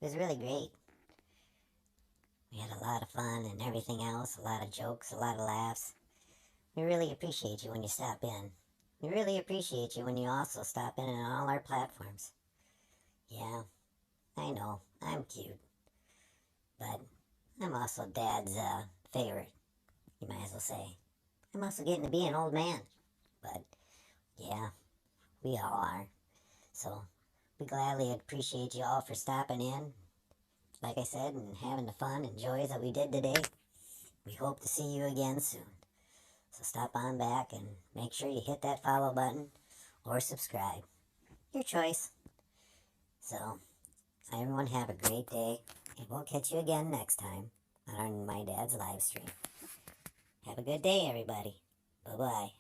It was really great. We had a lot of fun and everything else, a lot of jokes, a lot of laughs. We really appreciate you when you stop in. We really appreciate you when you also stop in on all our platforms. Yeah, I know, I'm cute. But I'm also Dad's favorite, you might as well say. I'm also getting to be an old man. But, yeah, we all are. So, we gladly appreciate you all for stopping in, like I said, and having the fun and joys that we did today. We hope to see you again soon. So stop on back and make sure you hit that follow button or subscribe. Your choice. So, everyone have a great day, and we'll catch you again next time on my dad's live stream. Have a good day, everybody. Bye-bye.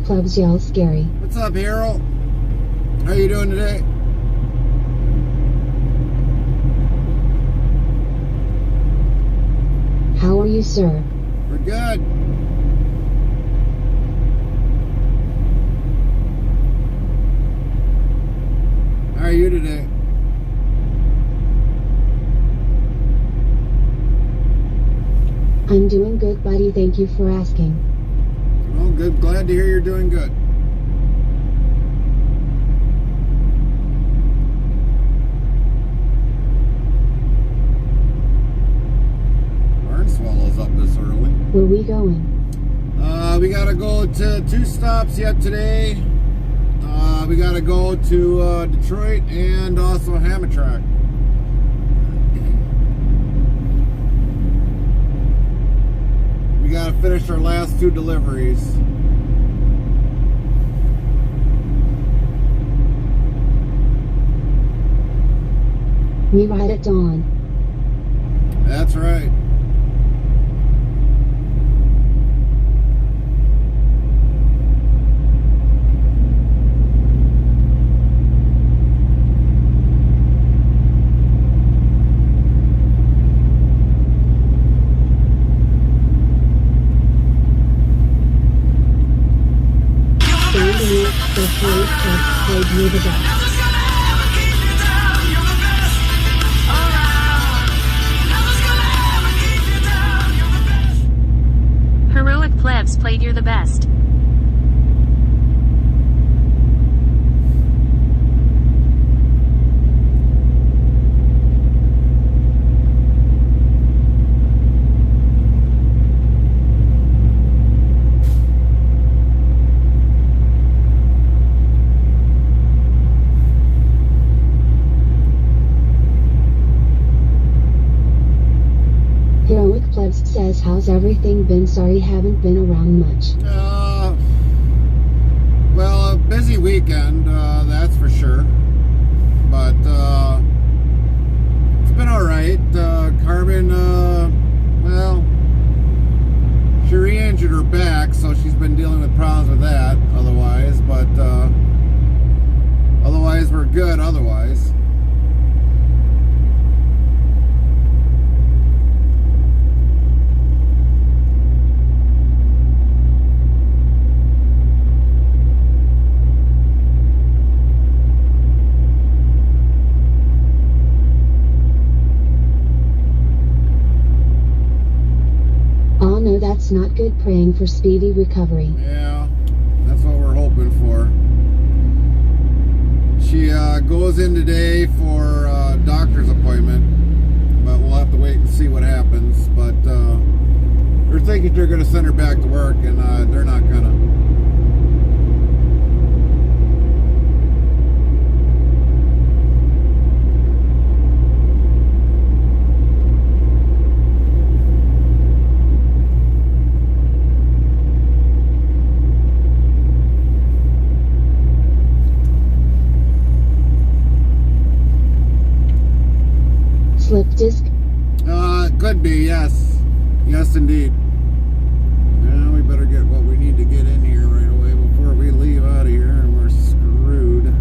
Plebs yell scary. What's up, Harold? How you doing today? How are you, sir? We're good. How are you today? I'm doing good, buddy. Thank you for asking. Well, good. Glad to hear you're doing good. Barn swallows up this early. Where we going? We gotta go to 2 stops yet today. We gotta go to Detroit and also Tamarack. We gotta finish our last 2 deliveries. We ride at dawn. That's right. Played me the best. Heroic plebs played You're the Best. Heroic Plebs says, how's everything been? Sorry haven't been around much. Well, a busy weekend, that's for sure. But, it's been alright. Carmen, well, she re-injured her back, so she's been dealing with problems with that otherwise. But, otherwise, we're good otherwise. Oh no, that's not good. Praying for speedy recovery. Yeah, that's what we're hoping for. She goes in today for a doctor's appointment, but we'll have to wait and see what happens. But they're thinking they're going to send her back to work, and they're not going to. Slip disc? Could be, yes. Yes, indeed. Now we better get what we need to get in here right away before we leave out of here and we're screwed.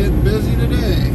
getting busy today.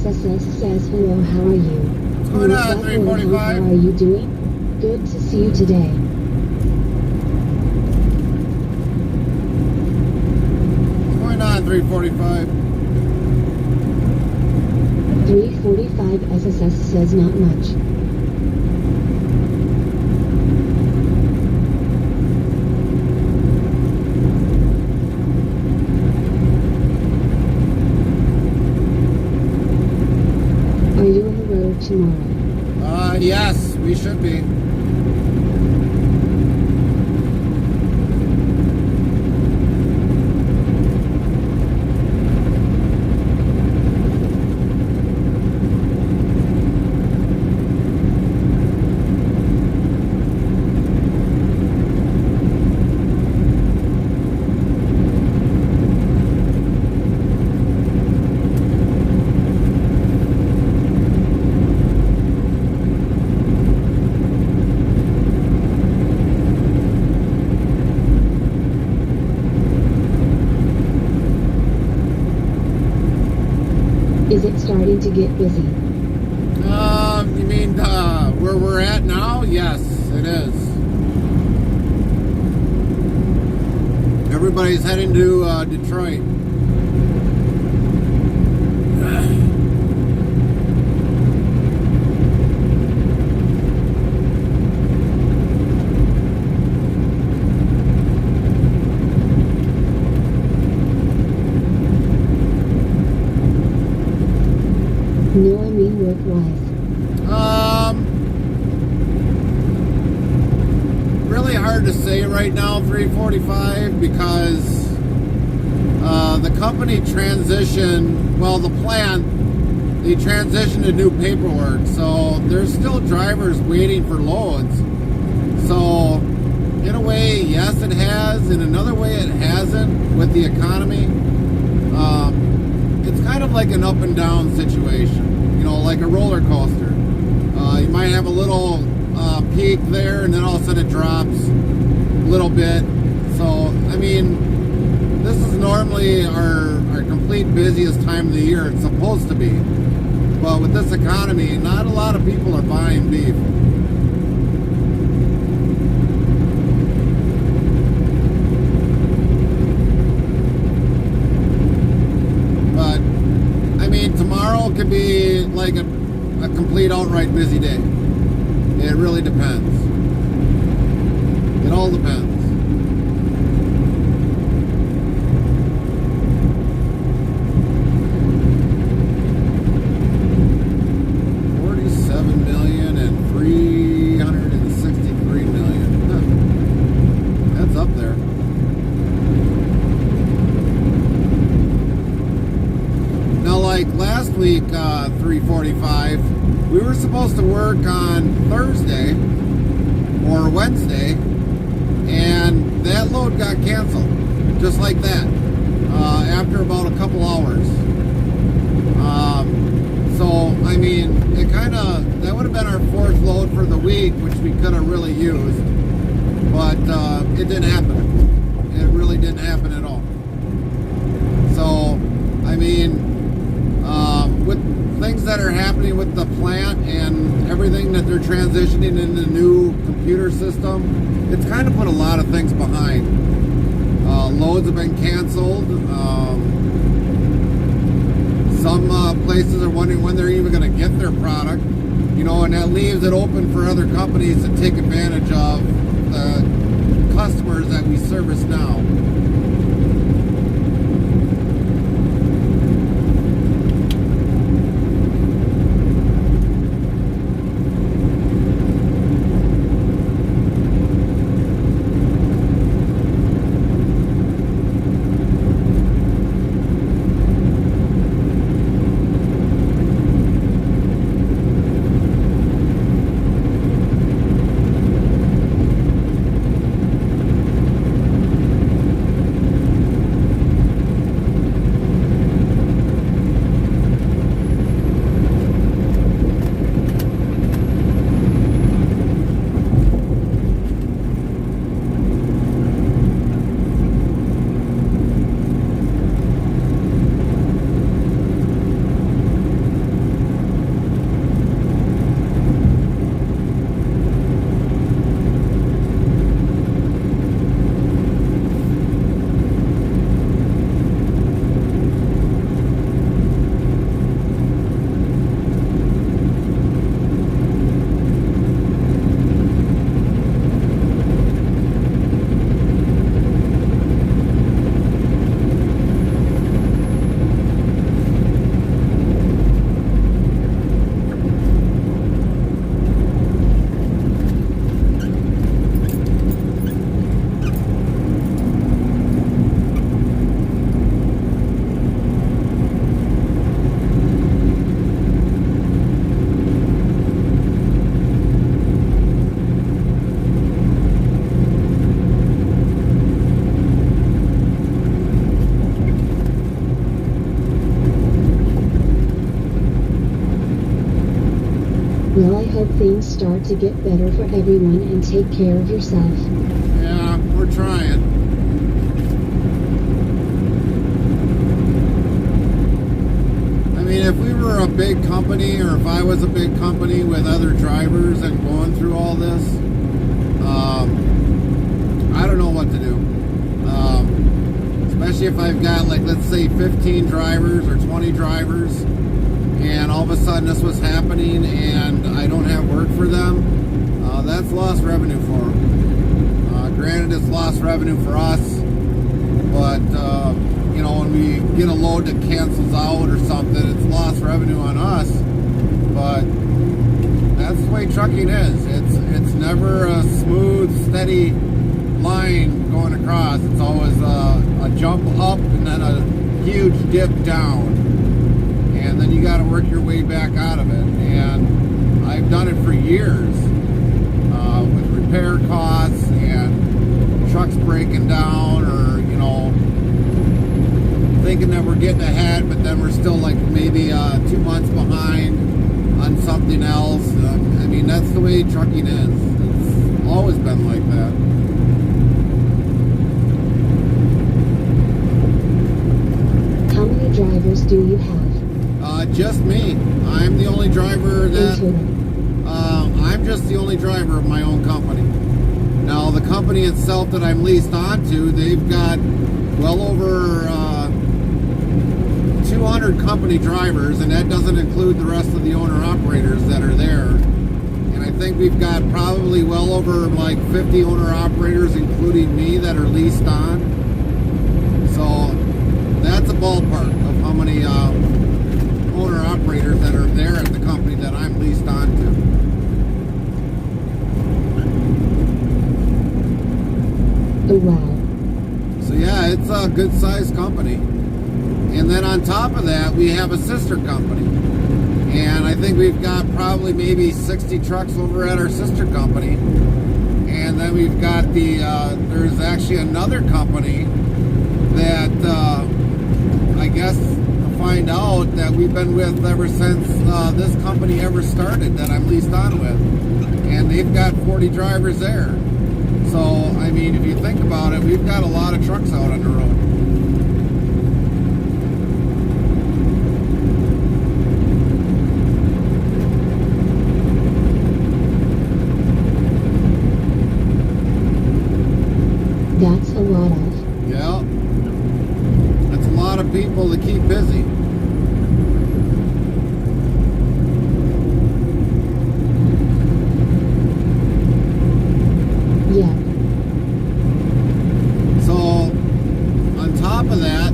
SSS says hello, how are you? What's going on, How 345? are you doing? Good to see you today. What's going on, 345? 345 SSS says not much. Are you on the road tomorrow? Yes, we should be. Is it starting to get busy? You mean where we're at now? Yes, it is. Everybody's heading to Detroit. No, I mean work-wise. Really hard to say right now, 345, because the company transitioned, well, the plant, they transitioned to new paperwork, so there's still drivers waiting for loads. So, in a way, yes, it has. In another way, it hasn't with the economy. It's kind of like an up and down situation, you know, like a roller coaster. You might have a little peak there, and then all of a sudden it drops a little bit. So, I mean, this is normally our complete busiest time of the year. It's supposed to be. But with this economy, not a lot of people are buying beef. But, I mean, tomorrow could be like a complete outright busy day. It really depends. It all depends. Last week, 345, we were supposed to work on Thursday or Wednesday, and that load got canceled just like that after about a couple hours. So I mean, it kind of, that would have been our fourth load for the week, which we could have really used, but it didn't happen. It really didn't happen at all. So I mean, with things that are happening with the plant and everything that they're transitioning in the new computer system, it's kind of put a lot of things behind. Loads have been canceled. Some places are wondering when they're even going to get their product, you know, and that leaves it open for other companies to take advantage of the customers that we service now. hope things start to get better for everyone and take care of yourself. Yeah, we're trying. I mean, if we were a big company, or if I was a big company with other drivers and going through all this, I don't know what to do. Especially if I've got, like, let's say 15 drivers or 20 drivers, and all of a sudden this was happening and I don't have work for them, that's lost revenue for them. Granted, it's lost revenue for us, but you know, when we get a load that cancels out or something, it's lost revenue on us. But that's the way trucking is. It's never a smooth, steady line going across. It's always a jump up and then a huge dip down, and then you got to work your way back out of it. And I've done it for years, with repair costs and trucks breaking down, or, you know, thinking that we're getting ahead, but then we're still like maybe 2 months behind on something else. I mean, that's the way trucking is. It's always been like that. How many drivers do you have? Just me. I'm the only driver that... I'm just the only driver of my own company. Now, the company itself that I'm leased onto, they've got well over 200 company drivers, and that doesn't include the rest of the owner-operators that are there. And I think we've got probably well over like 50 owner-operators, including me, that are leased on. So that's a ballpark of how many owner-operators that are there at the company that I'm leased onto. Oh, wow. So yeah, it's a good-sized company. And then on top of that, we have a sister company. And I think we've got probably maybe 60 trucks over at our sister company. And then we've got there's actually another company that I guess to find out that we've been with ever since this company ever started that I'm leased on with. And they've got 40 drivers there. So, I mean, if you think about it, we've got a lot of trucks out on the road. That's a lot of. Yeah. That's a lot of people to keep busy. Yeah. So, on top of that,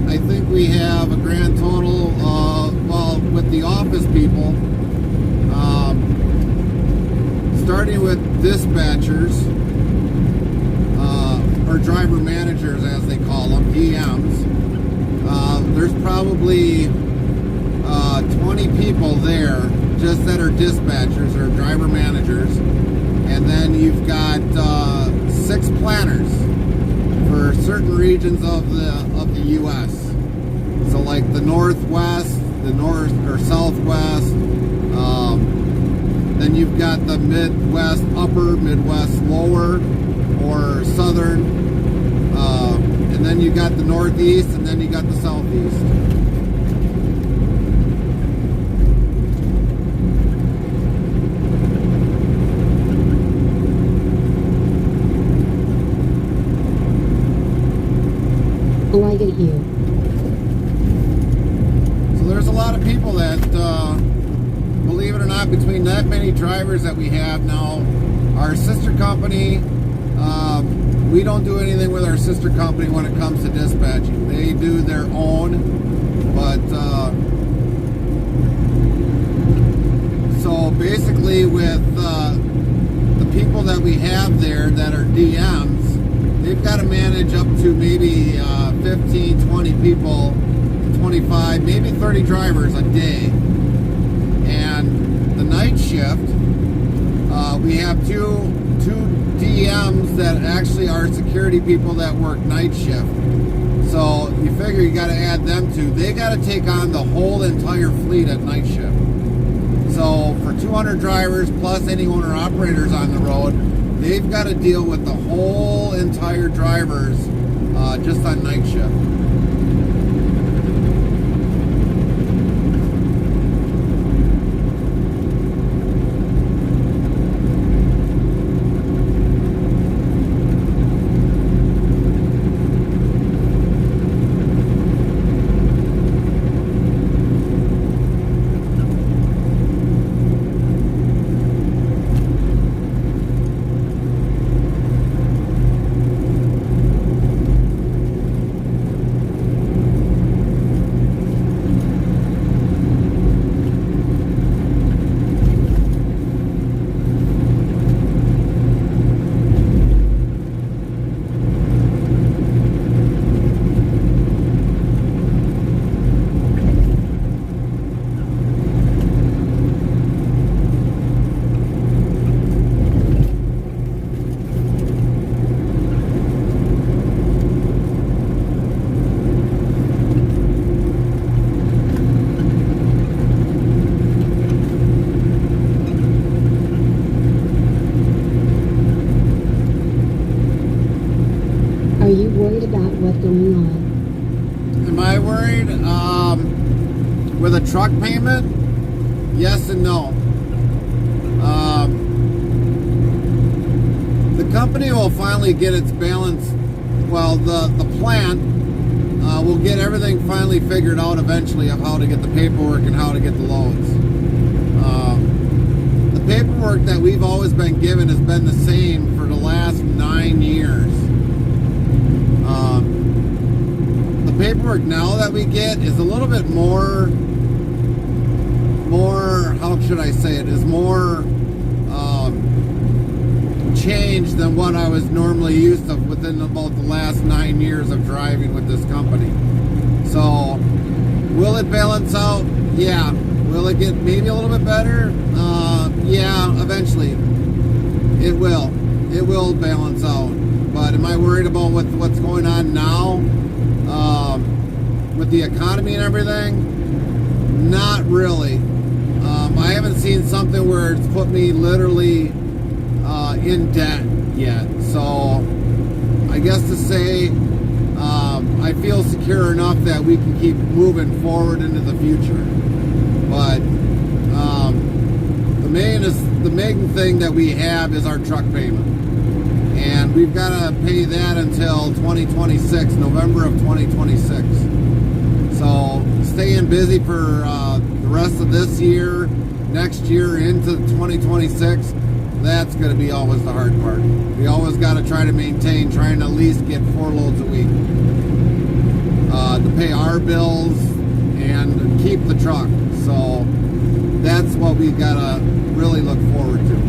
I think we have a grand total, well, with the office people, starting with dispatchers, or driver managers as they call them, DMs. There's probably 20 people there just that are dispatchers or driver managers. And then you've got 6 planners for certain regions of the U.S. So like the Northwest, the North or Southwest. Then you've got the Midwest Upper, Midwest Lower, or Southern. And then you got the Northeast, and then you got the Southeast. Oh, I get you. So there's a lot of people that, believe it or not, between that many drivers that we have now, our sister company, we don't do anything with our sister company when it comes to dispatching. They do their own, but so basically with the people that we have there that are DMs, they've got to manage up to maybe 15, 20 people, 25, maybe 30 drivers a day. And the night shift, we have two DMs that actually are security people that work night shift. So you figure you got to add them too. They got to take on the whole entire fleet at night shift. So for 200 drivers plus any owner operators on the road, they've got to deal with the whole entire drivers just on night shift. Are you worried about what's going on? Am I worried? With a truck payment? Yes and no. The company will finally get its balance. Well, the plant will get everything finally figured out eventually of how to get the paperwork and how to get the loads. The paperwork that we've always been given has been the same for the last 9 years. The paperwork now that we get is a little bit more, how should I say it, is more changed than what I was normally used to within about the last 9 years of driving with this company. So, will it balance out? Yeah. Will it get maybe a little bit better? Yeah, eventually. It will. It will balance out. But am I worried about what's going on now with the economy and everything? Not really. I haven't seen something where it's put me literally in debt yet. So I guess to say I feel secure enough that we can keep moving forward into the future. But the main thing that we have is our truck payment. And we've got to pay that until 2026, November of 2026. So staying busy for the rest of this year, next year into 2026, that's going to be always the hard part. We always got to try to maintain, trying to at least get 4 loads a week to pay our bills and keep the truck. So that's what we've got to really look forward to.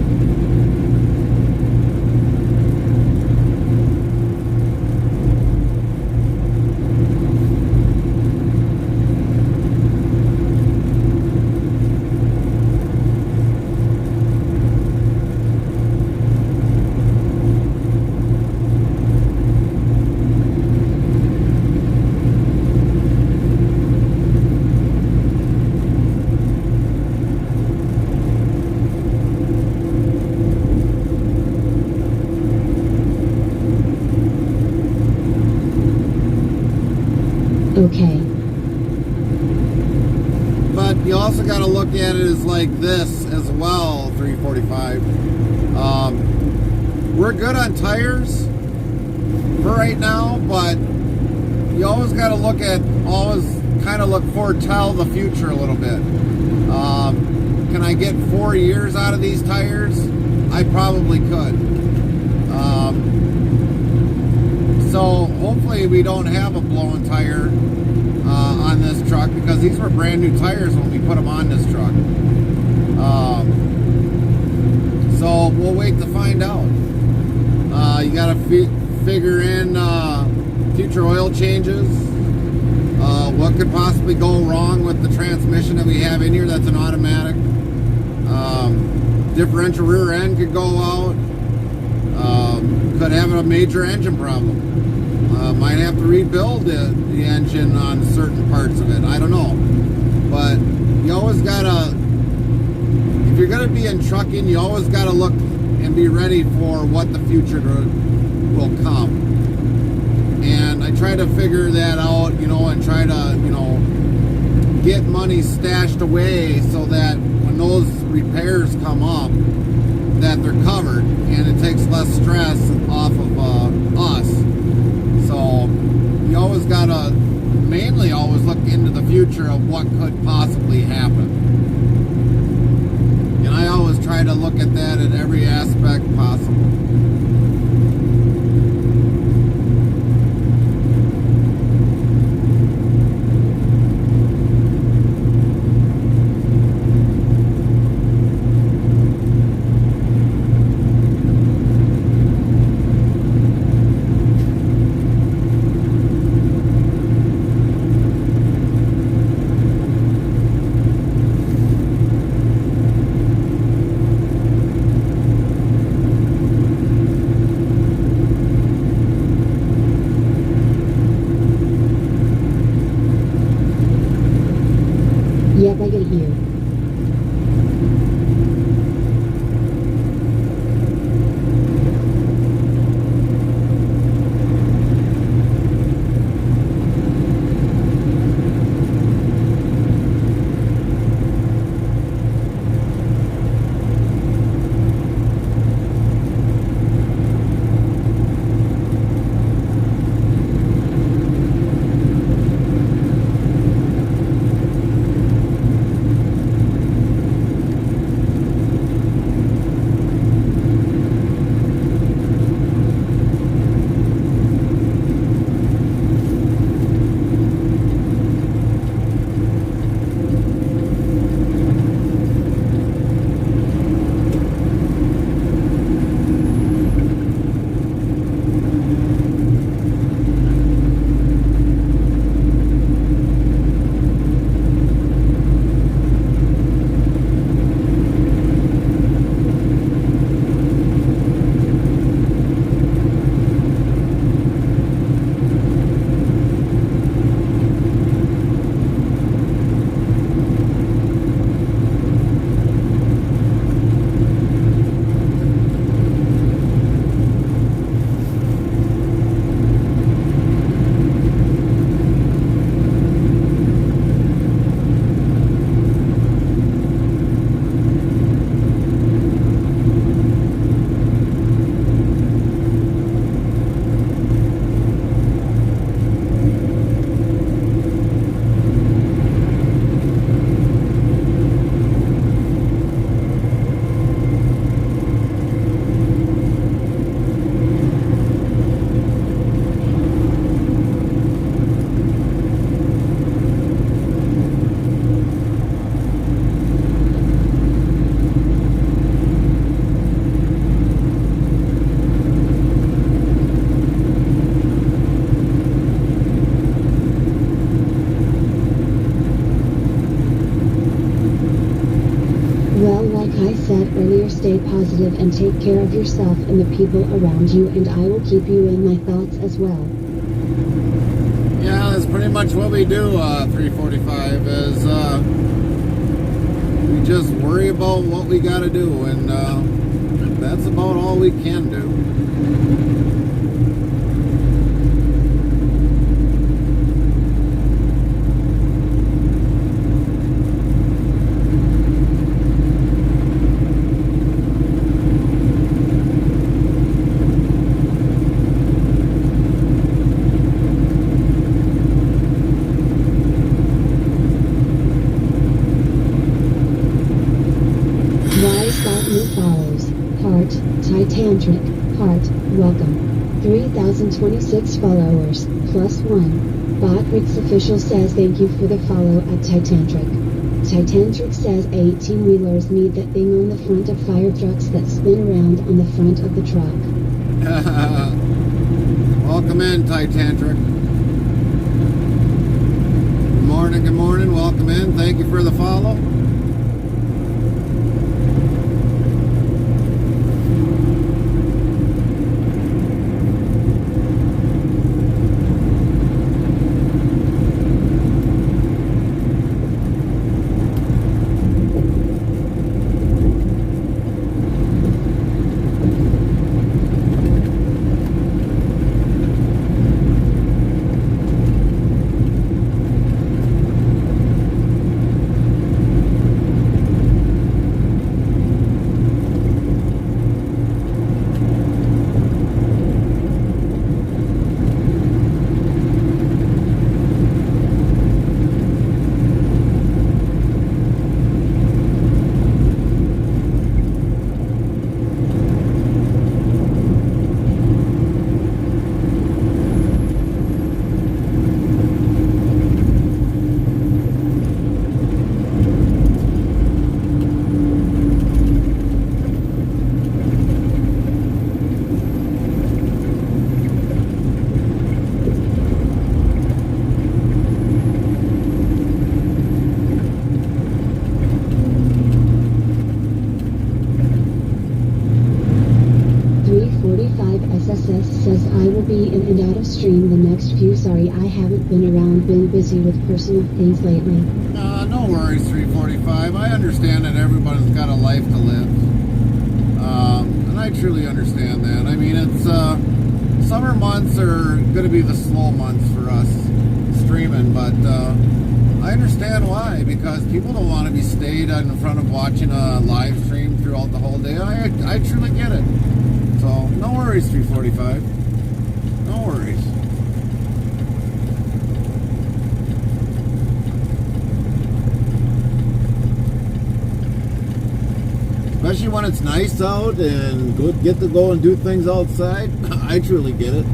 Okay. But you also got to look at it as like this as well, 345. We're good on tires for right now, but you always got to kind of look forward, tell the future a little bit. Can I get 4 years out of these tires? I probably could. So hopefully we don't have a blown tire on this truck, because these were brand new tires when we put them on this truck. So we'll wait to find out. You got to figure in future oil changes. What could possibly go wrong with the transmission that we have in here that's an automatic. Differential rear end could go out. Could have a major engine problem. Might have to rebuild the engine on certain parts of it. I don't know. But you always gotta you're going to be in trucking, you always got to look and be ready for what the future will come. And I try to figure that out, and try to, get money stashed away so that when those repairs come up, that they're covered and it takes less stress off of us. So you always got to mainly always look into the future of what could possibly happen. And I always try to look at that at every aspect possible. Yep, I get you. Well, like I said earlier, stay positive and take care of yourself and the people around you, and I will keep you in my thoughts as well. Yeah, that's pretty much what we do, 345, is we just worry about what we got to do, and that's about all we can do. New follows. Heart, Titantric, Heart, welcome. 3,026 followers, +1. Botrix official says thank you for the follow at Titantric. Titantric says 18-wheelers need that thing on the front of fire trucks that spin around on the front of the truck. Welcome in, Titantric. Good morning, welcome in. Thank you for the follow. you. Sorry I haven't been around, been busy with personal things lately. No worries, 345. I understand that everybody's got a life to live. And I truly understand that. I mean, it's summer months are going to be the slow months for us streaming, but I understand why, because people don't want to be stayed in front of watching a live stream throughout the whole day. I truly get it. So, no worries, 345. No worries. Especially when it's nice out and get to go and do things outside. I truly get it.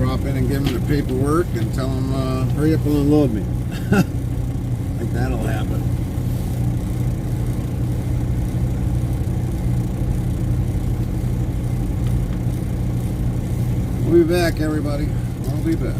drop in and give them the paperwork and tell them, hurry up and unload me. Like that'll happen. We'll be back, everybody. I'll be back.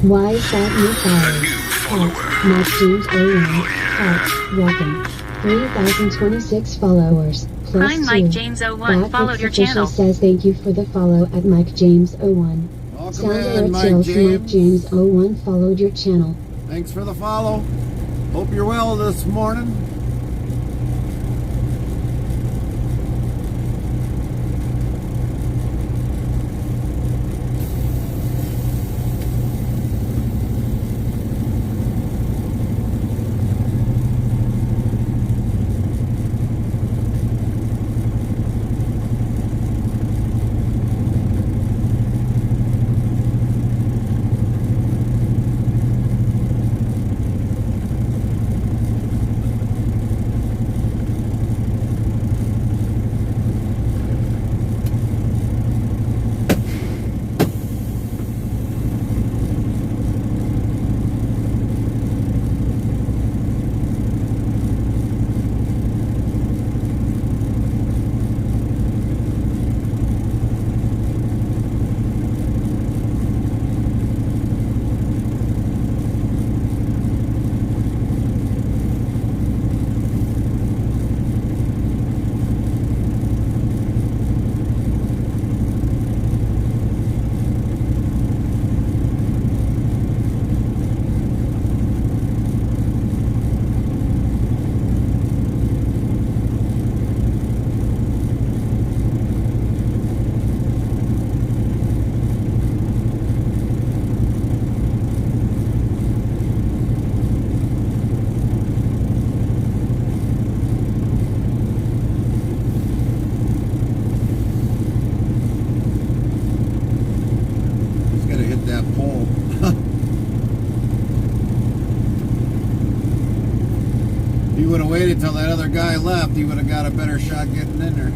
Why is that new follower? Heart, Mark James 01, heart, welcome. 3,026 followers, plus Prime Mike 2. James 01 Bot followed Ricks your Official channel. says thank you for the follow at Mike James 01. Welcome Sound in, alert Mike tells James. Mike James 01 followed your channel. Thanks for the follow. Hope you're well this morning. Would have waited till that other guy left, he would have got a better shot getting in there.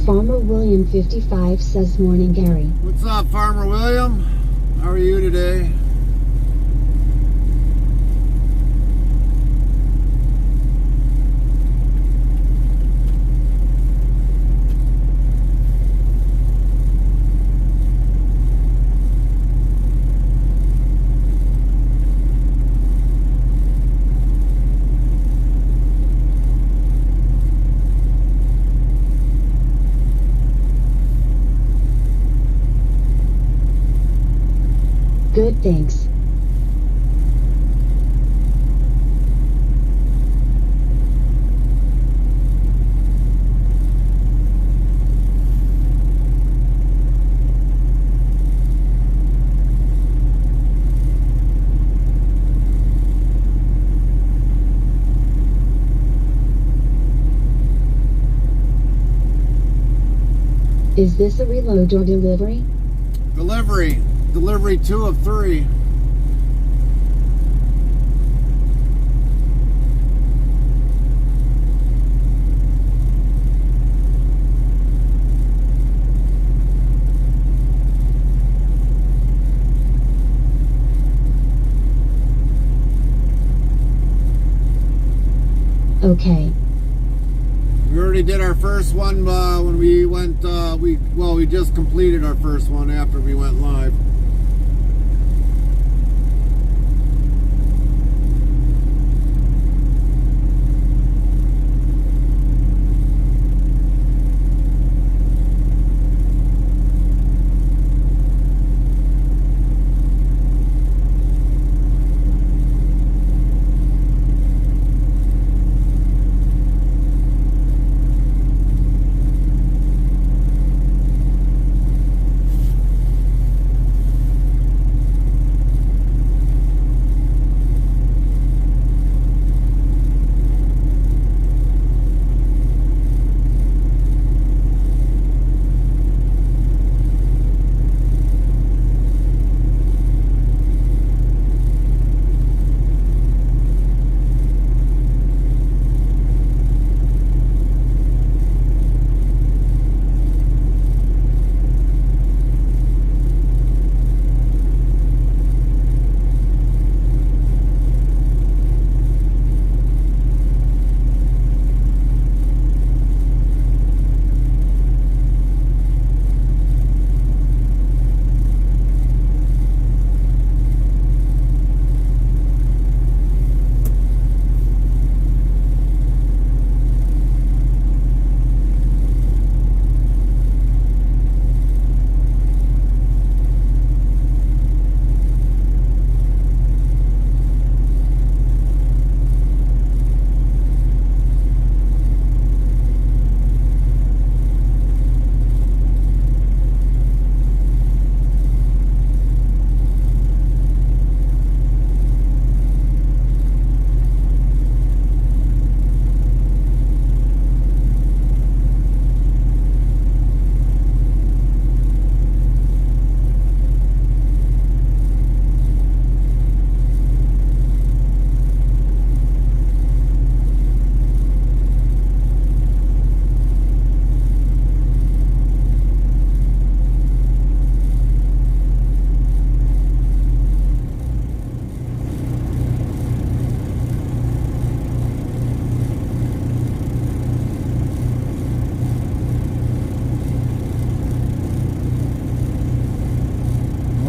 Farmer William 55 says morning Gary. What's up, Farmer William? How are you today? Good, thanks. Is this a reload or delivery? Delivery. Delivery 2 of 3. Okay. We already did our first one when we went, we just completed our first one after we went live.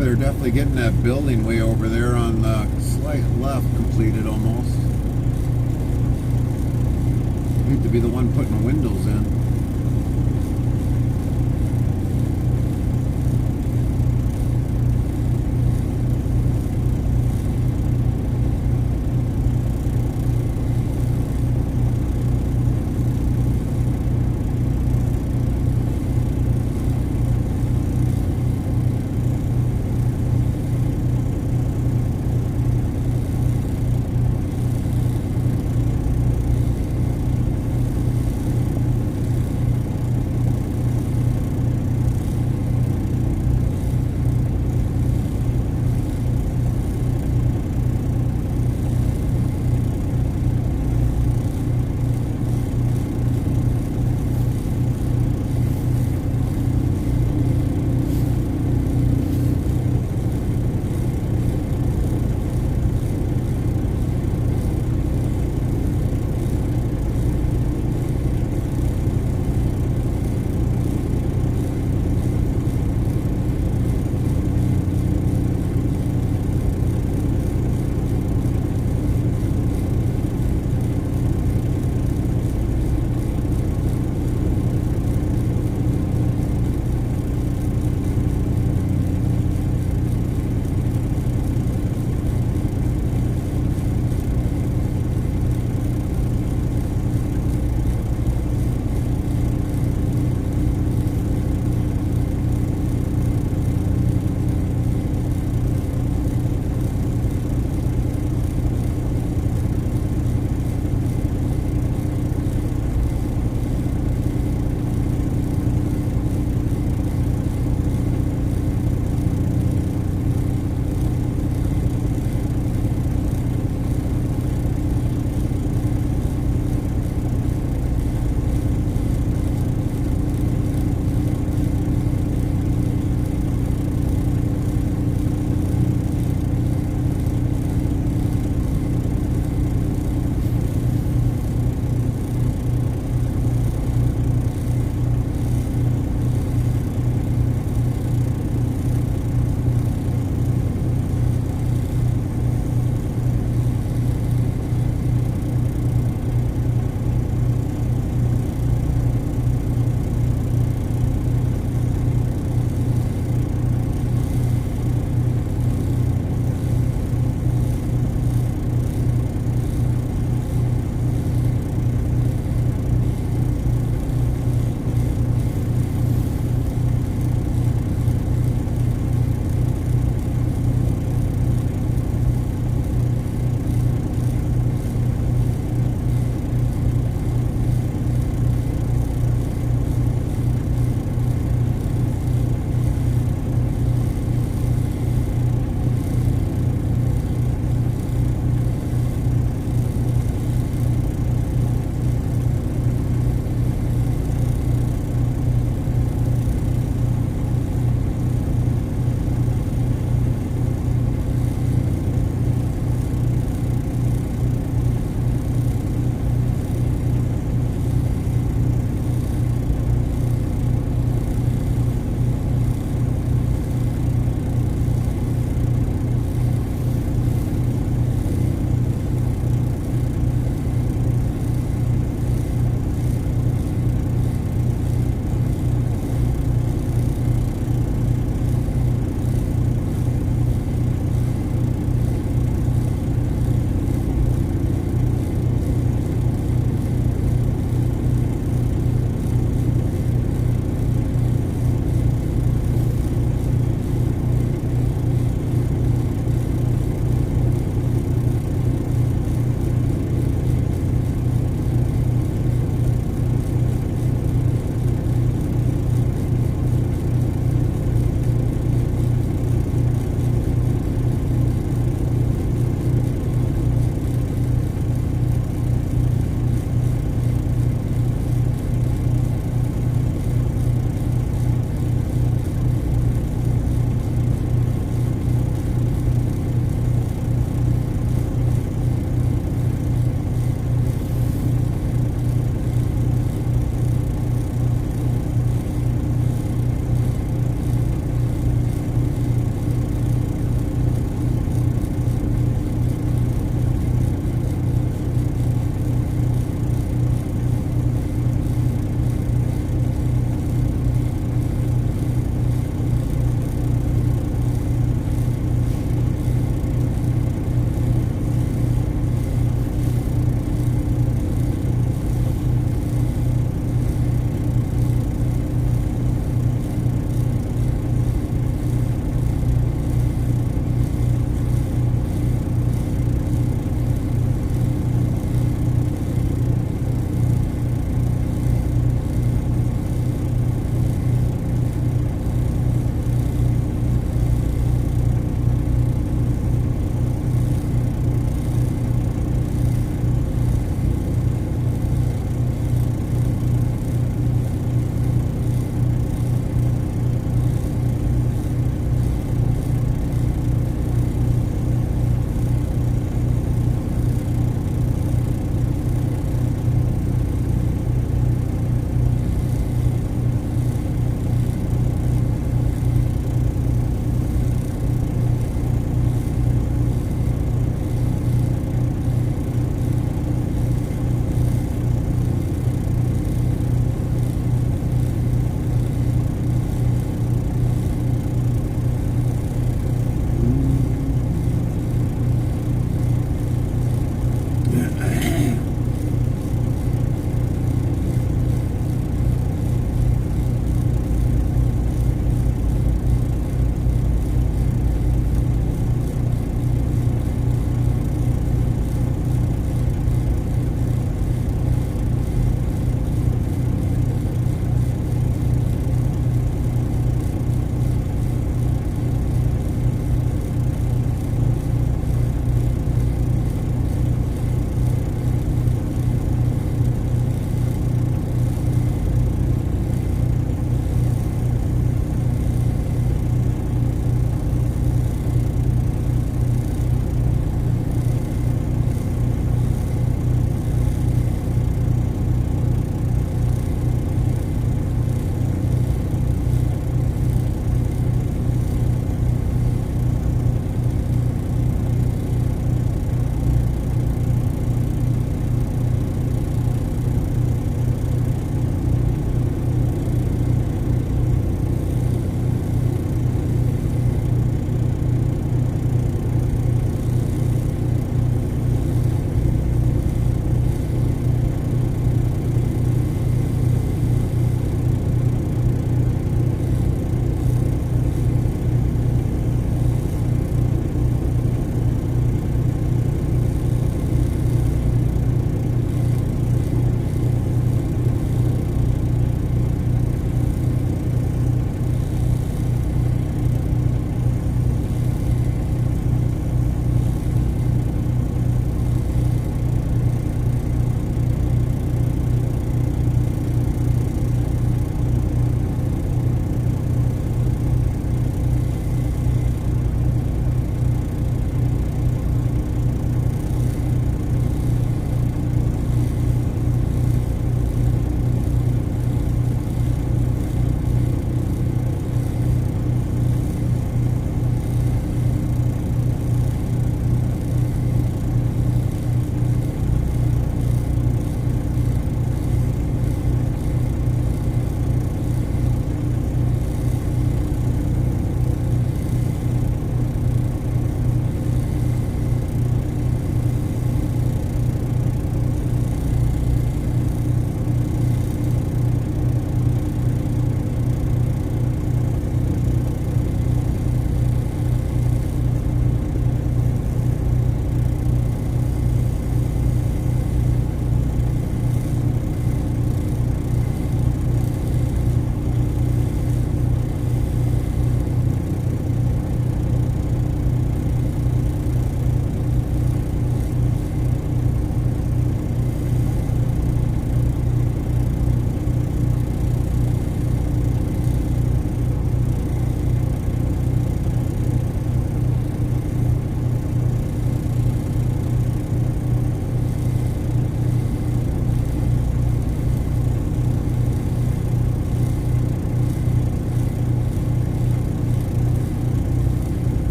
They're definitely getting that building way over there on the slight left completed almost. Need to be the one putting the windows in.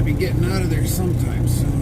be getting out of there sometime soon.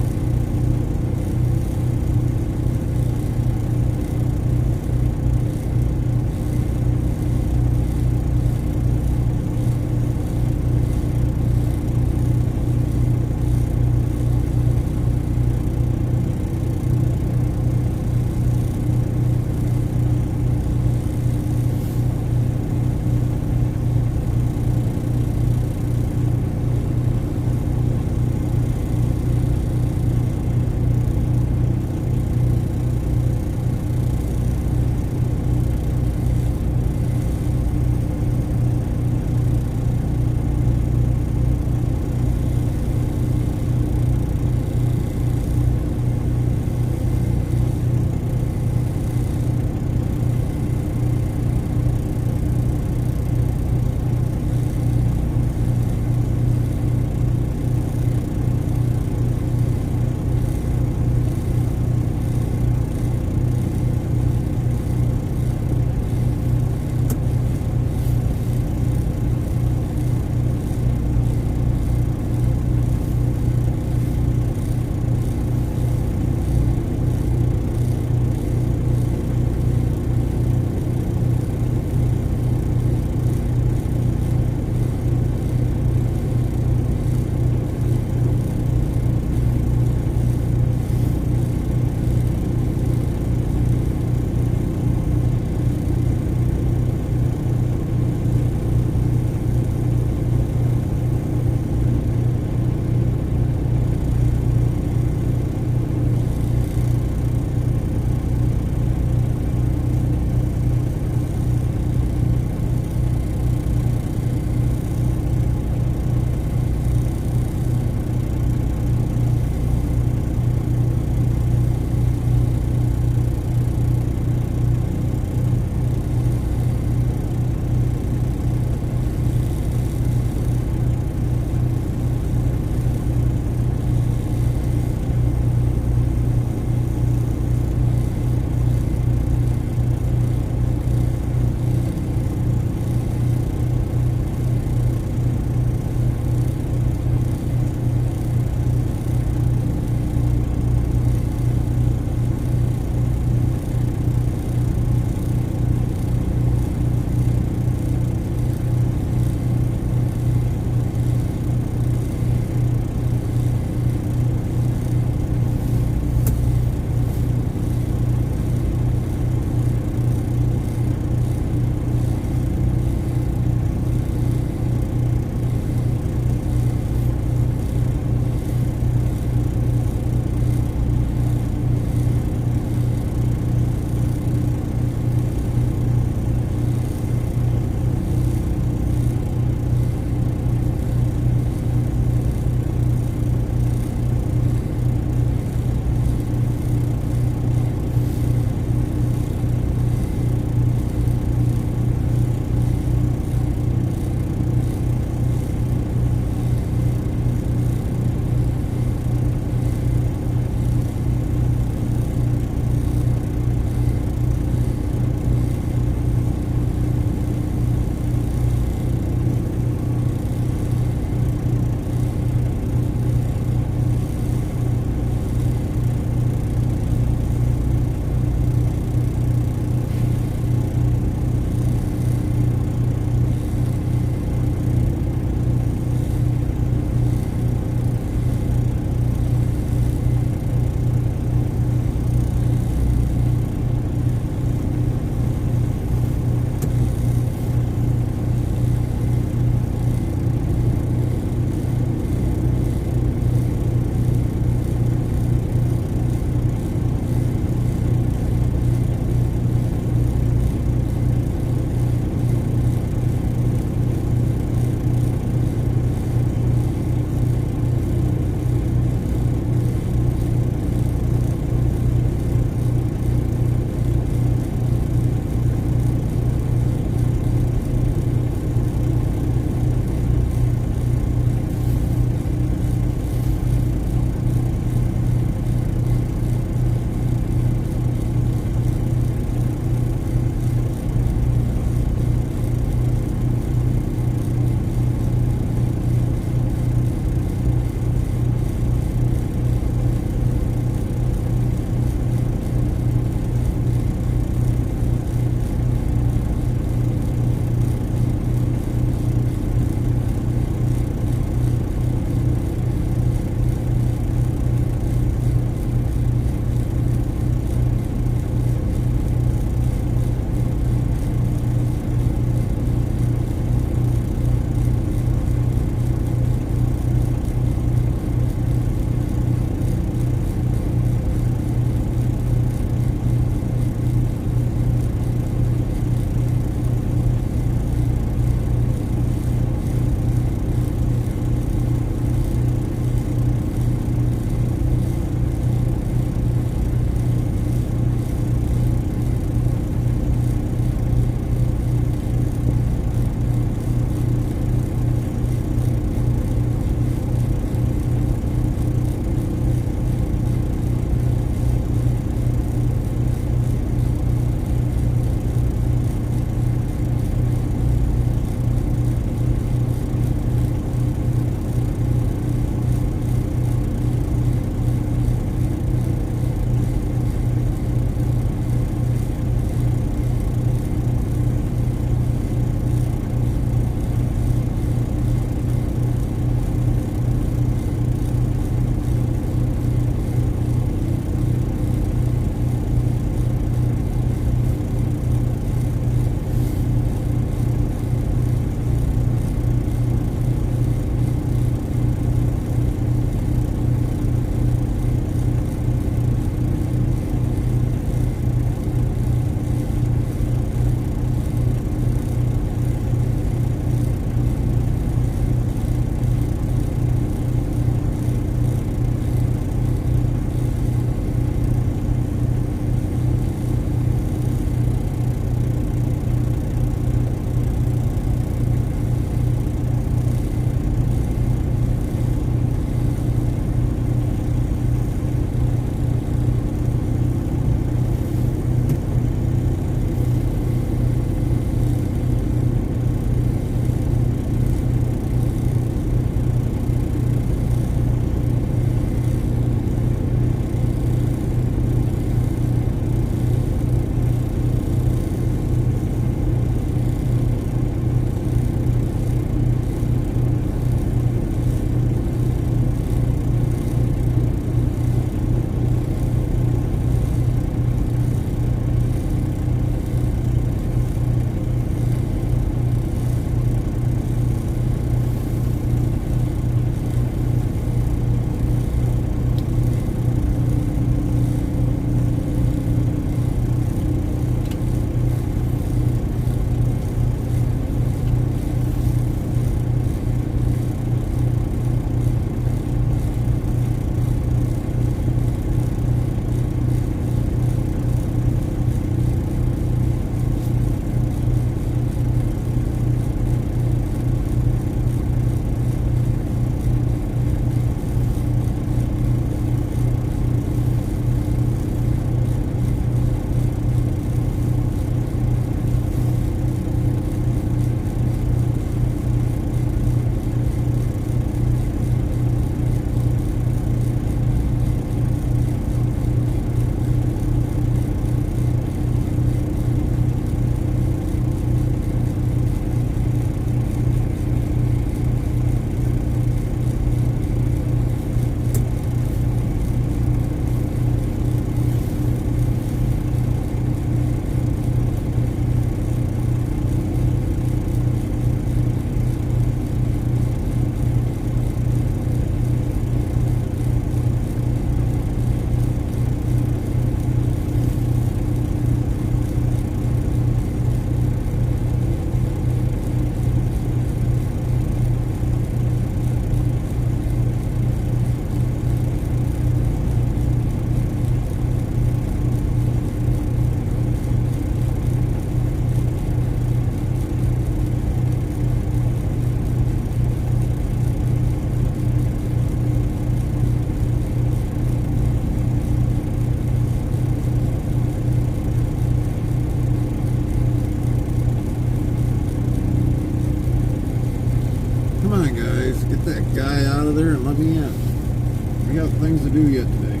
can't. We got things to do yet today.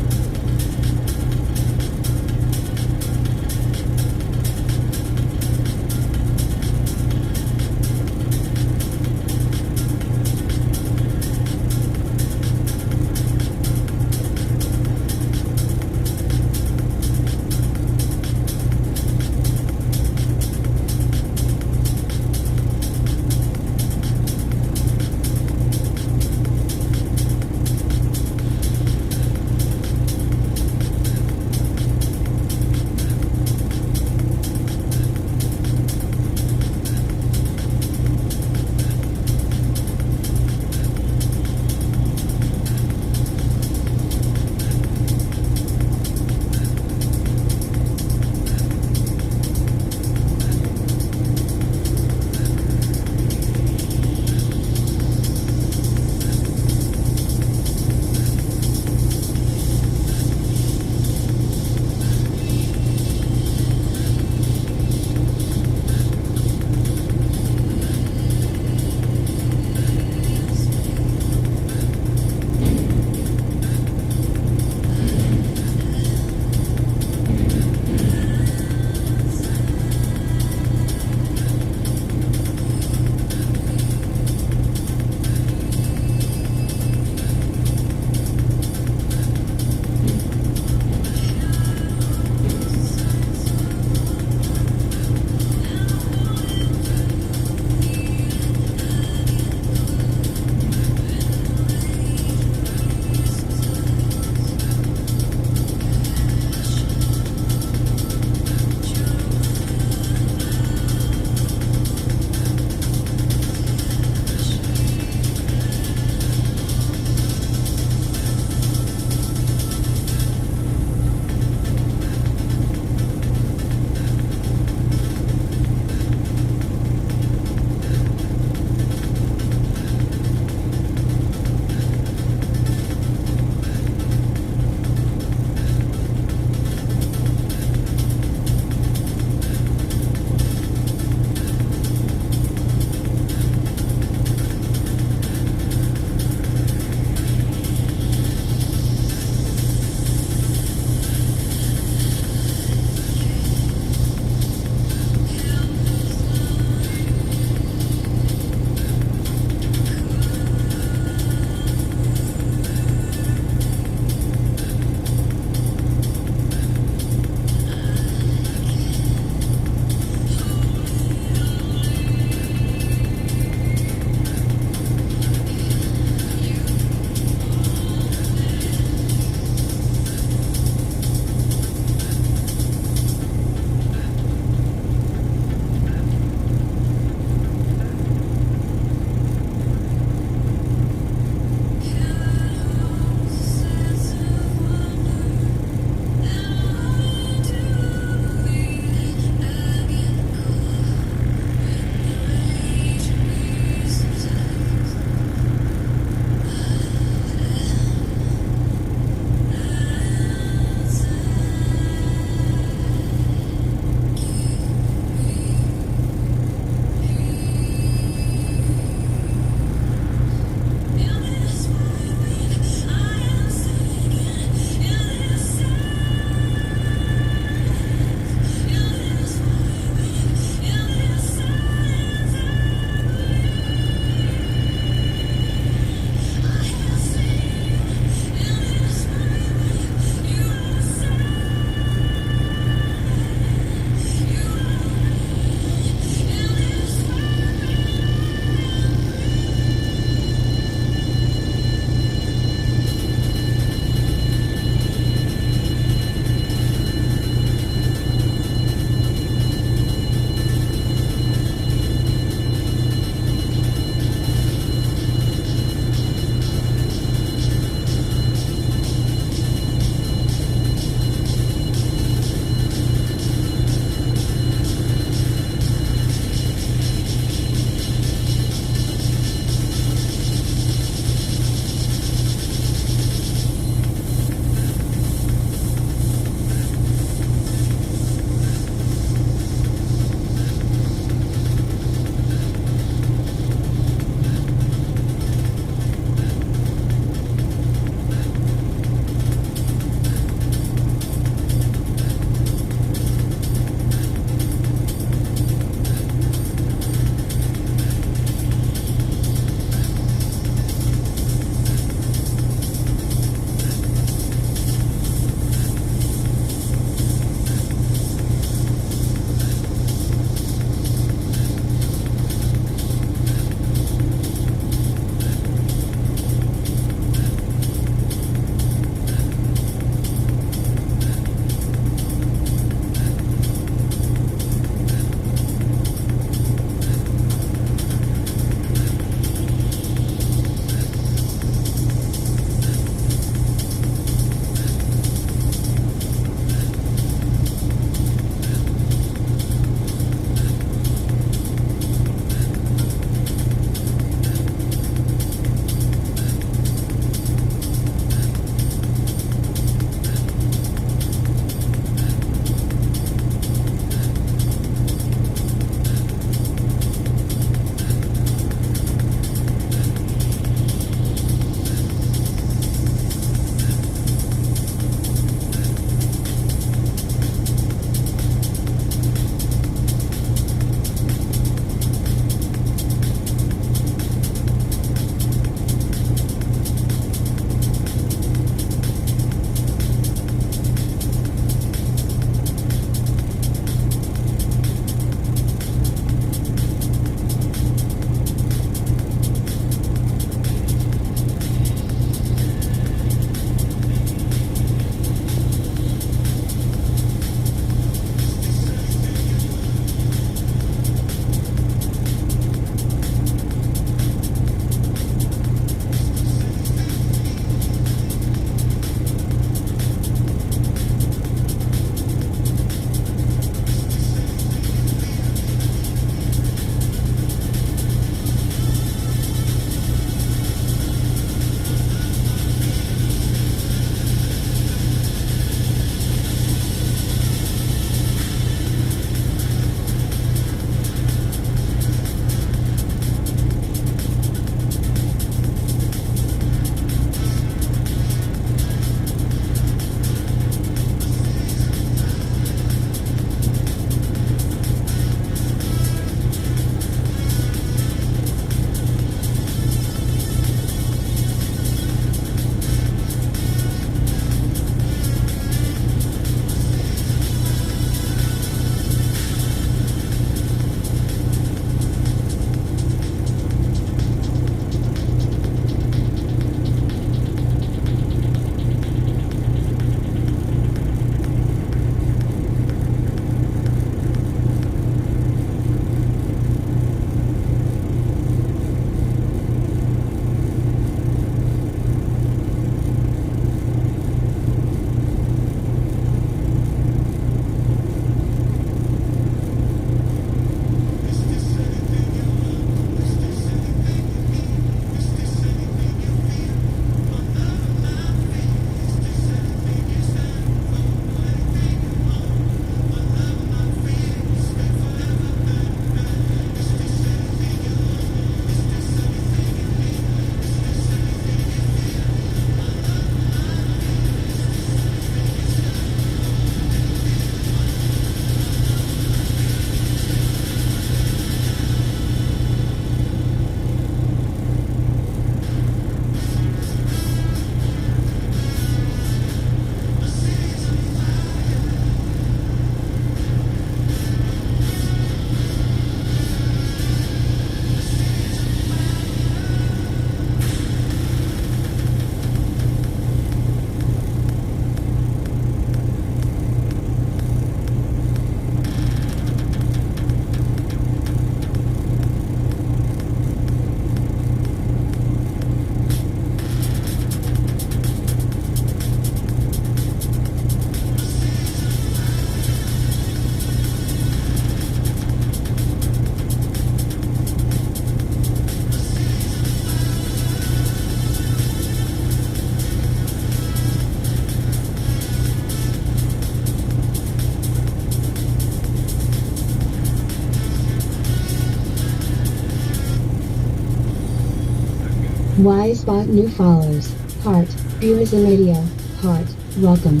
Wise bought new follows. Heart. Buism Radio. Heart. Welcome.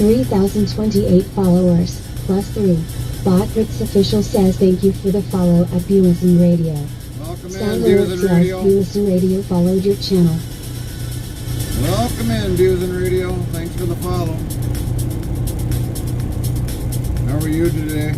3,028 followers. Plus 3. Bot Rick's official says thank you for the follow at Buism Radio. Welcome in, Sound Views alert and says Radio. Buism Radio followed your channel. Welcome in, Views and Radio. Thanks for the follow. How are you today?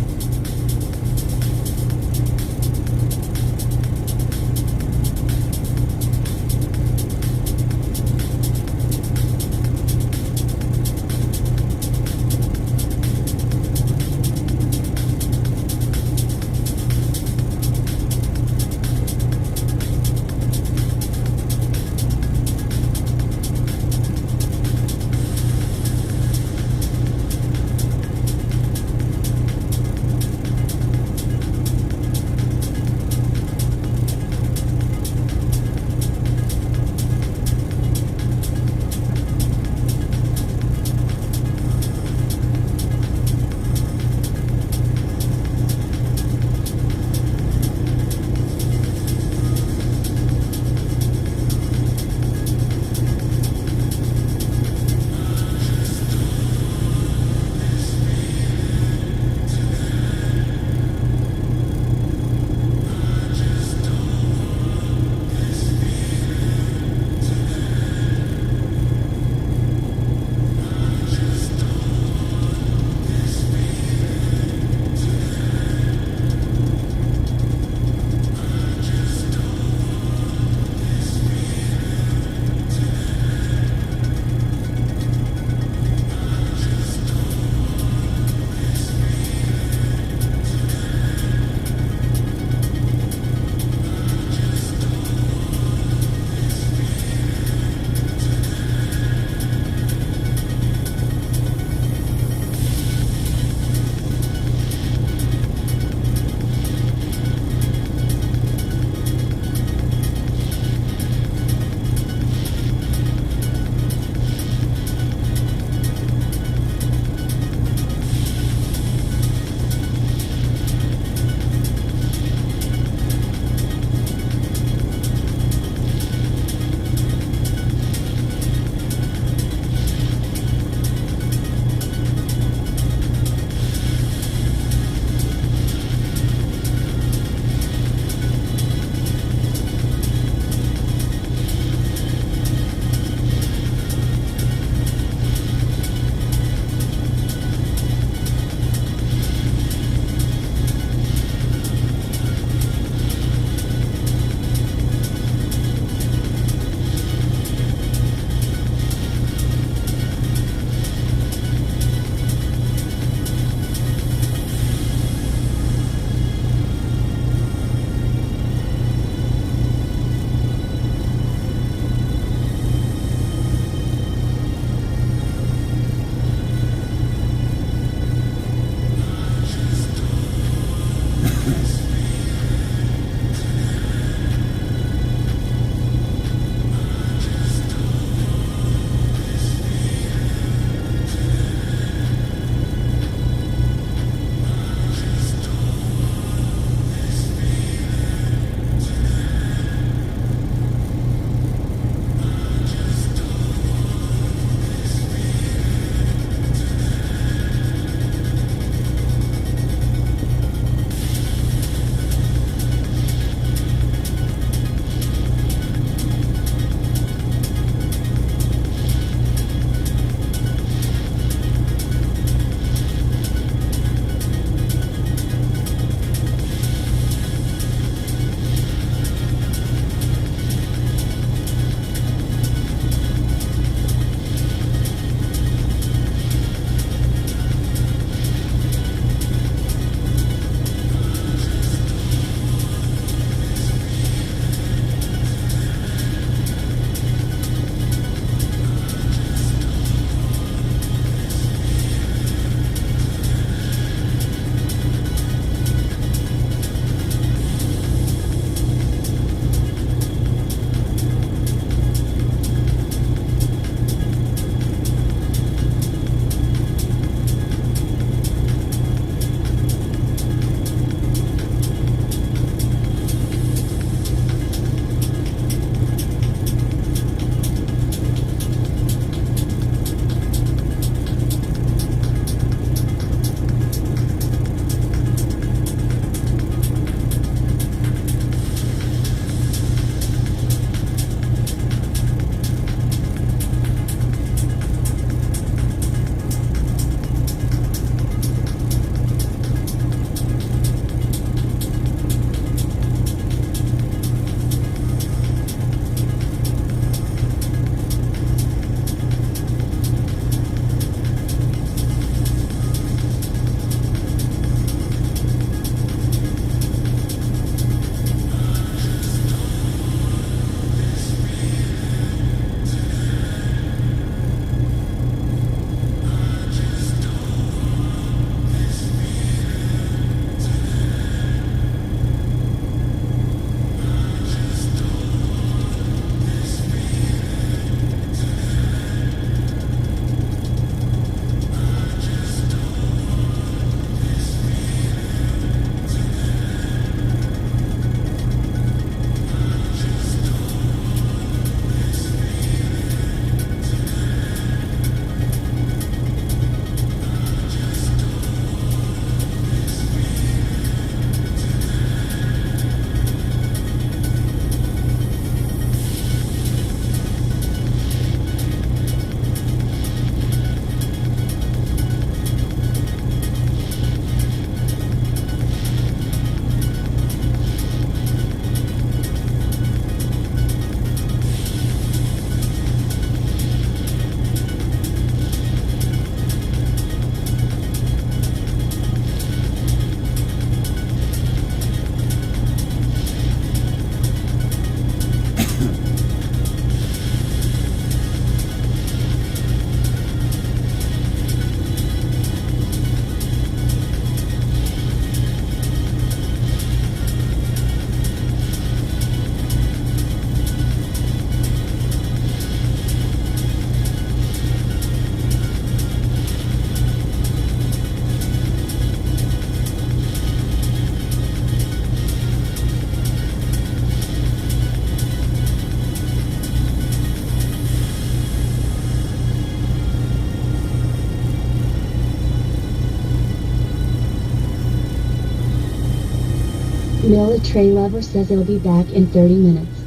Military Lover says he'll be back in 30 minutes.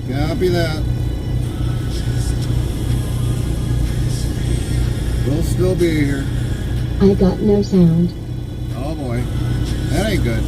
Copy that. We'll still be here. I got no sound. Oh boy. That ain't good.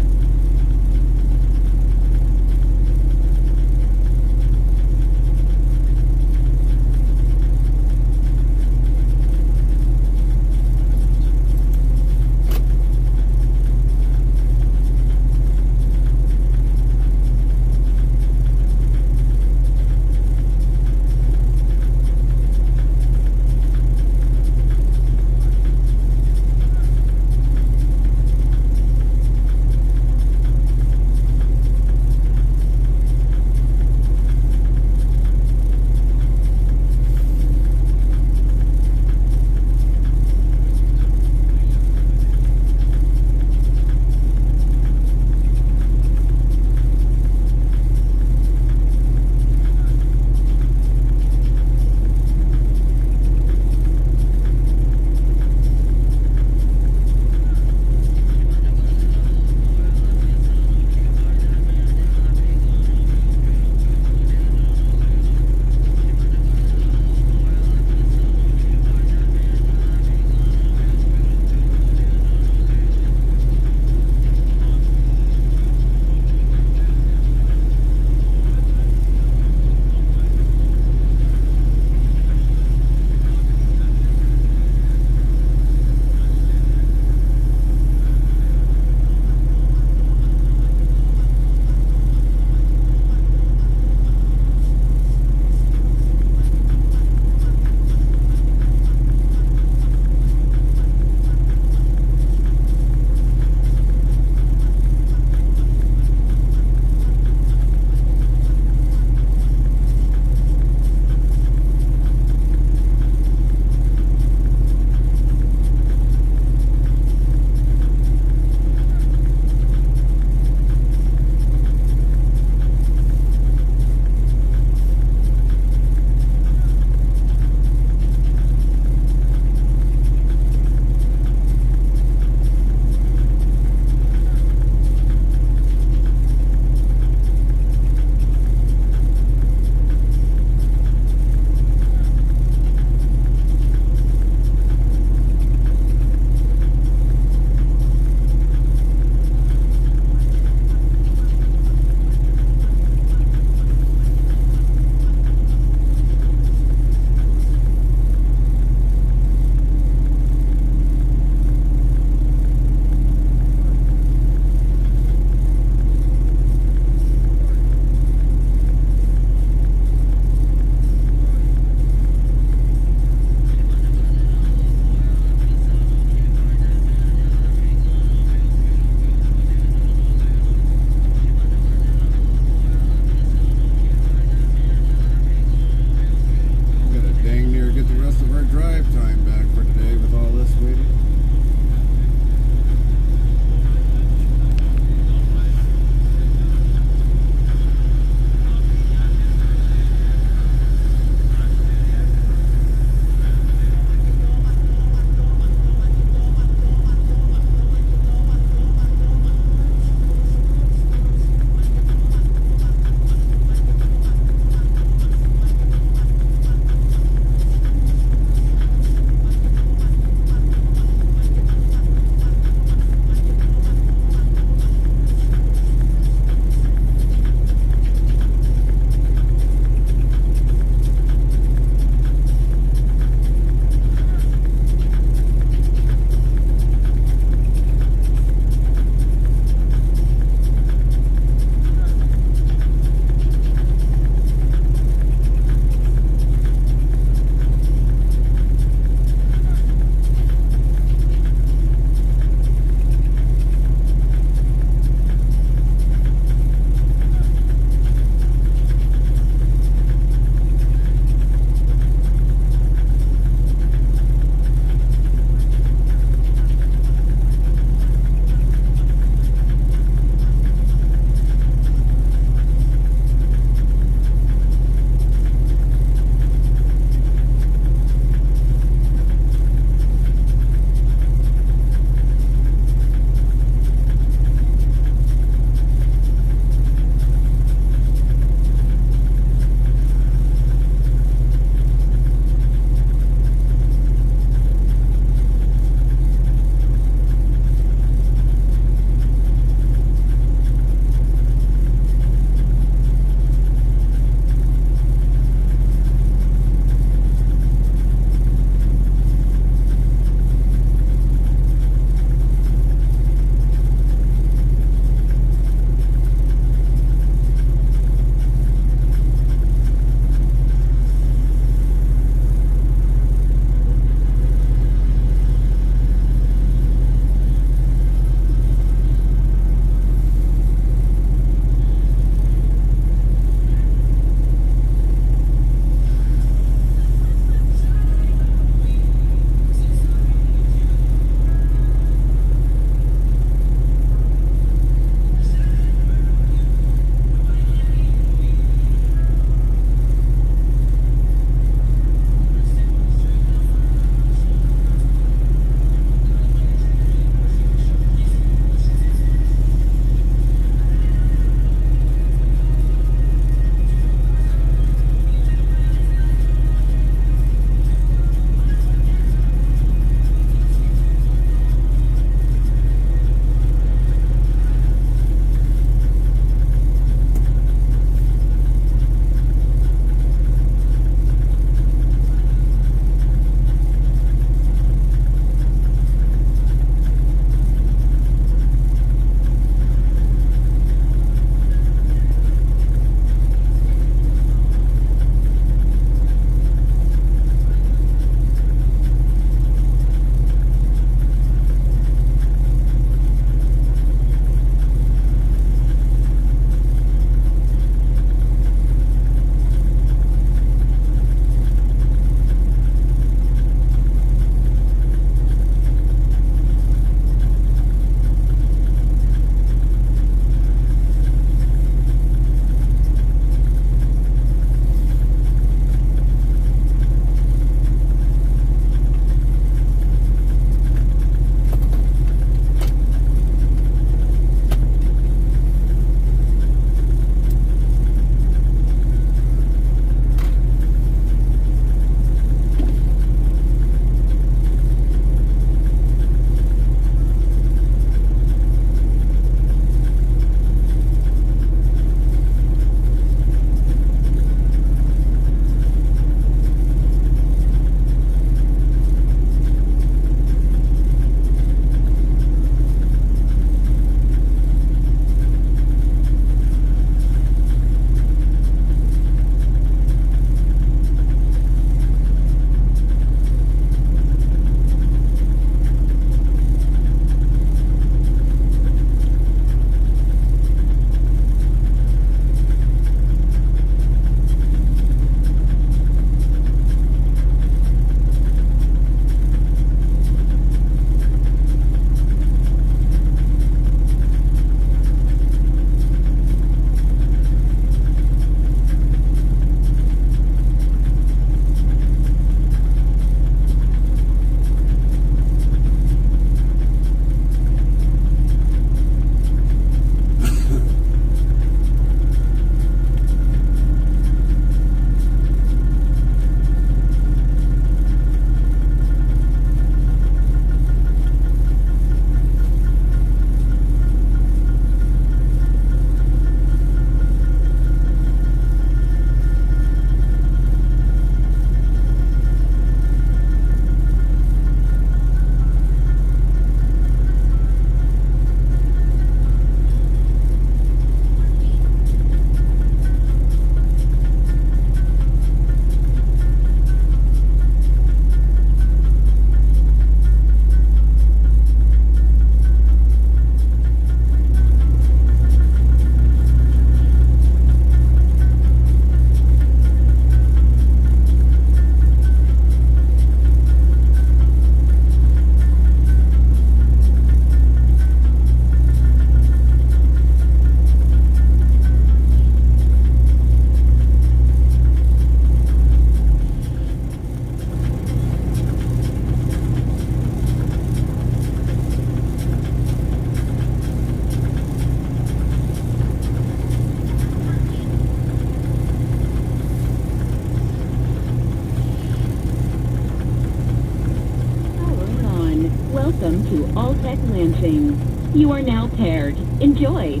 Welcome to Alltech Lansing. You are now paired. Enjoy.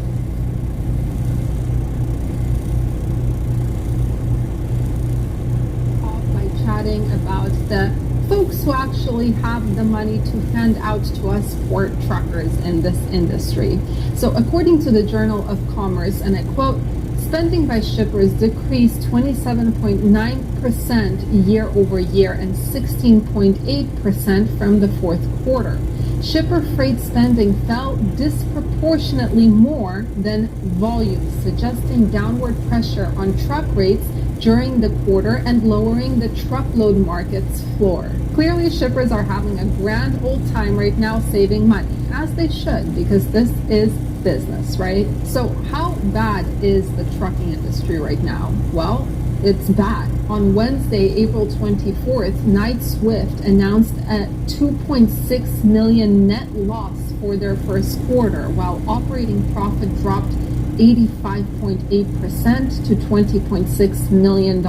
Off by chatting about the folks who actually have the money to hand out to us poor truckers in this industry. So according to the Journal of Commerce, and I quote, spending by shippers decreased 27.9% year over year and 16.8% from the fourth quarter. Shipper freight spending fell disproportionately more than volume, suggesting downward pressure on truck rates during the quarter and lowering the truckload market's floor. Clearly, shippers are having a grand old time right now saving money, as they should, because this is business, right? So how bad is the trucking industry right now? Well, it's bad. On Wednesday, April 24th, Knight-Swift announced a $2.6 million net loss for their first quarter, while operating profit dropped 85.8% to $20.6 million.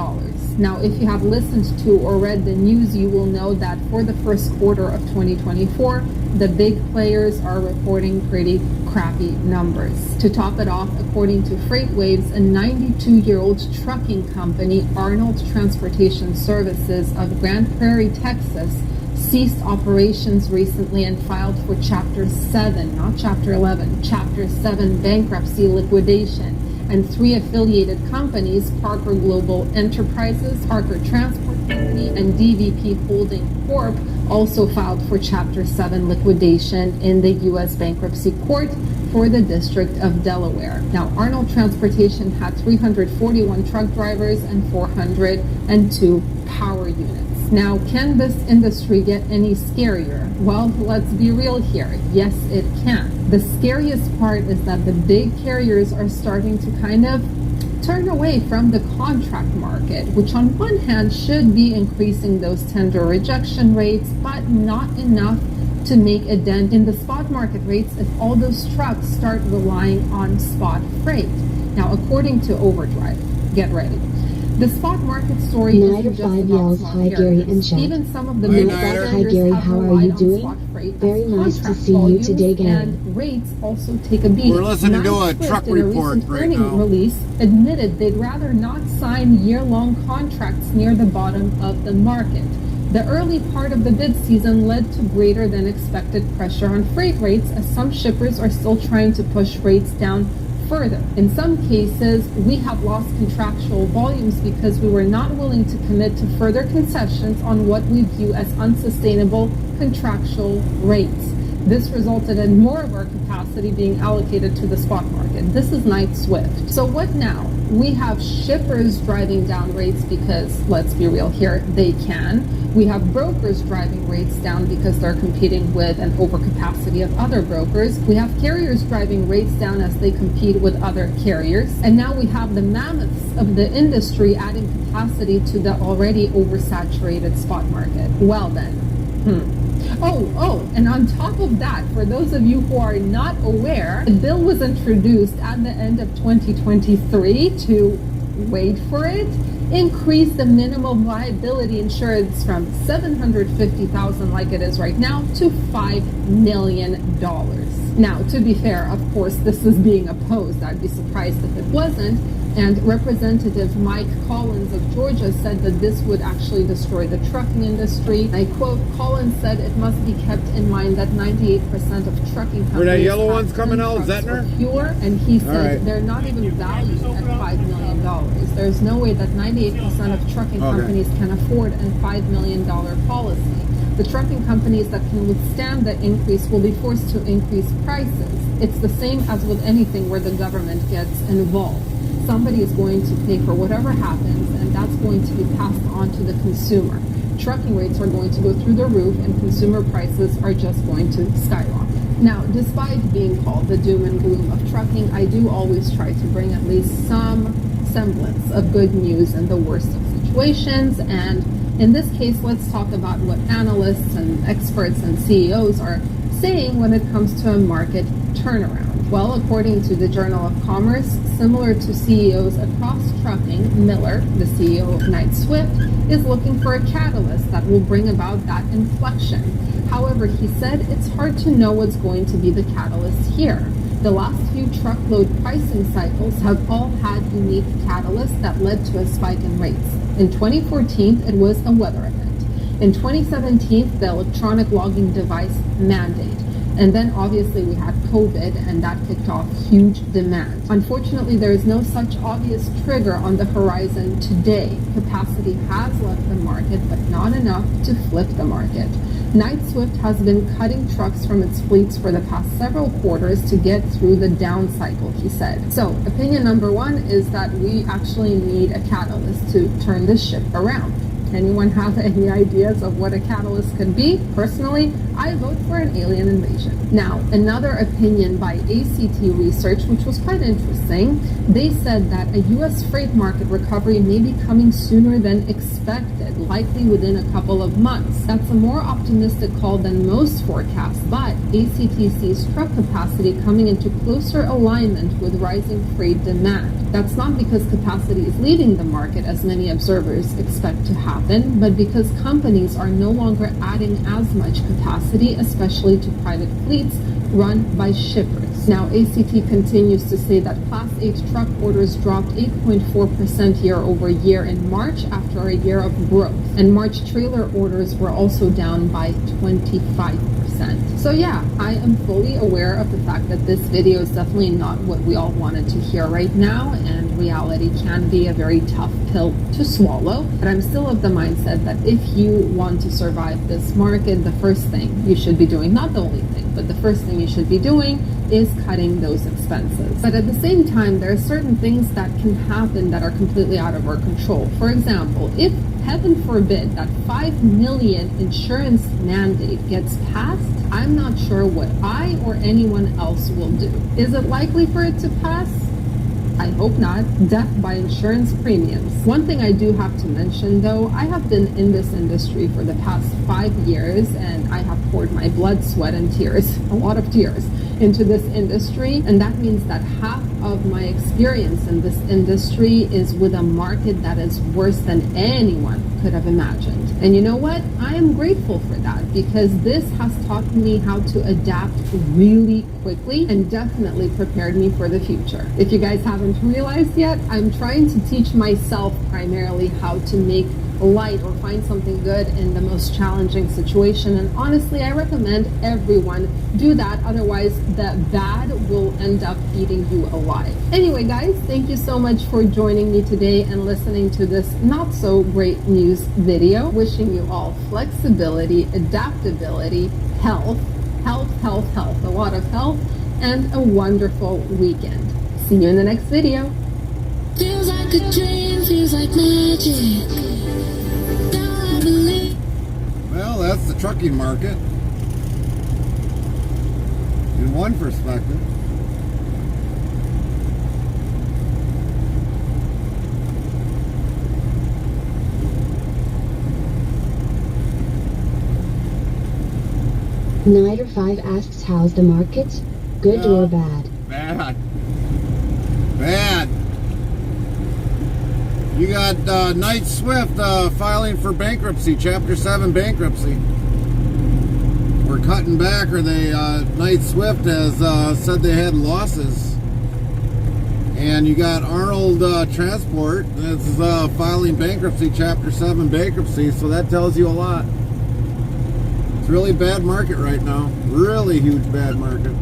Now, if you have listened to or read the news, you will know that for the first quarter of 2024, the big players are reporting pretty crappy numbers. To top it off, according to FreightWaves, a 92-year-old trucking company, Arnold Transportation Services of Grand Prairie, Texas, ceased operations recently and filed for Chapter 7, not Chapter 11, Chapter 7 bankruptcy liquidation. And 3 affiliated companies, Parker Global Enterprises, Parker Transport Company, and DVP Holding Corp., also filed for Chapter 7 liquidation in the U.S. Bankruptcy Court for the District of Delaware. Now, Arnold Transportation had 341 truck drivers and 402 power units. Now, can this industry get any scarier? Well, let's be real here. Yes, it can. The scariest part is that the big carriers are starting to kind of turn away from the contract market, which on one hand should be increasing those tender rejection rates, but not enough to make a dent in the spot market rates if all those trucks start relying on spot freight. Now, according to Overdrive, get ready. The spot market story Nighter isn't just 5 about yells, small hi Gary carriers. and chat. Even some of the Hi, big Nighter. Hi vendors Gary, have how are relied you on doing? spot freight Very as nice to contract see you volumes, today, Gary. and rates also take a beating. We're listening to a Knight-Swift, truck in a report recent right earnings now. release, admitted they'd rather not sign year-long contracts near the bottom of the market. The early part of the bid season led to greater than expected pressure on freight rates, as some shippers are still trying to push rates down further. In some cases, we have lost contractual volumes because we were not willing to commit to further concessions on what we view as unsustainable contractual rates. This resulted in more of our capacity being allocated to the spot market. This is Knight-Swift. So what now? We have shippers driving down rates because, let's be real here, they can. We have brokers driving rates down because they're competing with an overcapacity of other brokers. We have carriers driving rates down as they compete with other carriers. And now we have the mammoths of the industry adding capacity to the already oversaturated spot market. Well then, and on top of that, for those of you who are not aware, a bill was introduced at the end of 2023 to, wait for it, increase the minimum liability insurance from $750,000 like it is right now to $5 million. Now, to be fair, of course, this is being opposed. I'd be surprised if it wasn't. And Representative Mike Collins of Georgia said that this would actually destroy the trucking industry. I quote, Collins said it must be kept in mind that 98% of trucking companies Were that yellow have ones coming out, 10 trucks Zettner? or fewer, and he said right. they're not even valued at $5 million. There's no way that 98% of trucking companies can afford a $5 million policy. The trucking companies that can withstand the increase will be forced to increase prices. It's the same as with anything where the government gets involved. Somebody is going to pay for whatever happens, and that's going to be passed on to the consumer. Trucking rates are going to go through the roof, and consumer prices are just going to skyrocket. Now, despite being called the doom and gloom of trucking, I do always try to bring at least some semblance of good news in the worst of situations, and in this case, let's talk about what analysts and experts and CEOs are saying when it comes to a market turnaround. Well, according to the Journal of Commerce, similar to CEOs across trucking, Miller, the CEO of Knight-Swift, is looking for a catalyst that will bring about that inflection. However, he said it's hard to know what's going to be the catalyst here. The last few truckload pricing cycles have all had unique catalysts that led to a spike in rates. In 2014, it was a weather event. In 2017, the electronic logging device mandate. And then obviously we had COVID, and that kicked off huge demand. Unfortunately, there is no such obvious trigger on the horizon today. Capacity has left the market, but not enough to flip the market. Knight-Swift has been cutting trucks from its fleets for the past several quarters to get through the down cycle, he said. So, opinion number one is that we actually need a catalyst to turn this ship around. Anyone have any ideas of what a catalyst could be? Personally, I vote for an alien invasion. Now, another opinion by ACT Research, which was quite interesting, they said that a U.S. freight market recovery may be coming sooner than expected, likely within a couple of months. That's a more optimistic call than most forecasts, but ACT sees truck capacity coming into closer alignment with rising freight demand. That's not because capacity is leaving the market, as many observers expect to happen, but because companies are no longer adding as much capacity, especially to private fleets run by shippers. Now, ACT continues to say that Class 8 truck orders dropped 8.4% year over year in March after a year of growth, and March trailer orders were also down by 25%. So yeah, I am fully aware of the fact that this video is definitely not what we all wanted to hear right now, and reality can be a very tough pill to swallow. But I'm still of the mindset that if you want to survive this market, the first thing you should be doing, not the only thing, but the first thing you should be doing is cutting those expenses. But at the same time, there are certain things that can happen that are completely out of our control. For example, if heaven forbid that 5 million insurance mandate gets passed, I'm not sure what I or anyone else will do. Is it likely for it to pass? I hope not. Death by insurance premiums. One thing I do have to mention though, I have been in this industry for the past 5 years, and I have poured my blood, sweat, and tears, a lot of tears, into this industry, and that means that half of my experience in this industry is with a market that is worse than anyone could have imagined. And you know what? I am grateful for that, because this has taught me how to adapt really quickly and definitely prepared me for the future. If you guys haven't realized yet, I'm trying to teach myself primarily how to make light or find something good in the most challenging situation, and honestly I recommend everyone do that, otherwise the bad will end up eating you alive. Anyway guys, thank you so much for joining me today and listening to this not so great news video. Wishing you all flexibility, adaptability, health, a lot of health, and a wonderful weekend. See you in the next video. Feels like a dream, feels like magic. Well, that's the trucking market in one perspective. Nighter 5 asks how's the market? Good or bad? Bad. Bad. You got Knight-Swift filing for bankruptcy, Chapter 7 bankruptcy. We're cutting back, or they Knight-Swift has said they had losses. And you got Arnold Transport that's filing bankruptcy, Chapter 7 bankruptcy, so that tells you a lot. It's really bad market right now. Really huge bad market.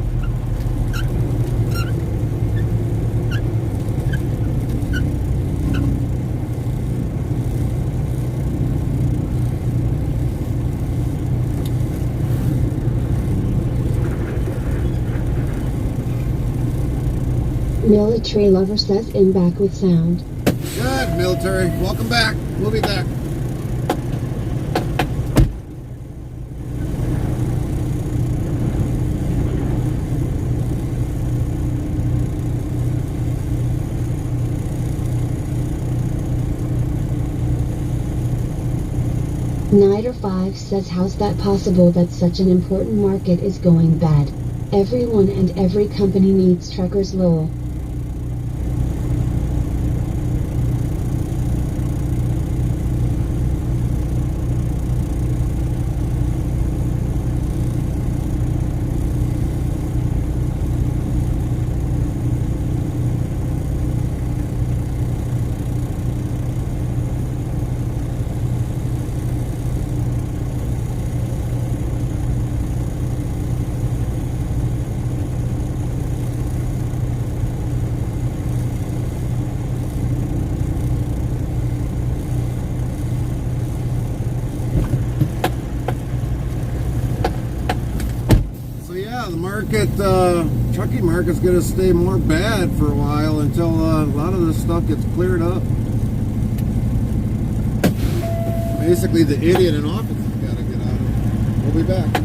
Military lover says in back with sound. Good, military. Welcome back. We'll be back. Nighter 5 says how's that possible that such an important market is going bad? Everyone and every company needs truckers, lol. The market, trucking market's going to stay more bad for a while until a lot of this stuff gets cleared up. Basically, the idiot in office has got to get out of it. We'll be back.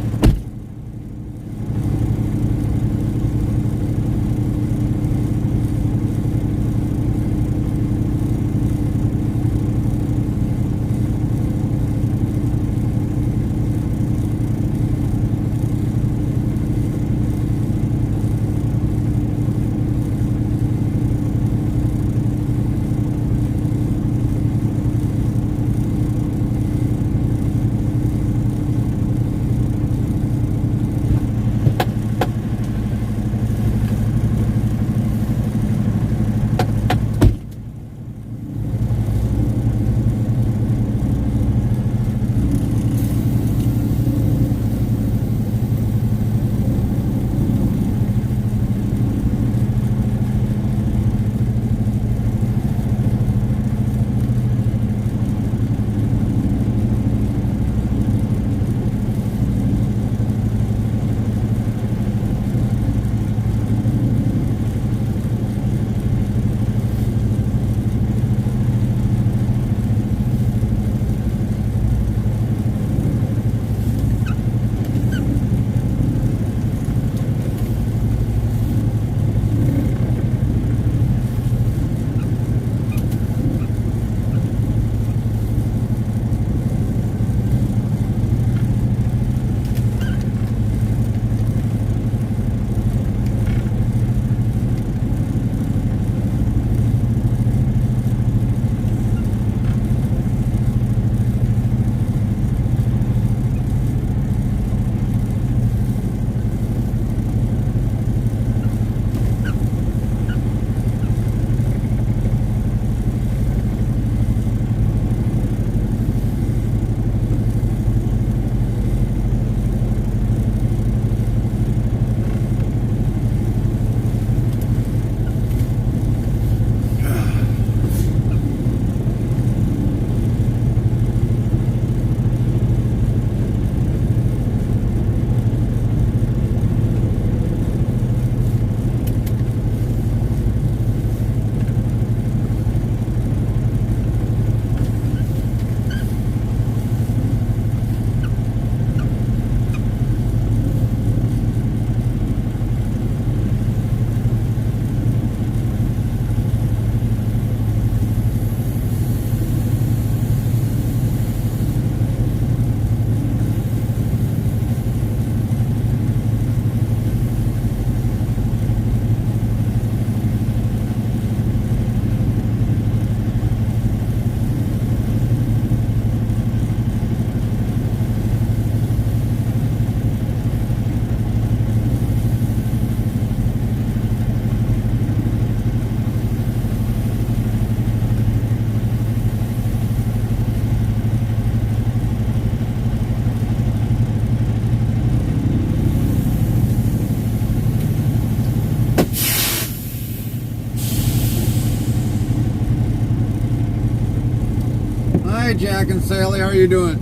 Hi, Jack and Sally. How are you doing?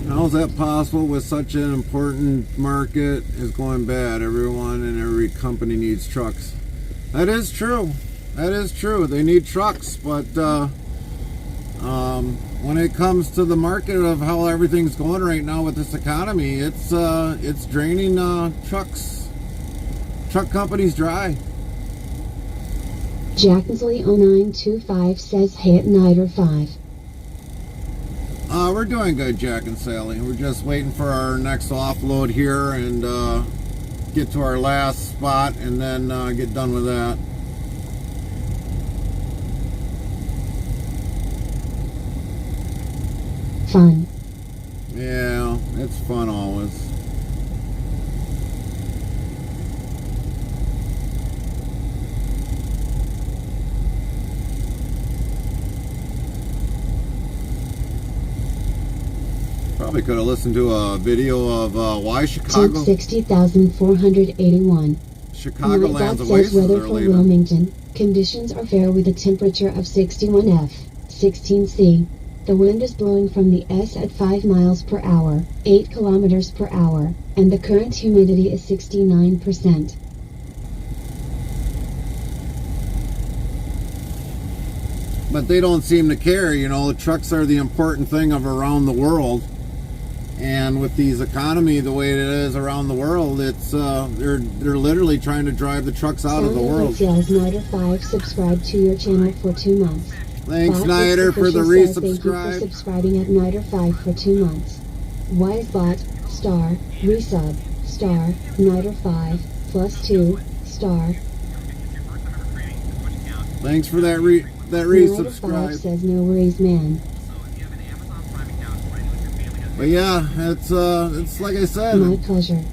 How's that possible with such an important market is going bad? Everyone and every company needs trucks. That is true. That is true. They need trucks, but when it comes to the market of how everything's going right now with this economy, it's draining truck companies dry. Jackensley0925 says, hey at Nighter 5. We're doing good, Jack and Sally. We're just waiting for our next offload here and get to our last spot and then get done with that. Fun. Yeah, it's fun always. Probably could have listened to a video of why Chicago. 60,481. Chicagoland's says Oasis weather are for leaving. Wilmington. Conditions are fair with a temperature of 61 F, 16 C. The wind is blowing from the S at 5 miles per hour, 8 kilometers per hour, and the current humidity is 69%. But they don't seem to care, you know. The trucks are the important thing of around the world. And with these economy the way it is around the world, it's they're literally trying to drive the trucks out of the world. Snyder 5 subscribed to your channel for 2 months. Thanks, Bob Snyder, for the Official says thank you for resubscribe. subscribing at Snyder 5 for 2 months. Wisebot, star, resub, star, Snyder 5, +2, star. Thanks for that Snyder 5 resubscribe. says no worries, man. But yeah, it's like I said, My pleasure.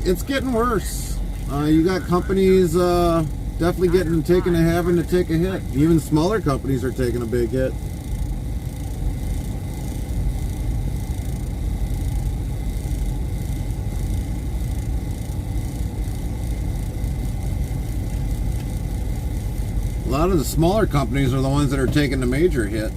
it's getting worse. You got companies definitely having to take a hit. Even smaller companies are taking a big hit. A lot of the smaller companies are the ones that are taking the major hit.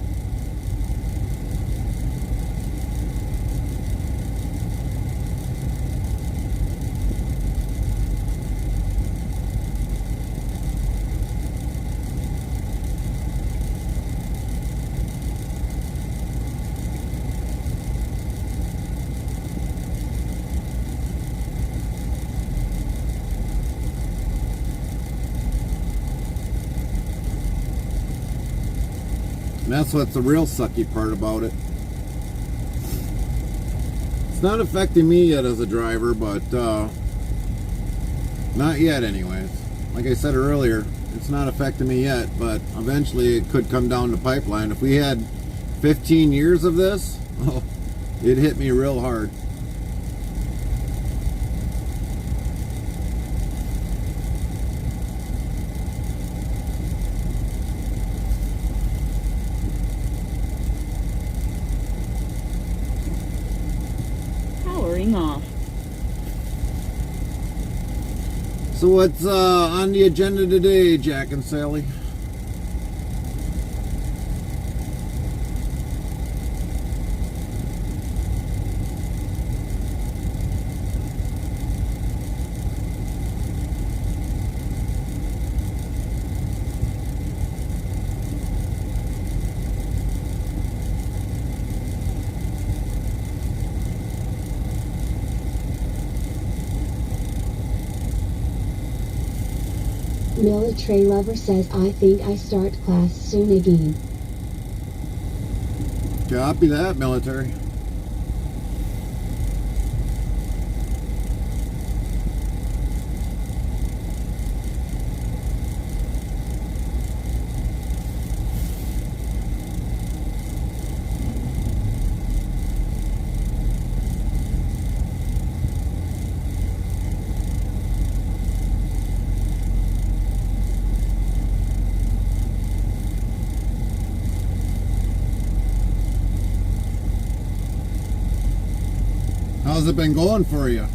And that's what's the real sucky part about it. It's not affecting me yet as a driver, but not yet anyways. Like I said earlier, it's not affecting me yet, but eventually it could come down the pipeline. If we had 15 years of this, oh, it hit me real hard. Powering off. So what's on the agenda today, Jack and Sally? Military Lover says I think I start class soon again. Copy that, military. How's it been going for you?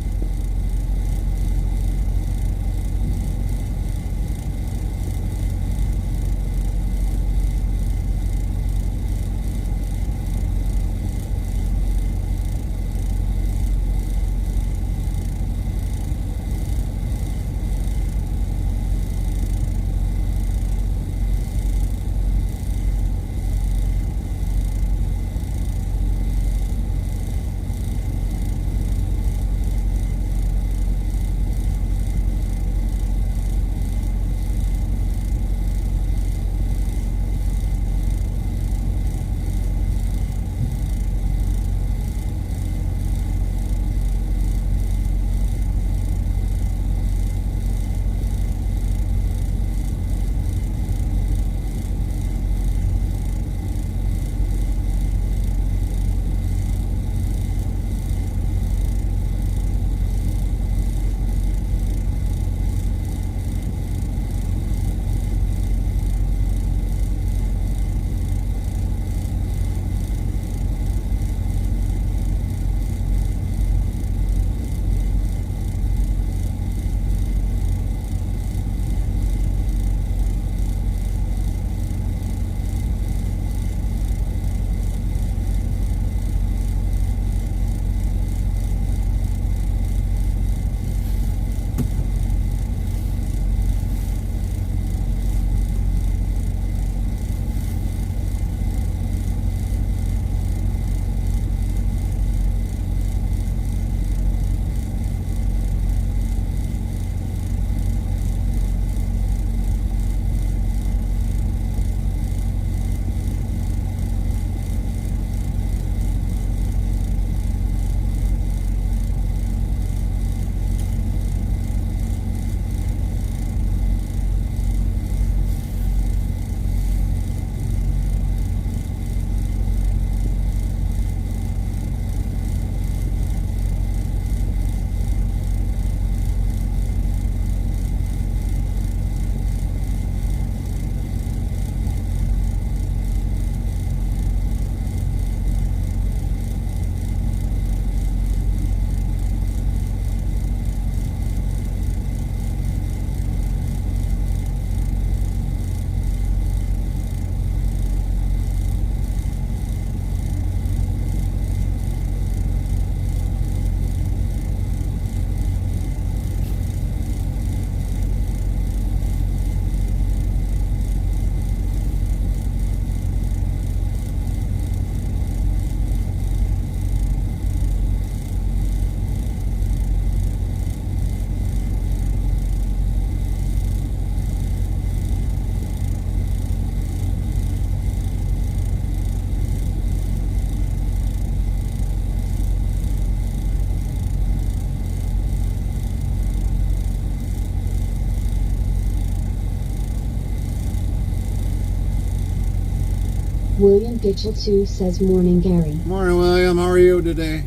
William Gitchell 2 says morning, Gary. Morning, William. How are you today?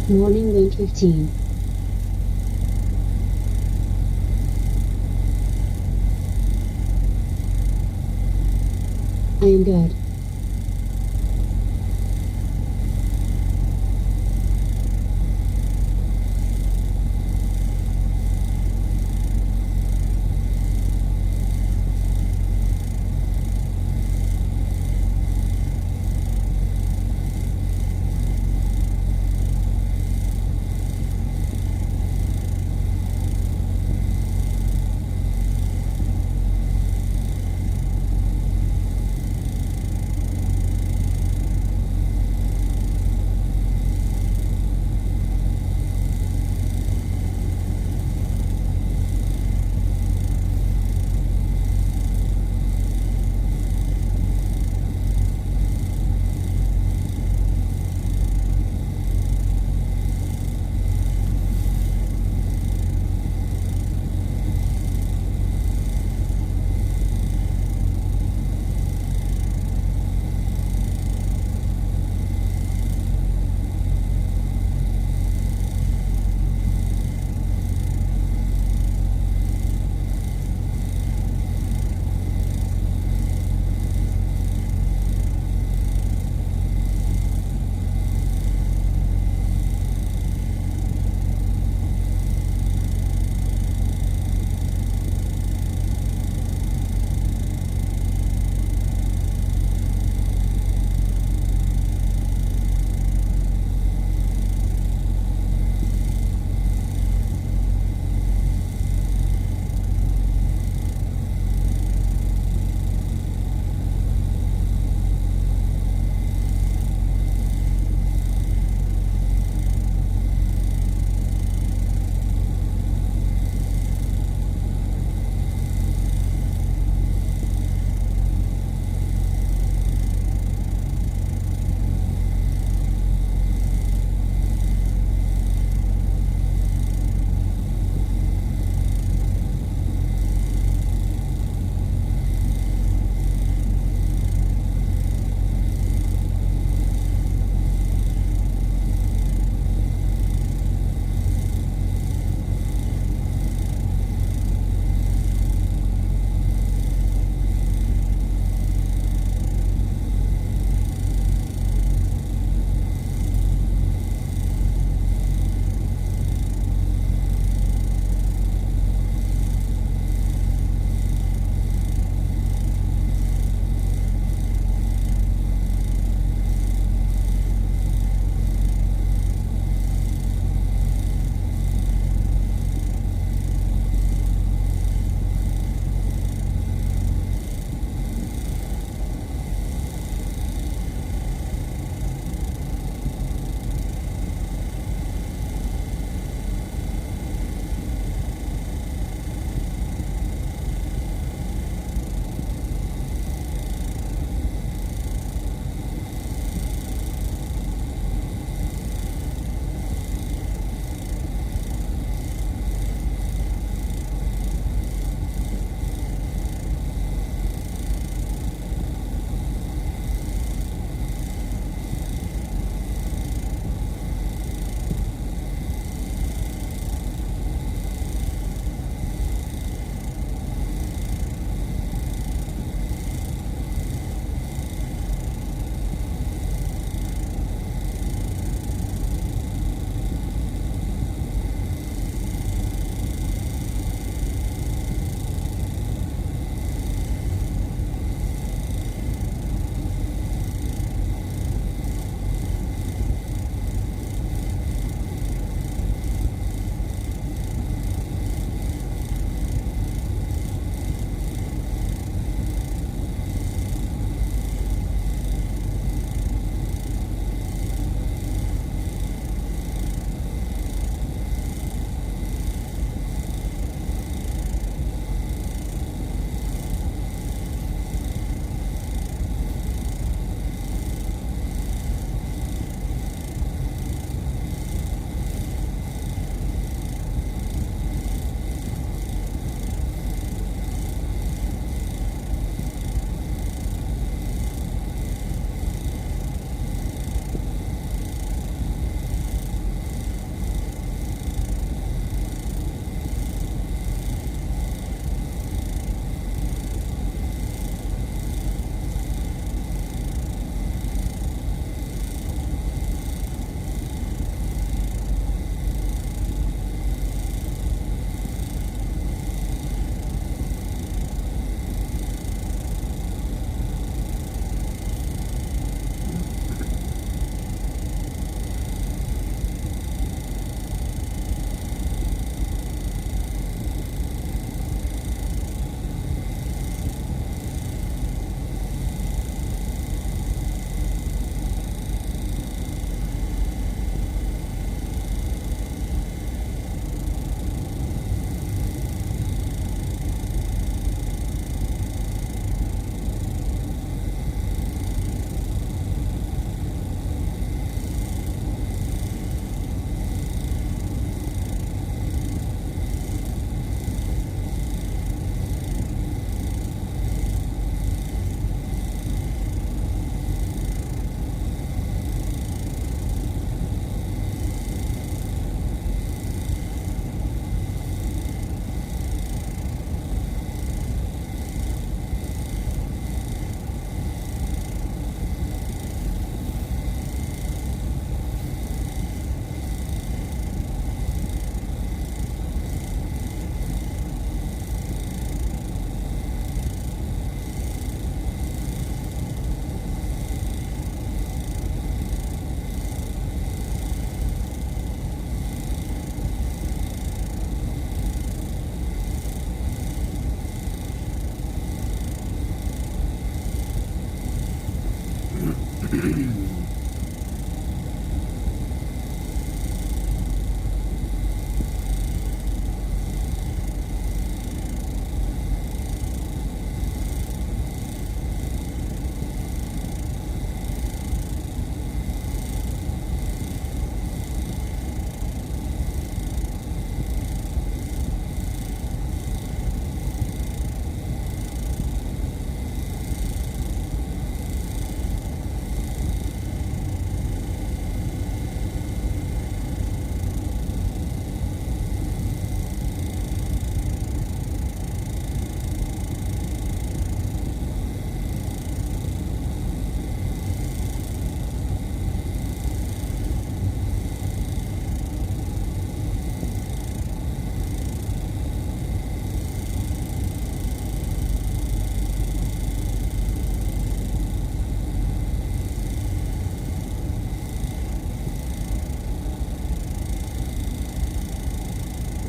Morning, Link 15. I am good.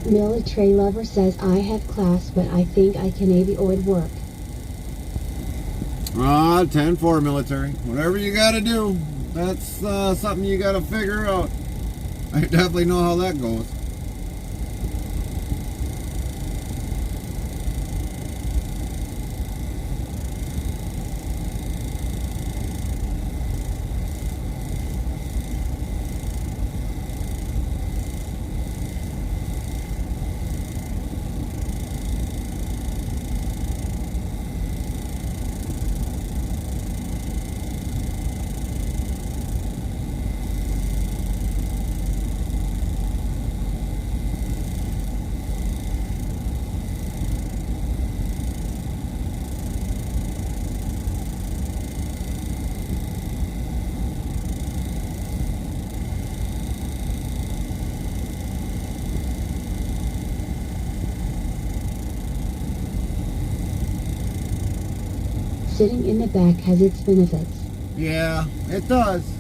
Military lover says I have class, but I think I can avioid work. 10-4 military. Whatever you gotta do, that's something you gotta figure out. I definitely know how that goes. Sitting in the back has its benefits. Yeah, it does.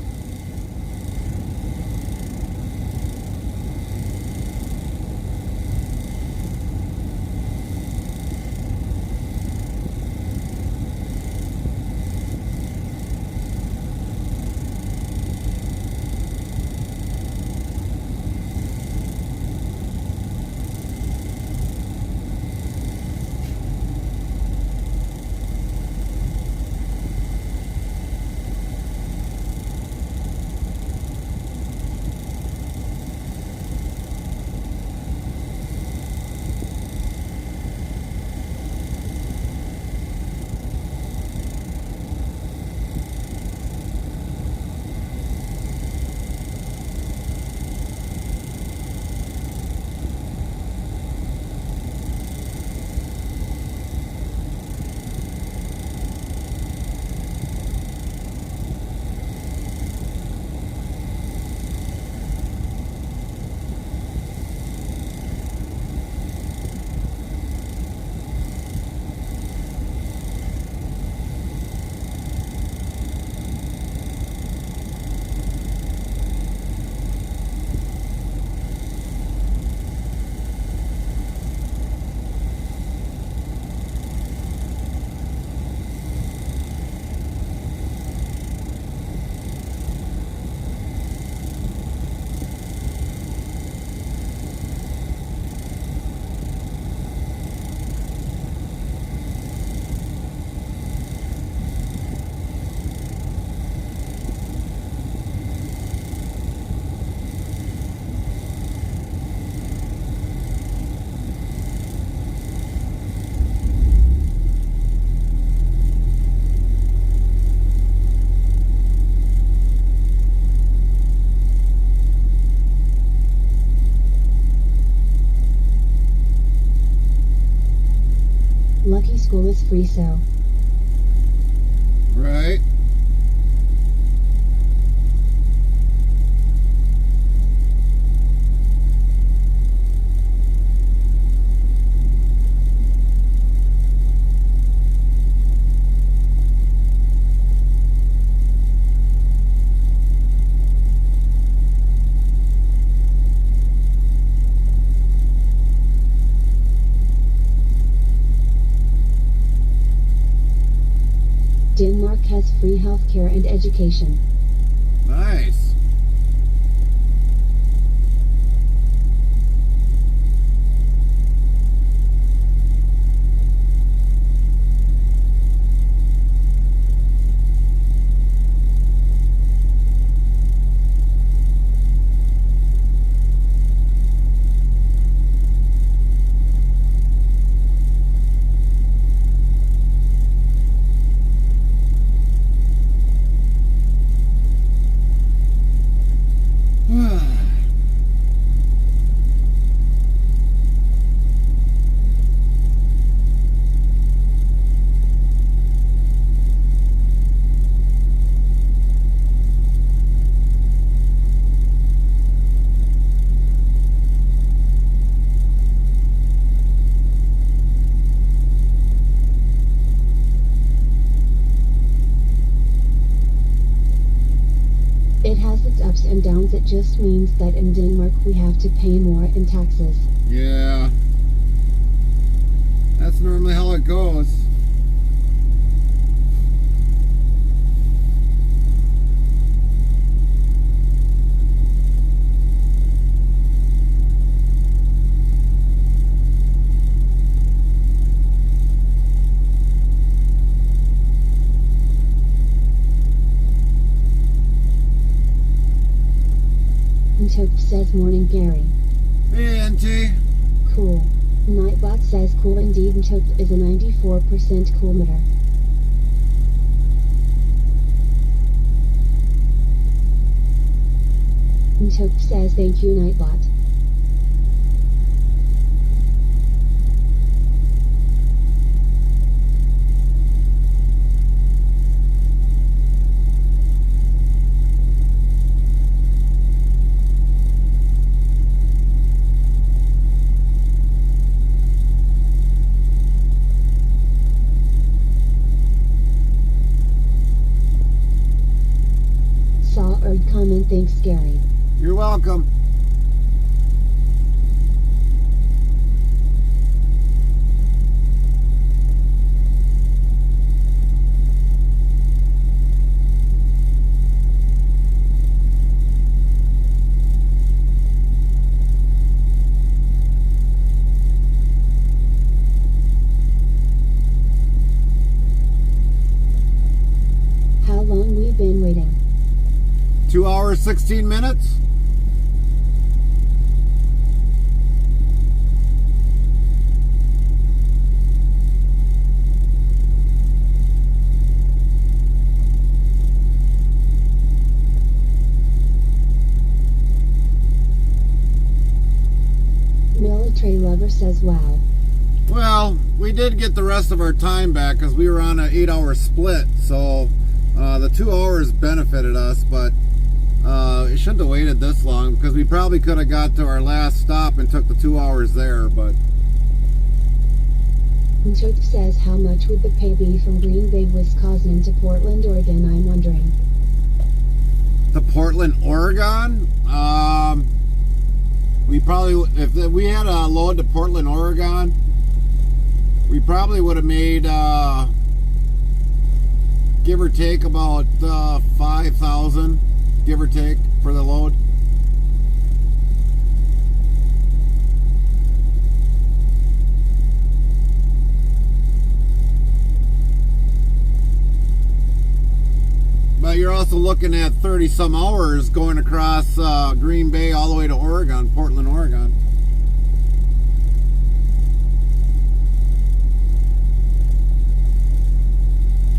Lucky school is free, so. Right. healthcare, and education. Nice. It has its ups and downs. It just means that in Denmark we have to pay more in taxes. Yeah. That's normally how it goes. Tope says morning Gary. Hey, NT. Cool. Nightbot says cool indeed, and Tope is a 94% coolmeter. And Tope says thank you Nightbot. Comment, thanks Gary. You're welcome. How long we've been waiting? 2 hours, 16 minutes. Military Lover says wow. Well, we did get the rest of our time back because we were on an 8-hour split, so the 2 hours benefited us, but it shouldn't have waited this long because we probably could have got to our last stop and took the 2 hours there, but... Tope says how much would the pay be from Green Bay, Wisconsin to Portland, Oregon? I'm wondering. To Portland, Oregon? We probably, if we had a load to Portland, Oregon, we probably would have made, give or take, about 5,000. Give or take, for the load. But you're also looking at 30 some hours going across Green Bay all the way to Oregon, Portland, Oregon.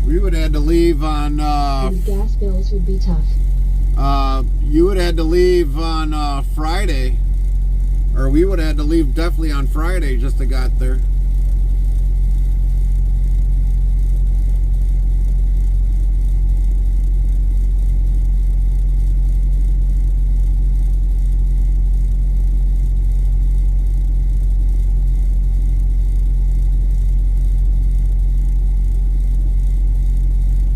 We would have had to leave on... and gas bills would be tough. You would have had to leave on Friday, or we would have had to leave definitely on Friday just to got there.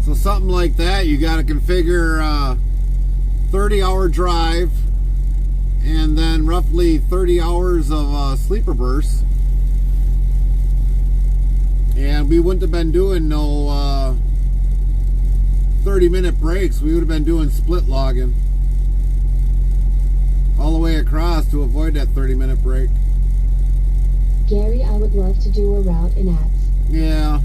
So something like that, you got to configure 30-hour drive and then roughly 30 hours of sleeper bursts, and we wouldn't have been doing no 30-minute breaks, we would have been doing split logging all the way across to avoid that 30-minute break. Gary, I would love to do a route in ads. Yeah.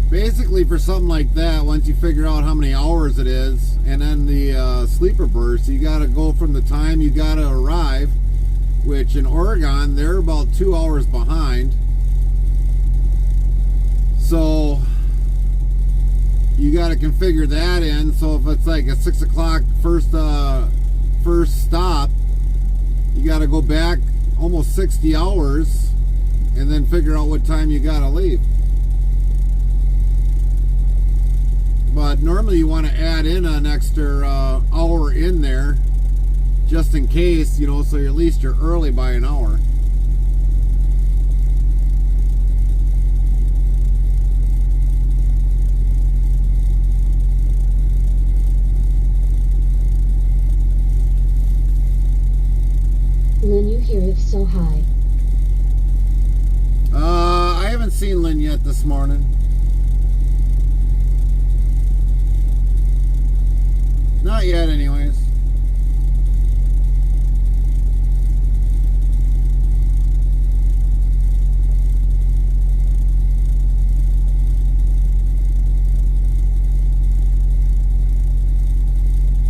Basically, for something like that, once you figure out how many hours it is, and then the sleeper burst, you got to go from the time you got to arrive, which in Oregon, they're about 2 hours behind. So you got to configure that in. So if it's like a 6 o'clock first stop, you got to go back almost 60 hours and then figure out what time you got to leave. But normally you want to add in an extra hour in there just in case, you know, so at least you're early by an hour. Lynn, you hear if so high. I haven't seen Lynn yet this morning. Not yet, anyways.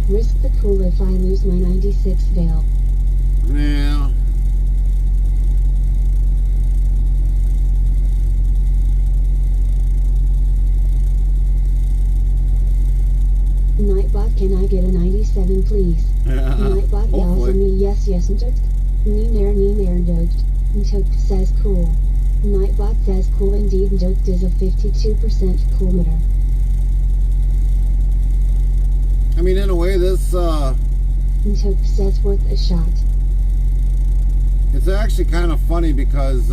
Risk the cool if I lose my 96 veil. Yeah. Nightbot, can I get a 97 please? Nightbot yells Hopefully. at me, yes, yes, and took. Nee nair dodged. And took says cool. Nightbot says cool indeed, and took is a 52% coolmeter. I mean, in a way, this, And took says worth a shot. it's actually kind of funny because,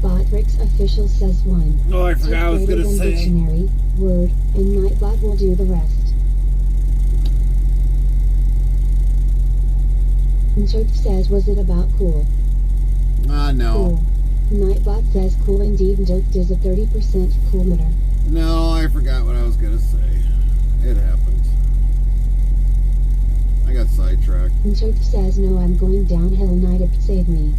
Botrix official says one. Oh, I forgot I was Greater gonna than say. Dictionary, word, and Nightbot will do the rest. And Church says, was it about cool? no. Cool. Nightbot says cool indeed, and Joke is a 30% coolmeter. No, I forgot what I was gonna say. It happens. I got sidetracked. And Church says, no, I'm going downhill, Nightbot save me.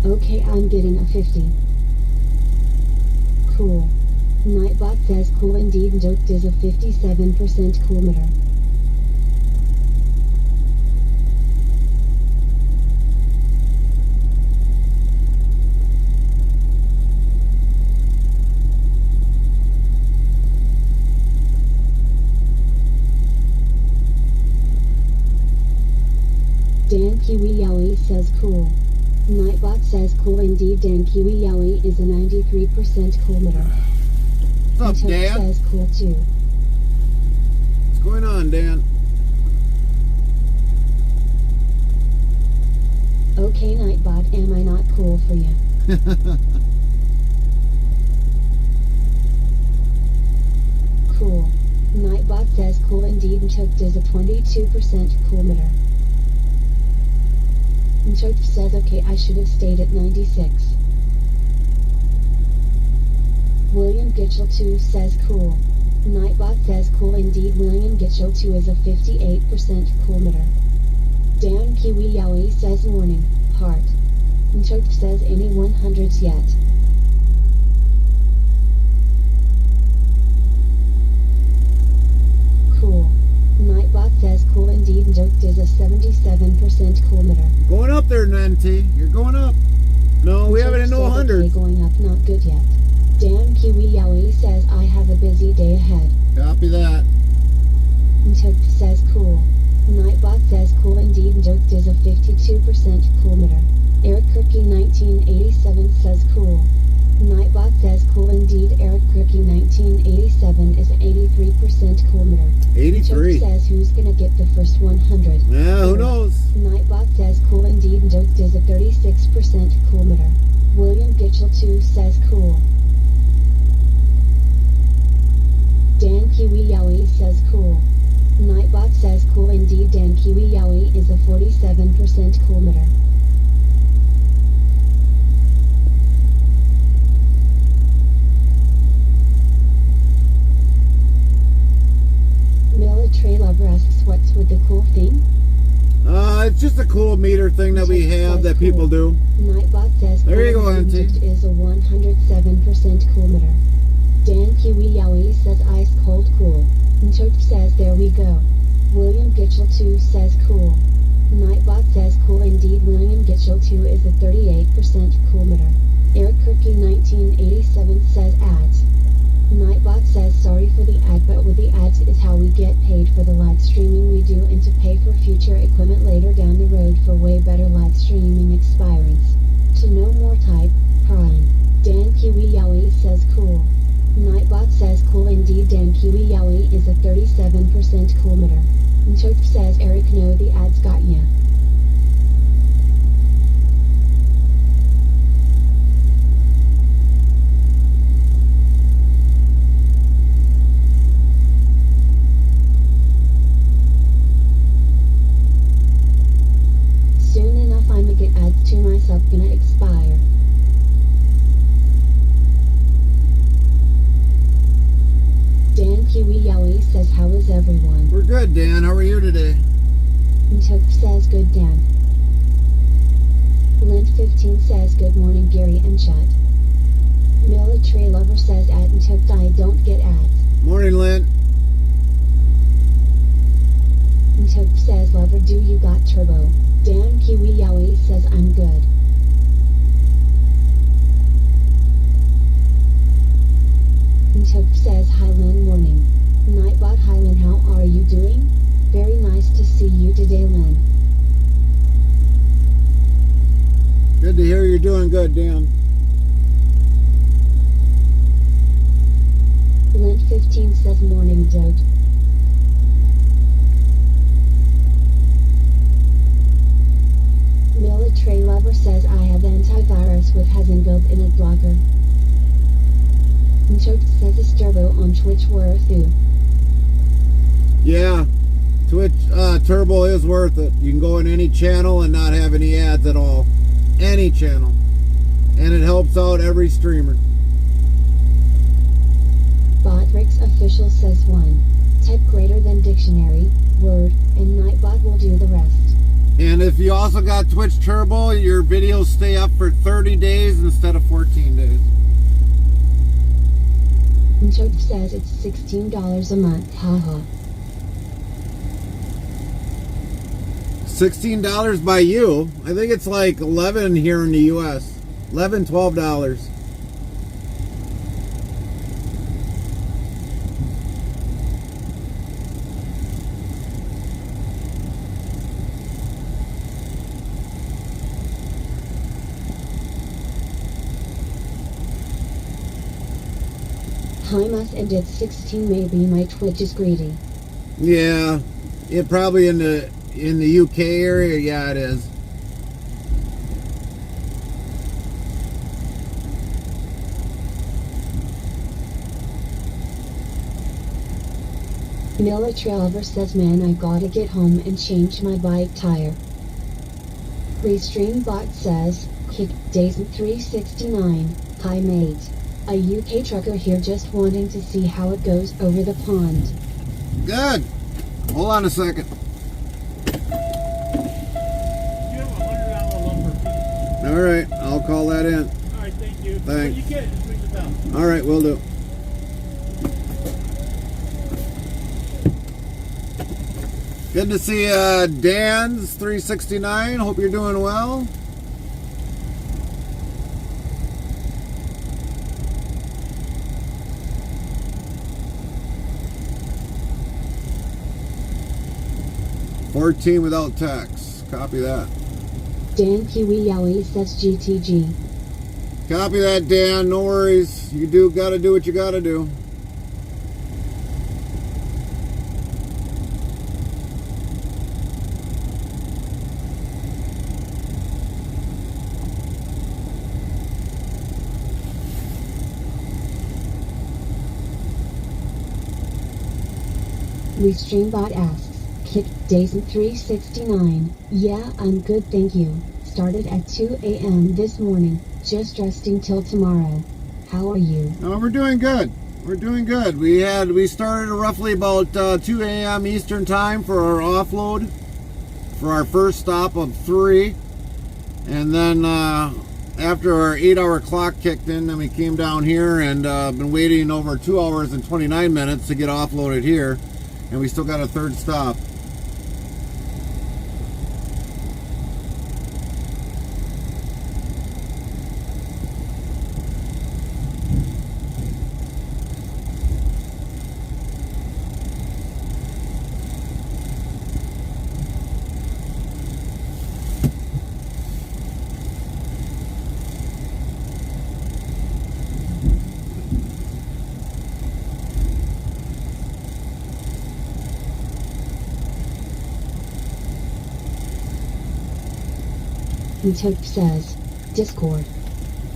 Okay, I'm getting a 50. Cool. Nightbot says cool indeed, and Joke is a 57% coolmeter. Dan Kiwi Yowie says cool. Nightbot says cool indeed, Dan Kiwi Yowie is a 93% coolmeter. What's up, And Chuck Dan? says cool too. What's going on, Dan? Okay, Nightbot, am I not cool for you? Cool. Nightbot says cool indeed, and Chuck is a 22% coolmeter. And Chuck says okay, I should have stayed at 96. William Gitchell 2 says cool. Nightbot says cool indeed, William Gitchell 2 is a 58% coolmeter. Dan Kiwi Yowie says morning, heart. And Chuck says any 100s yet. Cool. Nightbot says cool indeed, and Chuck is a 77% coolmeter. Going up there, Nancy. You're going up. No, we haven't hit no Says, okay, hundreds. going up, not good yet. Dan Kiwi Yowie says I have a busy day ahead. Copy that. And Chuck says cool. Nightbot says cool indeed, and Joke is a 52% coolmeter. Eric Kirky 1987 says cool. Nightbot says cool indeed. Eric Kirky 1987 is 83% cool meter. 83. Joke says who's gonna get the first 100. Yeah, who knows? Nightbot says cool indeed. Joke is a 36% cool meter. William Gitchell 2 says cool. Dan Kiwi Yowie says cool. Nightbot says cool indeed. Dan Kiwi Yowie is a 47% cool meter. Military lover asks what's with the cool thing? It's just a cool meter thing that we have that people do. Nightbot says There you go, Auntie. is a 107% cool meter. Dan Kiwi Yowie says ice cold cool. Nchoke says there we go. William Gitchell 2 says cool. Nightbot says cool indeed. William Gitchell 2 is a 38% cool meter. Eric Kirky 1987 says ads. Nightbot says sorry for the ad, but with the ads is how we get paid for the live streaming we do and to pay for future equipment later down the road for way better live streaming experience. To know more type, Prime. Dan Kiwi Yowie says cool. Nightbot says cool indeed. Dan Kiwi Yowie is a 37% cool meter. Nchoke says Eric no the ads got ya. Soon enough I'ma get ads to myself gonna expire. Dan Kiwi Yowie says how is everyone? We're good, Dan. How are you today? Nchoke says good Dan. Lint 15 says good morning Gary and chat. Military lover says at Nchoke I don't get ads. Morning, Lynn. Nchoke says lover do you got turbo? Dan Kiwi Yowie says I'm good. Nchoke says hi Lynn morning. Nightbot hi Lynn how are you doing? Very nice to see you today Lynn. Good to hear you're doing good, Dan. Lint 15 says morning Doge. Military lover says I have antivirus with has inbuilt in it blocker. Nchoke says it's turbo on Twitch worth you. Yeah, Twitch Turbo is worth it. You can go in any channel and not have any ads at all. Any channel. And it helps out every streamer. Botrix official says 1. Type greater than dictionary, word, and Nightbot will do the rest. And if you also got Twitch Turbo, your videos stay up for 30 days instead of 14 days. Nchoke says it's $16 a month, haha. $16 by you. I think it's like $11 here in the US. $11, $12. I must end at 16 maybe my Twitch is greedy. Yeah, it probably in the UK area. Yeah, it is. Military lover says man I gotta get home and change my bike tire. Restream bot says, kick days 369, hi mate. A UK trucker here just wanting to see how it goes over the pond. Good. Hold on a second. You have $100 lumber fee. All right, I'll call that in. All right, thank you. Thanks. When you get it, just ring the bell. All right, will do. Good to see Dan's 369. Hope you're doing well. $14 without tax. Copy that. Dan Kiwi Yowie says GTG. Copy that, Dan. No worries. Gotta do what you gotta do. Restreambot asks, Kick Dazen 369. Yeah, I'm good, thank you. Started at 2 a.m. this morning, just resting till tomorrow. How are you? No, we're doing good. We're doing good. We started roughly about 2 a.m. Eastern time for our offload for our first stop of 3. And then after our 8-hour clock kicked in, then we came down here and been waiting over 2 hours and 29 minutes to get offloaded here. And we still got a third stop. Tip says, Discord.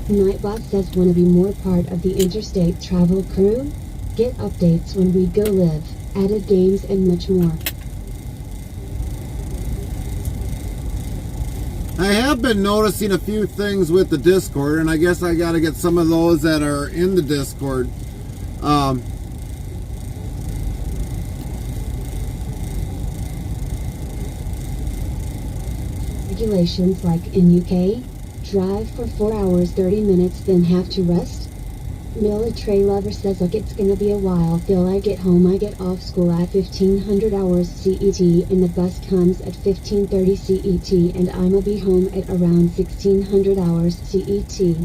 Nightbot says, wanna be more part of the interstate travel crew? Get updates when we go live, added games and much more. I have been noticing a few things with the Discord, and I guess I gotta get some of those that are in the Discord. Regulations like in UK, drive for 4 hours 30 minutes then have to rest. Military lover says, look, it's gonna be a while till I get home. I get off school at 1500 hours CET and the bus comes at 1530 CET and I'ma be home at around 1600 hours CET.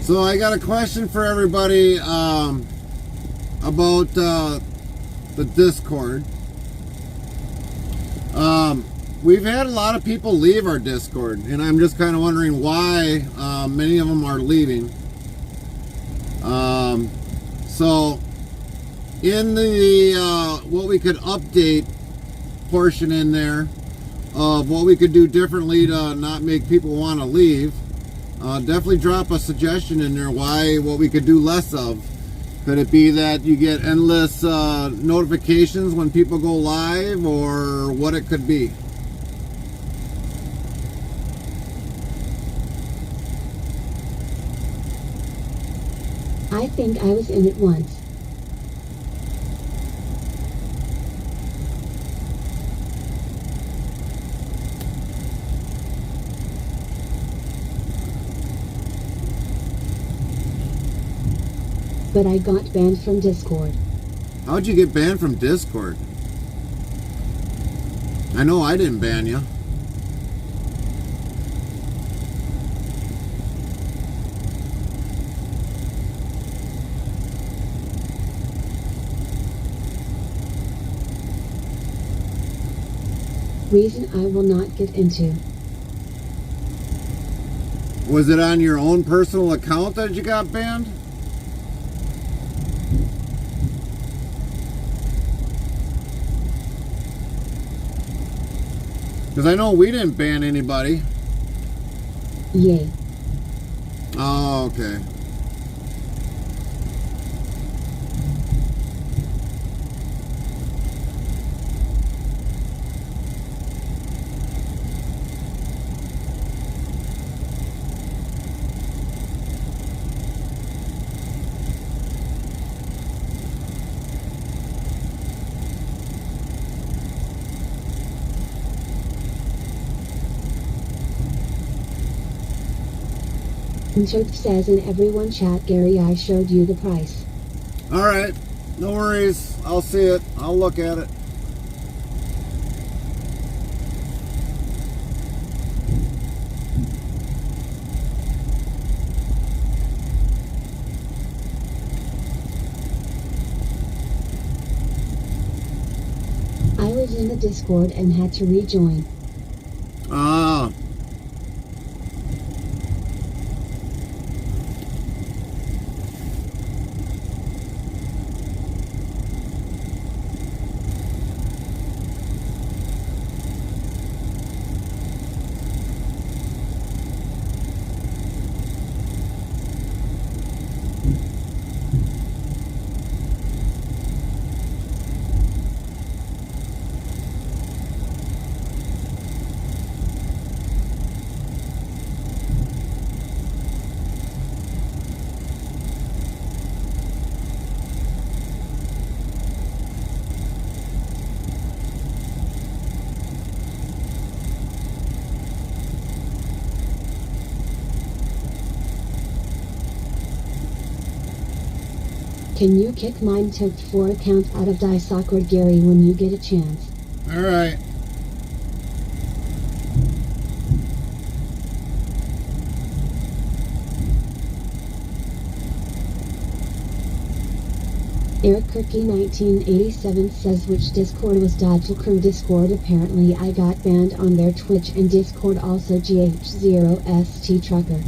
So I got a question for everybody about the Discord. We've had a lot of people leave our Discord, and I'm just kind of wondering why many of them are leaving. So in the what we could update portion in there of what we could do differently to not make people want to leave, definitely drop a suggestion in there what we could do less of. Could it be that you get endless notifications when people go live, or what it could be? I think I was in it once. But I got banned from Discord. How'd you get banned from Discord? I know I didn't ban you. Reason I will not get into. Was it on your own personal account that you got banned? Because I know we didn't ban anybody. Yay. Oh, okay. Choke says in everyone chat, Gary, I showed you the price. Alright, no worries. I'll see it. I'll look at it. Discord and had to rejoin. Ah. Can you kick mine took 4 account out of Discord Gary when you get a chance? Alright. Eric Kirky 1987 says which Discord was Dodgel Crew Discord. Apparently I got banned on their Twitch and Discord, also GH0ST Trucker.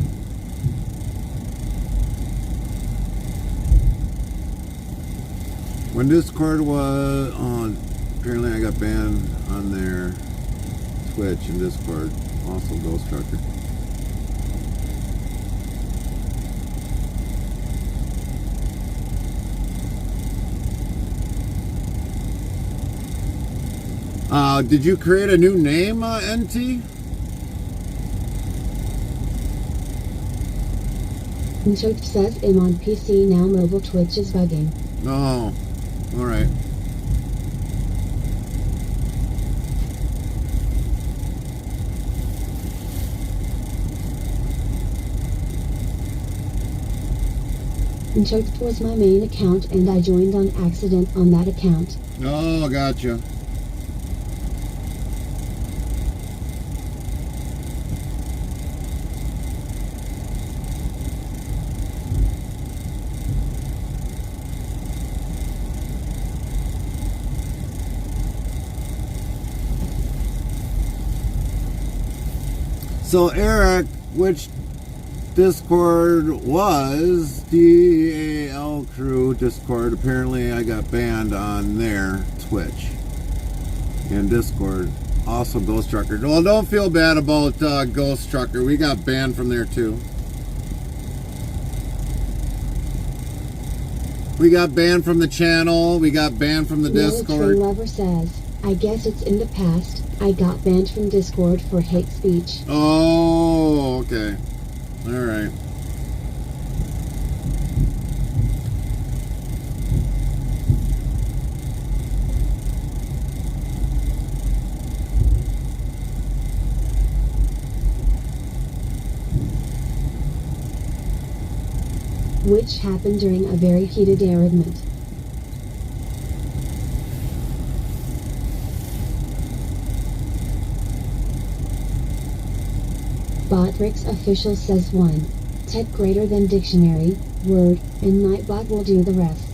When Discord was on, apparently I got banned on their Twitch and Discord. Also Ghost Trucker. Did you create a new name, NT? Nchok says I'm on PC now, mobile Twitch is bugging. Oh, alright. Nchok was my main account and I joined on accident on that account. Oh, gotcha. So Eric, which Discord was DAL Crew Discord? Apparently I got banned on their Twitch and Discord. Also Ghost Trucker. Well, don't feel bad about Ghost Trucker. We got banned from there too. We got banned from the channel. We got banned from the Discord. Military Lover says, I guess it's in the past. I got banned from Discord for hate speech. Oh, okay. Alright. Which happened during a very heated argument. Botrix official says 1. Type greater than dictionary, word, and Nightbot will do the rest.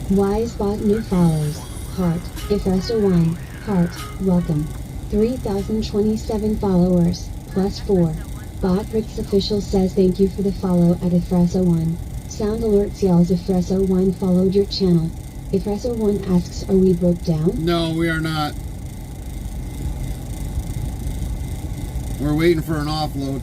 Wisebot new follows. Heart. Ifreso1. Heart. Welcome. 3,027 followers. Plus 4. Botrix official says thank you for the follow at Ifreso1. Sound alerts y'all's Ifreso1 followed your channel. Ifreso1 asks, are we broke down? No, we are not. We're waiting for an offload.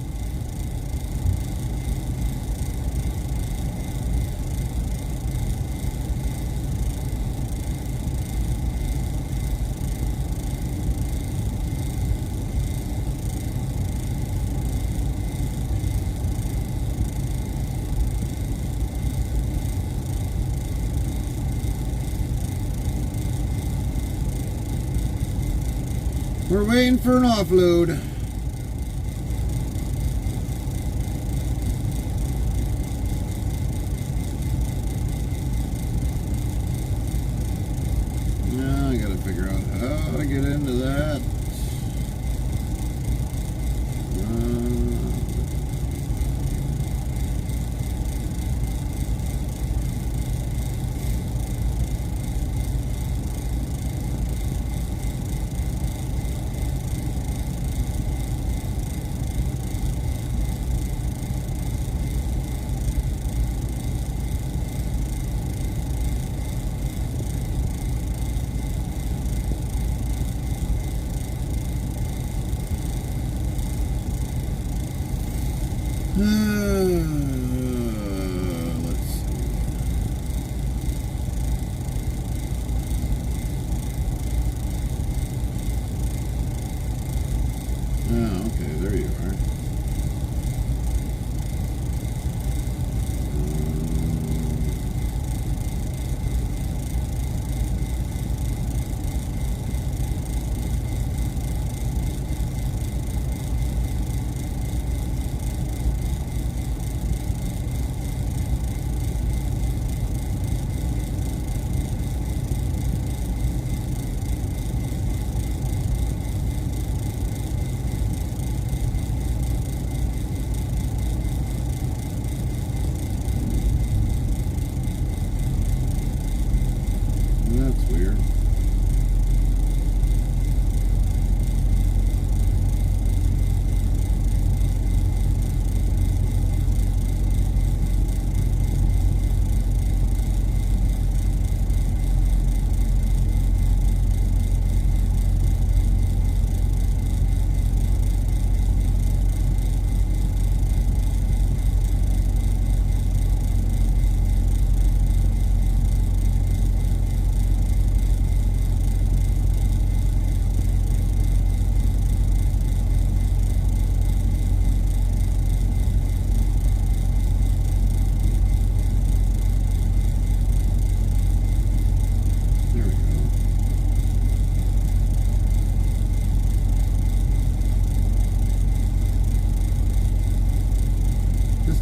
We're waiting for an offload. Now I gotta figure out how to get into that. Let's see. Oh, okay, there you are. That's weird.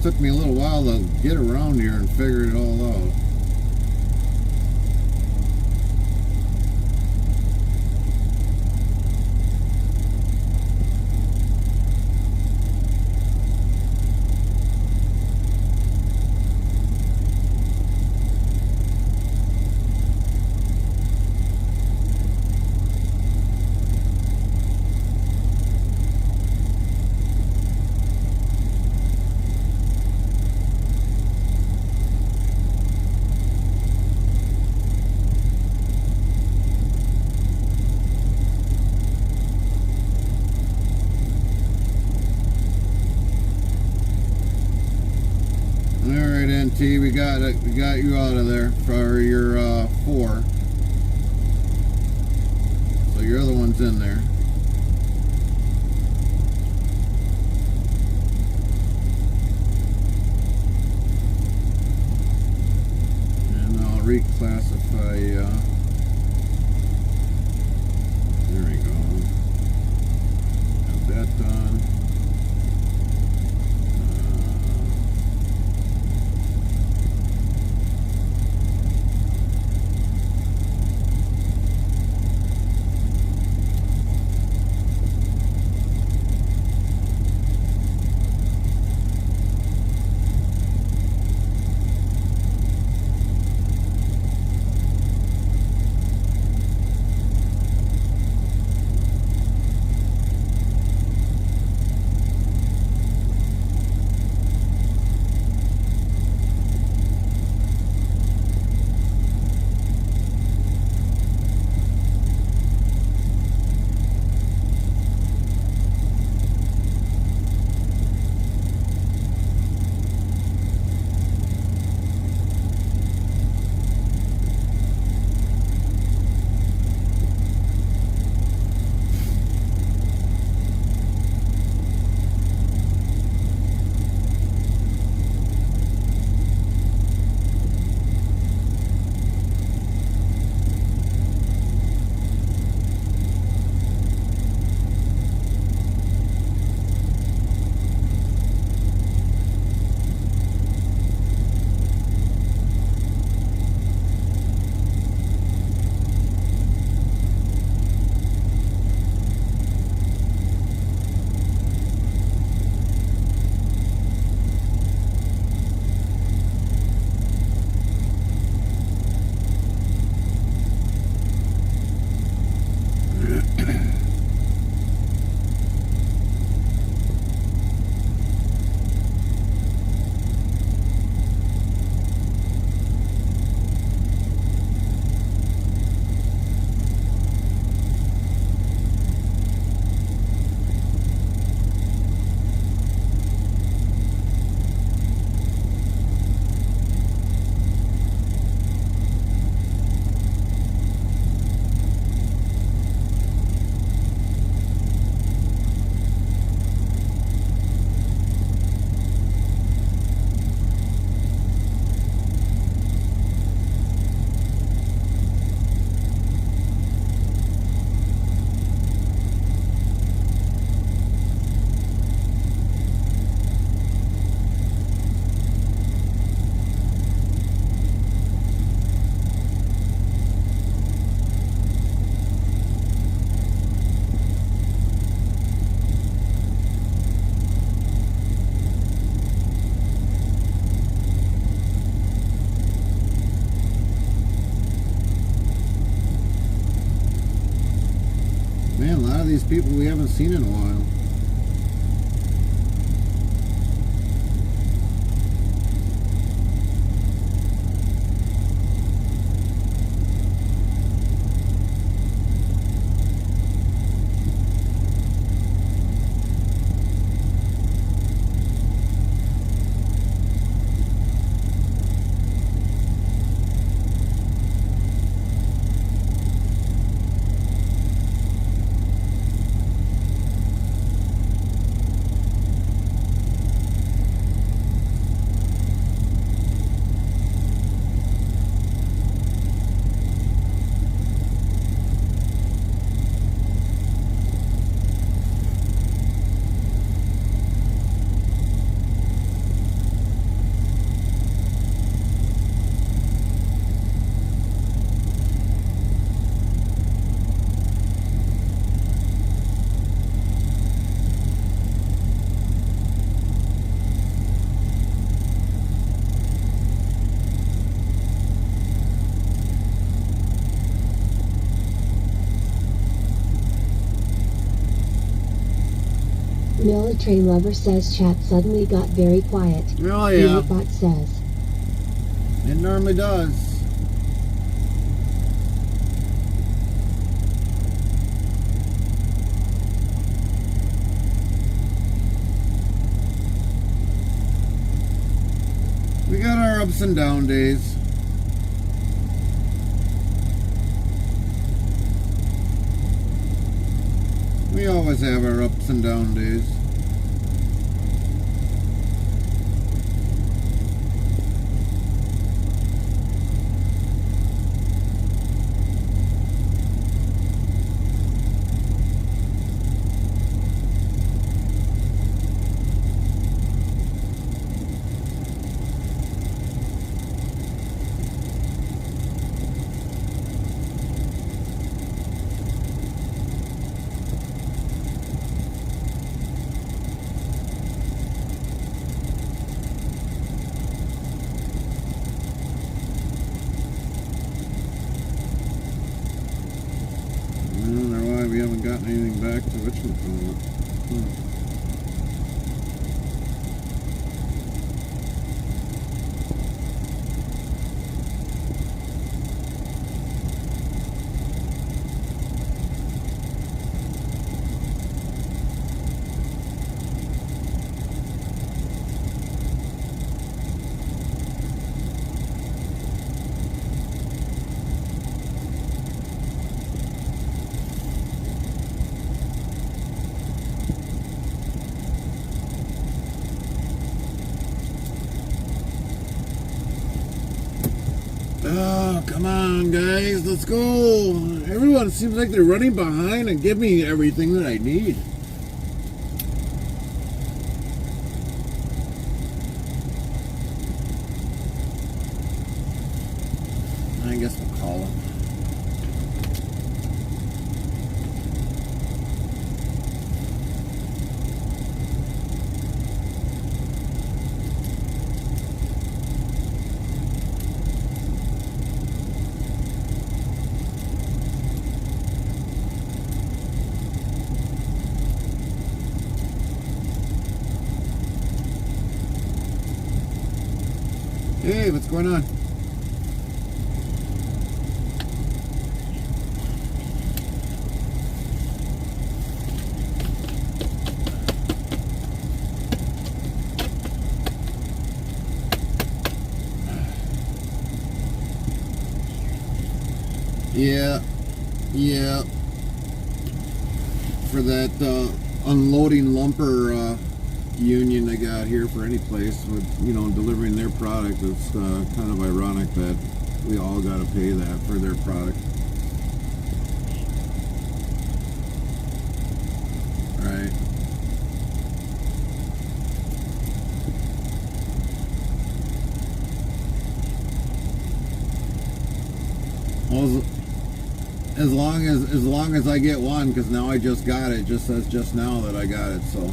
Took me a little while to get around here and figure it all out. We got it. We got you out of there for your 4. So your other one's in there. And I'll reclassify. There we go. Got that done. people we haven't seen in a while. Military Lover says chat suddenly got very quiet. Oh yeah, Nightbot says. it normally does. We got our ups and down days. We always have our ups and down days. We haven't gotten anything back to Richmond from it. Oh, come on, guys, let's go. Everyone seems like they're running behind and give me everything that I need. I guess we'll call them. Hey, what's going on? Yeah. For that unloading lumper union they got here for any place with, delivering their product, it's kind of ironic that we all got to pay that for their product. Right. Well, as long as I get one, because now I just got it. It just says just now that I got it, so.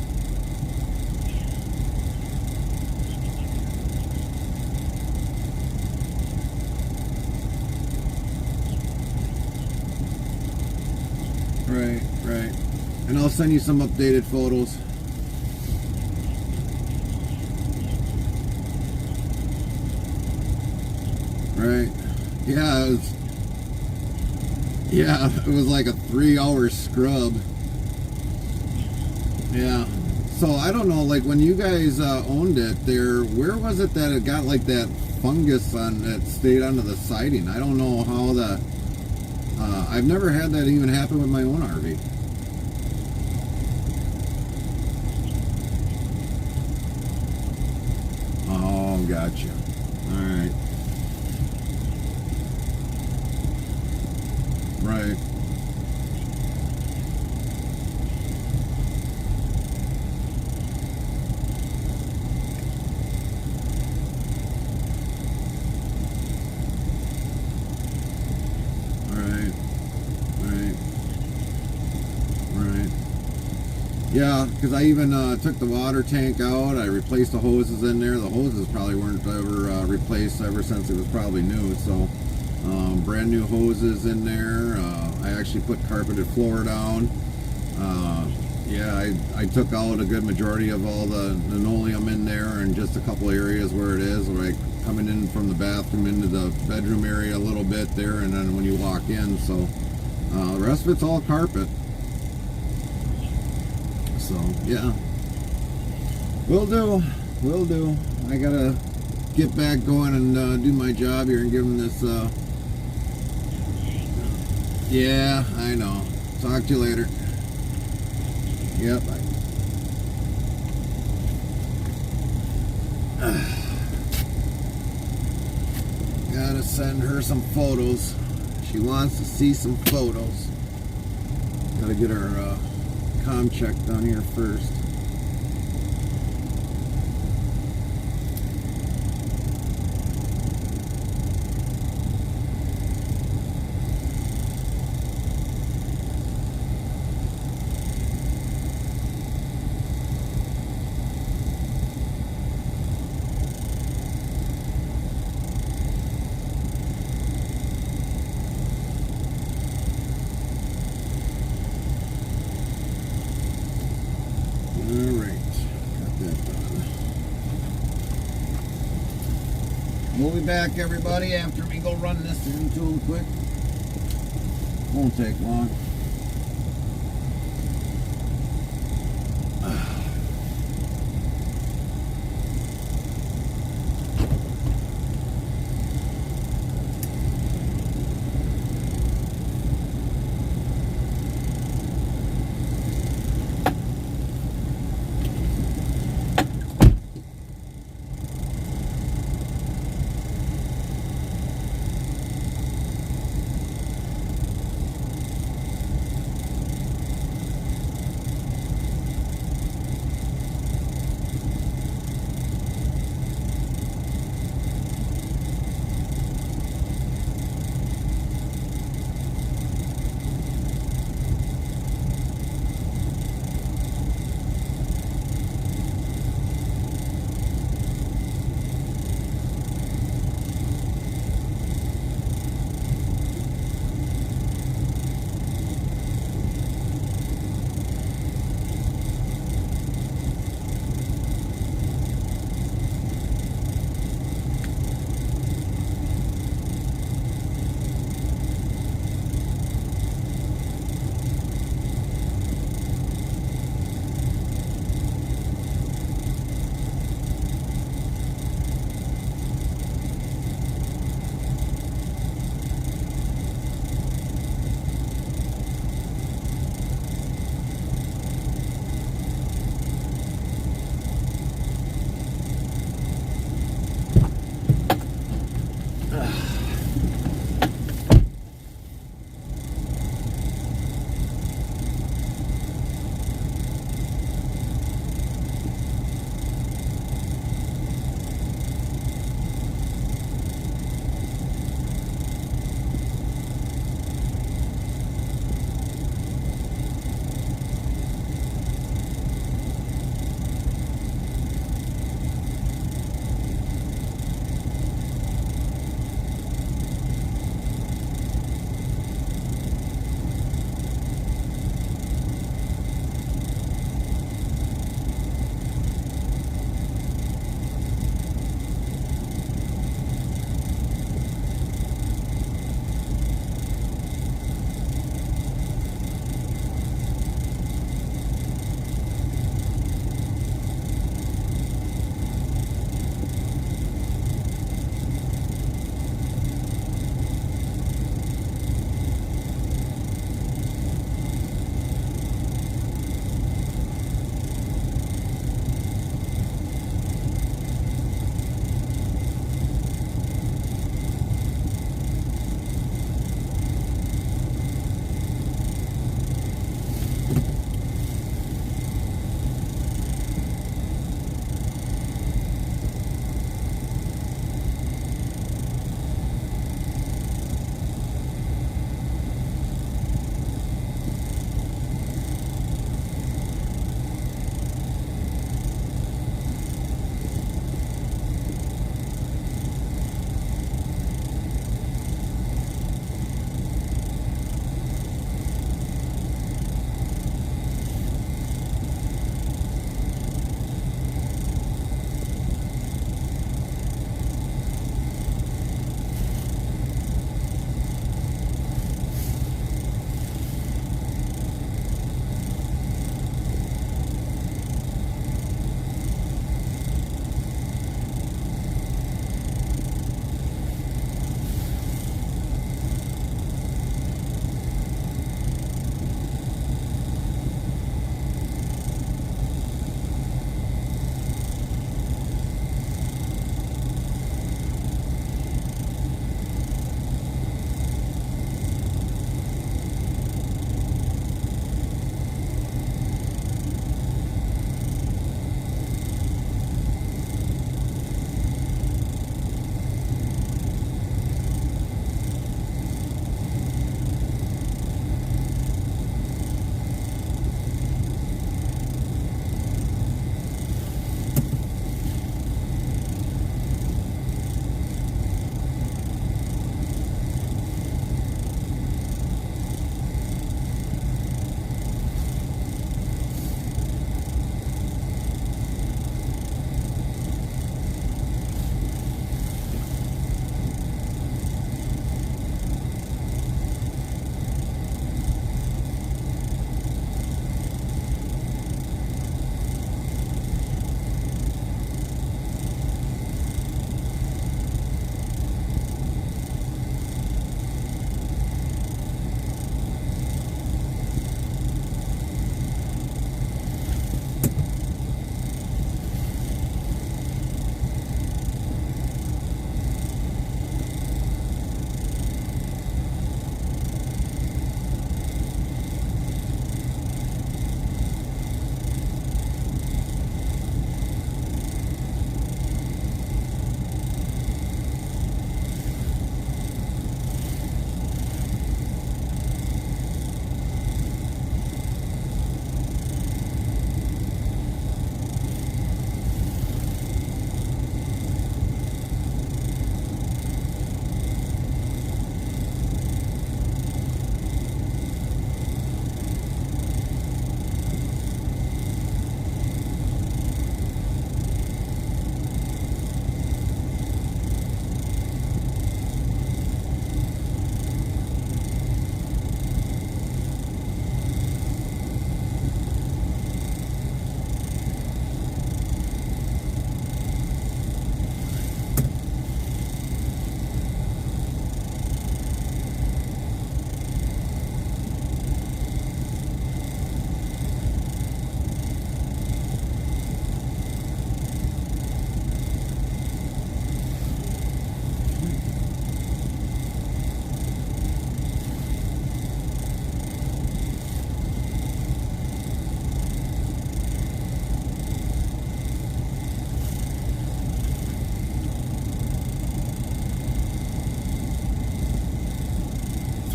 Right. And I'll send you some updated photos. Right? It was like a 3-hour scrub. Yeah. So I don't know, like when you guys owned it there, where was it that it got like that fungus on that stayed under the siding? I don't know how the I've never had that even happen with my own RV. Oh, gotcha. All right. Right. Yeah, because I even took the water tank out. I replaced the hoses in there. The hoses probably weren't ever replaced ever since it was probably new. So brand new hoses in there. I actually put carpeted floor down. Yeah, I took out a good majority of all the linoleum in there, and just a couple areas where it is, where I coming in from the bathroom into the bedroom area a little bit there, and then when you walk in. So the rest of it's all carpet. So yeah, will do. I gotta get back going and do my job here and give them this. Yeah, I know. Talk to you later. Yep. Gotta send her some photos. She wants to see some photos. Gotta get her com check done here first. We'll be back, everybody, after we go run this into them quick. Won't take long.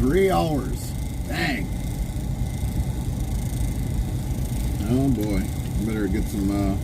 3 hours. Dang. Oh boy. Better get some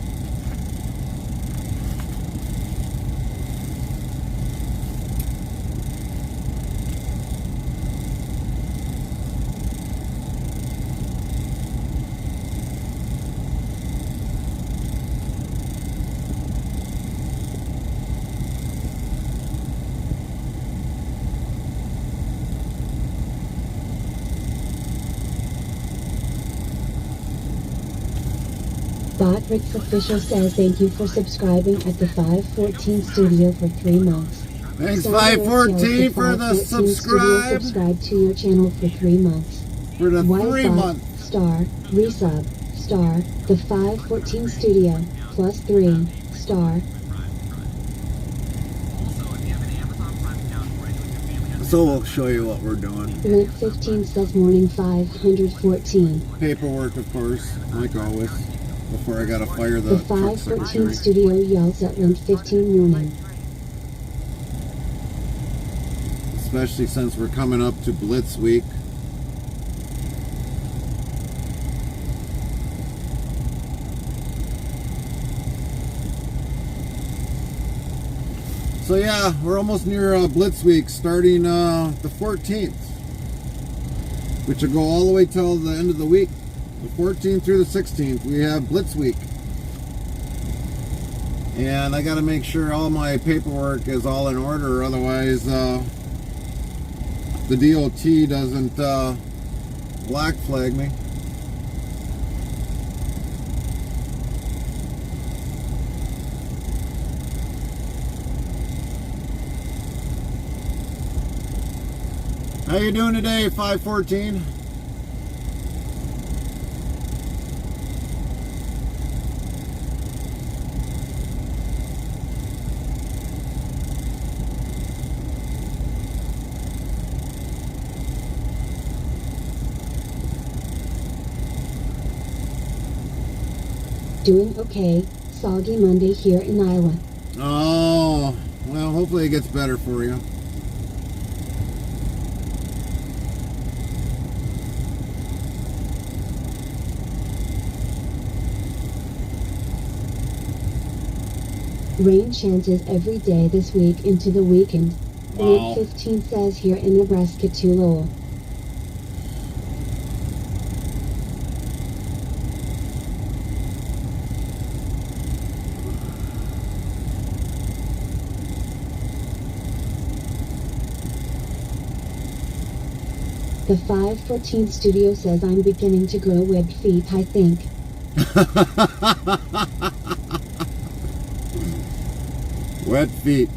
Rick's official says thank you for subscribing at the 514 studio for 3 months. Thanks, Sorry, 514, for the 514 studio subscribe. subscribe to your channel for 3 months. For the Why 3 bot, months. star, resub, star, the 514 studio, plus 3, star. So we'll show you what we're doing. Link 15 says morning 514. Paperwork, of course, like always. Before I gotta fire The the truck 514 secretary. studio yells at link 15 morning. Especially since we're coming up to Blitz Week. So yeah, we're almost near Blitz Week, starting the 14th, which will go all the way till the end of the week. The 14th through the 16th, we have Blitz Week. And I got to make sure all my paperwork is all in order, otherwise the DOT doesn't black flag me. How you doing today, 514? Doing okay. Soggy Monday here in Iowa. Oh, well, hopefully it gets better for you. Rain chances every day this week into the weekend. Wow. Link 15 says here in Nebraska too low. The 514 studio says I'm beginning to grow webbed feet, I think. Wet feet.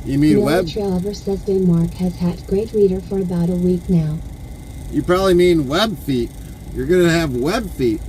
You mean Miller web? Trevor says Denmark has had great reader for about a week now. You probably mean web feet. You're gonna have web feet.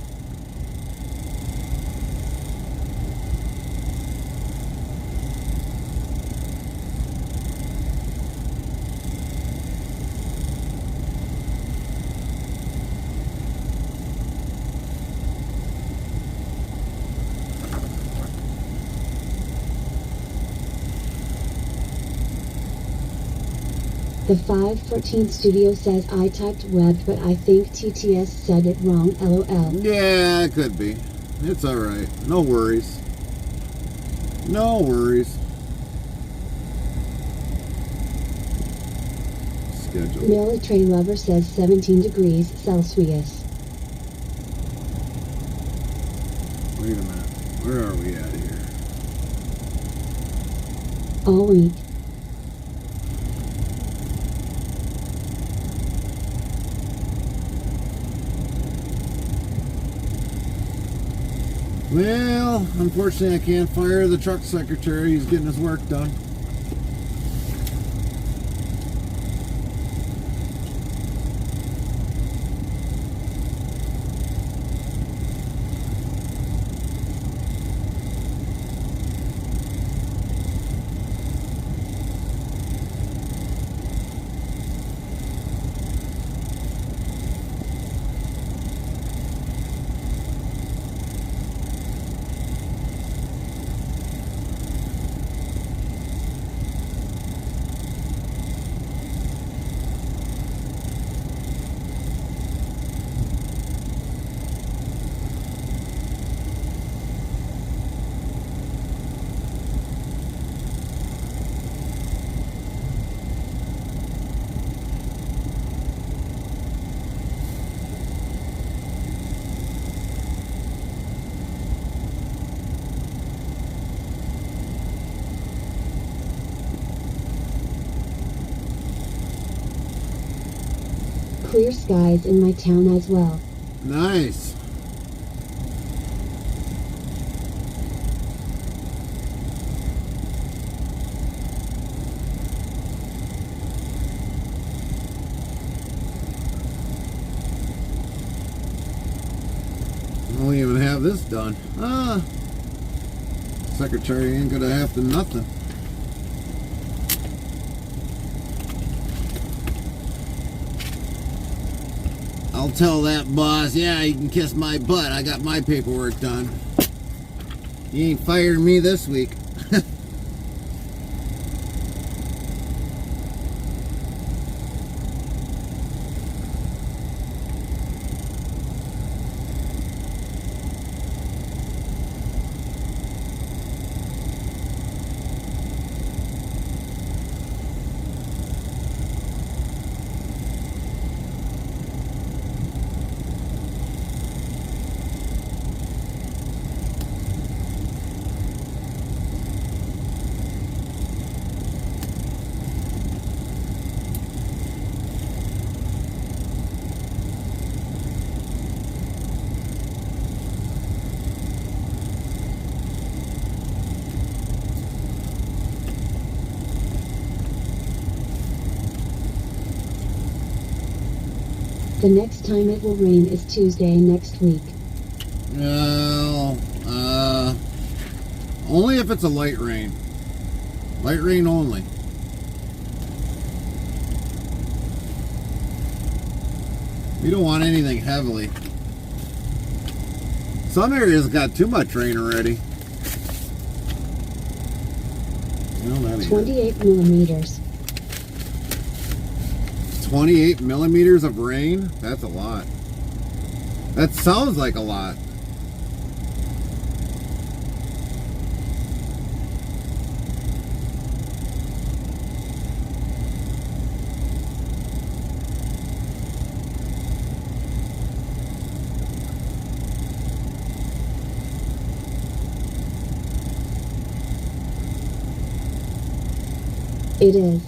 The 514 studio says I typed webbed, but I think TTS said it wrong, LOL. Yeah, it could be. It's alright. No worries. No worries. Schedule. Military lover says 17 degrees Celsius. Wait a minute. Where are we at here? All week. Well, unfortunately I can't fire the truck secretary. He's getting his work done. clear skies in my town as well. Nice. I don't even have this done. Secretary ain't gonna have to nothing. I'll tell that boss, yeah, you can kiss my butt. I got my paperwork done. You ain't firing me this week. The next time it will rain is Tuesday next week. Well, only if it's a light rain. Light rain only. We don't want anything heavily. Some areas got too much rain already. Well, that ain't 28 millimeters. 28 millimeters of rain? That's a lot. That sounds like a lot. It is.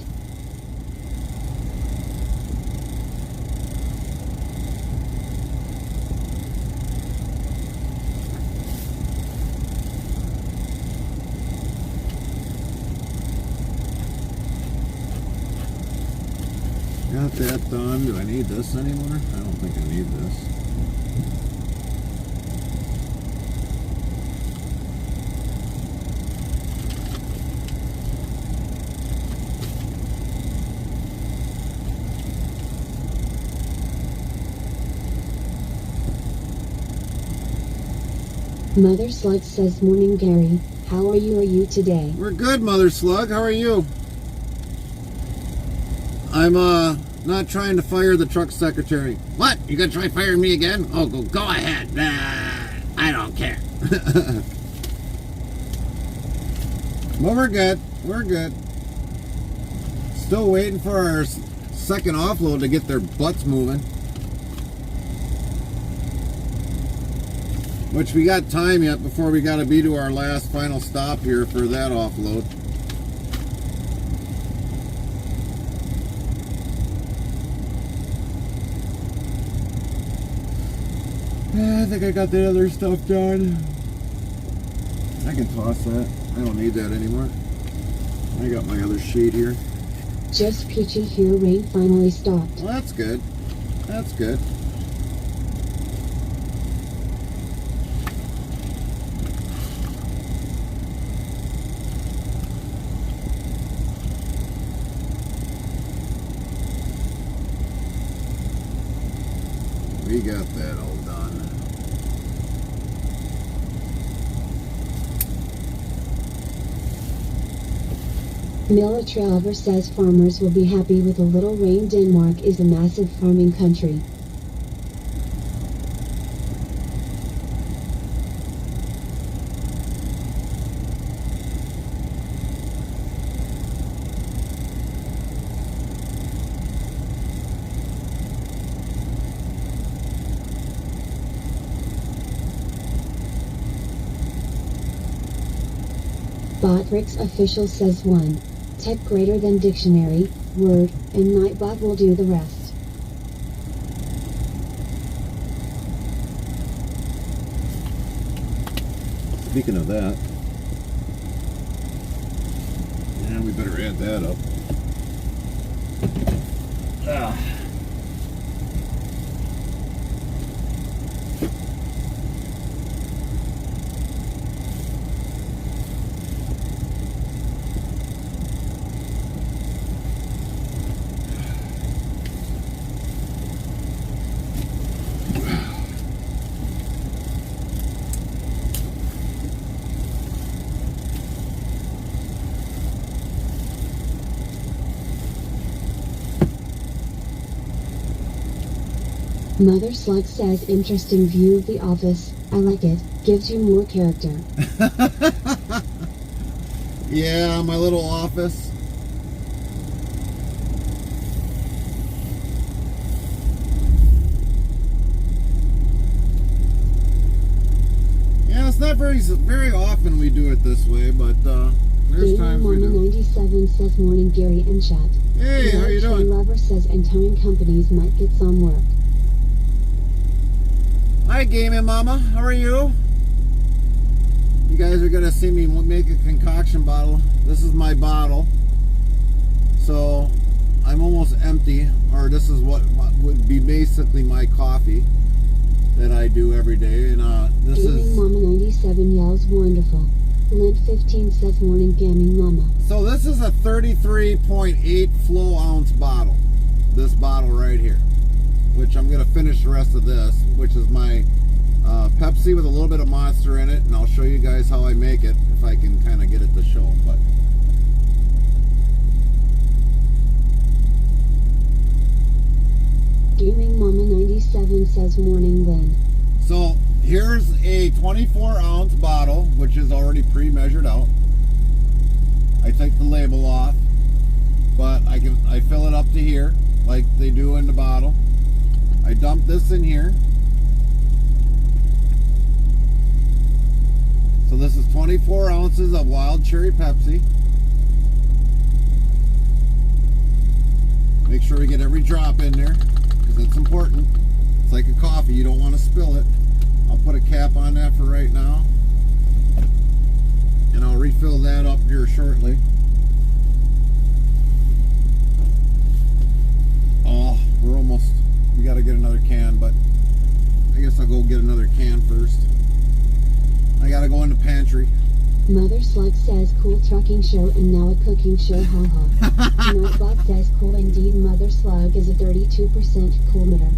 Got that done. Do I need this anymore? I don't think I need this. Mother Sludge says, "Morning, Gary. How are you today?" We're good, Mother Slug. How are you? I'm not trying to fire the truck secretary. What? You gonna try firing me again? Oh, go ahead. I don't care. Well, we're good. We're good. Still waiting for our second offload to get their butts moving. Which we got time yet before we gotta be to our last final stop here for that offload. I think I got the other stuff done. I can toss that. I don't need that anymore. I got my other sheet here. Just peachy here. Rain finally stopped. Well, that's good. That's good. We got that all done. Miller Traver says farmers will be happy with a little rain. Denmark is a massive farming country. Botrix official says 1. Tech greater than dictionary, word, and Nightbot will do the rest. Speaking of that, yeah, we better add that up. Mother Slug says, interesting view of the office. I like it. Gives you more character. Yeah, my little office. Yeah, it's not very often we do it this way, but there's times we Mama do. 97 says, morning Gary in chat. Hey, how you doing? Lover says, and towing companies might get some work. Hi, Gaming Mama. How are you? You guys are gonna see me make a concoction bottle. This is my bottle. So I'm almost empty, or this is what would be basically my coffee that I do every day. And this Gaming is. Mama 97 yells, wonderful. Lint 15 says, morning Gaming Mama. So this is a 33.8 flow ounce bottle. This bottle right here, which I'm gonna finish the rest of this, which is my Pepsi with a little bit of Monster in it, and I'll show you guys how I make it if I can kind of get it to show. But Gaming Mama 97 says, morning Lynn. so here's a 24 ounce bottle, which is already pre-measured out. I take the label off, but I fill it up to here like they do in the bottle. I dump this in here. So this is 24 ounces of wild cherry Pepsi. Make sure we get every drop in there, because it's important. It's like a coffee, you don't want to spill it. I'll put a cap on that for right now, and I'll refill that up here shortly. Oh, we got to get another can, but I guess I'll go get another can first. I got to go in the pantry. Mother Slug says, cool trucking show and now a cooking show, haha. Night Slug says, cool indeed. Mother Slug is a 32% coolmeter.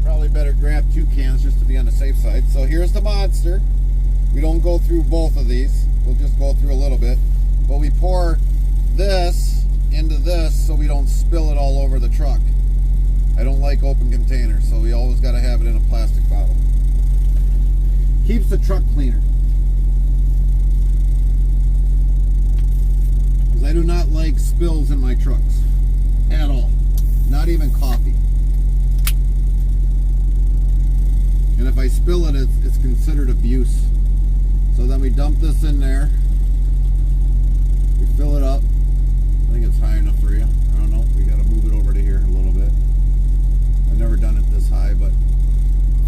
Probably better grab 2 cans just to be on the safe side. So here's the Monster. We don't go through both of these. We'll just go through a little bit. But we pour this into this so we don't spill it all over the truck. I don't like open containers, so we always got to have it in a plastic bottle. Keeps the truck cleaner. Because I do not like spills in my trucks. At all. Not even coffee. And if I spill it, it's considered abuse. So then we dump this in there. We fill it up. I think it's high enough for you. I don't know. We got to move it over to here a little bit. I've never done it this high, but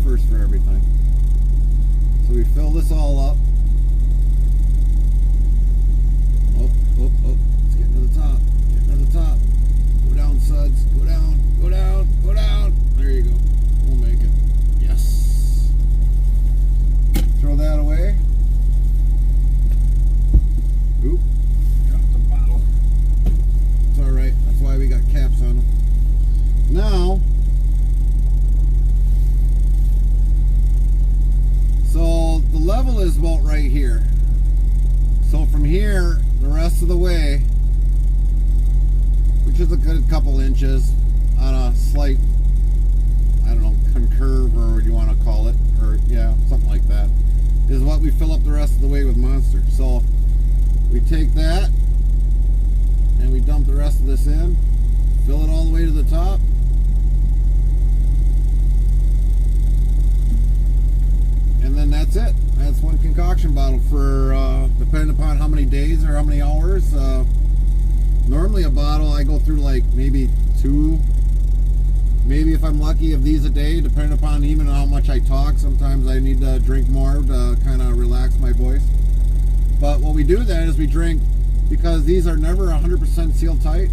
first for everything. So we fill this all up. Oh. It's getting to the top. Getting to the top. Go down, suds. Go down. Go down. Go down. There you go. We'll make it. Yes. Throw that away. Oop. Dropped the bottle. It's alright. That's why we got caps on them. Now, so the level is about right here. So from here, the rest of the way, which is a good couple inches on a slight, I don't know, concurve or what you want to call it, or yeah, something like that, is what we fill up the rest of the way with Monster. So we take that and we dump the rest of this in, fill it all the way to the top. And then that's it. That's one concoction bottle for, depending upon how many days or how many hours. Normally a bottle I go through like maybe 2. Maybe if if I'm lucky, of these a day, depending upon even how much I talk. Sometimes I need to drink more to kind of relax my voice. But what we do then is we drink, because these are never 100% sealed tight,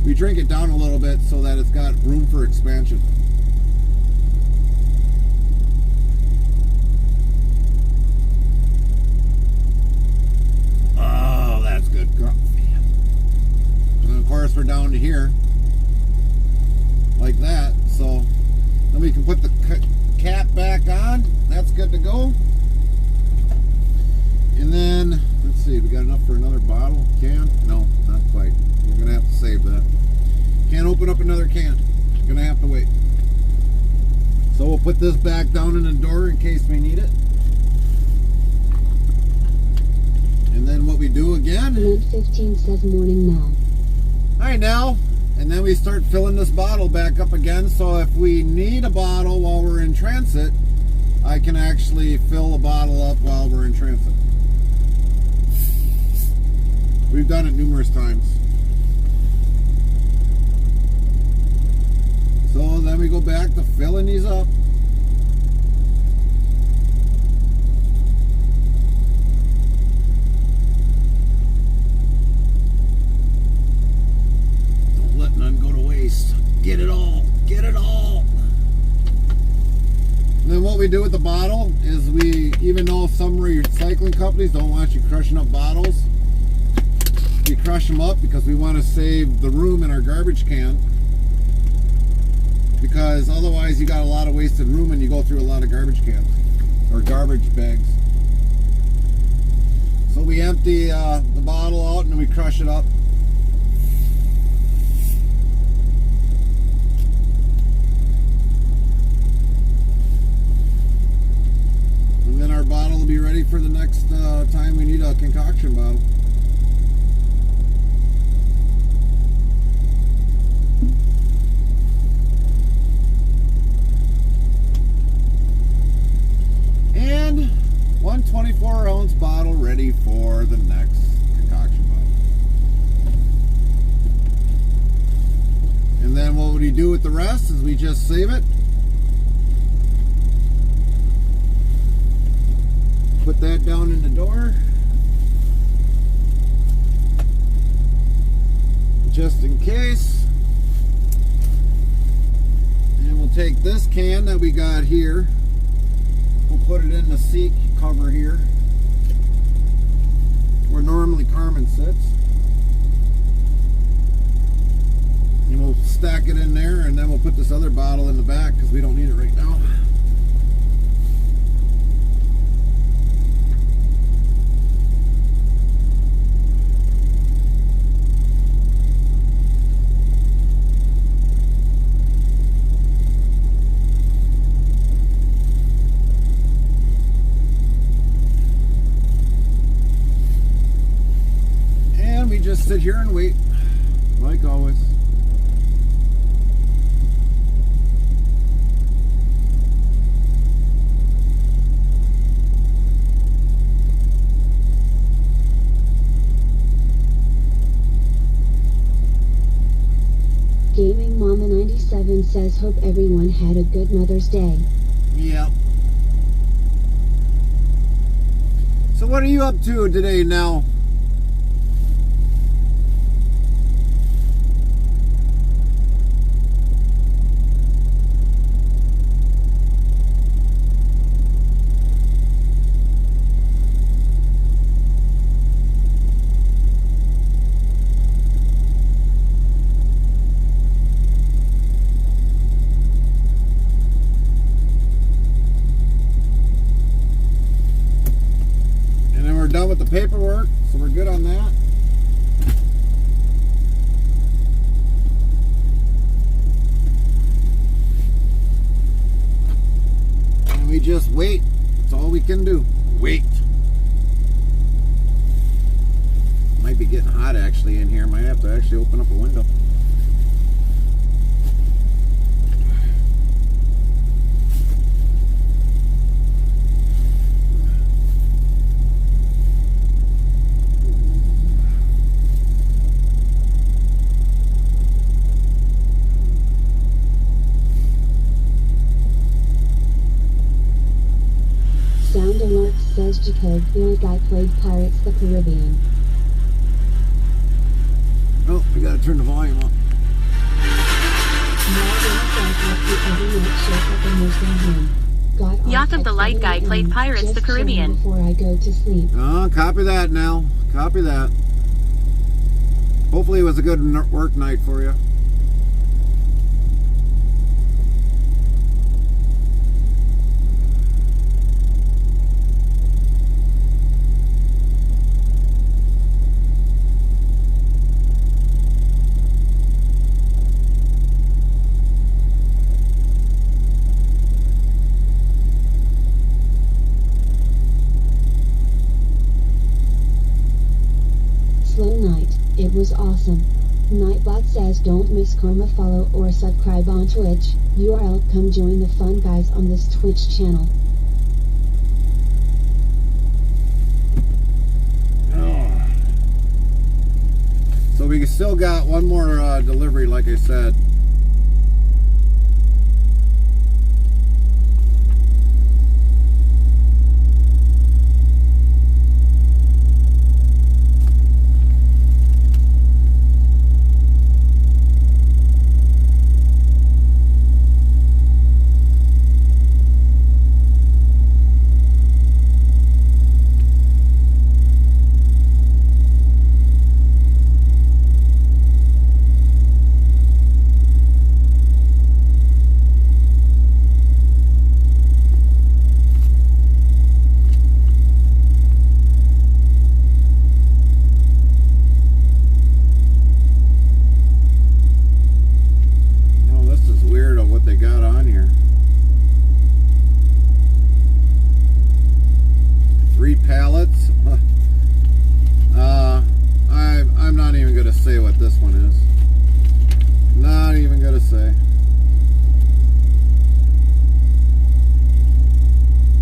we drink it down a little bit so that it's got room for expansion. Oh, that's good. And of course we're down to here like that, so then we can put the cap back on. That's good to go. And then let's see, we got enough for another bottle can? No, not quite. We're gonna have to save that. Can't open up another can. Gonna have to wait. So we'll put this back down in the door in case we need it. And then what we do again, 1:15 says morning now. hi now, and then we start filling this bottle back up again. So if we need a bottle while we're in transit, I can actually fill a bottle up while we're in transit. We've done it numerous times. So then we go back to filling these up. Don't let none go to waste. Get it all. Get it all. And then what we do with the bottle is even though some recycling companies don't want you crushing up bottles, we crush them up because we want to save the room in our garbage can. Because otherwise you got a lot of wasted room and you go through a lot of garbage cans or garbage bags. So we empty the bottle out and then we crush it up. And then our bottle will be ready for the next time we need a concoction bottle. And one 24-ounce bottle ready for the next concoction bottle. And then what would we do with the rest is we just save it. Put that down in the door. Just in case. And we'll take this can that we got here. We'll put it in the seat cover here where normally Carmen sits. And we'll stack it in there, and then we'll put this other bottle in the back because we don't need it right now. We just sit here and wait, like always. Gaming Mama 97 says hope everyone had a good Mother's Day. Yep. So what are you up to today now? Done with the paperwork, so we're good on that. And we just wait. That's all we can do. Wait. Might be getting hot actually in here. Might have to actually open up a window. is Jacob. The guy played Pirates of the Caribbean. Oh, we gotta turn the volume up. Yacht of the Light Guy played Pirates of the Caribbean. Before I go to sleep. Oh, copy that now. Copy that. Hopefully it was a good work night for you. Slow night. It was awesome. Nightbot says don't miss Karma, follow or subscribe on Twitch. URL, come join the fun guys on this Twitch channel. Oh. So we still got one more delivery, like I said. They got on here 3 pallets. I'm not even gonna say what this one is. Not even gonna say.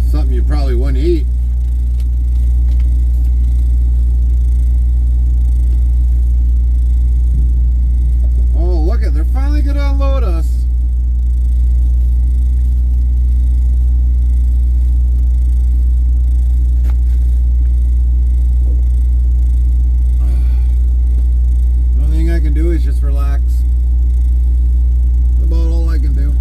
Something you probably wouldn't eat. Oh, look it, they're finally gonna unload us. I can do is just relax. That's about all I can do.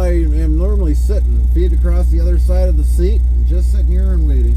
I am normally sitting, feet across the other side of the seat, and just sitting here and waiting.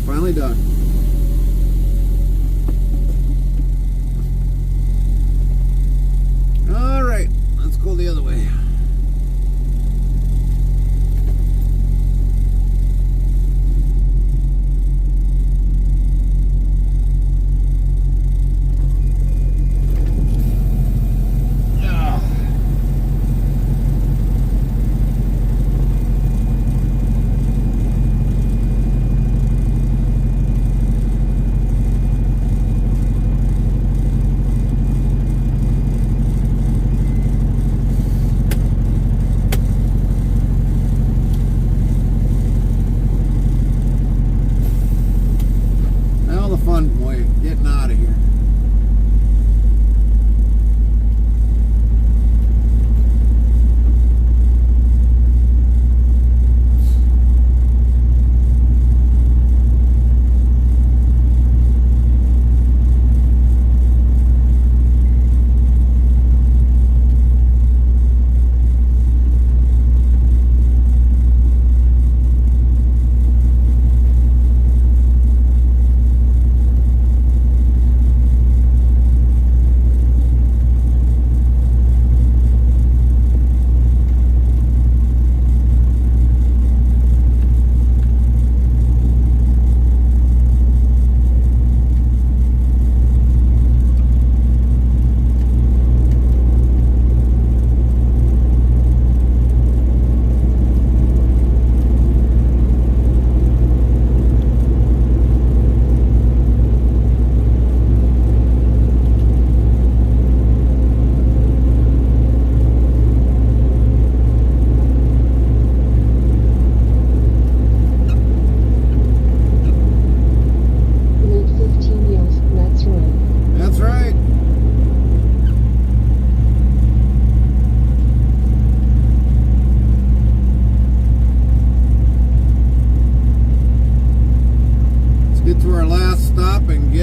Finally done. All right, let's go the other way. Getting out of here.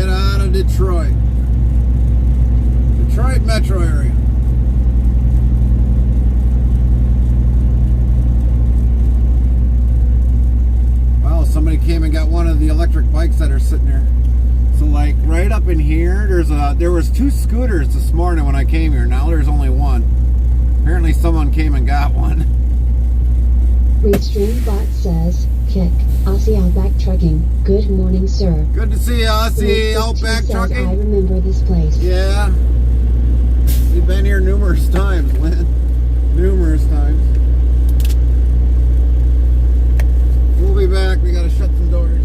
Get out of Detroit. Detroit metro area. Wow, somebody came and got one of the electric bikes that are sitting there. So like right up in here, there was 2 scooters this morning when I came here. Now there's only 1. Apparently someone came and got one. Restream bot says, Kick, Aussie Outback Trucking. Good morning, sir. Good to see you, Aussie Outback says, Trucking. I remember this place. Yeah. We've been here numerous times, Lynn. Numerous times. We'll be back. We gotta shut some doors.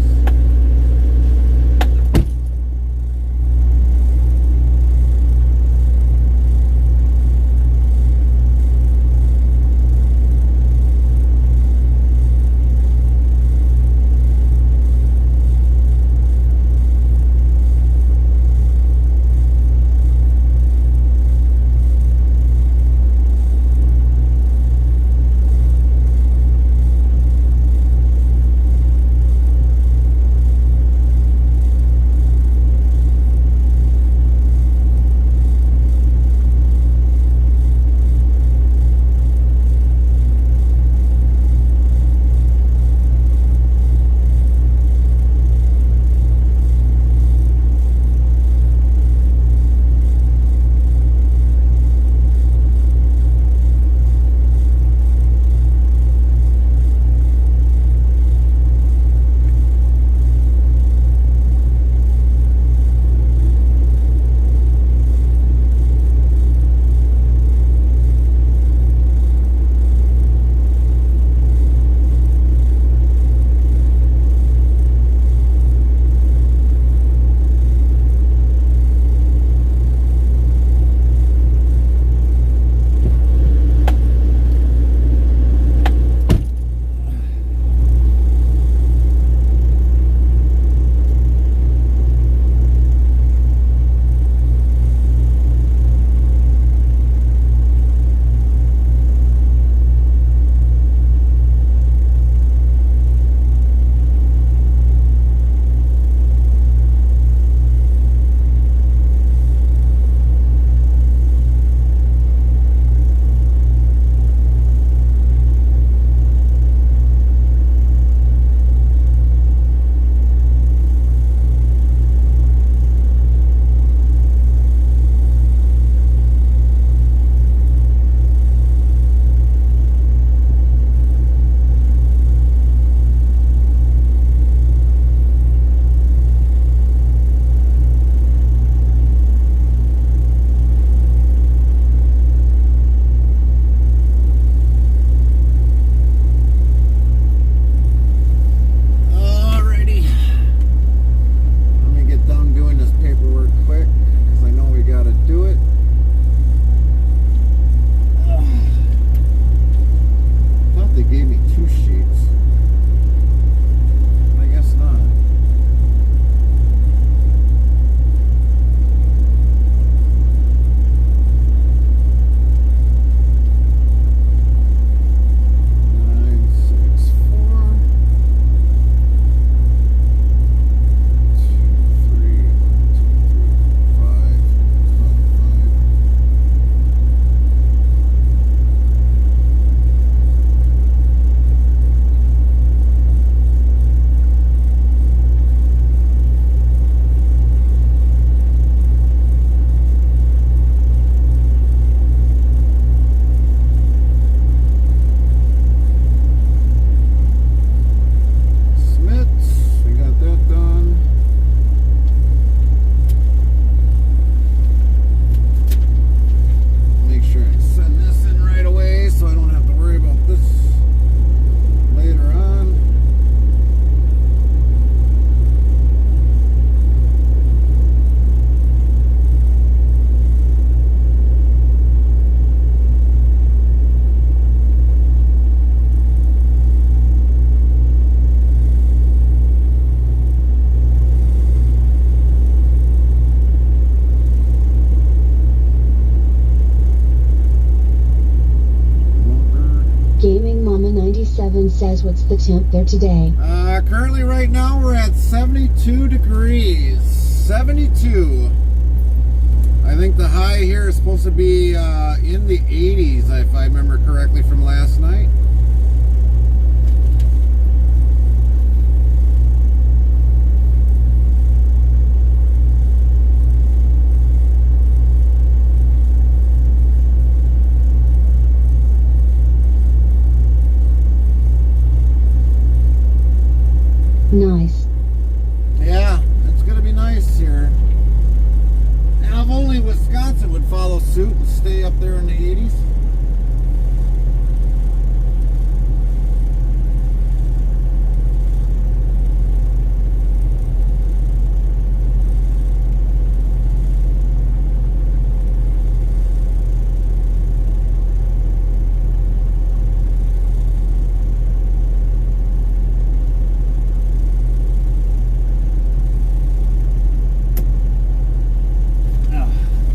says what's the temp there today? Currently right now we're at 72 degrees. 72. I think the high here is supposed to be in the 80s, if I remember correctly from last night. Nice. Yeah, it's gonna be nice here. Now, if only Wisconsin would follow suit and stay up there in the 80s.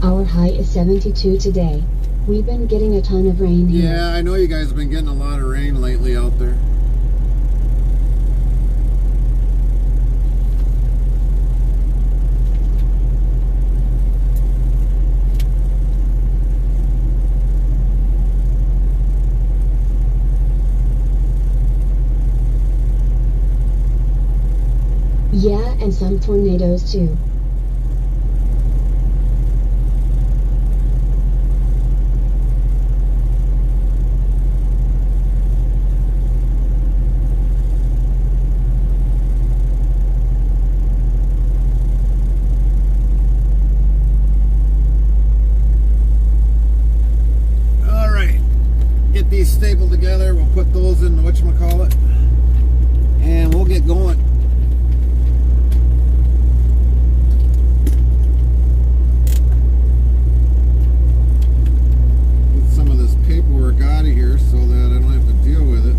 Our high is 72 today. We've been getting a ton of rain here. Yeah, I know you guys have been getting a lot of rain lately out there. Yeah, and some tornadoes too. These stapled together, we'll put those in the whatchamacallit, and we'll get going. Get some of this paperwork out of here so that I don't have to deal with it.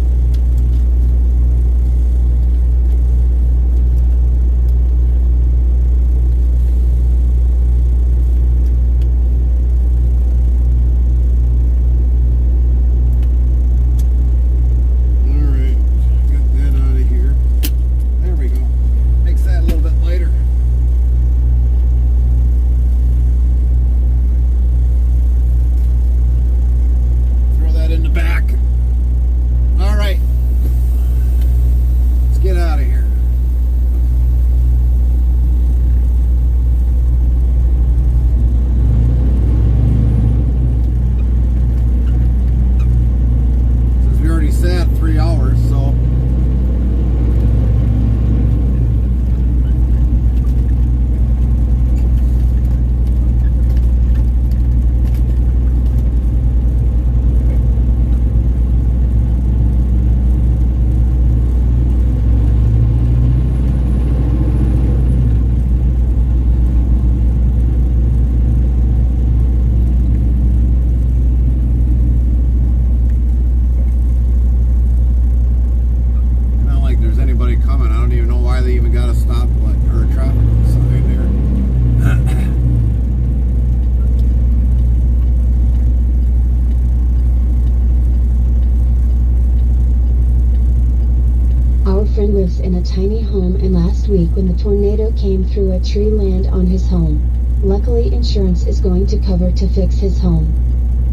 Lives in a tiny home, and last week when the tornado came through, a tree landed on his home. Luckily, insurance is going to cover to fix his home.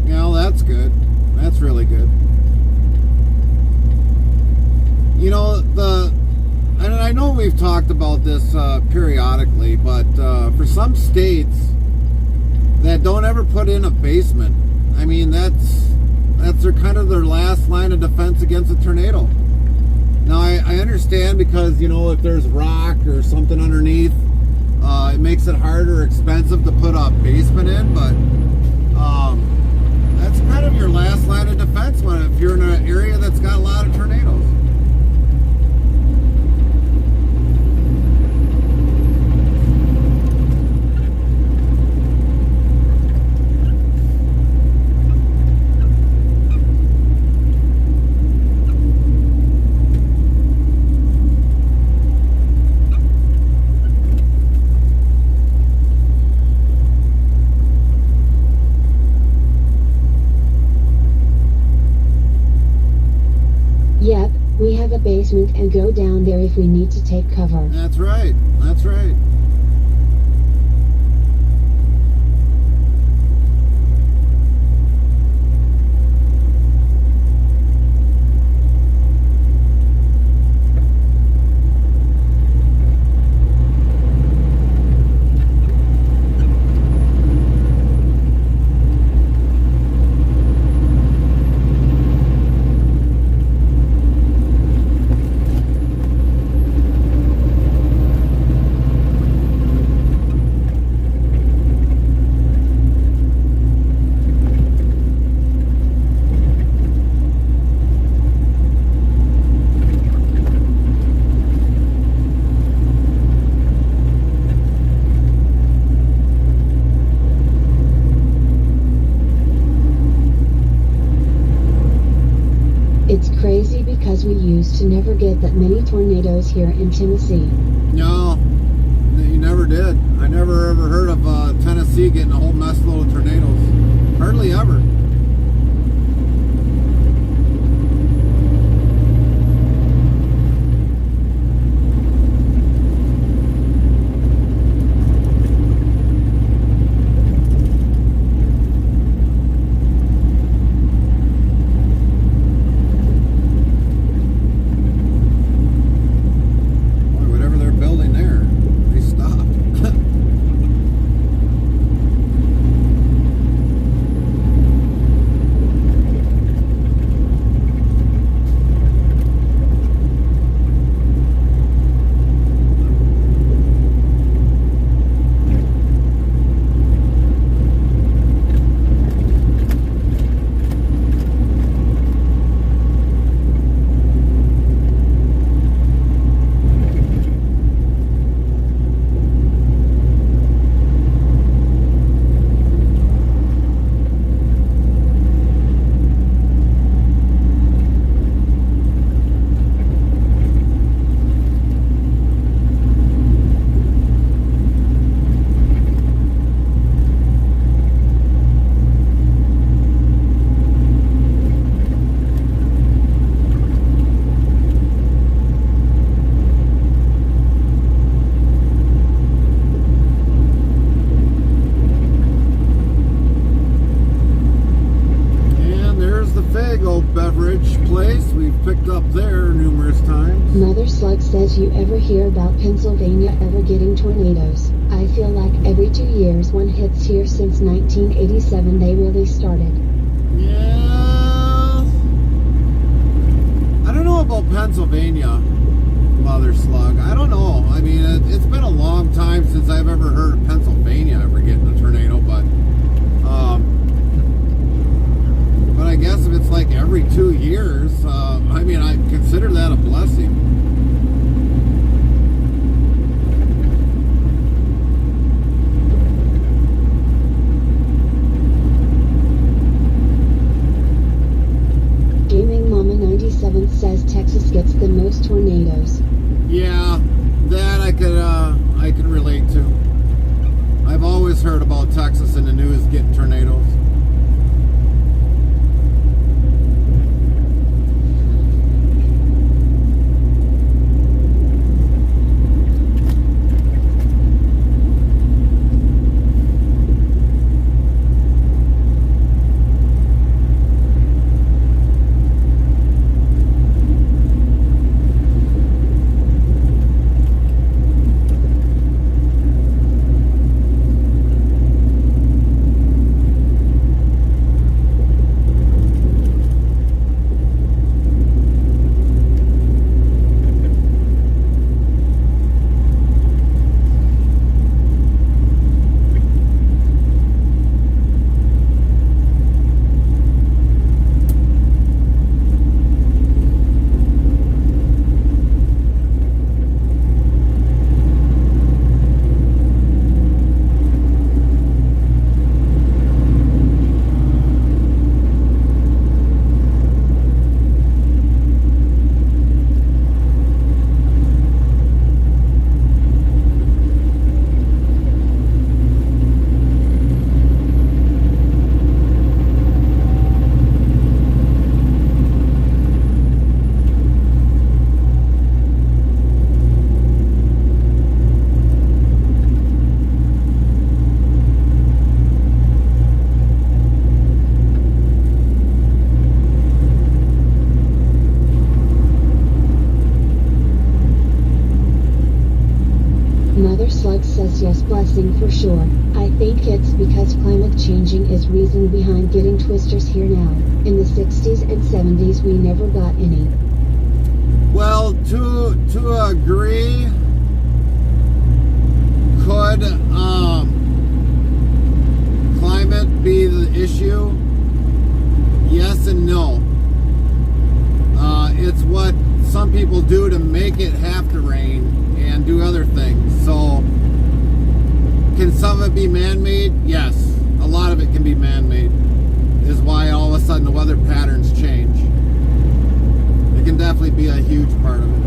Yeah, well, that's good. That's really good. You know, and I know we've talked about this periodically, but for some states that don't ever put in a basement, I mean, that's their kind of their last line of defense against a tornado. Now, I understand because, you know, if there's rock or something underneath, it makes it harder or expensive to put a basement in, but that's kind of your last line of defense if you're in an area that's got a lot of tornadoes. Yep, we have a basement and go down there if we need to take cover. That's right. That's right. because we used to never get that many tornadoes here in Tennessee. No, you never did. I never ever heard of Tennessee getting a whole mess load of tornadoes. Hardly ever. Beverage place we've picked up there numerous times. Mother Slug says, you ever hear about Pennsylvania ever getting tornadoes? I feel like every 2 years one hits here. Since 1987 they really started. Yeah, I don't know about Pennsylvania, Mother Slug. I don't know. I mean, it's been a long time since I've ever heard of Pennsylvania ever getting a tornado, but I guess if it's like every 2 years, I mean, I consider that a blessing. Gaming Mama 97 says Texas gets the most tornadoes. Yeah, that I could relate to. I've always heard about Texas in the news getting tornadoes. Yes, blessing for sure. I think it's because climate changing is reason behind getting twisters here now. In the 60s and 70s we never got any. Well, to agree, could climate be the issue? Yes and no. It's what some people do to make it have to rain and do other things. So can some of it be man-made? Yes. A lot of it can be man-made. Is why all of a sudden the weather patterns change. It can definitely be a huge part of it.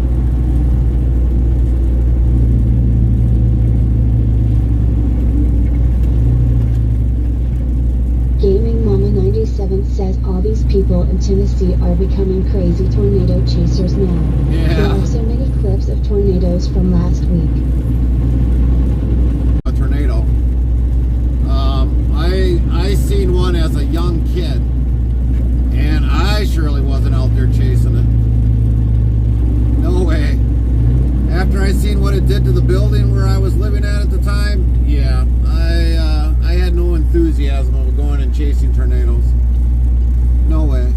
Gaming Mama 97 says all these people in Tennessee are becoming crazy tornado chasers now. Yeah. There are so many clips of tornadoes from last week. A tornado. I seen one as a young kid, and I surely wasn't out there chasing it. No way. After I seen what it did to the building where I was living at the time, yeah, I had no enthusiasm of going and chasing tornadoes. No way.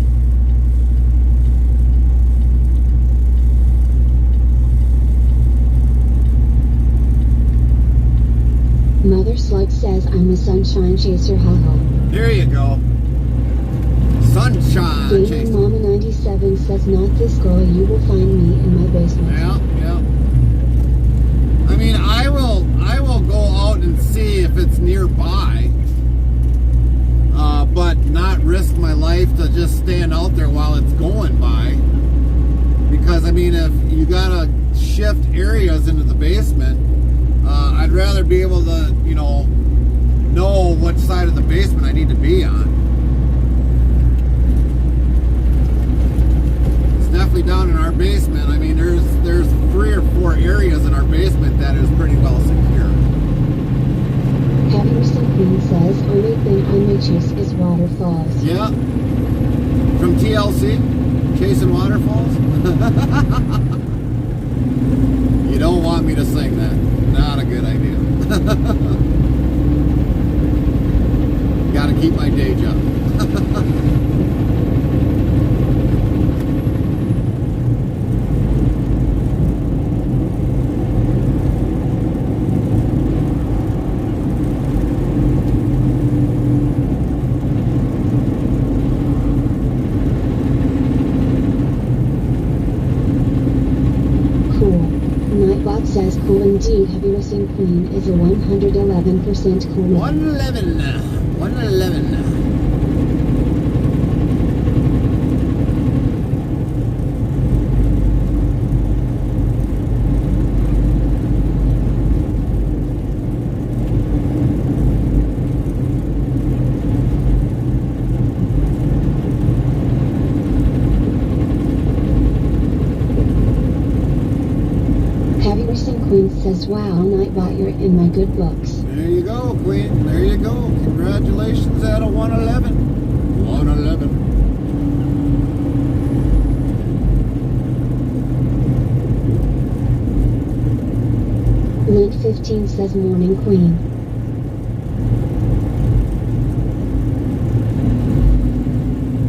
Mother Slug says I'm a sunshine chaser, haha. There you go. Sunshine Gaming chaser. Mama 97 says not this girl, you will find me in my basement. Yeah, yeah. I mean, I will go out and see if it's nearby, but not risk my life to just stand out there while it's going by. Because I mean, if you gotta shift areas into the basement, I'd rather be able to, know which side of the basement I need to be on. It's definitely down in our basement. I mean, there's 3 or 4 areas in our basement that is pretty well secure. Patterson Queen says only thing I may chase is waterfalls. Yeah. From TLC, Chasing Waterfalls. You don't want me to sing that. Not a good idea. Gotta keep my day job. Nightbot says cool indeed. Heavy Racing Queen is a 111% cool man. 111. Heavy Racing Queen says, wow, Nightbot, you're in my good books. There you go, Queen. There you go. Congratulations at a 111. 111. Lint 15 says morning Queen.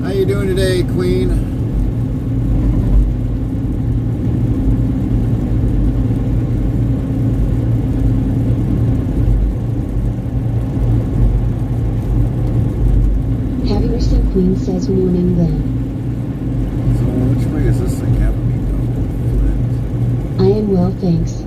How you doing today, Queen? Heavy Racing Queen says morning then. So which way is this thing having me go? I am well, thanks.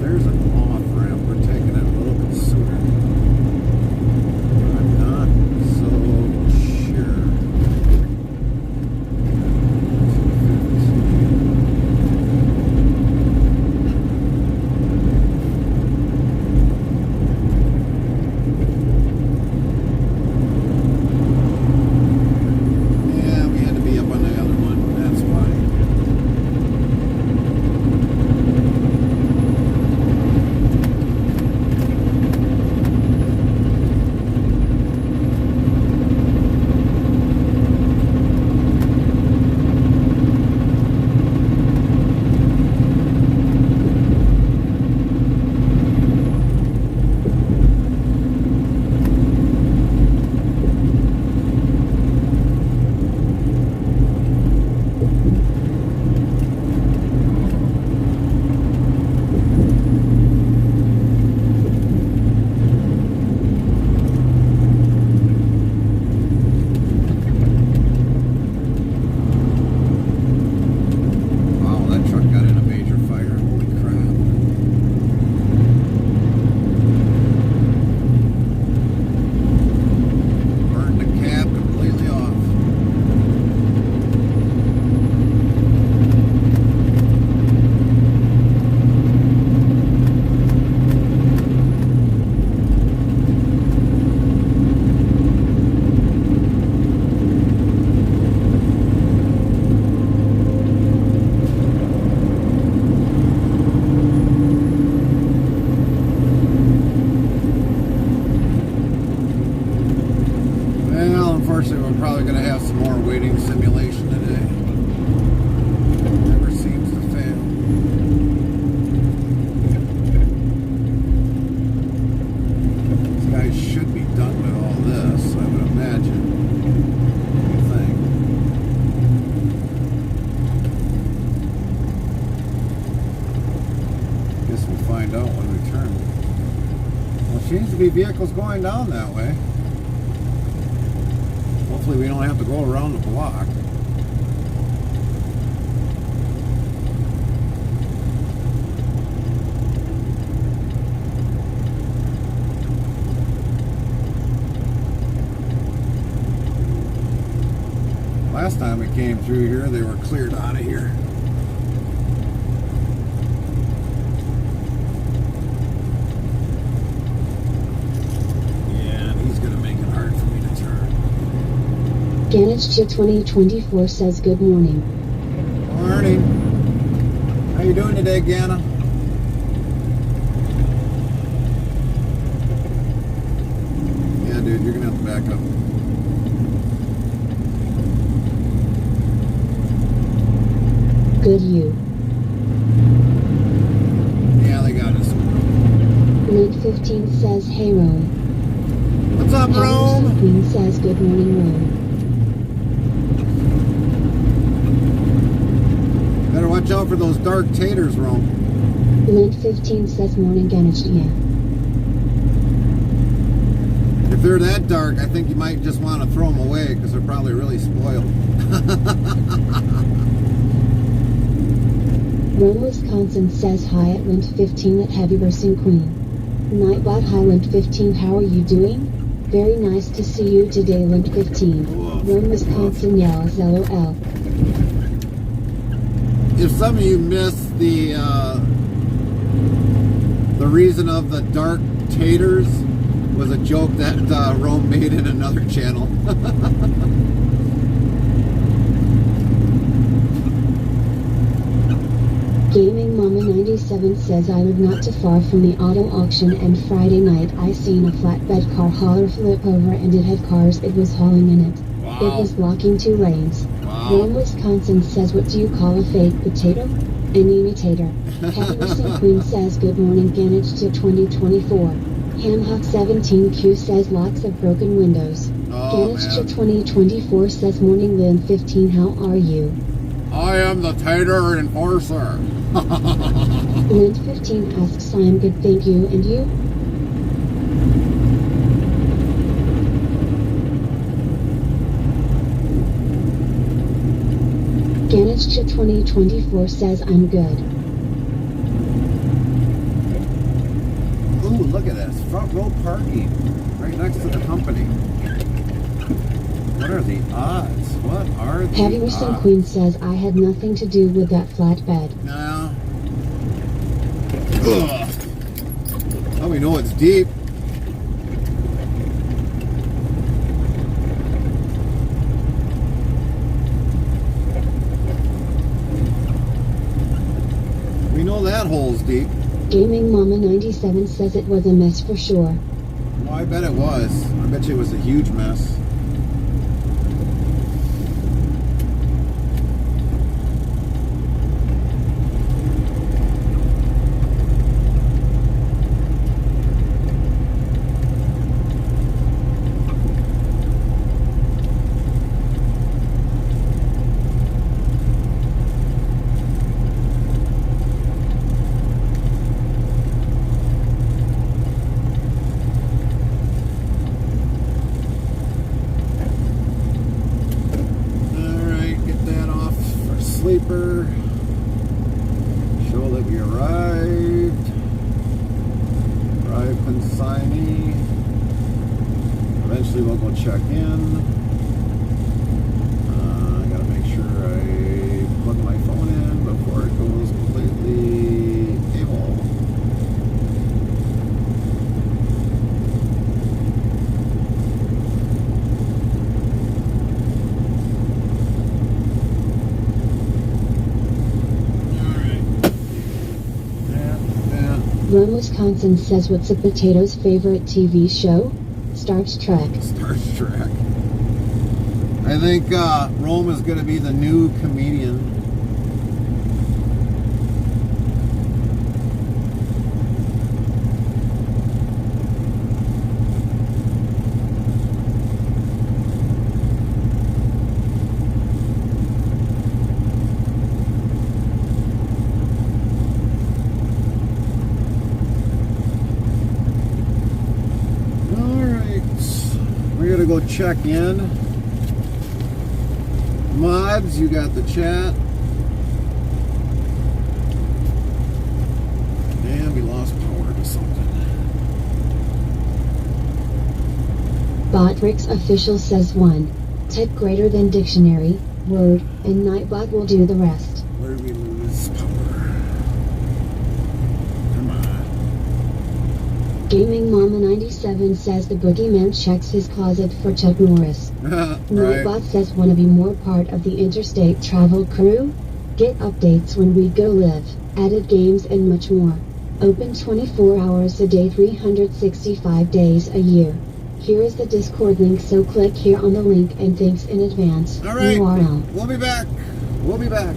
There's an off ramp. We're taking it a little bit sooner. I'm not. Unfortunately, we're probably going to have some more waiting simulation today. Never seems to fail. These guys should be done with all this, I would imagine. What do you think? Guess we'll find out when we turn. Well, seems to be vehicles going down that way. Hopefully we don't have to go around the block. Last time we came through here, they were cleared out of here. Ganage 2024 says good morning. Morning. How you doing today, Ganna? Yeah, dude, you're gonna have to back up. Good you. Yeah, they got us. Link 15 says hey Rome. What's up, Rome? Queen says good morning Rome. Better watch out for those dark taters, Rome. Link 15 says morning Ganage yeah. If they're that dark, I think you might just want to throw them away because they're probably really spoiled. Rome, Wisconsin says hi at Lint 15 at Heavy Versing Queen. Nightbot hi Lint 15, how are you doing? Very nice to see you today Lint 15. Rome, Wisconsin yells LOL. If some of you missed the reason of the dark taters was a joke that Rome made in another channel. Gaming Mama 97 says I live not too far from the auto auction and Friday night I seen a flatbed car hauler flip over and it had cars it was hauling in it. Wow. It was blocking 2 lanes. Wow. Rome, Wisconsin says what do you call a fake potato? An imitator. Heavy Versing Queen says good morning Ganage to 2024. Hamhawk 17Q says lots of broken windows. Oh, Ganage to man. 2024 says morning Lynn 15 how are you? I am the tater enforcer. Lynn 15 asks I am good thank you and you? Ganage to 2024 says I'm good. Ooh, look at this. Front row parking. Right next to the company. What are the odds? What are the Heavy Versing odds? Queen says I had nothing to do with that flatbed. No. Ugh. Oh, we know it's deep. We know that hole's deep. Gaming Mama 97 says it was a mess for sure. Well, I bet it was. I bet you it was a huge mess. Sleeper. Show that we arrived. Arrive consignee. Eventually we'll go check in. I gotta make sure I plug my phone in before it goes completely AWOL. Rome, Wisconsin says what's a potato's favorite TV show? Star Trek. Star Trek. I think Rome is going to be the new comedian. We're gonna go check in. Mods, you got the chat. And we lost power to something. Botrix official says 1. Type greater than dictionary, word, and Nightbot will do the rest. Where did we lose power? Come on. Gaming Mama 97 says the boogeyman checks his closet for Chuck Norris. Right. Nightbot says wanna be more part of the interstate travel crew? Get updates when we go live, added games and much more. Open 24 hours a day 365 days a year. Here is the Discord link, so click here on the link and thanks in advance. All right. URL. We'll be back. We'll be back.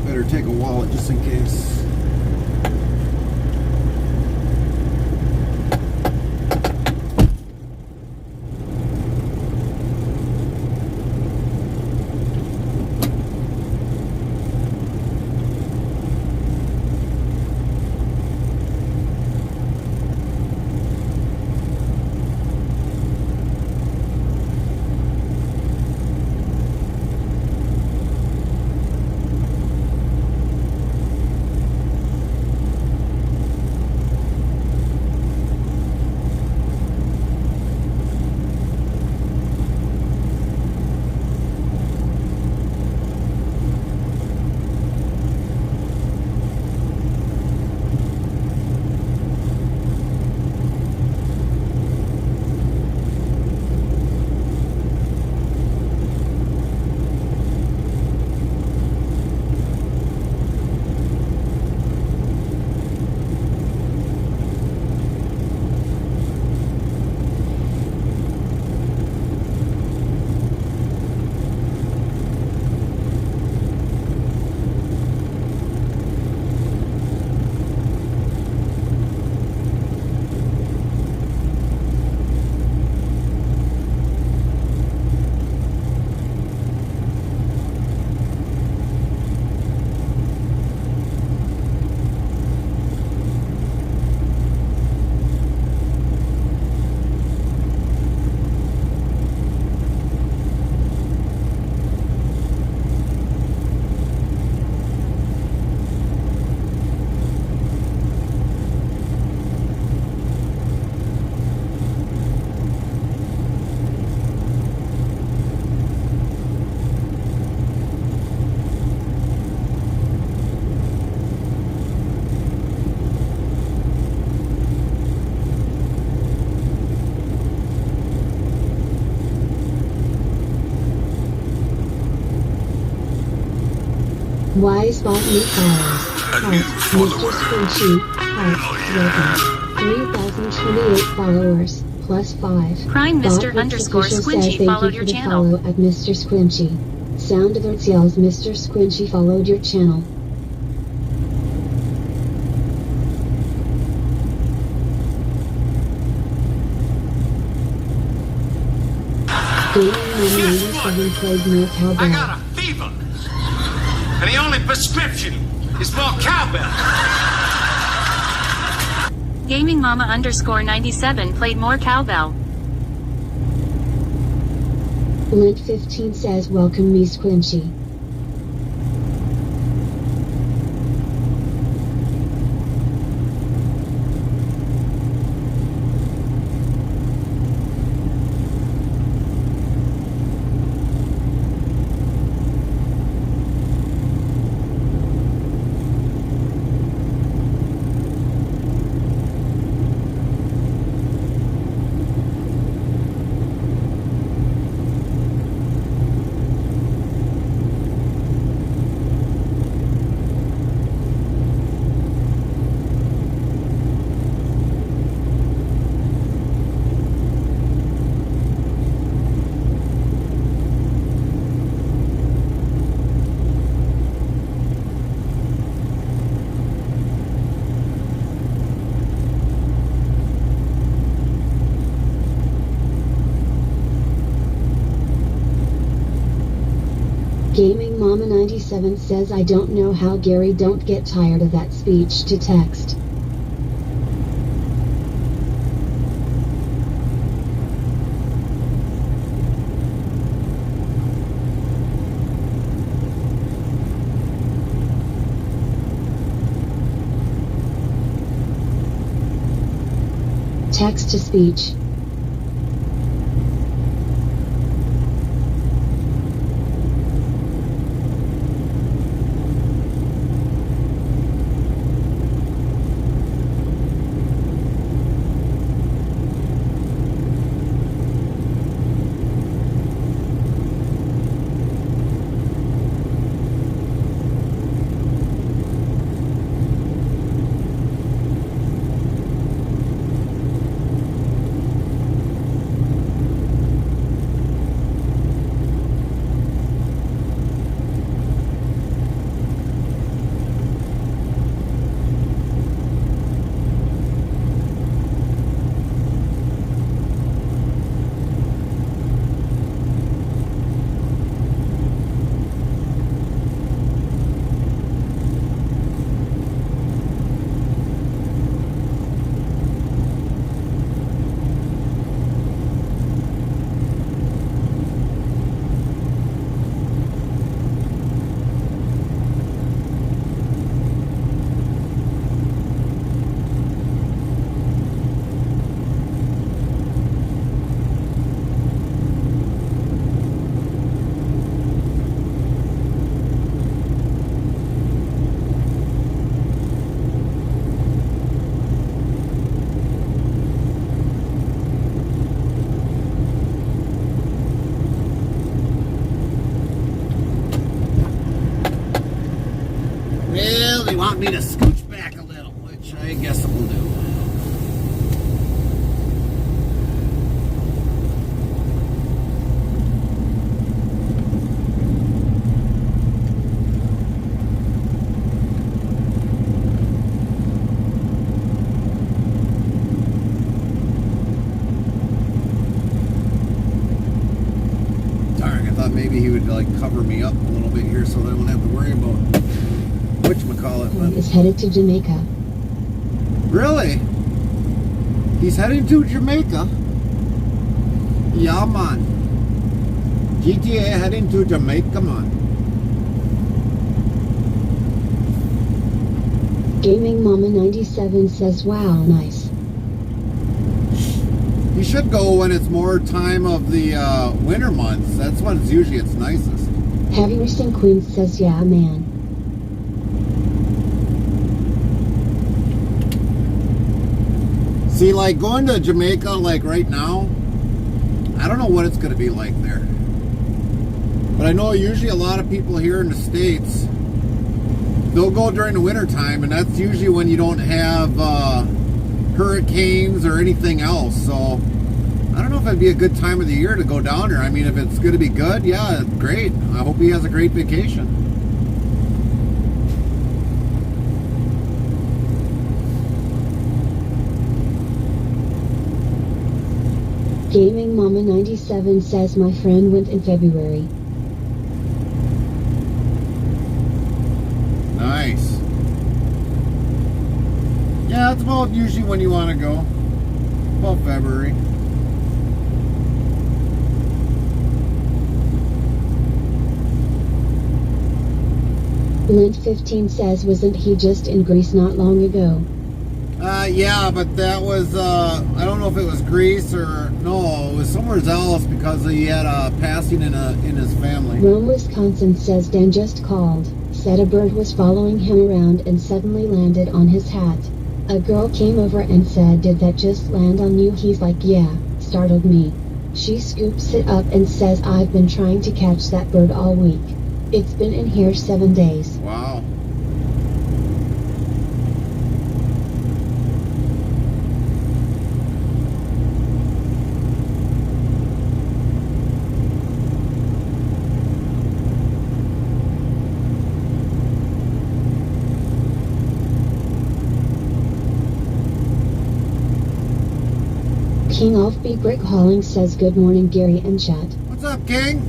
Better take a wallet just in case. Why spot new followers? Mr. Squinchy, welcome. 3,028 followers, plus 5. Prime Mr. Botrix underscore official Squinchy says thank followed you your for the channel. follow at Mr. Squinchy. Sound alerts yells Mr. Squinchy followed your channel. Gaming Mom 97 played more cowbell. I got a fever. And the only prescription is more cowbell. Gaming Mama underscore 97 played more cowbell. Lint 15 says welcome me Squinchy. Mama 97 says I don't know how Gary don't get tired of that speech to text. Text to speech. Well, they want me to scooch back a little, which I guess it will do. Darn, I thought maybe he would like cover me up a little bit here so that I wouldn't have to worry about whatchamacallit. Is headed to Jamaica. Really? He's heading to Jamaica? Yeah, man. GTA heading to Jamaica, man. Gaming Mama 97 says wow, nice. You should go when it's more time of the winter months. That's when it's usually its nicest. Heavy Racing Queen says yeah, man. See, like going to Jamaica, like right now, I don't know what it's going to be like there. But I know usually a lot of people here in the States, they'll go during the winter time, and that's usually when you don't have hurricanes or anything else. So I don't know if it'd be a good time of the year to go down there. I mean, if it's going to be good, yeah, great. I hope he has a great vacation. Gaming Mama 97 says my friend went in February. Nice. Yeah, that's about usually when you want to go. About February. Lint 15 says wasn't he just in Greece not long ago? Yeah, but that was, I don't know if it was Greece or, no, it was somewhere else because he had a passing in his family. Rome, Wisconsin says Dan just called, said a bird was following him around and suddenly landed on his hat. A girl came over and said, did that just land on you? He's like, yeah, startled me. She scoops it up and says, I've been trying to catch that bird all week. It's been in here 7 days. Wow. King Offbeat Brick Hauling says good morning Gary and chat. What's up, King?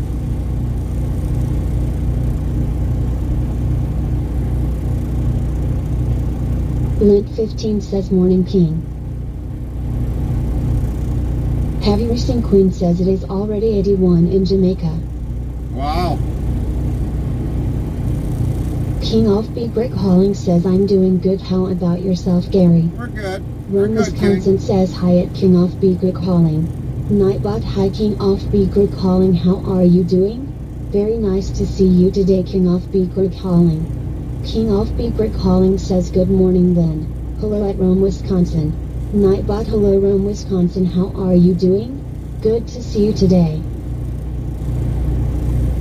Lint 15 says morning King. Heavy Racing Queen says it is already 81 in Jamaica. Wow. King Offbeat Brick Hauling says I'm doing good. How about yourself, Gary? We're good. We're Rome, good, Wisconsin King. says hi at King Offbeat Brick Hauling. Nightbot, hi King Offbeat Brick Hauling, how are you doing? Very nice to see you today, King Offbeat Brick Hauling. King Offbeat Brick Hauling says good morning then. Hello at Rome, Wisconsin. Nightbot, hello Rome, Wisconsin, how are you doing? Good to see you today.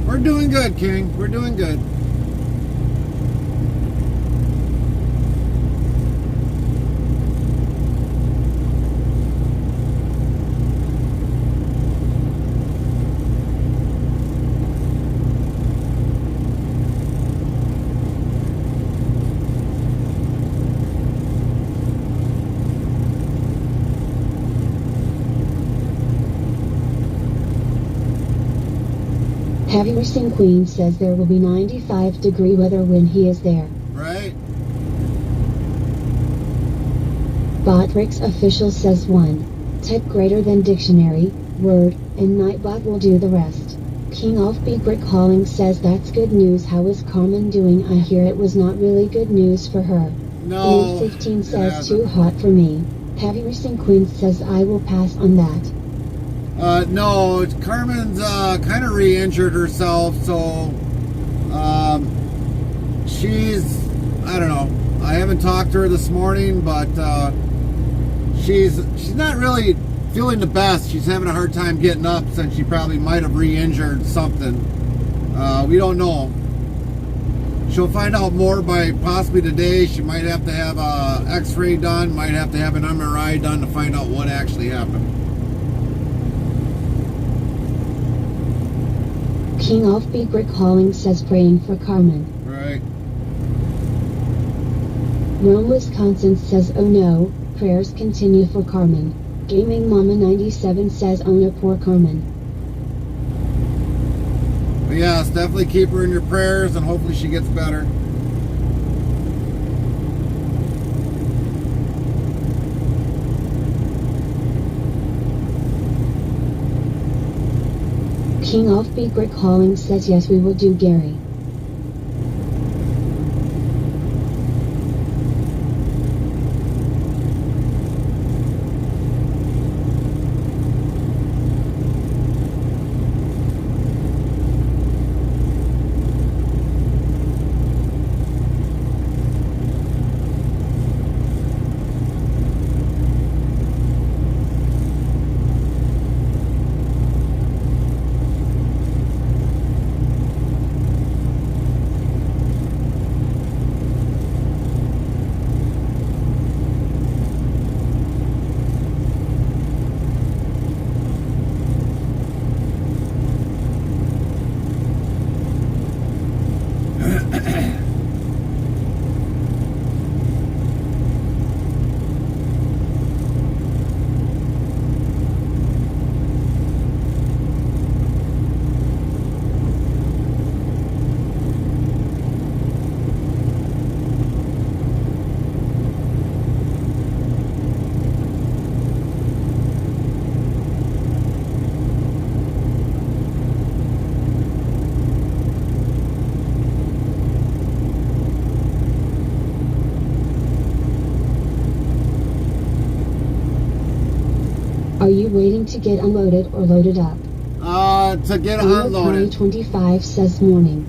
We're doing good, King. We're doing good. Heavy Racing Queen says there will be 95-degree weather when he is there. Right? Botrix official says 1. Type greater than dictionary, word, and Nightbot will do the rest. King Offbeat Brick Hauling says that's good news. How is Carmen doing? I hear it was not really good news for her. No. Link 15 it says hasn't. too hot for me. Heavy Racing Queen says I will pass on that. No, Carmen's kind of re-injured herself, so she's, I don't know. I haven't talked to her this morning, but she's not really feeling the best. She's having a hard time getting up since she probably might have re-injured something. We don't know. She'll find out more by possibly today. She might have to have a x-ray done, might have to have an MRI done to find out what actually happened. King Offbeat Brick Hauling says praying for Carmen. Right. Rome, Wisconsin says oh no, prayers continue for Carmen. Gaming Mama 97 says oh no, poor Carmen. But yes, definitely keep her in your prayers and hopefully she gets better. King Offbeat Brick Hauling says yes, we will do, Gary. Are you waiting to get unloaded or loaded up? To get Carlo unloaded. 25 says morning.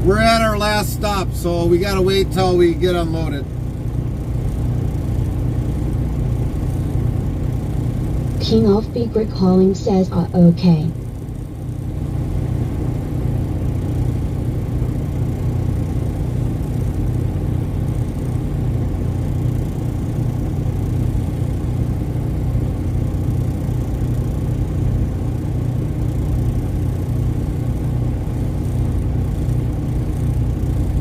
We're at our last stop, so we gotta wait till we get unloaded. King Offbeat Brick Hauling says okay.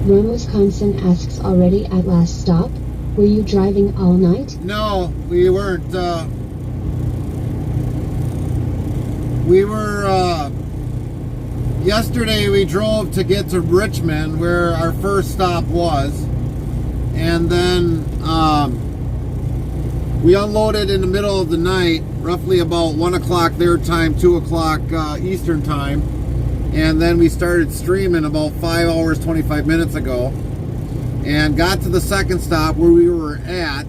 Rome, Wisconsin asks already at last stop? Were you driving all night? No, we weren't. We were, yesterday we drove to get to Richmond, where our first stop was. and then we unloaded in the middle of the night, roughly about 1 o'clock their time, 2 o'clock Eastern time. And then we started streaming about 5 hours, 25 minutes ago. And got to the second stop where we were at.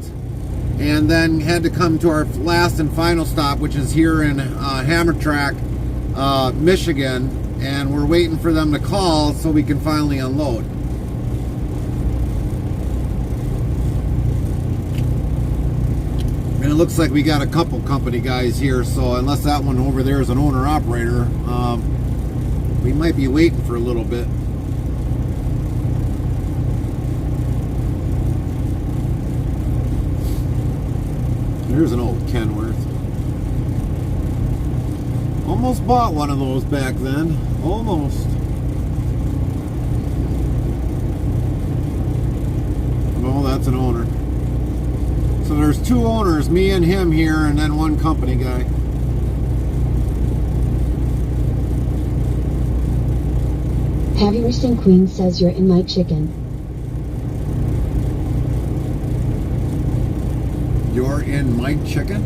And then had to come to our last and final stop, which is here in Tamarack, Michigan. And we're waiting for them to call so we can finally unload. And it looks like we got a couple company guys here, so unless that one over there is an owner-operator, we might be waiting for a little bit. Here's an old Kenworth. Almost bought one of those back then. Almost. Well, that's an owner. So there's 2 owners, me and him here, and then 1 company guy. Heavy Racing Queen says you're in my chicken. You're in my chicken?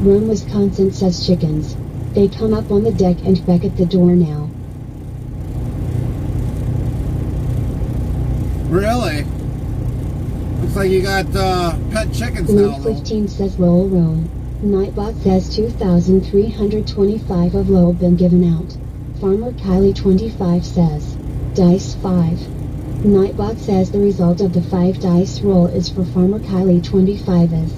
Rome, Wisconsin says chickens. They come up on the deck and back at the door now. Really? Looks like you got pet chickens now, Luke though. 15 says lol Rome. Nightbot says 2,325 of lol been given out. Farmer Kylie 25 says dice 5. Nightbot says the result of the 5 dice roll is for Farmer Kylie 25 is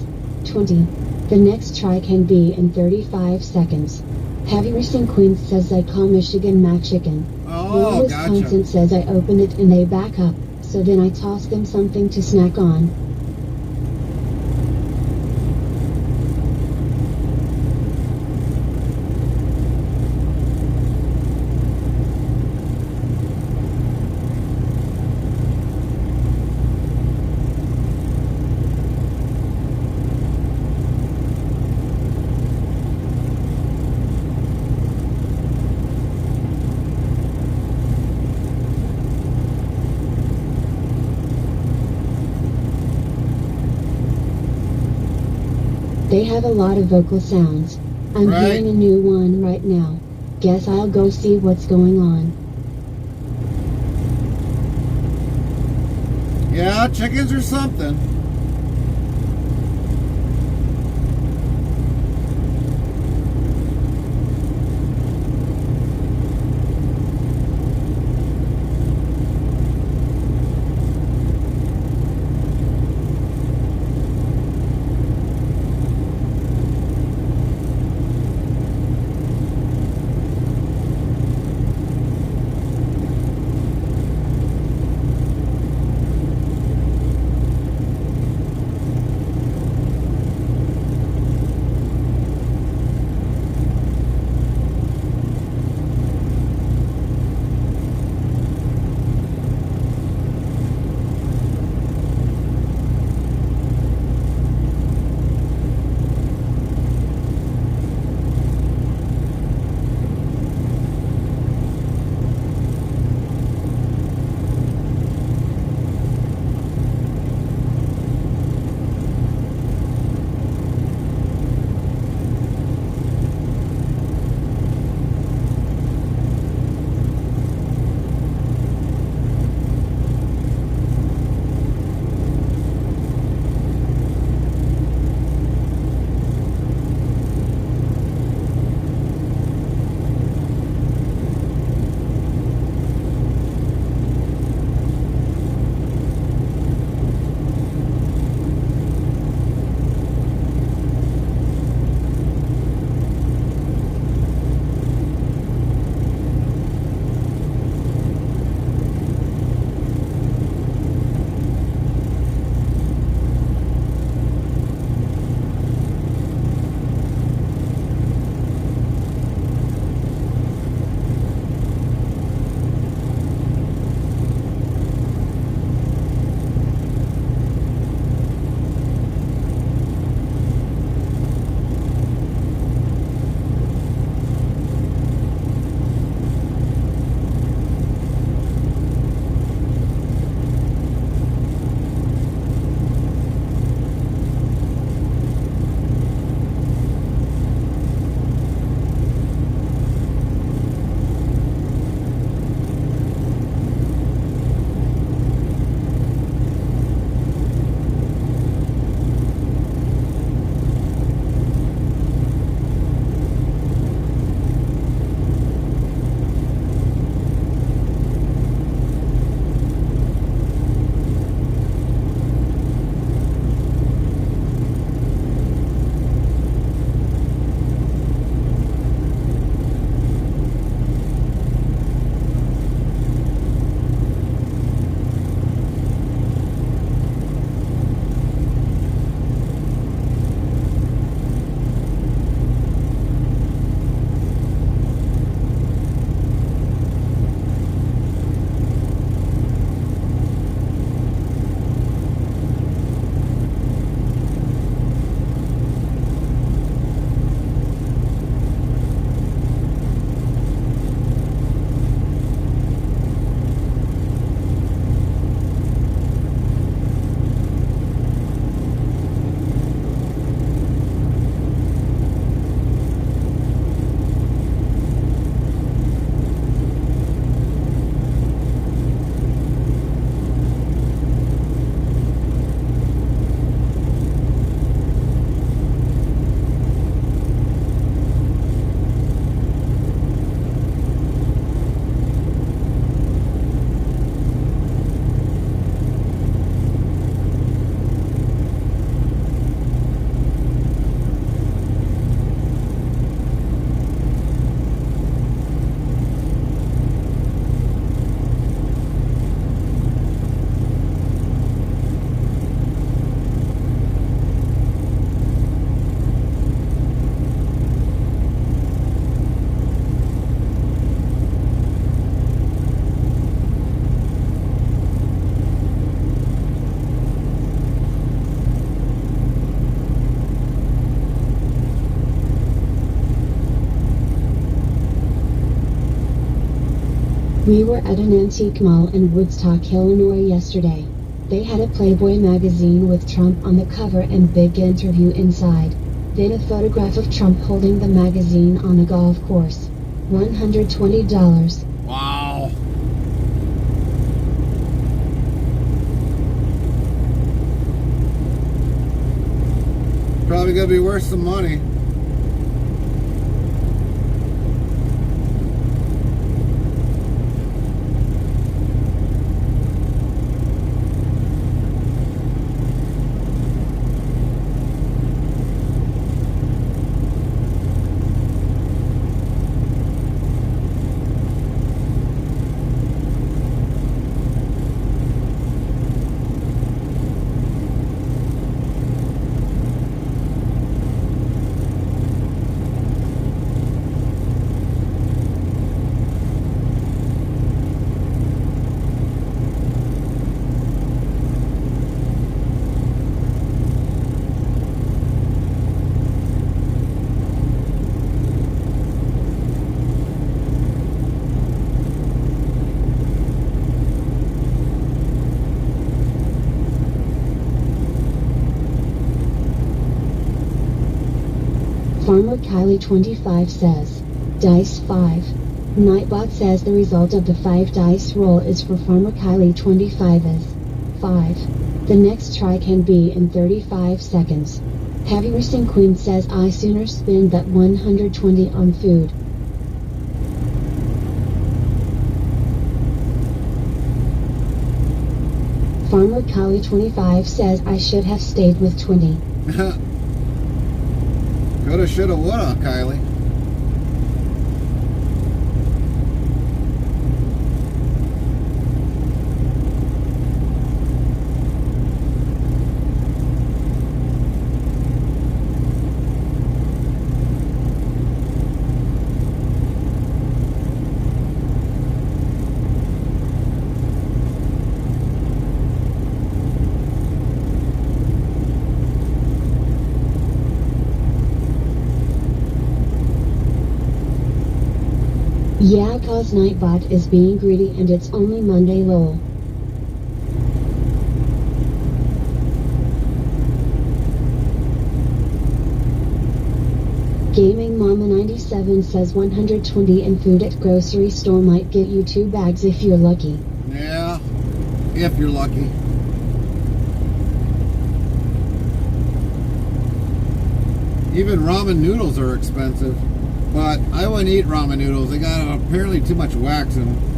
20. The next try can be in 35 seconds. Heavy Racing Queen says I call Michigan my chicken. Oh, Wisconsin gotcha. says I open it and they back up, so then I toss them something to snack on. They have a lot of vocal sounds. I'm Right. hearing a new one right now. Guess I'll go see what's going on. Yeah, chickens or something. We were at an antique mall in Woodstock, Illinois yesterday. They had a Playboy magazine with Trump on the cover and big interview inside. Then a photograph of Trump holding the magazine on a golf course. $120. Wow. Probably gonna be worth some money. Farmer Kylie25 says, Dice 5. Nightbot says the result of the 5 dice roll is for Farmer Kylie25 is 5. The next try can be in 35 seconds. Heavy Racing Queen says I sooner spend that 120 on food. Farmer Kylie25 says I should have stayed with 20. Coulda, shoulda, woulda, Kylie. Yeah, cause Nightbot is being greedy and it's only Monday lol. Gaming Mama 97 says 120 in food at grocery store might get you 2 bags if you're lucky. Yeah, if you're lucky. Even ramen noodles are expensive. But I wouldn't eat ramen noodles. They got apparently too much wax in them.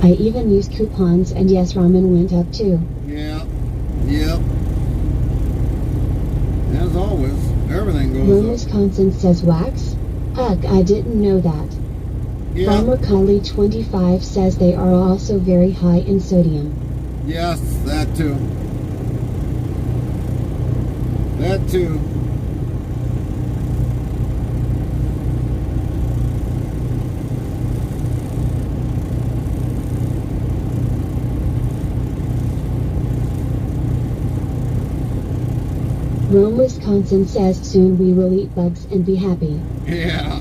I even used coupons and yes, ramen went up too. Yeah. Yep. As always, everything goes Rome, up. Wisconsin says wax? Ugh, I didn't know that. Yeah. Farmer Kylie25 says they are also very high in sodium. Yes, that too. That too. Rome, Wisconsin says soon we will eat bugs and be happy. Yeah.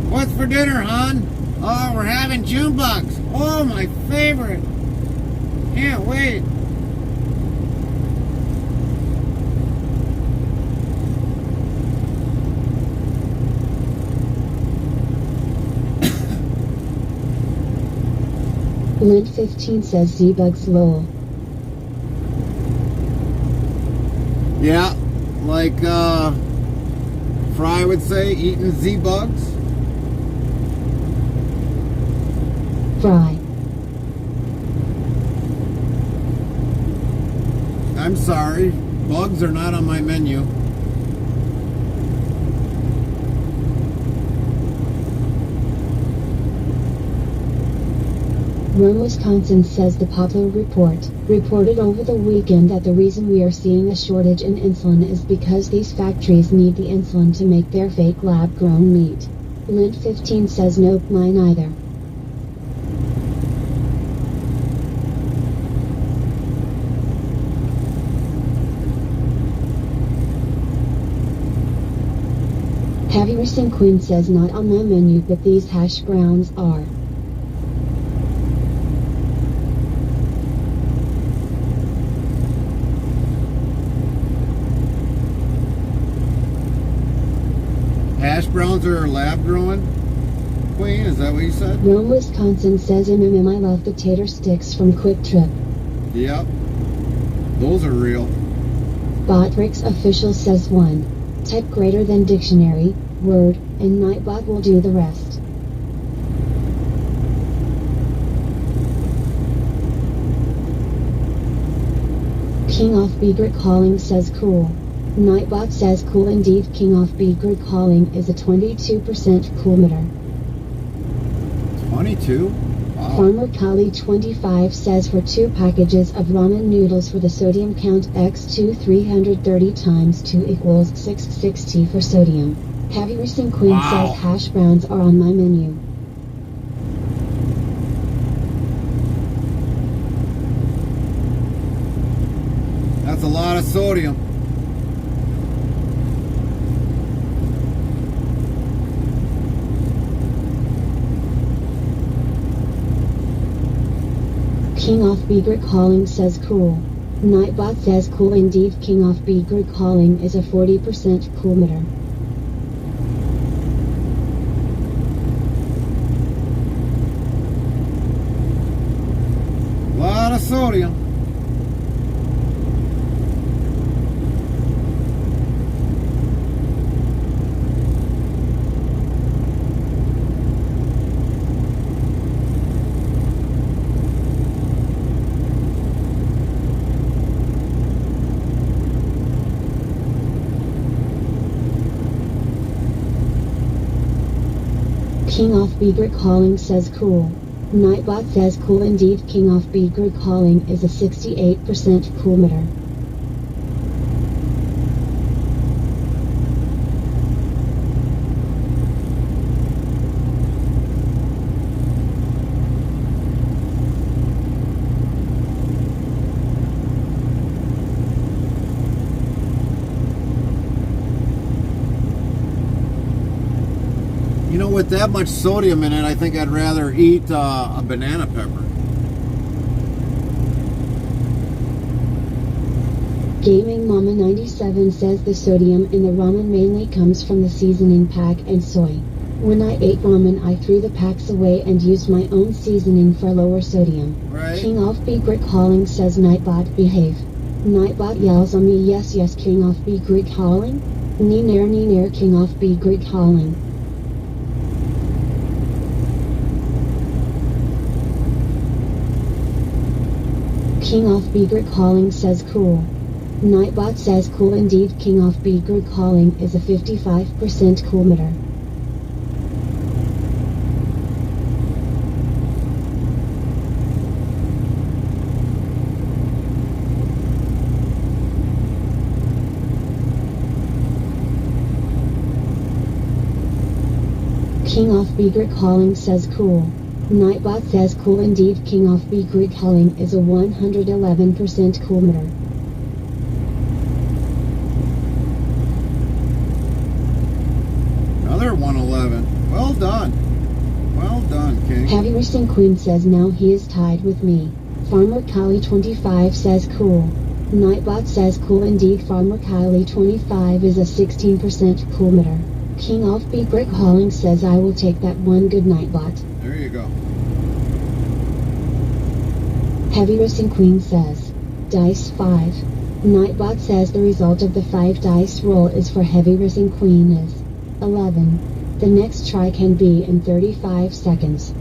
What's for dinner, hon? Oh, we're having June bugs. Oh, my favorite. Can't wait. Lint15 says Z-bugs lol. Yeah, like Fry would say, eating Z-bugs. Fry. I'm sorry, bugs are not on my menu. Rome, Wisconsin says the Popular Report reported over the weekend that the reason we are seeing a shortage in insulin is because these factories need the insulin to make their fake lab-grown meat. Lint 15 says nope, mine either. Heavy Racing Queen says not on my menu, but these hash browns are. Hash browns are lab growing? Queen, is that what you said? Rome, Wisconsin says I love the tater sticks from Quick Trip. Yep. Those are real. Botrix official says 1. Type greater than dictionary, word, and Nightbot will do the rest. King of Begrit Calling says cool. Nightbot says cool indeed. King of Begrit Calling is a 22% cool meter. 22? Wow. Farmer Kali 25 says for 2 packages of ramen noodles for the sodium count x2 330 times 2 equals 660 for sodium. Heavy Racing Queen Wow. says hash browns are on my menu. That's a lot of sodium. King of Begrit Calling says cool. Nightbot says cool indeed. King of Begrit Calling is a 40% cool meter. A lot of sodium. King of Begrit Calling says cool. Nightbot says cool indeed. King of Begrit Calling is a 68% cool meter. You know, with that much sodium in it, I think I'd rather eat a banana pepper. Gaming Mama 97 says the sodium in the ramen mainly comes from the seasoning pack and soy. When I ate ramen, I threw the packs away and used my own seasoning for lower sodium. Right. King of Begrit Calling says Nightbot behave. Nightbot yells on me, yes yes. King of Begrit Calling? Neener King of Begrit Calling. King of Begrit Calling says cool. Nightbot says cool indeed. King of Begrit Calling is a 55% cool meter. King of Begrit Calling says cool. Nightbot says cool indeed. King of Begrit Calling is a 111% cool meter. Another 111. Well done. Well done, King. Heavy Racing Queen says now he is tied with me. Farmer Kali 25 says cool. Nightbot says cool indeed. Farmer Kali 25 is a 16% cool meter. King of Begrit Calling says I will take that one. Good night, bot. There you go. Heavy Racing Queen says dice 5. Nightbot says the result of the 5 dice roll is for Heavy Racing Queen is 11. The next try can be in 35 seconds.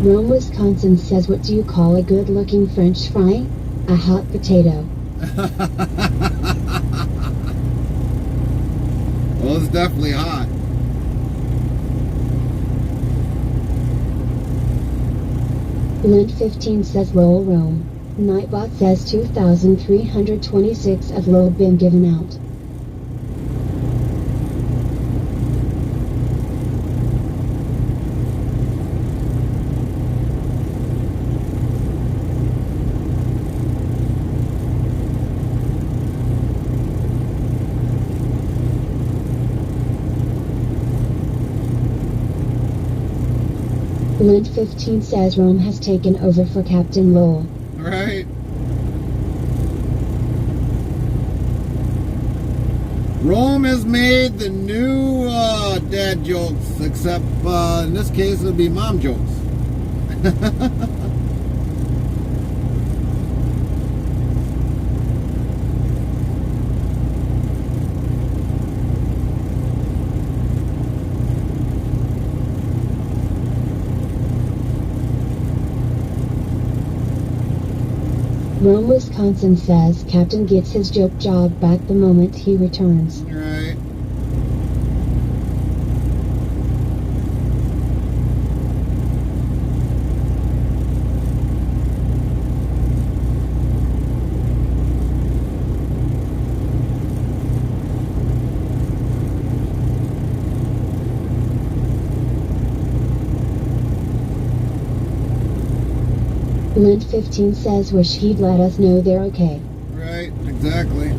Rome, Wisconsin says, what do you call a good-looking French fry? A hot potato. Well, it's definitely hot. Lint 15 says Lowell, Rome. Nightbot says 2,326 of Lowell been given out. Lint 15 says Rome has taken over for Captain Lowell. Right. Rome has made the new dad jokes, except in this case it'll be mom jokes. Rome, Wisconsin says Captain gets his joke job back the moment he returns. Right. Lint 15 says wish he'd let us know they're okay. Right, exactly.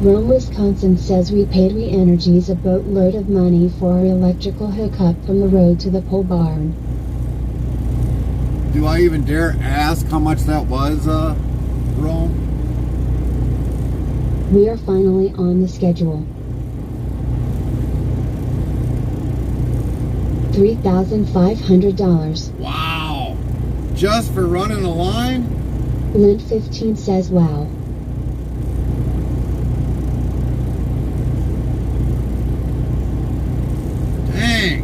Rome, Wisconsin says we paid Re-Energies a boatload of money for our electrical hookup from the road to the pole barn. Do I even dare ask how much that was, Rome? We are finally on the schedule. $3,500. Wow! Just for running a line? Lint 15 says wow. Dang!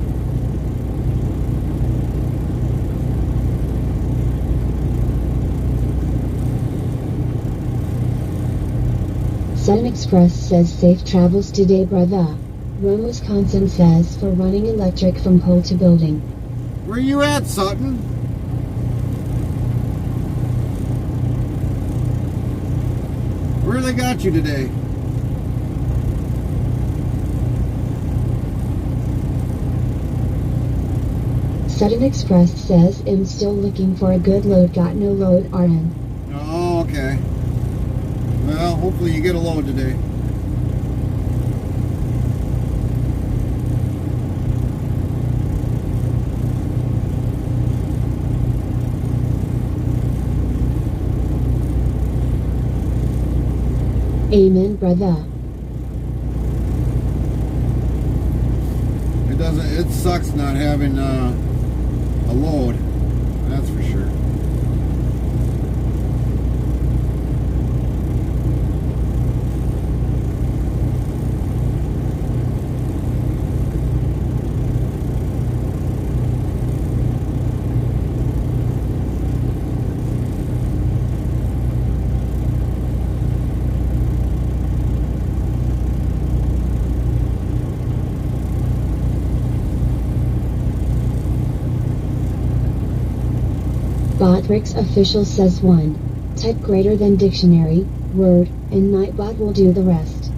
Sun Express says safe travels today, brother. Rome, Wisconsin says for running electric from pole to building. Where you at, Sutton? Where they got you today? Sudden Express says I'm still looking for a good load, got no load RN. Oh, okay. Well, hopefully you get a load today. Amen, brother. It sucks not having a load, that's for sure. Botrix official says 1. Type greater than dictionary, word, and Nightbot will do the rest.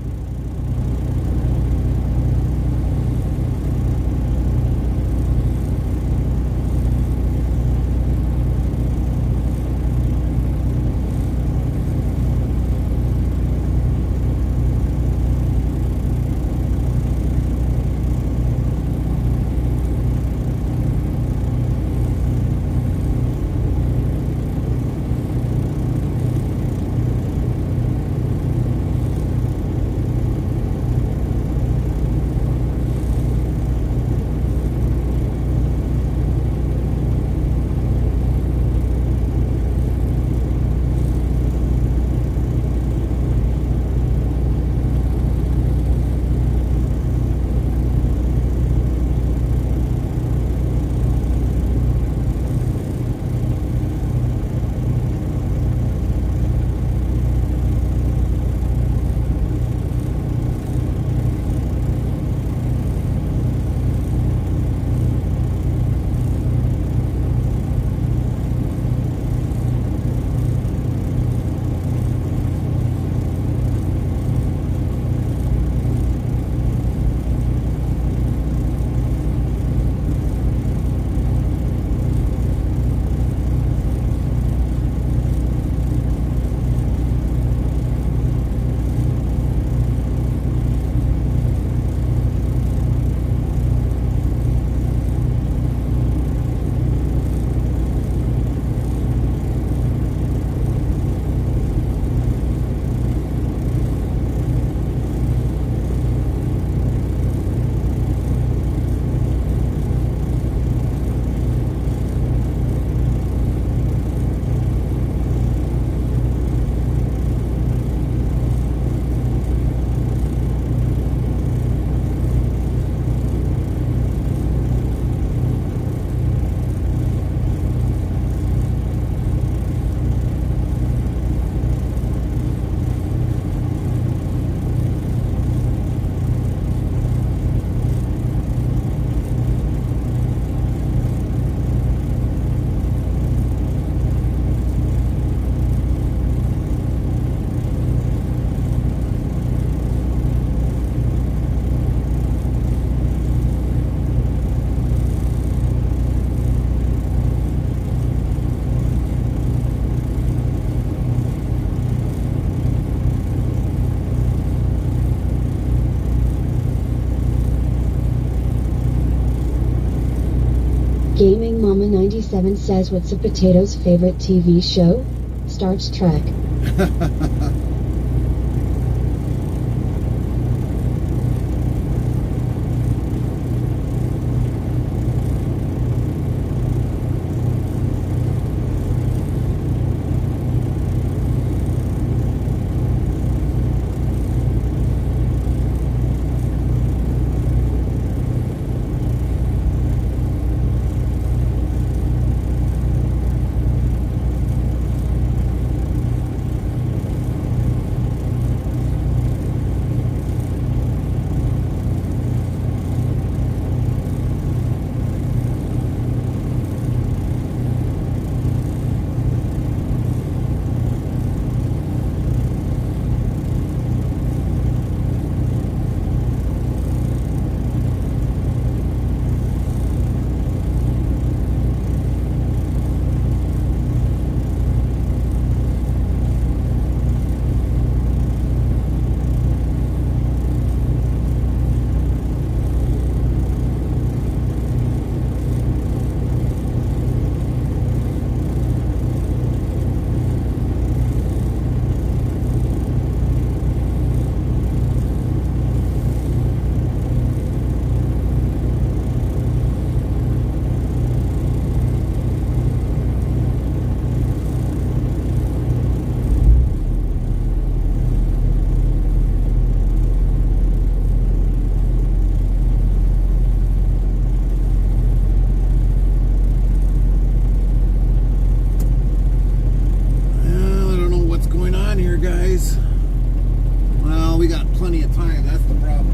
Queen97 says, what's a potato's favorite TV show? Star Trek. Well, we got plenty of time. That's the problem.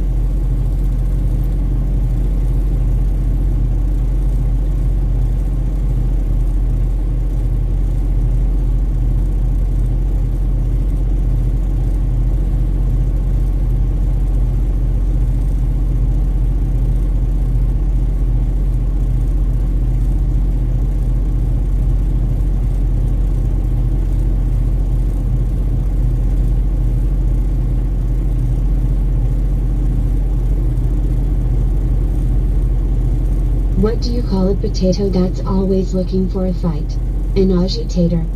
What do you call a potato that's always looking for a fight? An agitator.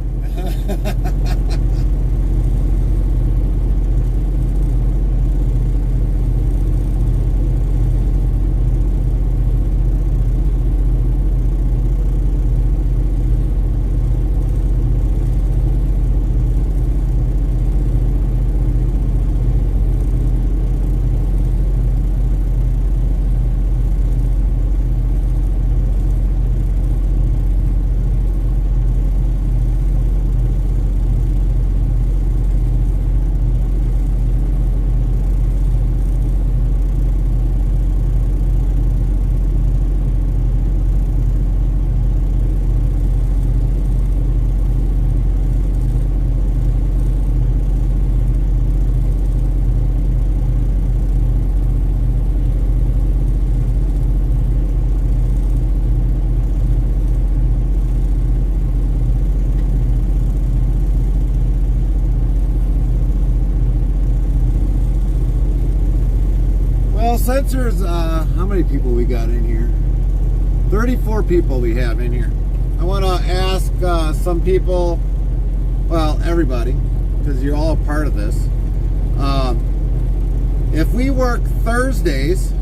Sensors, how many people we got in here? 34 people we have in here. I want to ask some people, well, everybody, because you're all a part of this. If we work Thursdays,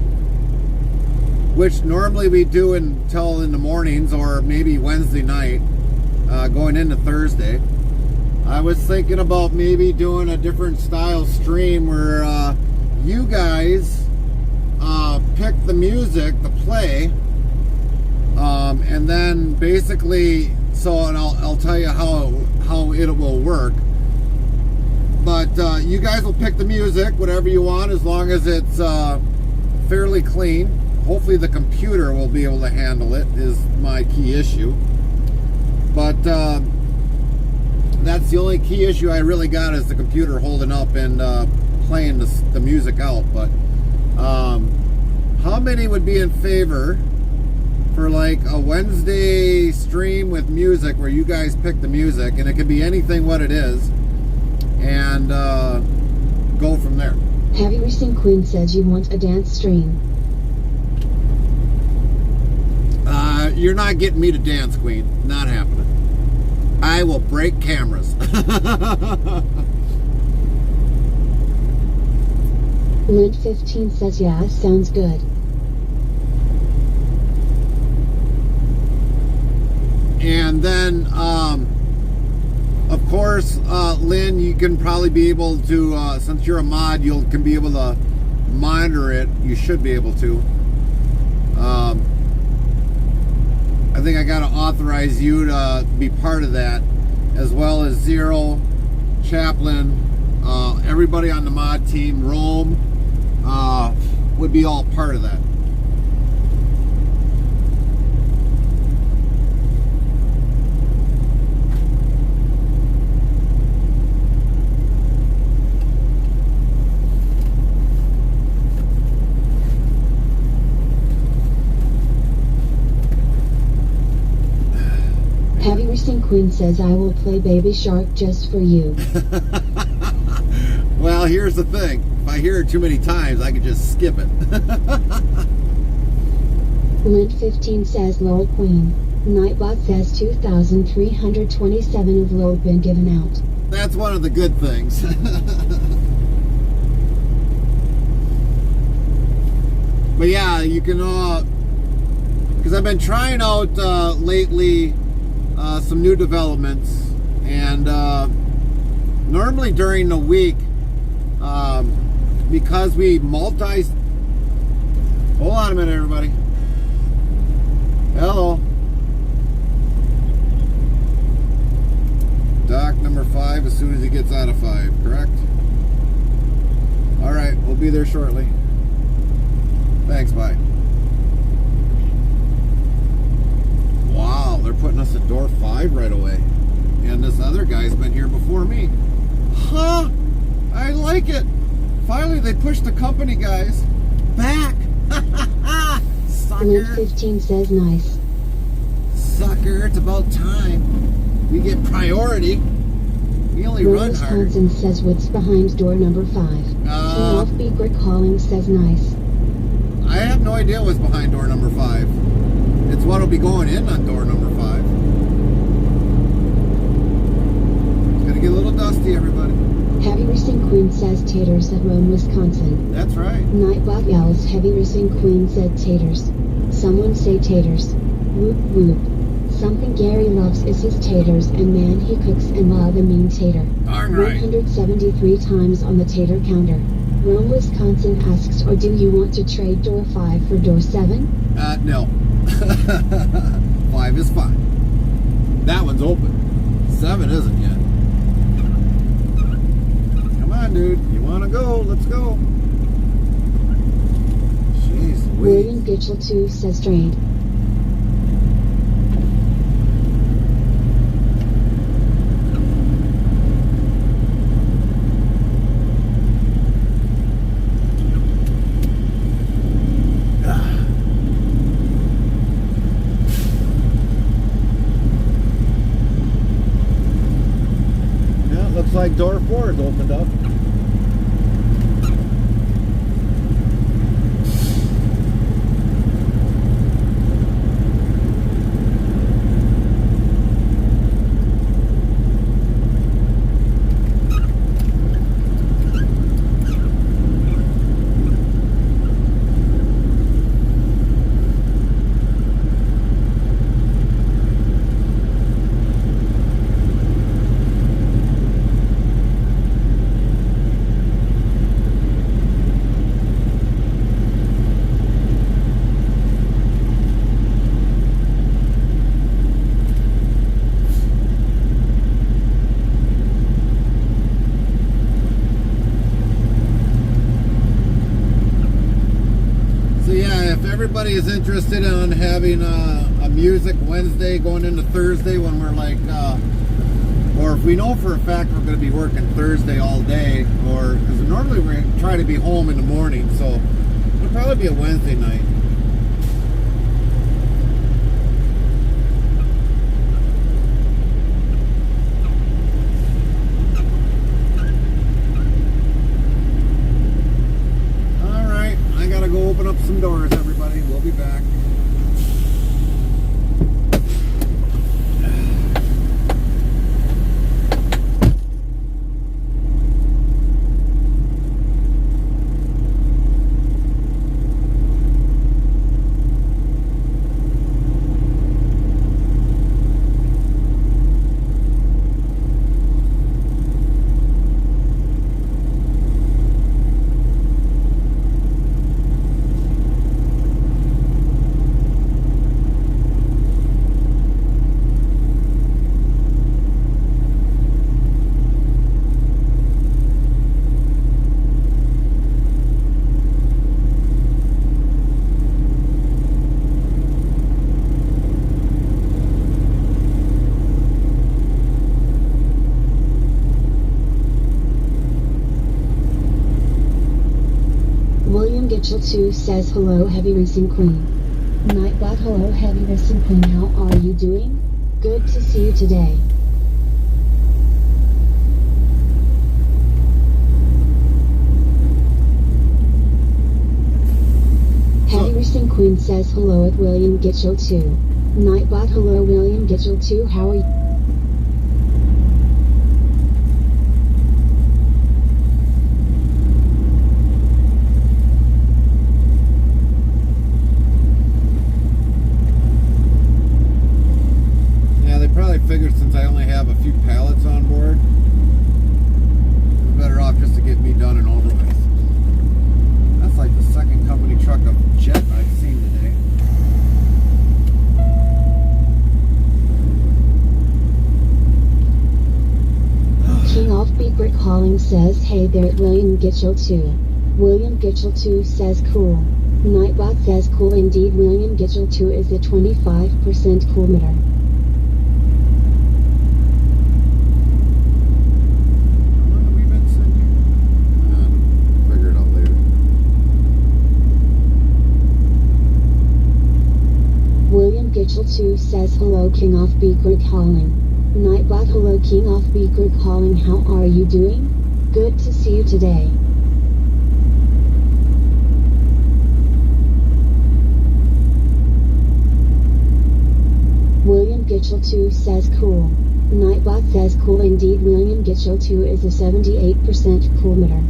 which normally we do until in the mornings or maybe Wednesday night, going into Thursday, I was thinking about maybe doing a different style stream where you guys pick the music to play, and then basically, and I'll tell you how it will work. But you guys will pick the music, whatever you want, as long as it's fairly clean. Hopefully the computer will be able to handle it, is my key issue. But that's the only key issue I really got, is the computer holding up and playing the music out. But how many would be in favor for like a Wednesday stream with music where you guys pick the music, and it could be anything what it is, and go from there? Heavy Racing Queen says you want a dance stream. You're not getting me to dance, Queen. Not happening. I will break cameras. Lint 15 says yeah, sounds good. And then, of course, Lynn, you can probably be able to, since you're a mod, you can be able to monitor it. You should be able to. I think I got to authorize you to be part of that, as well as Zero, Chaplain, everybody on the mod team, Rome, would be all part of that. Heavy Racing Queen says I will play Baby Shark just for you. Well, here's the thing. If I hear it too many times, I can just skip it. Lint 15 says lol Queen. Nightbot says 2,327 of load been given out. That's one of the good things. But yeah, you can, because I've been trying out lately some new developments, and normally during the week, because we hold on a minute, everybody. Hello. Dock number 5 as soon as he gets out of 5, correct? All right, we'll be there shortly. Thanks, bye. Wow, they're putting us at door 5 right away. And this other guy's been here before me. Huh? I like it. Finally, they pushed the company guys back. Lint Sucker. 15 says nice. Sucker, it's about time. We get priority. We only run hard. Wisconsin says what's behind door number 5. Team off Beaker calling says nice. I have no idea what's behind door number 5. It's what'll be going in on door number 5. It's gonna get a little dusty, everybody. Heavy Racing Queen says taters at Rome, Wisconsin. That's right. Nightbot yells Heavy Racing Queen said taters. Someone say taters. Whoop whoop. Something Gary loves is his taters, and man, he cooks and love a mean tater. Darn right. 173 times on the tater counter. Rome, Wisconsin asks, or do you want to trade door 5 for door 7? No. 5 is fine. That one's open. 7 isn't yet. Come on, dude. You want to go? Let's go. Jeez William Louise. Gitchell 2 says trade. Looks like door 4 is opened up. Everybody is interested in having a music Wednesday going into Thursday when we're like, or if we know for a fact we're going to be working Thursday all day, or because normally we try to be home in the morning, so it'll probably be a Wednesday night. All right, I gotta go open up some doors, everybody. We'll be back. Gitchell 2 says hello Heavy Racing Queen. Nightbot hello Heavy Racing Queen, how are you doing? Good to see you today. Heavy Racing Queen says hello at William Gitchell 2. Nightbot hello William Gitchell 2, how are you? Probably figured since I only have a few pallets on board, it's better off just to get me done and over with. That's like the second company truck of jet I've seen today. King Off Beat Brick Hauling says hey there at William Gitchell 2. William Gitchell 2 says cool. Nightbot says cool indeed. William Gitchell 2 is a 25% cool meter. Gitchell 2 says hello King Off Beat Brick Hauling. Nightbot hello King Off Beat Brick Hauling, how are you doing? Good to see you today. William Gitchell 2 says cool. Nightbot says cool indeed. William Gitchell 2 is a 78% cool meter.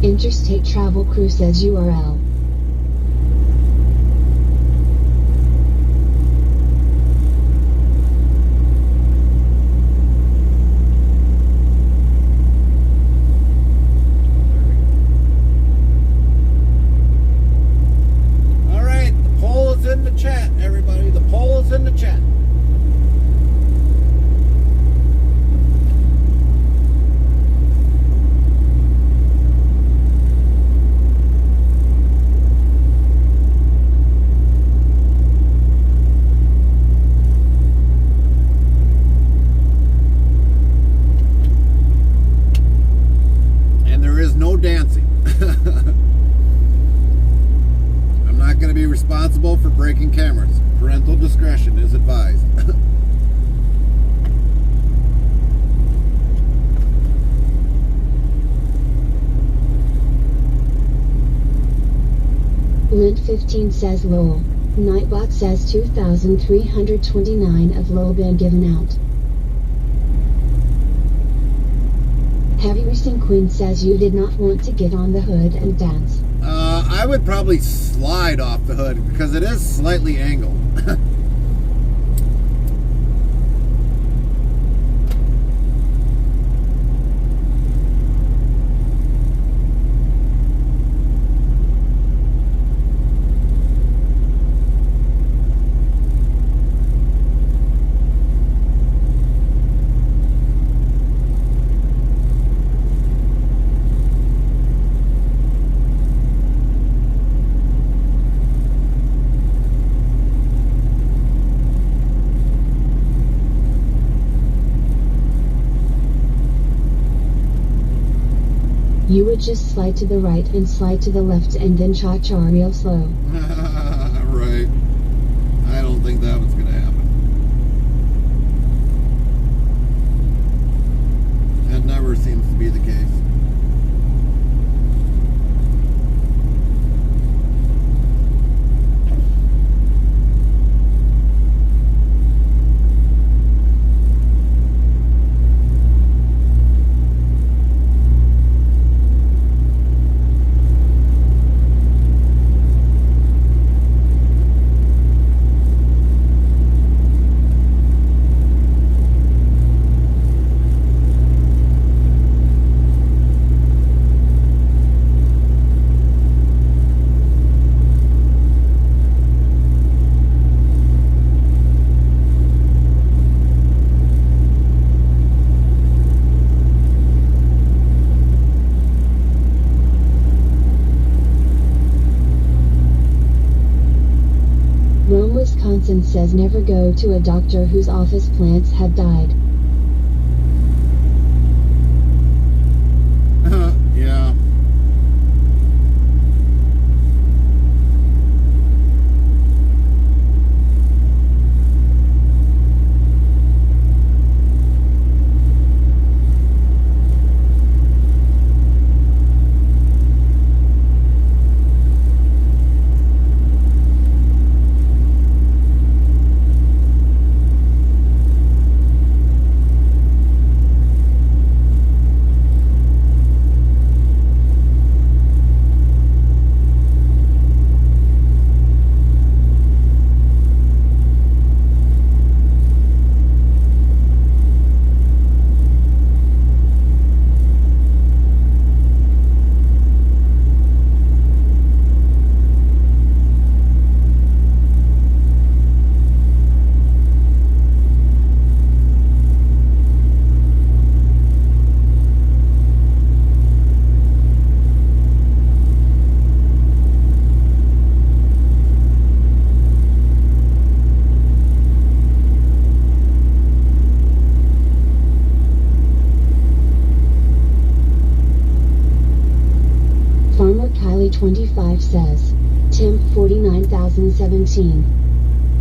Interstate Travel Crew says URL. breaking cameras. Parental discretion is advised. Lint 15 says lol. Nightbot says 2,329 of lol been given out. Heavy Racing Queen says you did not want to get on the hood and dance. I would probably slide off the hood because it is slightly angled. You would just slide to the right and slide to the left and then cha-cha real slow. Right. I don't think that was going to happen. That never seems to be the case. Wisconsin says never go to a doctor whose office plants have died. Yeah. Farmer Kylie25 says, Temp 49,017.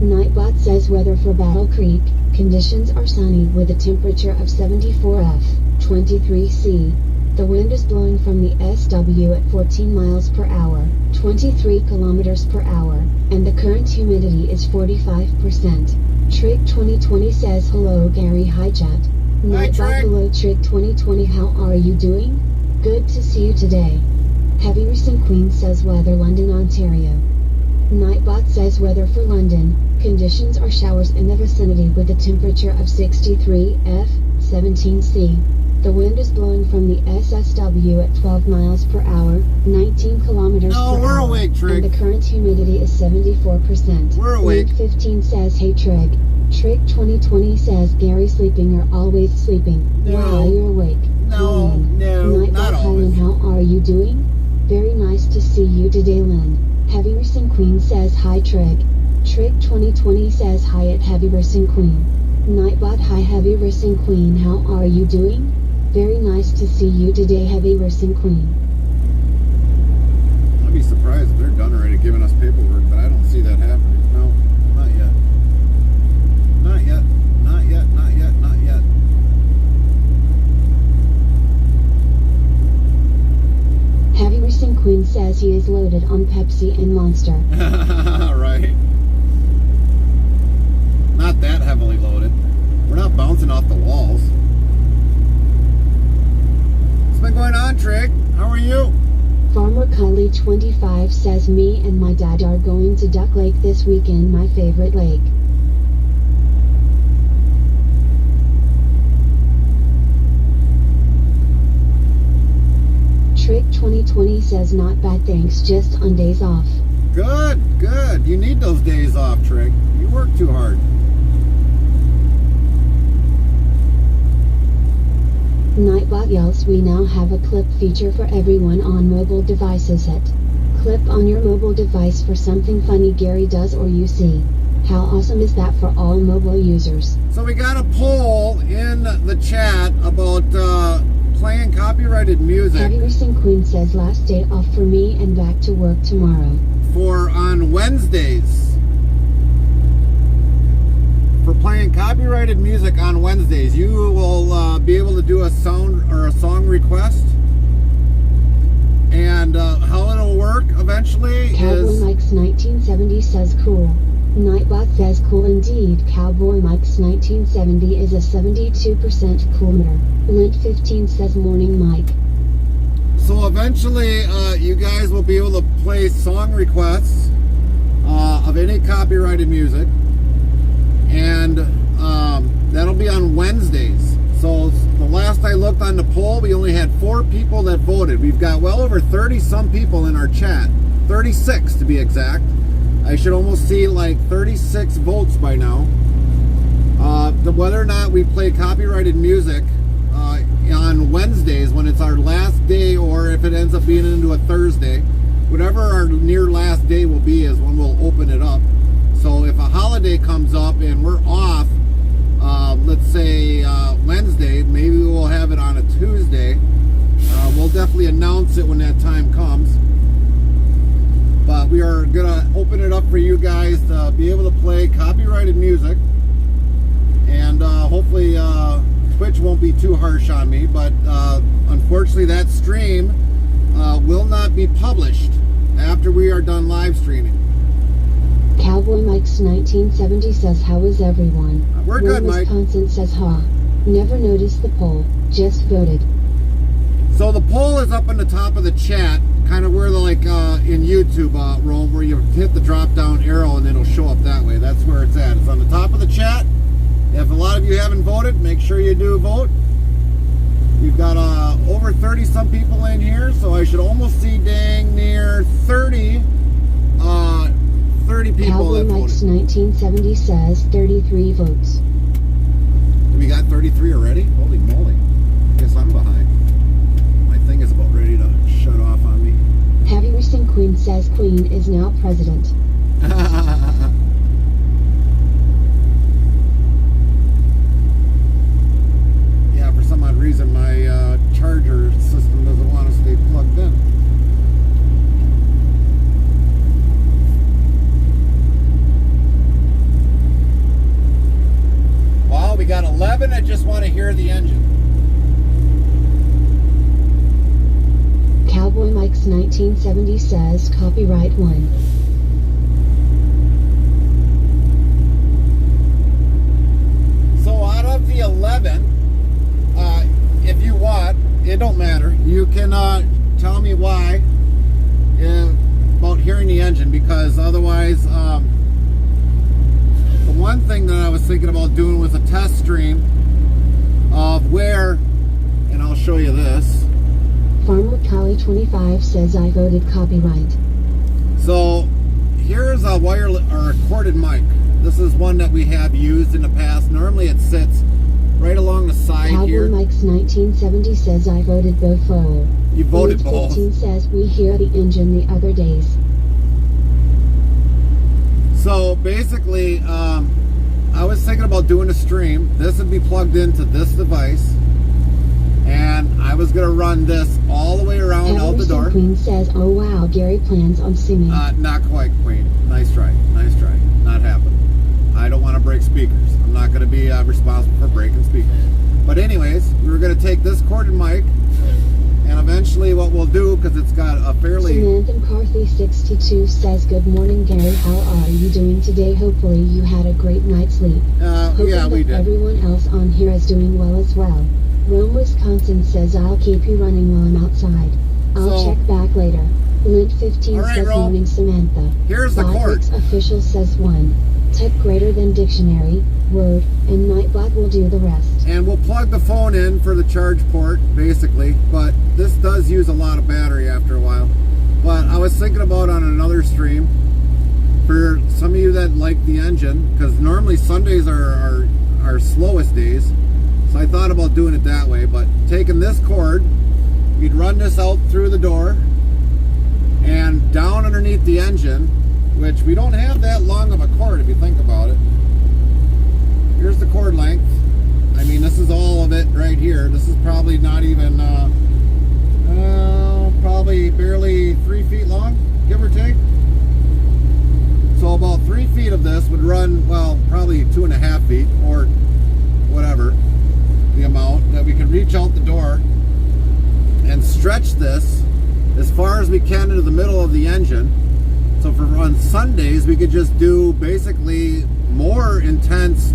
Nightbot says weather for Battle Creek, conditions are sunny with a temperature of 74 F, 23 C. The wind is blowing from the SW at 14 miles per hour, 23 kilometers per hour, and the current humidity is 45%. Trick 2020 says hello Gary, hi chat. Nightbot, hello Trick 2020, how are you doing? Good to see you today. Heavy Racing Queen says weather London, Ontario. Nightbot says weather for London, conditions are showers in the vicinity with a temperature of 63 F, 17 C. The wind is blowing from the SSW at 12 miles per hour, 19 kilometers per hour. No, we're awake, Trig. And the current humidity is 74%. We're awake. Link 15 says, hey Trig. Trick 2020 says, Gary sleeping, you're always sleeping. No. Wow, you're awake. No, Lynn. no, Nightbot, not hi, always. Lynn, how are you doing? Very nice to see you today, Lynn. Heavy Racing Queen says, hi Trig. Trick 2020 says, hi at Heavy Racing Queen. Nightbot, hi Heavy Racing Queen, how are you doing? Very nice to see you today, Heavy Racing Queen. I'd be surprised if they're done already giving us paperwork, but I don't see that happening. No, not yet. Not yet. Not yet. Not yet. Not yet. Heavy Racing Queen says he is loaded on Pepsi and Monster. Right. Not that heavily loaded. We're not bouncing off the walls. What's been going on, Trig? How are you? Farmer Kylie 25 says me and my dad are going to Duck Lake this weekend, my favorite lake. Trick 2020 says not bad, thanks, just on days off. Good, good. You need those days off, Trig. You work too hard. Nightbot yells, we now have a clip feature for everyone on mobile devices. Hit clip on your mobile device for something funny Gary does or you see. How awesome is that for all mobile users? So we got a poll in the chat about playing copyrighted music Heavy Racing Queen says last day off for me and back to work tomorrow. for on Wednesdays. For playing copyrighted music on Wednesdays, you will be able to do a sound or a song request. And how it'll work eventually Cowboy is... Mike's 1970 says cool. Nightbot says cool indeed. Cowboy Mike's 1970 is a 72% cool meter. Lint 15 says morning Mike. So eventually, you guys will be able to play song requests of any copyrighted music. And that'll be on Wednesdays. So the last I looked on the poll, we only had 4 people that voted. We've got well over 30-some people in our chat. 36 to be exact. I should almost see like 36 votes by now. Whether or not we play copyrighted music on Wednesdays when it's our last day, or if it ends up being into a Thursday, whatever our near last day will be is when we'll open it up. So if a holiday comes up and we're off, let's say Wednesday, maybe we'll have it on a Tuesday. We'll definitely announce it when that time comes. But we are going to open it up for you guys to be able to play copyrighted music. And hopefully Twitch won't be too harsh on me. But unfortunately that stream will not be published after we are done live streaming. Cowboy Mike's 1970 says how is everyone? We're good, Mike. Wisconsin says ha. Never noticed the poll, just voted. So the poll is up on the top of the chat, kind of where the in YouTube, Rome, where you hit the drop down arrow and it'll show up that way. That's where it's at. It's on the top of the chat. If a lot of you haven't voted, make sure you do vote. We've got over 30-some people in here, so I should almost see dang near 30 people Cowboy that Mike's voted. 1970 says 33 votes. We got 33 already? Holy moly. Guess I'm behind. My thing is about ready to shut off on me. Heavy Racing Queen says Queen is now president. Yeah, for some odd reason my charger system doesn't want to stay plugged in. Well, we got 11 that just want to hear the engine. Cowboy Mike's 1970 says copyright 1. So out of the 11, if you want, it don't matter. You can tell me why about hearing the engine, because otherwise, the one thing that I was thinking about doing was a test stream of where, and I'll show you this. Farmer Kali 25 says I voted copyright. So here's a wireless or a corded mic. This is one that we have used in the past. Normally it sits right along the side Cowboy here. Mike's 1970 says I voted both for. You voted Lint both. 15 says we hear the engine the other days. So basically, I was thinking about doing a stream. This would be plugged into this device, and I was going to run this all the way around out the door. Queen says, oh wow, Gary plans on suing. Not quite, Queen. Nice try. Nice try. Not happening. I don't want to break speakers. I'm not going to be responsible for breaking speakers. But anyways, we're going to take this corded mic, and eventually what we'll do, because it's got a fairly... Samantha McCarthy 62 says, good morning Gary, how are you doing today? Hopefully you had a great night's sleep. Yeah, we did. Everyone else on here is doing well as well. Rome, Wisconsin says, I'll keep you running while I'm outside. I'll check back later. Lint 15 says, Rome. morning Samantha. Here's the cord. Botrix official says 1. Type greater than dictionary, word, and Nightbot will do the rest. And we'll plug the phone in for the charge port, basically. But this does use a lot of battery after a while. But I was thinking about on another stream, for some of you that like the engine, because normally Sundays are our slowest days. So I thought about doing it that way. But taking this cord, you'd run this out through the door and down underneath the engine, which we don't have that long of a cord if you think about it. Here's the cord length. I mean, this is all of it right here. This is probably not even, probably barely 3 feet long, give or take. So about 3 feet of this would run, well, probably 2.5 feet or whatever the amount that we can reach out the door and stretch this as far as we can into the middle of the engine. So for on Sundays, we could just do basically more intense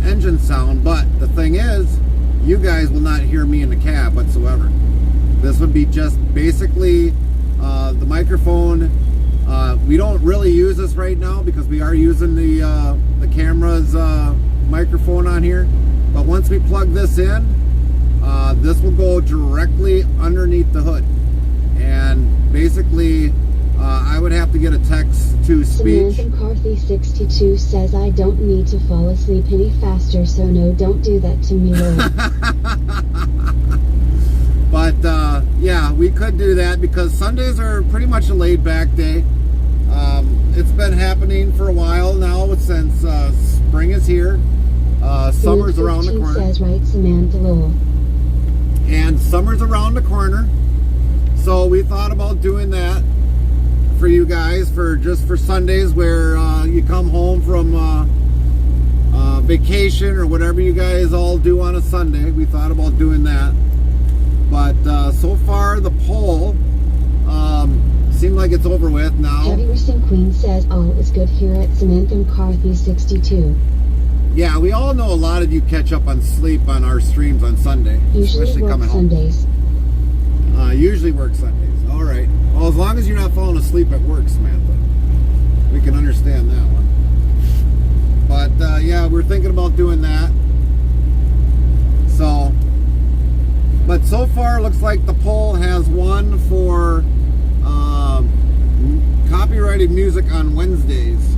engine sound. But the thing is, you guys will not hear me in the cab whatsoever. This would be just basically the microphone. We don't really use this right now because we are using the camera's microphone on here. But once we plug this in, this will go directly underneath the hood. And basically, I would have to get a text-to-speech. Samantha McCarthy 62 says, I don't need to fall asleep any faster, so no, don't do that to me, Lord. But, yeah, we could do that because Sundays are pretty much a laid-back day. It's been happening for a while now since spring is here. Summer's around the corner. Says, right, Samantha Lowell. And summer's around the corner. So we thought about doing that for you guys for just for Sundays where you come home from vacation or whatever you guys all do on a Sunday. We thought about doing that. But so far the poll seemed like it's over with now. Heavy Racing Queen says all is good here at Samantha McCarthy 62. Yeah, we all know a lot of you catch up on sleep on our streams on Sunday. Usually especially work coming Sundays. Home. Usually work Sundays. All right. Well, as long as you're not falling asleep at work, Samantha, we can understand that one. But yeah, we're thinking about doing that. So, but so far, looks like the poll has won for copyrighted music on Wednesdays.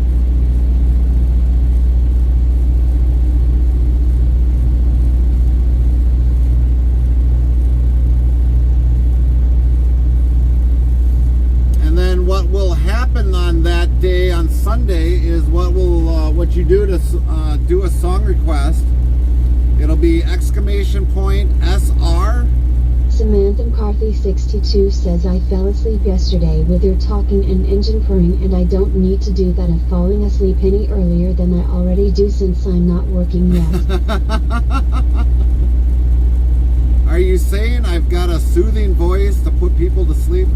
And then what will happen on that day on Sunday is what you do to do a song request. It'll be !SR. Samantha McCarthy 62 says I fell asleep yesterday with your talking and engine purring, and I don't need to do that of falling asleep any earlier than I already do since I'm not working yet. Are you saying I've got a soothing voice to put people to sleep?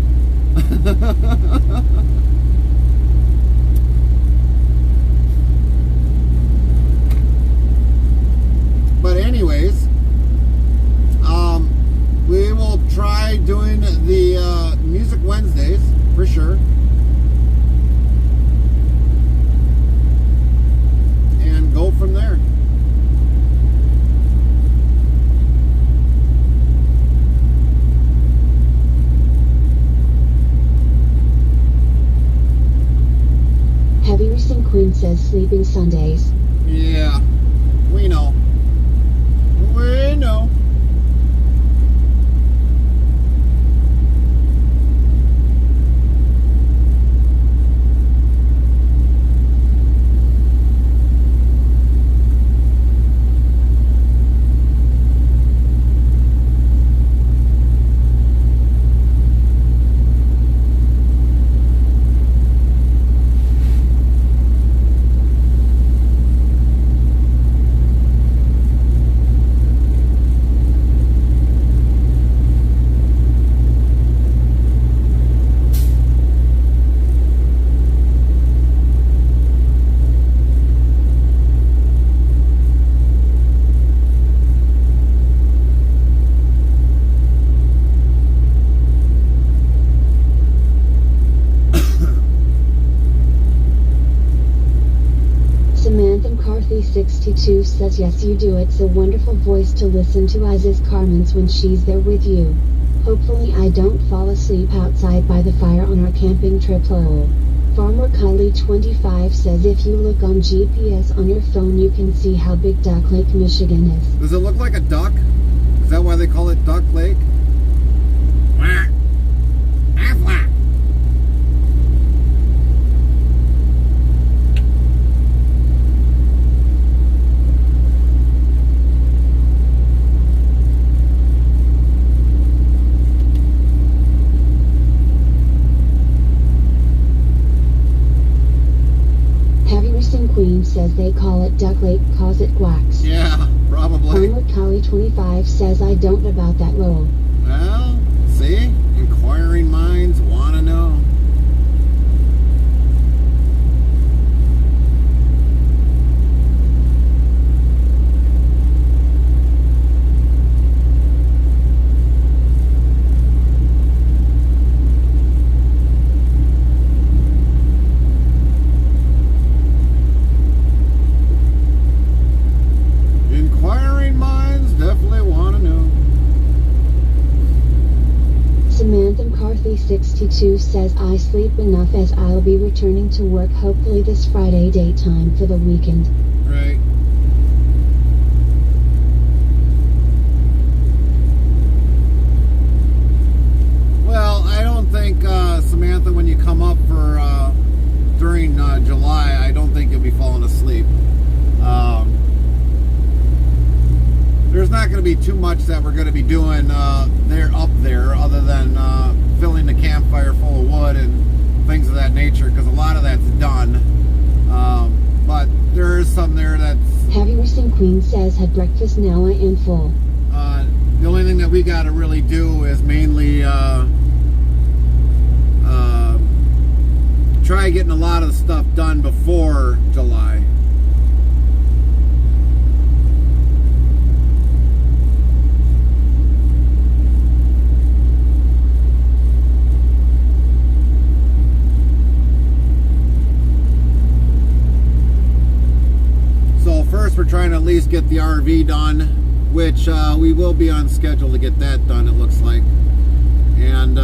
But anyways, we will try doing the Music Wednesdays for sure. And go from there. Heavy Racing Queen says sleeping Sundays. Yeah, we know. We know. 62 says yes you do. It's a wonderful voice to listen to, as is Carmen's when she's there with you. Hopefully I don't fall asleep outside by the fire on our camping trip. Lol. Farmer Kylie 25 says if you look on GPS on your phone you can see how big Duck Lake, Michigan is. Does it look like a duck? Is that why they call it Duck Lake? Quack. Aflac. Queen says they call it Duck Lake cause it quacks. Yeah, probably. Farmer Kylie 25 says I don't about that roll. Well, see? Inquiring minds want to know. Samantha McCarthy 62 says I sleep enough as I'll be returning to work hopefully this Friday daytime for the weekend. Right. Well, I don't think, Samantha, when you come up for, during July, I don't think you'll be falling asleep. There's not going to be too much that we're going to be doing there up there other than filling the campfire full of wood and things of that nature, because a lot of that's done. But there is some there that's... Heavy Racing Queen says had breakfast now I am full. The only thing that we got to really do is mainly try getting a lot of the stuff done before July. First, we're trying to at least get the RV done, which we will be on schedule to get that done, it looks like. And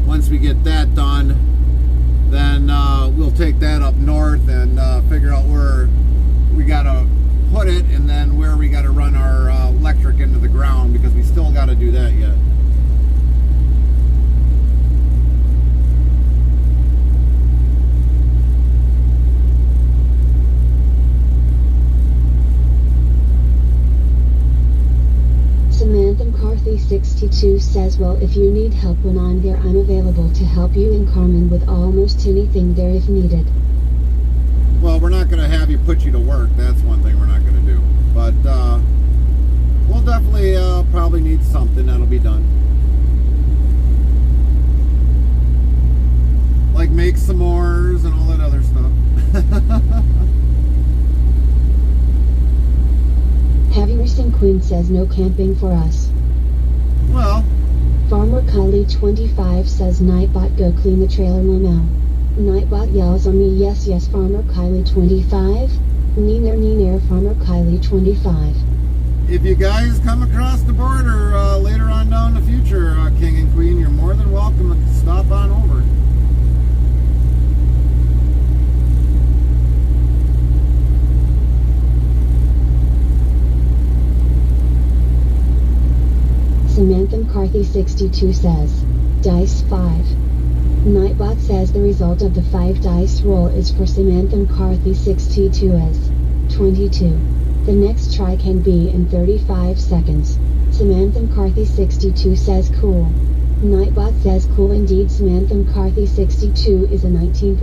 once we get that done, then we'll take that up north and figure out where we got to put it, and then where we got to run our electric into the ground, because we still got to do that yet. Samantha McCarthy 62 says well if you need help when I'm there I'm available to help you and Carmen with almost anything there if needed. Well, we're not going to have you put you to work. That's one thing we're not going to do. But we'll definitely probably need something that'll be done. Like make s'mores and all that other stuff. Heavy Racing Queen says no camping for us. Well. Farmer Kylie 25 says Nightbot go clean the trailer limo. Nightbot yells on me yes yes Farmer Kylie 25. Neener Farmer Kylie 25. If you guys come across the border later on down in the future, King and Queen, you're more than welcome to stop on over. Samantha McCarthy 62 says, Dice 5. Nightbot says the result of the 5 dice roll is for Samantha McCarthy 62 as 22. The next try can be in 35 seconds. Samantha McCarthy 62 says cool. Nightbot says cool indeed. Samantha McCarthy 62 is a 19%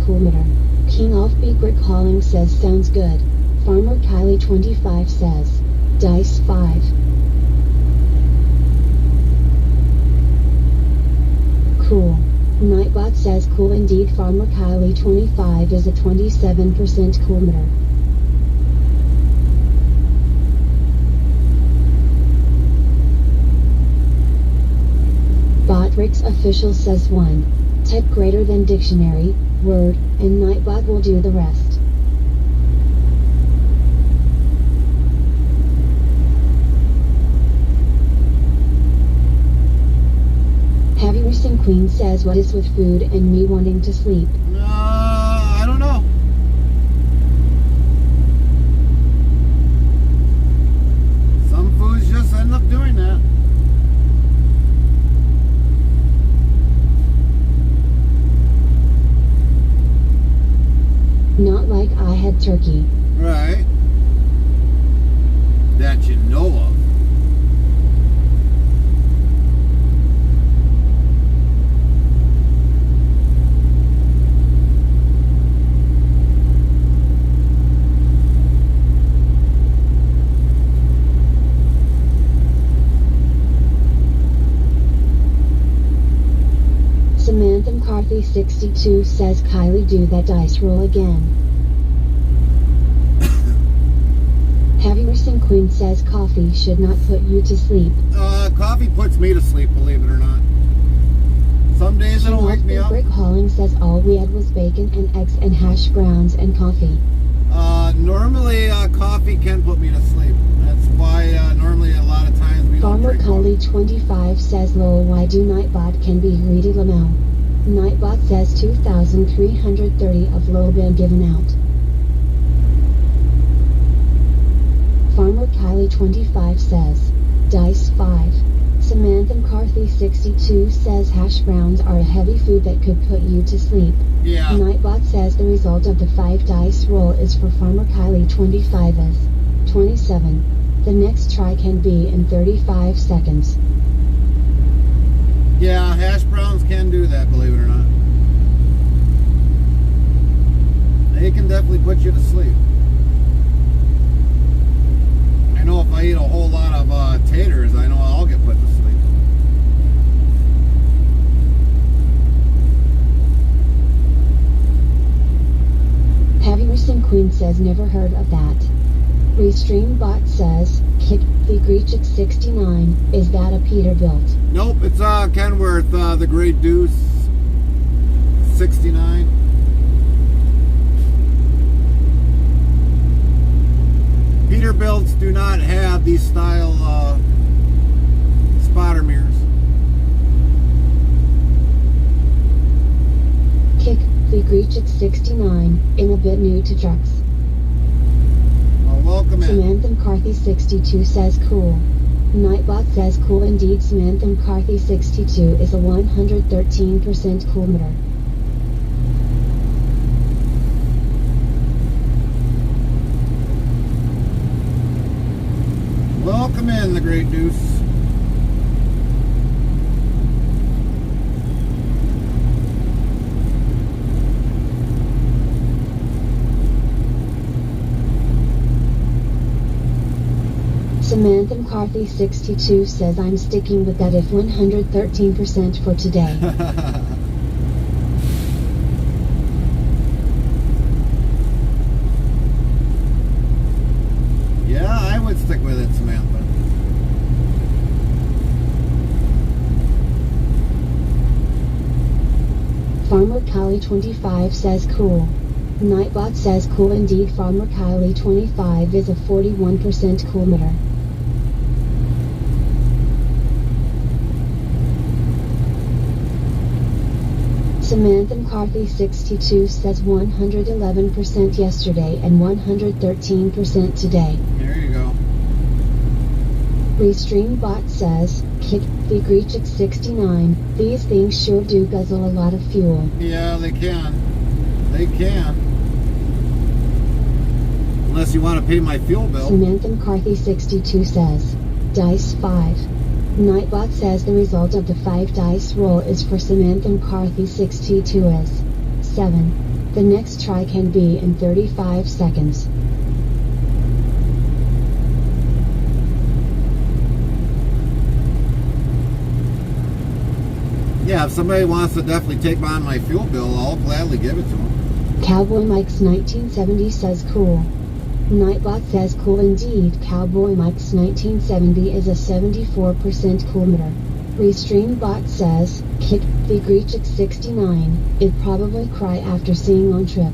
coolmeter. King Offbeat Rick Calling says sounds good. Farmer Kylie 25 says, Dice 5. Cool. Nightbot says cool indeed. Farmer Kylie 25 is a 27% coolmeter. Botrix official says 1. Type greater than dictionary, word, and Nightbot will do the rest. Queen says, what is with food and me wanting to sleep? I don't know. Some foods just end up doing that. Not like I had turkey. Right. That you know of. Samantha McCarthy 62 says, Kylie, do that dice roll again. Heavy Nursing Queen says, coffee should not put you to sleep. Coffee puts me to sleep, believe it or not. Some days it'll wake me up. Brick Halling says, all we had was bacon and eggs and hash browns and coffee. Normally coffee can put me to sleep. That's why normally a lot of times we don't Farmer drink Cully coffee. 25 says, lol, why do Nightbot can be greedy Lamel? Nightbot says 2,330 of lol been given out. Farmer Kylie 25 says, Dice 5. Samantha McCarthy 62 says hash browns are a heavy food that could put you to sleep. Yeah. Nightbot says the result of the 5 dice roll is for Farmer Kylie 25 is 27. The next try can be in 35 seconds. Yeah, hash browns can do that, believe it or not. They can definitely put you to sleep. I know if I eat a whole lot of taters, I know I'll get put to sleep. Heavy Nursing Queen says, never heard of that. Restream Bot says, Kick the Greechik 69, is that a Peterbilt? Nope, it's Kenworth, the Great Deuce 69. Peterbilts do not have these style spotter mirrors. Kick the Greechik 69, in a bit new to trucks. Well, welcome in. Samantha McCarthy 62 says cool. Nightbot says cool indeed. Samantha McCarthy 62 is a 113% cool meter. Welcome in, the Great Deuce. Samantha McCarthy 62 says I'm sticking with that if 113% for today. Yeah, I would stick with it, Samantha. Farmer Kylie 25 says cool. Nightbot says cool indeed. Farmer Kylie 25 is a 41% cool meter. Samantha McCarthy 62 says 111% yesterday and 113% today. There you go. Restream Bot says, Kick the Greechik 69, these things sure do guzzle a lot of fuel. Yeah, they can. They can. Unless you want to pay my fuel bill. Samantha McCarthy 62 says, Dice 5. Nightbot says the result of the 5 dice roll is for Samantha McCarthy 62 is 7. The next try can be in 35 seconds. Yeah, if somebody wants to definitely take on my fuel bill, I'll gladly give it to them. Cowboy Mike's 1970 says cool. Nightbot says cool indeed. Cowboy Mike's 1970 is a 74% cool meter. Restream Bot says, Kick the Greechik 69, it'd probably cry after seeing on trip.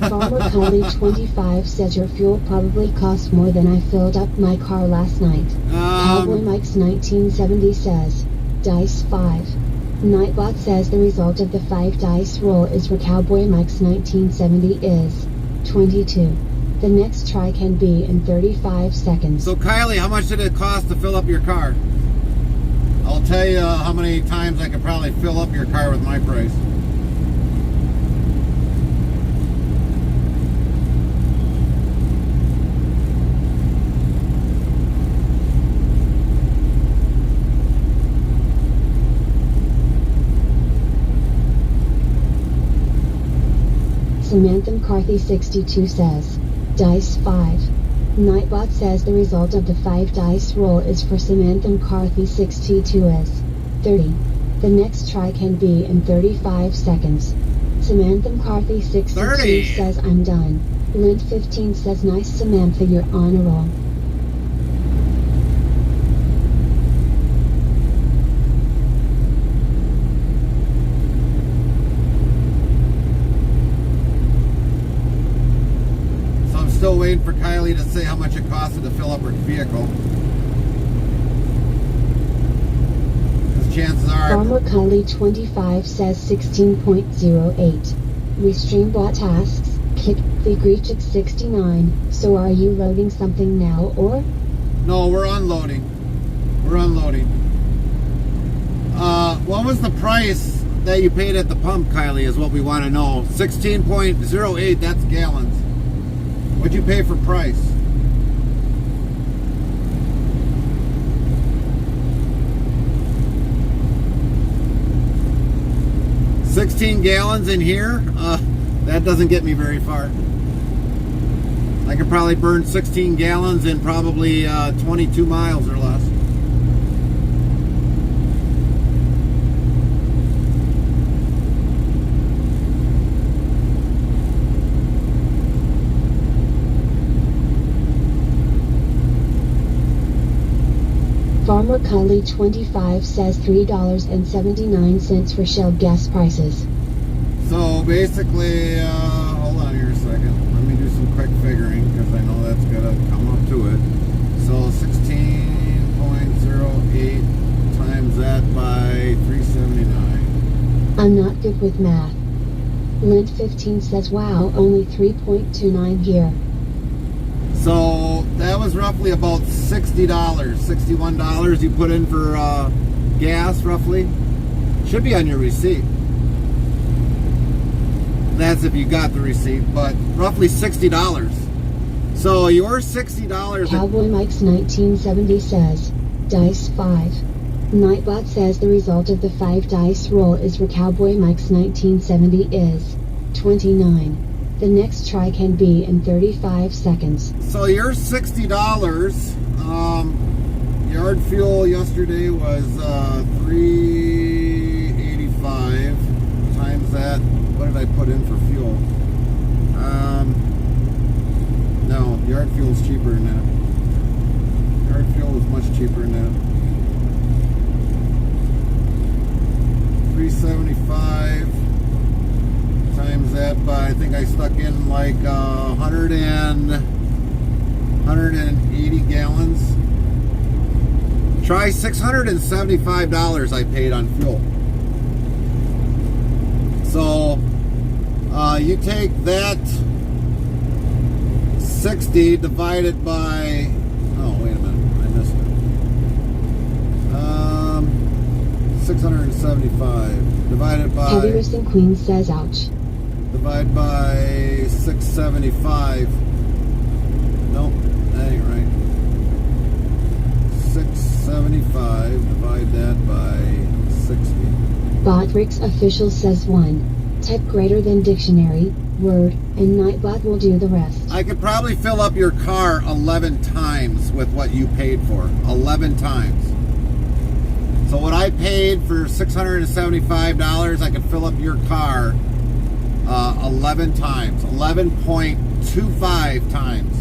Farmer Cully 25 says your fuel probably cost more than I filled up my car last night. Cowboy Mike's 1970 says, Dice 5. Nightbot says the result of the 5 dice roll is for Cowboy Mike's 1970 is 22. The next try can be in 35 seconds. So Kylie, how much did it cost to fill up your car? I'll tell you how many times I could probably fill up your car with my price. Samantha McCarthy 62 says, Dice 5. Nightbot says the result of the 5 dice roll is for Samantha McCarthy 62 is 30. The next try can be in 35 seconds. Samantha McCarthy 62 30. says I'm done. Lint 15 says nice Samantha, you're on a roll. Still waiting for Kylie to say how much it costed to fill up her vehicle. Because chances are... Farmer Kylie 25 says 16.08. Restream tasks, kick, the Greechik 69. So are you loading something now or? No, we're unloading. We're unloading. What was the price that you paid at the pump, Kylie, is what we want to know. 16.08, that's gallons. What'd you pay for price? $16 gallons in here? That doesn't get me very far. I could probably burn 16 gallons in probably 22 miles or less. Farmer Kylie 25 says $3.79 for Shell gas prices. So basically, hold on here a second. Let me do some quick figuring because I know that's gonna come up to it. So 16.08 times that by 379. I'm not good with math. Lint 15 says wow, only 3.29 here. So that was roughly about $60, $61 you put in for gas, roughly. Should be on your receipt. That's if you got the receipt, but roughly $60. So your $60... Cowboy Mike's 1970 says, Dice 5. Nightbot says the result of the 5 dice roll is for Cowboy Mike's 1970 is 29. The next try can be in 35 seconds. So your $60, yard fuel yesterday was $3.85 times that. What did I put in for fuel? No, yard fuel is cheaper than that. Yard fuel is much cheaper than that. $3.75 times that by, I think I stuck in like 180 gallons. Try $675 I paid on fuel. So you take that 60 divided by, oh wait a minute, I missed it. 675 divided by, Heavy Racing Queen says ouch. Divide by 675. Nope, that ain't right. 675, divide that by 60. Botrix official says 1. Type greater than dictionary, word, and Nightbot will do the rest. I could probably fill up your car 11 times with what you paid for. 11 times. So what I paid for $675, I could fill up your car 11 times. 11.25 times.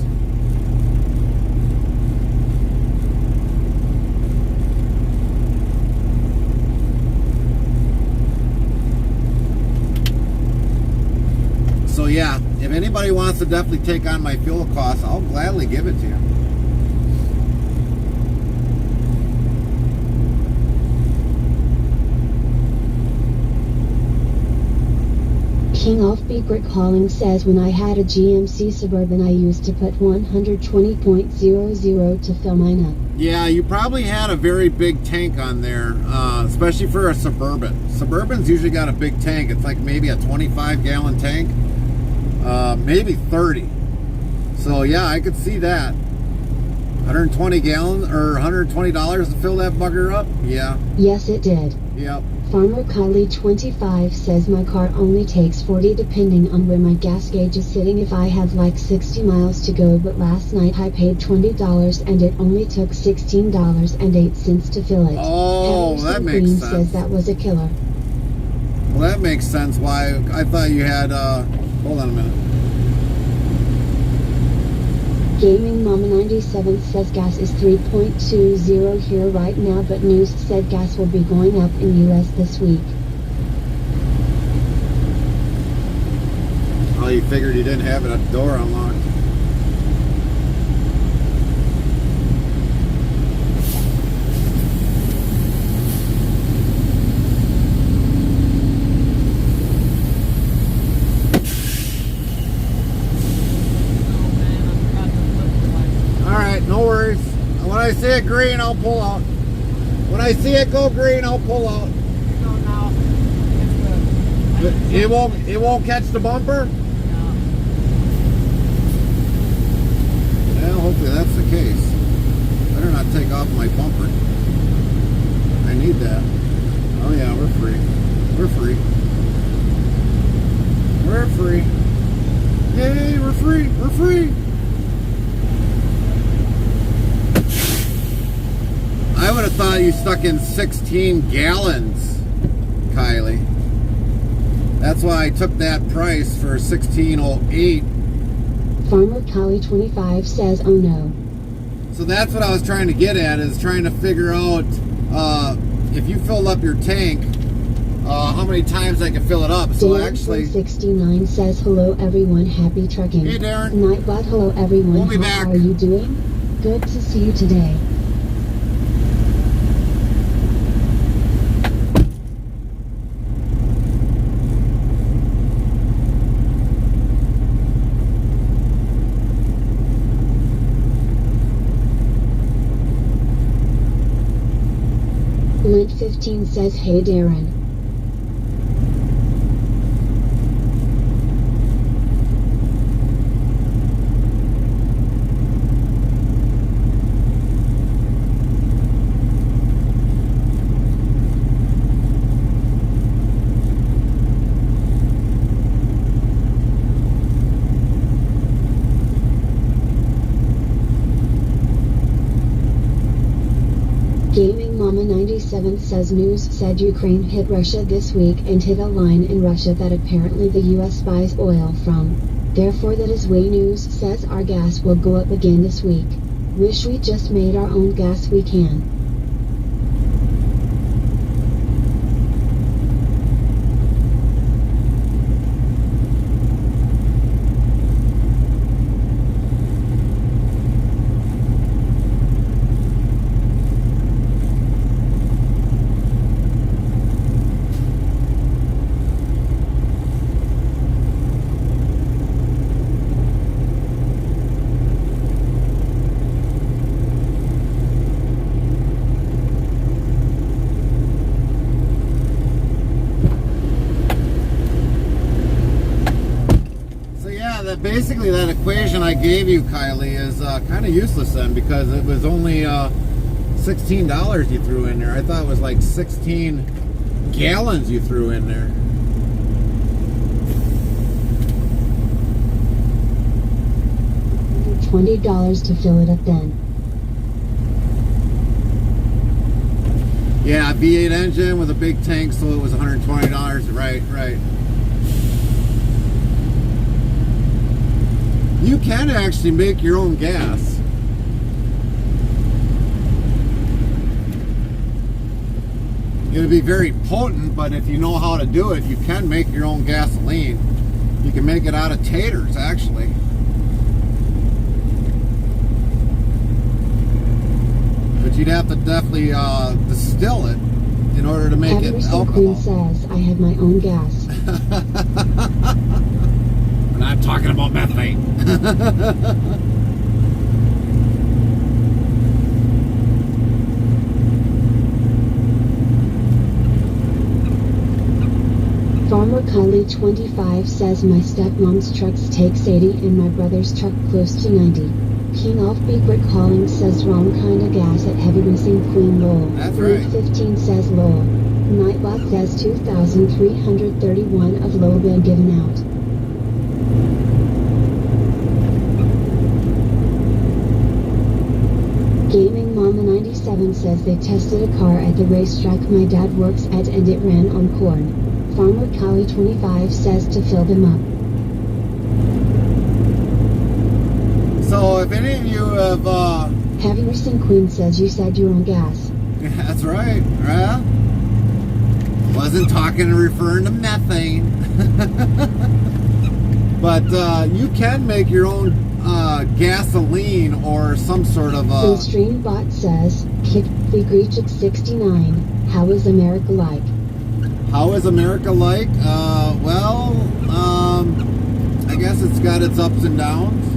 So yeah, if anybody wants to definitely take on my fuel costs, I'll gladly give it to you. King Offbeat Brick Hauling says when I had a GMC Suburban I used to put 120.00 to fill mine up. Yeah, you probably had a very big tank on there, especially for a Suburban. Suburbans usually got a big tank. It's like maybe a 25-gallon tank, maybe 30. So yeah, I could see that. 120 gallons or $120 to fill that bugger up? Yeah. Yes, it did. Yep. Farmer Kylie 25 says my car only takes 40 depending on where my gas gauge is sitting if I have like 60 miles to go, but last night I paid $20 and it only took $16.08 to fill it. Oh, Henderson that makes Green sense. says that was a killer. Well, that makes sense why I thought you had, hold on a minute. Gaming Mama 97 says gas is 3.20 here right now, but news said gas will be going up in US this week. Oh, you figured you didn't have it at the door unlocked. Alright, no worries. When I see it green, I'll pull out. When I see it go green, I'll pull out. It won't catch the bumper? Well, hopefully that's the case. Better not take off my bumper. I need that. Oh yeah, we're free. We're free. We're free. Yay, we're free. We're free. I would have thought you stuck in 16 gallons, Kylie. That's why I took that price for $16.08. Farmer Kylie 25 says, oh no. So that's what I was trying to get at, is trying to figure out if you filled up your tank, how many times I can fill it up. So Darren actually, 69 says, hello everyone, happy trucking. Hey, Darren. Nightbot, hello everyone, We'll be how back. are you doing? Good to see you today. Lint 15 says, hey Darren. Gaming Mama 97 says news said Ukraine hit Russia this week and hit a line in Russia that apparently the US buys oil from. Therefore that is why news says our gas will go up again this week. Wish we just made our own gas we can. basically that equation I gave you, Kylie, is kind of useless then, because it was only $16 you threw in there. I thought it was like 16 gallons you threw in there. $20 to fill it up then. Yeah, V8 engine with a big tank, so it was $120. Right. You can actually make your own gas. It'll be very potent, but if you know how to do it, you can make your own gasoline. You can make it out of taters, actually. But you'd have to definitely distill it in order to make it Henderson alcohol. Queen says, I have my own gas. We're not talking about methane. Farmer Kylie 25 says my stepmom's trucks takes 80 and my brother's truck close to 90. King off Big Rick Calling says wrong kinda gas at Heavy Racing Queen Lowell. That's right. 15 says Lowell. Nightbot says 2,331 of Lowell been given out. Gaming Mama 97 says they tested a car at the racetrack my dad works at and it ran on corn. Farmer Callie 25 says to fill them up. So if any of you have, Heavy Racing Queen says you said you're on gas. that's right, right? Wasn't talking and referring to methane. But you can make your own gasoline or some sort of The Streambot says, Kick the Greechik 69. How is America like? How is America like? I guess it's got its ups and downs.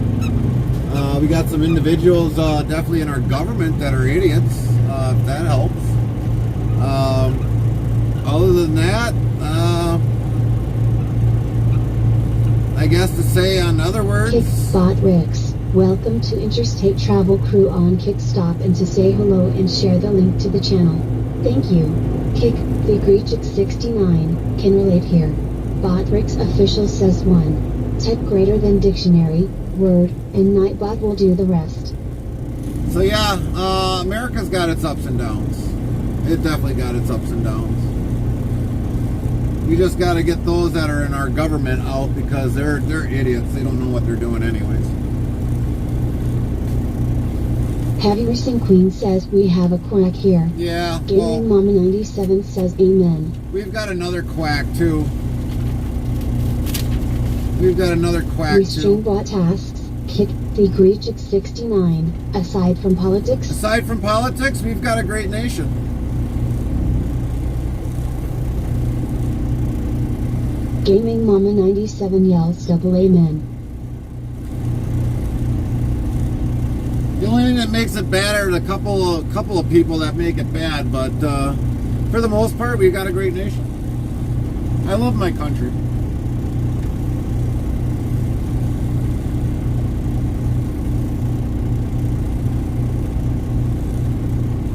We got some individuals definitely in our government that are idiots, if that helps. Other than that, I guess to say on other words... Kickspot Ricks, welcome to Interstate Travel Crew on Kickstop and to say hello and share the link to the channel. Thank you. Kick the Greechik 69 can relate here. Botrix official says 1. Type greater than dictionary, word, and Nightbot will do the rest. So yeah, America's got its ups and downs. It definitely got its ups and downs. We just got to get those that are in our government out because they're idiots. They don't know what they're doing anyways. Heavy Racing Queen says we have a quack here. Yeah, Gaming Mama 97 says amen. We've got another quack too. We've got another quack too. Streambot tasks, Kick the Greechik 69. Aside from politics? Aside from politics, we've got a great nation. Gaming Mama 97 yells double amen. The only thing that makes it bad are a couple of people that make it bad, but for the most part, we've got a great nation. I love my country.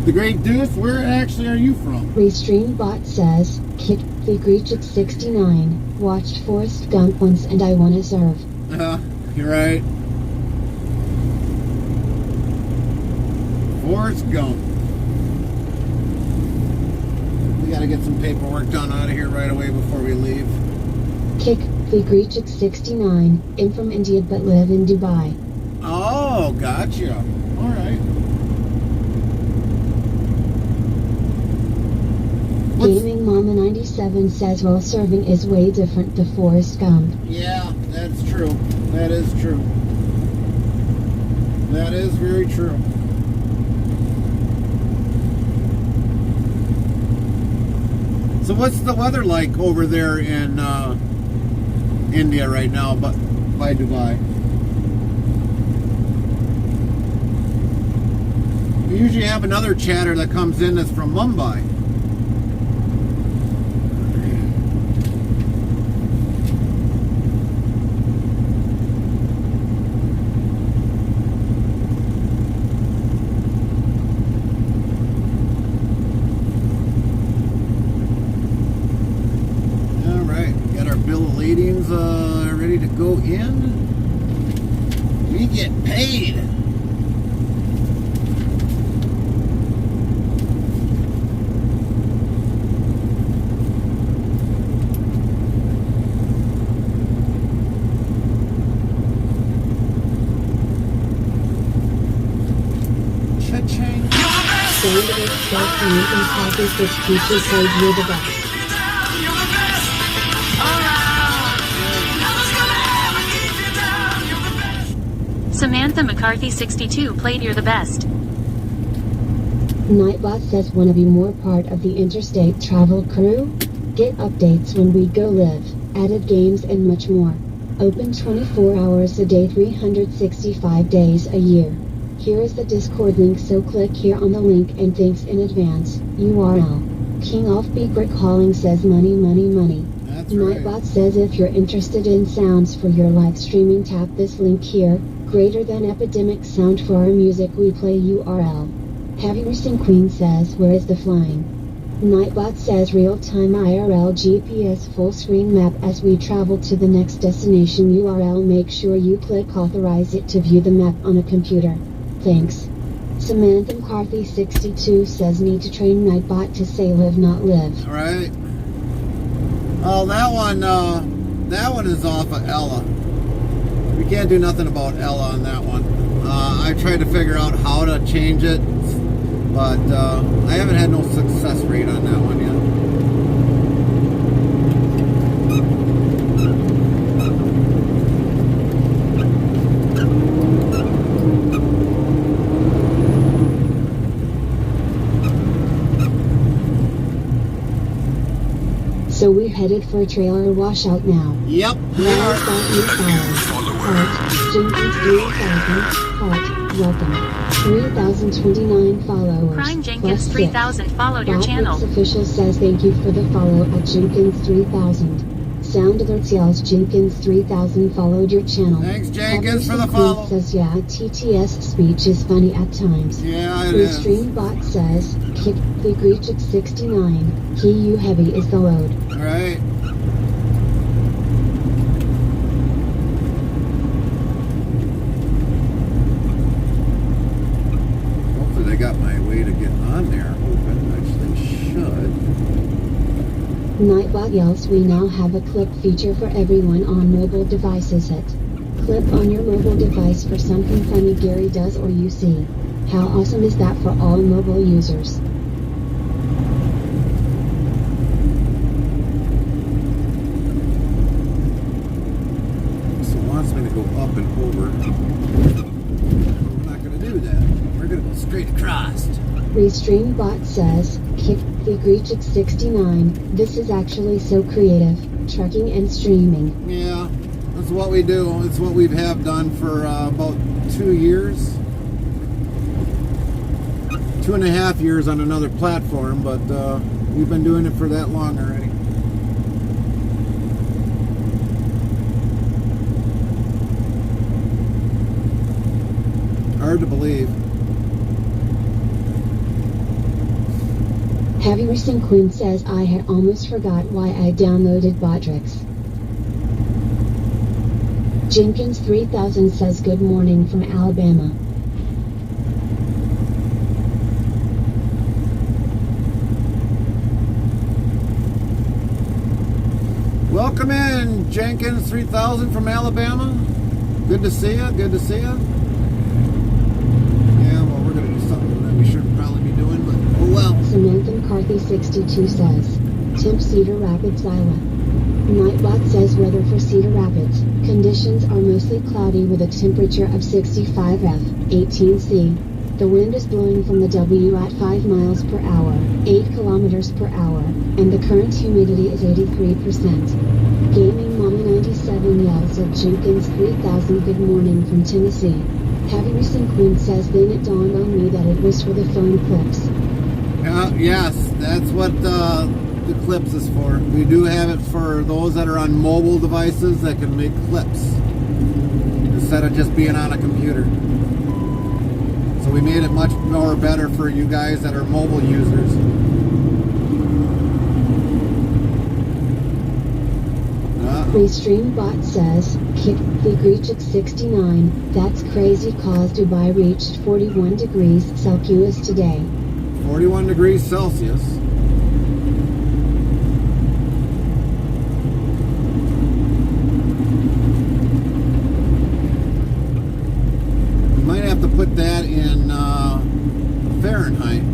The Great Deuce, where actually are you from? Restreambot says, Kick the Greechik 69. Watched Forrest Gump once and I wanna serve. You're right. Forrest Gump. We gotta get some paperwork done out of here right away before we leave. Kick the Greechik 69. I'm from India but live in Dubai. Oh, gotcha. Alright. Gaming Mama 97 says while serving is way different to Forrest Gump. Yeah, that's true. That is true. That is very true. So what's the weather like over there in India right now, but by Dubai? We usually have another chatter that comes in that's from Mumbai. Ready to go in. We get paid. Cha-ching. This future said you're the best. Samantha McCarthy 62 played You're the Best. Nightbot says wanna be more part of the Interstate Travel Crew? Get updates when we go live, added games and much more. Open 24 hours a day, 365 days a year. Here is the Discord link, so click here on the link and thanks in advance. URL. King of Secret Calling says money, money, money. That's right. Nightbot says if you're interested in sounds for your live streaming, tap this link here. Greater than epidemic sound for our music we play URL. Heavy Racing Queen says where is the flying? Nightbot says real-time IRL GPS full screen map as we travel to the next destination URL. Make sure you click authorize it to view the map on a computer. Thanks. Samantha McCarthy 62 says need to train Nightbot to say live not live. All right. Oh, that one is off of Ella. We can't do nothing about Ella on that one. I tried to figure out how to change it, but I haven't had no success rate on that one yet. So we're headed for a trailer washout now. Yep. Now start new followers. Heart, Jenkins 3000, Heart, welcome. 3029 followers. Prime Jenkins plus 3000 followed your Bob channel. Wicks Official says thank you for the follow at Jenkins 3000. Sound Alerts yells Jenkins 3000 followed your channel. Thanks, Jenkins, for the Queen follow. says yeah, TTS speech is funny at times. Yeah, it is. Restream Bot says, kick the Greech at 69. He you heavy is the load. All right. Hopefully they got my way to get on there open, which they should. Nightbot yells we now have a clip feature for everyone on mobile devices. Hit clip on your mobile device for something funny Gary does or you see. How awesome is that for all mobile users? So it wants me to go up and over. We're not going to do that. We're going to go straight across. Restream Bot says, kick the Greech at 69. This is actually so creative. Trucking and streaming. Yeah, that's what we do. It's what we have done for about 2 years. 2.5 years on another platform, but we've been doing it for that long already. Hard to believe. Heavy Racing Queen says I had almost forgot why I downloaded Botrix. Jenkins 3000 says good morning from Alabama. Welcome in, Jenkins 3000 from Alabama. Good to see you. Good to see you. Yeah, well, we're gonna do something that we should probably be doing, but oh well. Samantha McCarthy 62 says, Temp Cedar Rapids, Iowa. Nightbot says weather for Cedar Rapids. Conditions are mostly cloudy with a temperature of 65 F, 18 C. The wind is blowing from the W at 5 miles per hour, 8 kilometers per hour, and the current humidity is 83%. Gaming Mama 97 yells at Jenkins 3000 good morning from Tennessee. Heavy Racing Queen says then it dawned on me that it was for the phone clips. Yes, that's what the clips is for. We do have it for those that are on mobile devices that can make clips instead of just being on a computer. So we made it much more better for you guys that are mobile users. Restream Bot says, kick the Greech at 69. That's crazy cause Dubai reached 41 degrees Celsius today. 41 degrees Celsius. We might have to put that in Fahrenheit.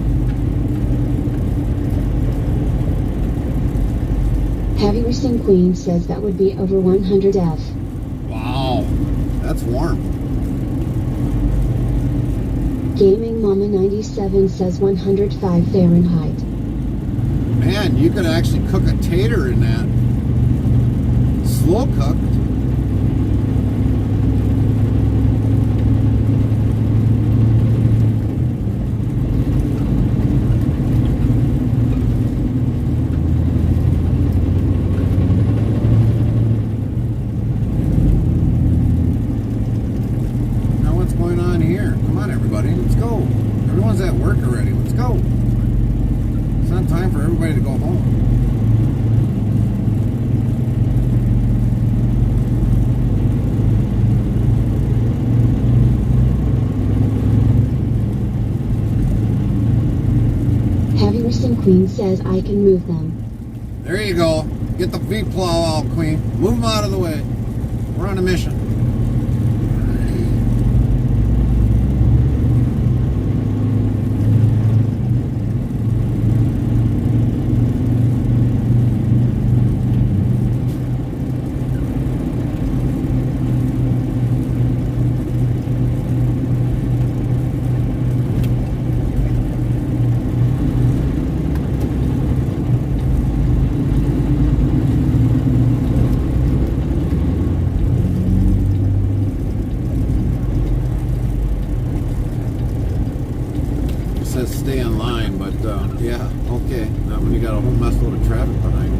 Heavy Racing Queen says that would be over 100 F. Wow, that's warm. Gaming Mama 97 says 105 Fahrenheit. Man, you could actually cook a tater in that. Slow cooked. Now what's going on here? Come on, everybody, let's go. Everyone's at work already. Let's go. It's not time for everybody to go home. Heavy Racing Queen says I can move them. There you go. Get the feet plow out, Queen. Move them out of the way. We're on a mission. Says stay in line, but yeah, okay. Not when you got a whole mess load of traffic behind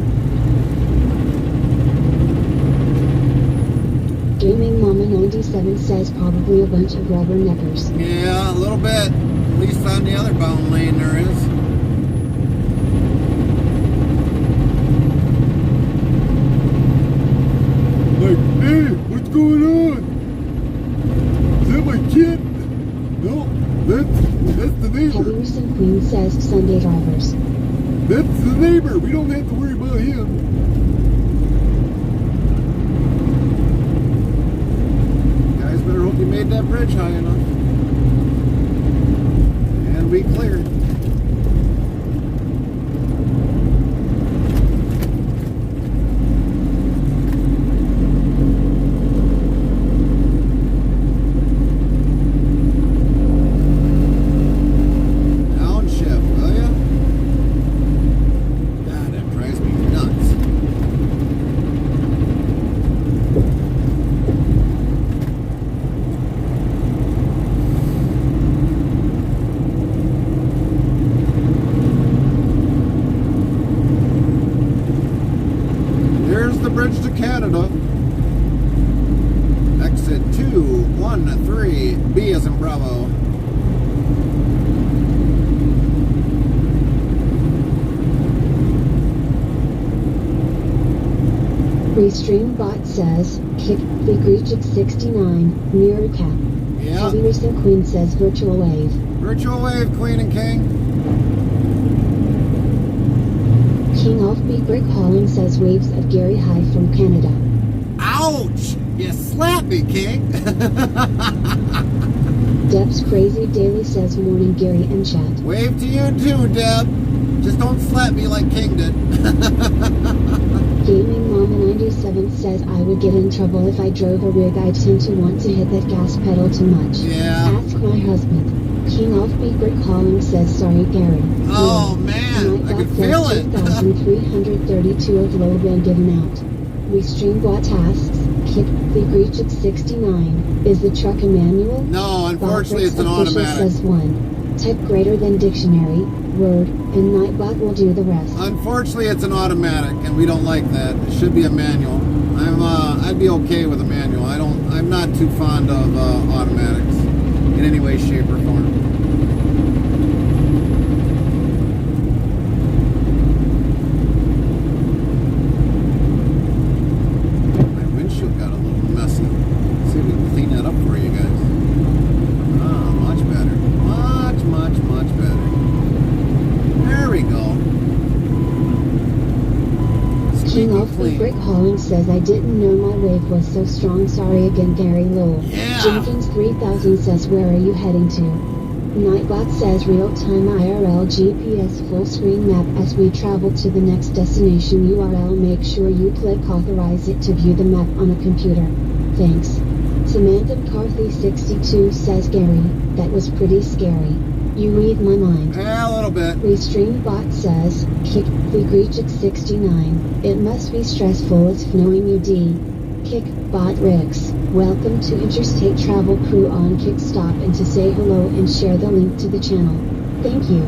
you. Gaming Mama 97 says probably a bunch of rubberneckers. Yeah, a little bit. At least on the other bound lane there is. Like, hey, what's going on? Is that my kid? No, that's the neighbor. Heavy Racing Queen says Sunday drivers. That's the neighbor. We don't have to worry about him. Guys better hope you made that bridge high enough. And we cleared. Downshift, will ya? God, that drives me nuts. There's the bridge to Canada. Exit 213, B as in Bravo. Restreambot says kick the Greech at 69, mirror cap. Yeah. Heavy Racing Queen says virtual wave. Virtual wave, Queen and King. King Offbeat Brick Hauling says waves of Gary High from Canada. Ouch! You slapped me, King. Deb's Crazy Daily says morning Gary and chat. Wave to you too, Deb. Just don't slap me like King did. Gaming Mama 97 says I would get in trouble if I drove a rig. I tend to want to hit that gas pedal too much. Yeah. Ask my husband. King Offbeat Brick Hauling says sorry Gary. Oh, man. I could feel it. 2,332 of load been given out. Restreambot tasks. Kick the Greech at 69. Is the truck a manual? No, unfortunately it's an Official automatic. says 1. Type greater than dictionary, word, and Nightbot will do the rest. Unfortunately it's an automatic, and we don't like that. It should be a manual. I'd be okay with a manual. I'm not too fond of automatics in any way, shape, or form. My windshield got a little messy. Let's see if we can clean that up for you guys. Oh, much better. Much better. There we go. King Squeaky Offbeat clean. Brick Hauling says I didn't know my wave was so strong. Sorry again, Gary Lowell. Yeah. Jenkins 3000 says where are you heading to? Nightbot says real-time IRL GPS full screen map as we travel to the next destination URL. Make sure you click authorize it to view the map on a computer. Thanks. Samantha McCarthy 62 says Gary, that was pretty scary. You read my mind. Yeah, a little bit. Restreambot says, Kick, Vigregic 69. It must be stressful it's knowing you D. Kick, Bot Rix. Welcome to Interstate Travel Crew on Kick. Stop and to say hello and share the link to the channel. Thank you.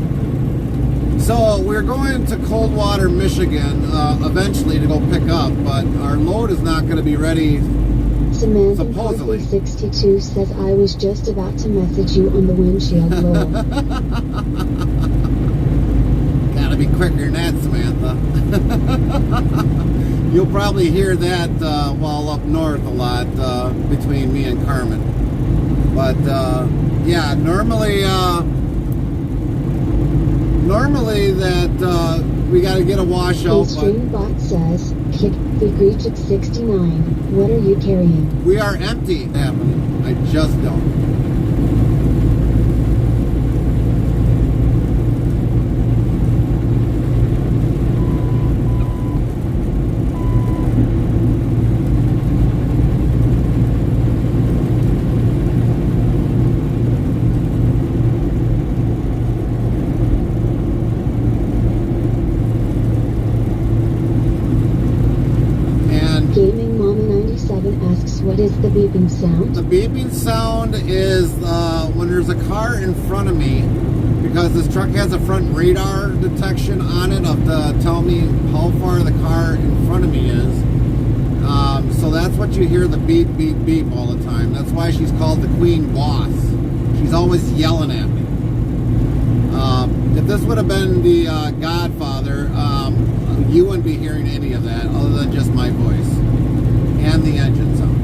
So we're going to Coldwater, Michigan, eventually to go pick up, but our load is not going to be ready. Samantha Supposedly. 62 says I was just about to message you on the windshield lol. Gotta be quicker than that, Samantha. You'll probably hear that while up north a lot between me and Carmen. But yeah, normally that we got to get a washout. Restreambot says, Kick, Vigregic 69. What are you carrying? We are empty. Happening. I just don't. Gaming Mama 97 asks what is the beeping sound? The beeping sound is when there's a car in front of me, because this truck has a front radar detection on it to tell me how far the car in front of me is. So that's what you hear, the beep, beep, beep all the time. That's why she's called the Queen Boss. She's always yelling at me. If this would have been the Godfather, you wouldn't be hearing any of that other than just my voice and the engine sound.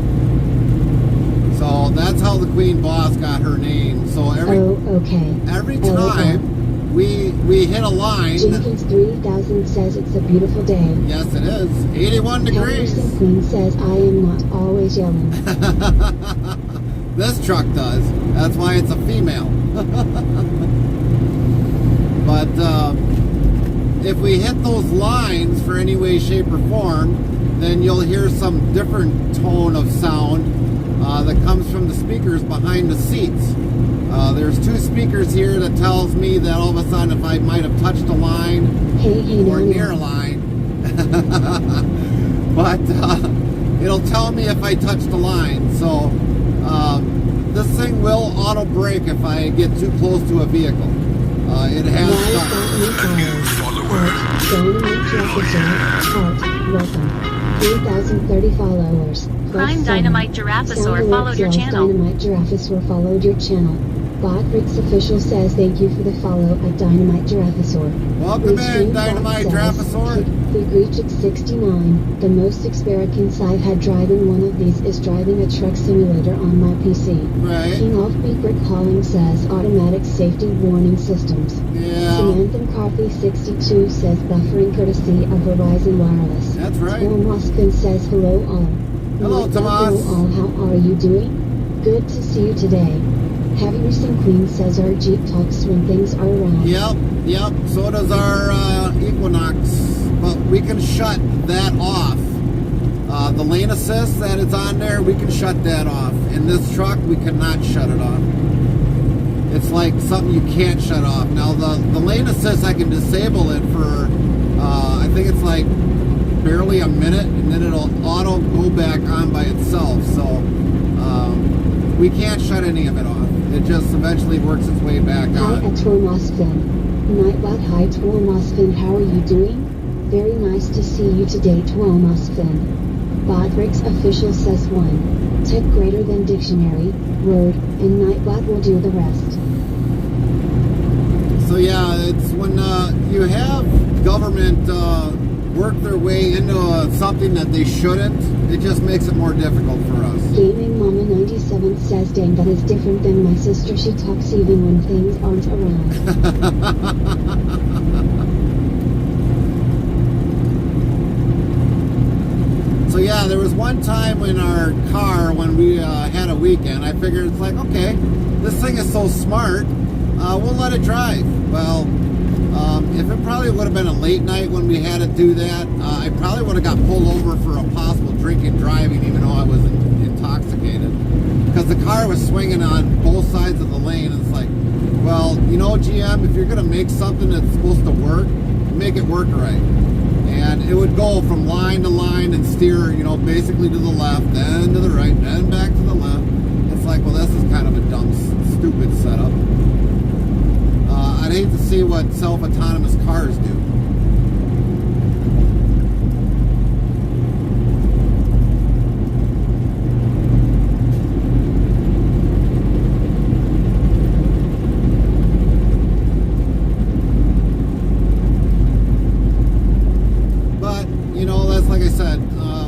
So that's how the Queen Boss got her name. So every time we hit a line. Jenkins 3000 says it's a beautiful day. Yes, it is. 81 degrees. Patterson Queen says I am not always yelling. This truck does. That's why it's a female. But if we hit those lines for any way, shape, or form, then you'll hear some different tone of sound that comes from the speakers behind the seats. There's two speakers here that tells me that all of a sudden if I might have touched a line or near a line. But it'll tell me if I touched a line. So this thing will auto brake if I get too close to a vehicle. It has welcome. 3,030 followers. Prime Dynamite Giraffosaur followed your channel. Dynamite Giraffosaur followed your channel. Botbricks official says thank you for the follow at Dynamite Giraffosaur. Welcome in, Dynamite Giraffosaur. Vigregic 69. The most experience I've had driving one of these is driving a truck simulator on my PC. Right. King of Beaver Calling says automatic safety warning systems. Yeah. Samantha McCarthy 62 says buffering courtesy of Verizon Wireless. That's right. Tom Mospin says hello all. Hello, Tomas. Hello all, how are you doing? Good to see you today. Heavy Racing Queen says our Jeep talks when things are around. Yep. So does our Equinox. But we can shut that off. The lane assist that is on there, we can shut that off. In this truck, we cannot shut it off. It's like something you can't shut off. Now, the lane assist, I can disable it for, I think it's like barely a minute, and then it'll auto go back on by itself. So we can't shut any of it off. It just eventually works its way back Hi, on. Ator Mospin. Nightbot, hi, Tor Mospin. How are you doing? Very nice to see you today, Tor Mospin. Bodrick's official says 1. Tech greater than dictionary, word, and Nightbot will do the rest. So yeah, it's when you have government work their way into something that they shouldn't, it just makes it more difficult for us. Gaming Mama 97 says dang, that is different than my sister. She talks even when things aren't around. So yeah, there was one time in our car when we had a weekend, I figured it's like, okay, this thing is so smart, we'll let it drive. Well, if it probably would have been a late night when we had to do that, I probably would have got pulled over for a possible drinking driving, even though I was intoxicated. Because the car was swinging on both sides of the lane, and it's like, Well, you know, GM, if you're going to make something that's supposed to work, make it work right. And it would go from line to line and steer, you know, basically to the left, then to the right, then back to the left. It's like, well, this is kind of a dumb, stupid setup. I'd hate to see what self-autonomous cars do. Like I said,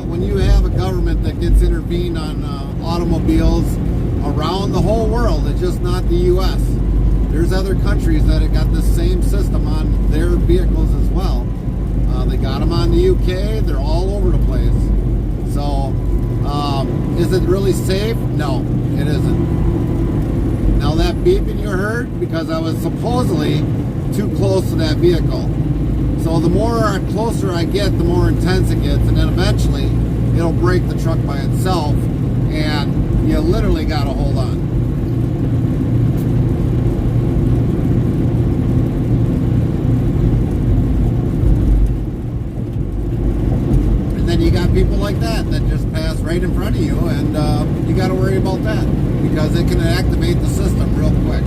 when you have a government that gets intervened on automobiles around the whole world, it's just not the U.S. There's other countries that have got the same system on their vehicles as well. They got them on the UK. They're all over the place. So, is it really safe? No, it isn't. Now that beeping you heard, because I was supposedly too close to that vehicle. So the more closer I get, the more intense it gets, and then eventually it'll break the truck by itself, and you literally got to hold on. And then you got people like that just pass right in front of you, and you got to worry about that, because it can activate the system real quick.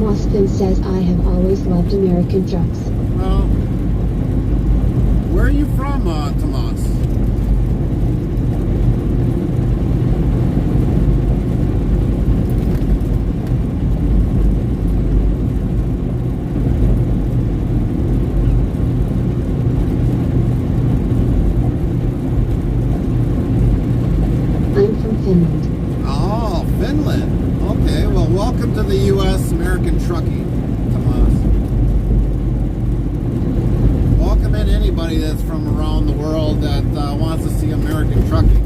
Austin says, I have always loved American trucks. Well, where are you from, Tomas? I'm from Finland. Oh, Finland. Okay, well, welcome to the U.S. American Trucking, Tomas. Welcome in anybody that's from around the world that wants to see American trucking.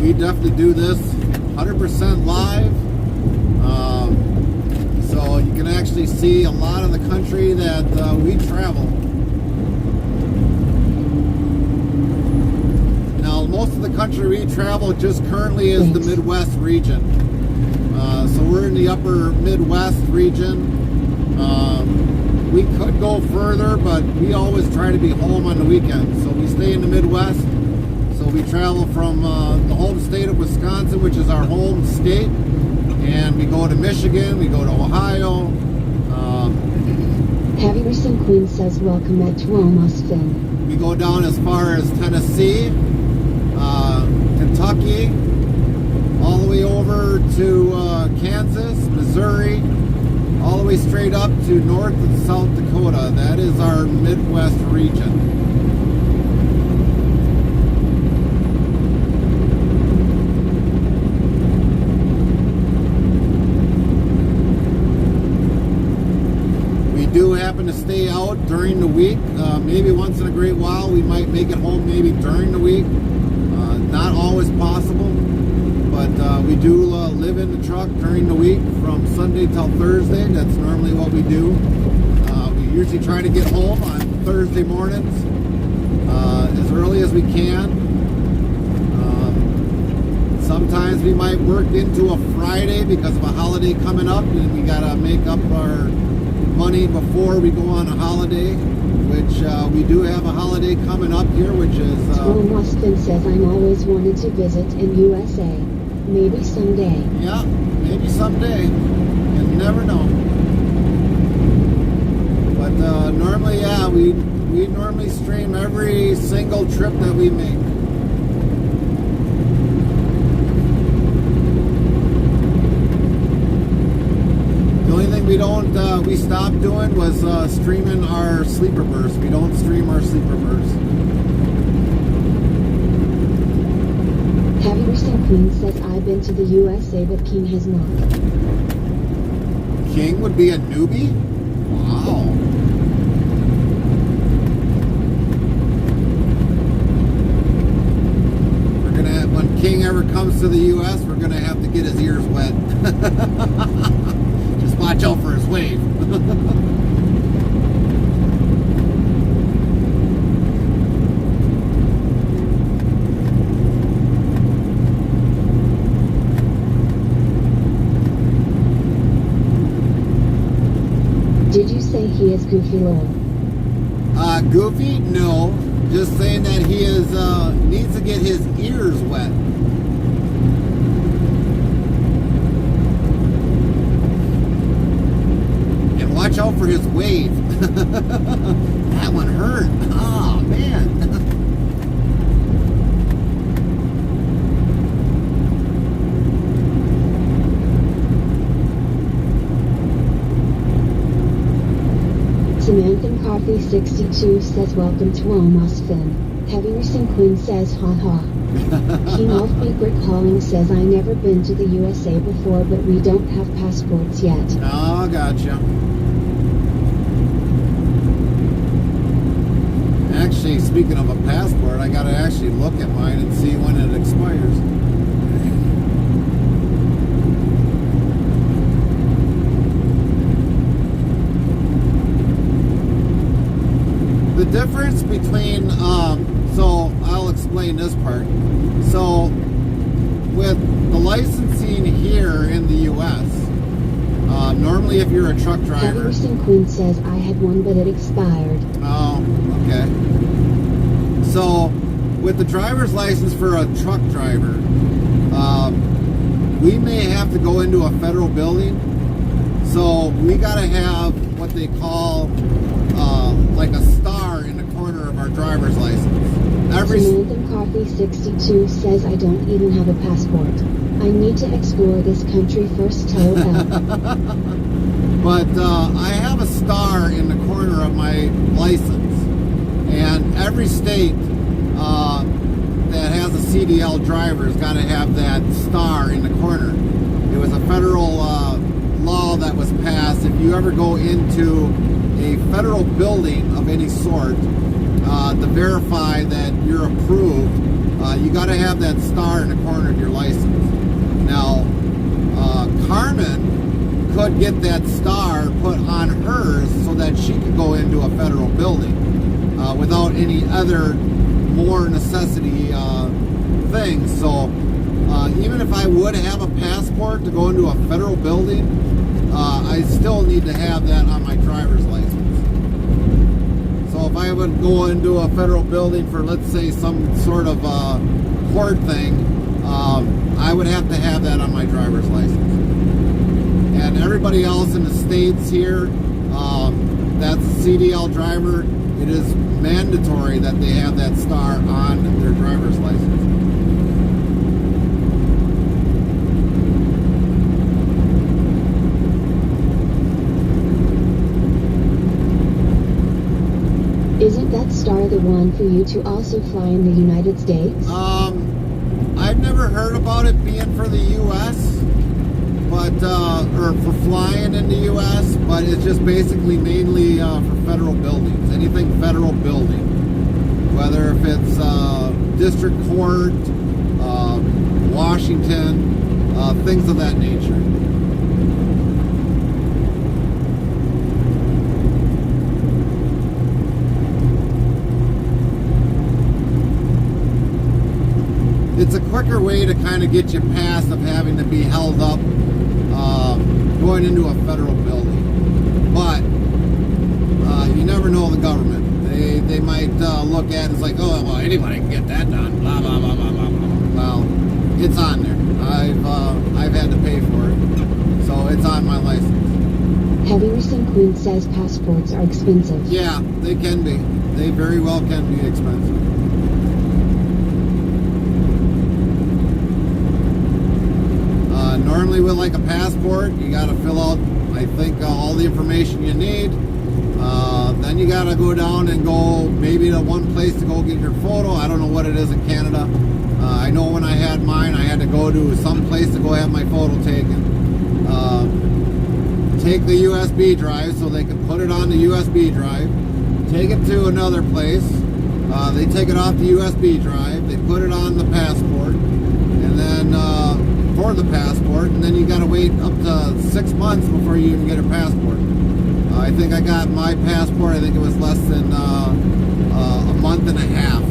We definitely do this 100% live. So you can actually see a lot of the country that we travel. Now, most of the country we travel just currently is the Midwest region. So we're in the upper Midwest region. We could go further, but we always try to be home on the weekends. So we stay in the Midwest. So we travel from the home state of Wisconsin, which is our home state, and we go to Michigan, we go to Ohio. Heavy Recent Queen says, welcome at Tuomas, Finn. We go down as far as Tennessee, Kentucky, all the way over to Kansas, Missouri, all the way straight up to North and South Dakota. That is our Midwest region. We do happen to stay out during the week. Maybe once in a great while we might make it home maybe during the week. Not always possible. But we do live in the truck during the week from Sunday till Thursday. That's normally what we do. We usually try to get home on Thursday mornings as early as we can. Sometimes we might work into a Friday because of a holiday coming up, and we got to make up our money before we go on a holiday, which we do have a holiday coming up here, which is... Tom Austin says, I'm always wanted to visit in USA. Maybe someday. Yeah, maybe someday. You never know. But normally, yeah, we normally stream every single trip that we make. The only thing we stopped doing was streaming our sleeper bursts. We don't stream our sleeper bursts. Heavy Recent Queen says, I've been to the USA, but King has not. King would be a newbie? Wow. We're gonna have, when King ever comes to the US, we're gonna have to get his ears wet. watch out for his wave. Did you say he is goofy lol? Goofy? No. Just saying that he is needs to get his ears wet. And watch out for his wave. That one hurt. Oh, man. Samantha Coffee 62 says welcome to Almost Finn. Heavy Racing Queen says ha ha. King of Secret Calling says I never been to the USA before but we don't have passports yet. Oh, gotcha. Actually, speaking of a passport, I gotta actually look at mine and see when it expires. The difference between, so I'll explain this part. So with the licensing here in the U.S., normally if you're a truck Heavy driver... Racing Queen says I had one but it expired. Oh, okay. So with the driver's license for a truck driver, we may have to go into a federal building. So we gotta have what they call like a star in the corner of our driver's license. Samantha Coffee 62 says I don't even have a passport. I need to explore this country first. LOL. But I have a star in the corner of my license, and every state that has a CDL driver has got to have that star in the corner. It was a federal law that was passed. If you ever go into a federal building of any sort to verify that you're approved, you got to have that star in the corner of your license. Now, Carmen could get that star put on hers so that she could go into a federal building without any other more necessity things. So even if I would have a passport to go into a federal building, I still need to have that on my driver's license. So if I would go into a federal building for, let's say, some sort of court thing, I would have to have that on my driver's license. And everybody else in the states here, that's a CDL driver, it is mandatory that they have that star on their driver's license. Isn't that star the one for you to also fly in the United States? I've never heard about it being for the U.S., but or for flying in the U.S., but it's just basically mainly for federal buildings, anything federal building, whether if it's district court, Washington, things of that nature. It's a quicker way to kind of get you past of having to be held up going into a federal building. But you never know the government. They might look at it as like, oh, well, anybody can get that done. Blah, blah, blah, blah, blah, blah. Well, it's on there. I've had to pay for it. So it's on my license. Heavy Racing Queen says passports are expensive. Yeah, they can be. They very well can be expensive. Normally with like a passport, you got to fill out, I think, all the information you need. Then you got to go down and go maybe to one place to go get your photo. I don't know what it is in Canada. I know when I had mine, I had to go to some place to go have my photo taken. Take the USB drive so they can put it on the USB drive. Take it to another place. They take it off the USB drive. They put it on the passport. And then for the passport, and then you got to wait up to 6 months before you even get a passport. I think I got my passport, I think it was less than a month and a half.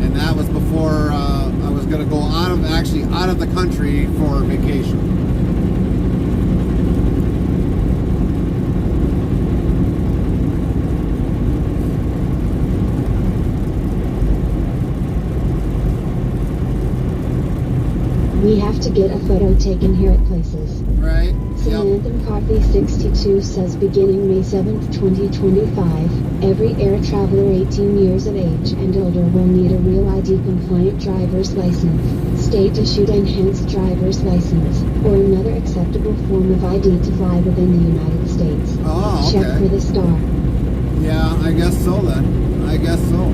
And that was before I was going to go out of the country for vacation. We have to get a photo taken here at places. Right? Samantha McCarthy 62 says beginning May 7th, 2025, every air traveler 18 years of age and older will need a real ID compliant driver's license, state issued enhanced driver's license, or another acceptable form of ID to fly within the United States. Oh, okay. Check for the star. Yeah, I guess so then. I guess so.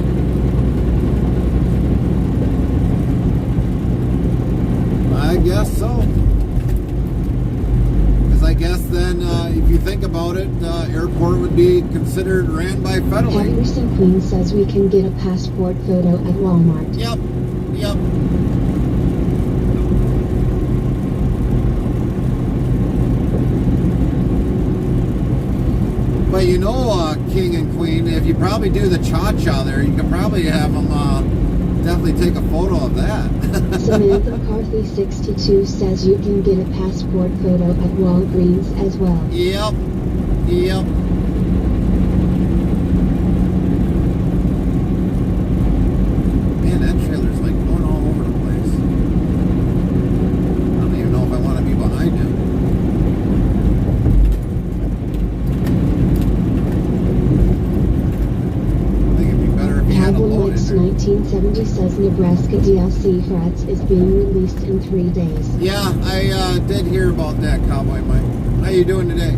I guess so. Because I guess then, if you think about it, airport would be considered ran by federally. Henderson Queen says we can get a passport photo at Walmart. Yep. Yep. But you know, King and Queen, if you probably do the cha-cha there, you can probably have them definitely take a photo of that. Samantha McCarthy 62 says you can get a passport photo at Walgreens as well. Yep. Yep. Man, that trailer's like going all over the place. I don't even know if I want to be behind him. I think it'd be better if he had a Cowboy load Mike's in there. 1970 says Nebraska DLC Frats is being released in 3 days. Yeah, I did hear about that, Cowboy Mike. How you doing today?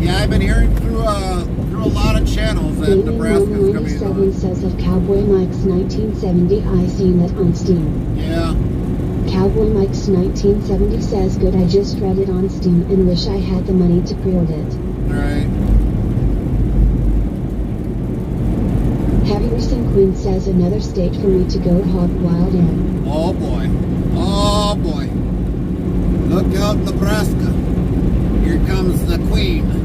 Yeah, I've been hearing through a lot of channels that Damon Nebraska's coming 97 in. says of Cowboy Mike's 1970 I seen that on Steam. Yeah. Cowboy Mike's 1970 says good, I just read it on Steam and wish I had the money to pre-order it. Right. Henderson Queen says another state for me to go hog wild in. Oh boy. Oh boy. Look out, Nebraska. Here comes the Queen.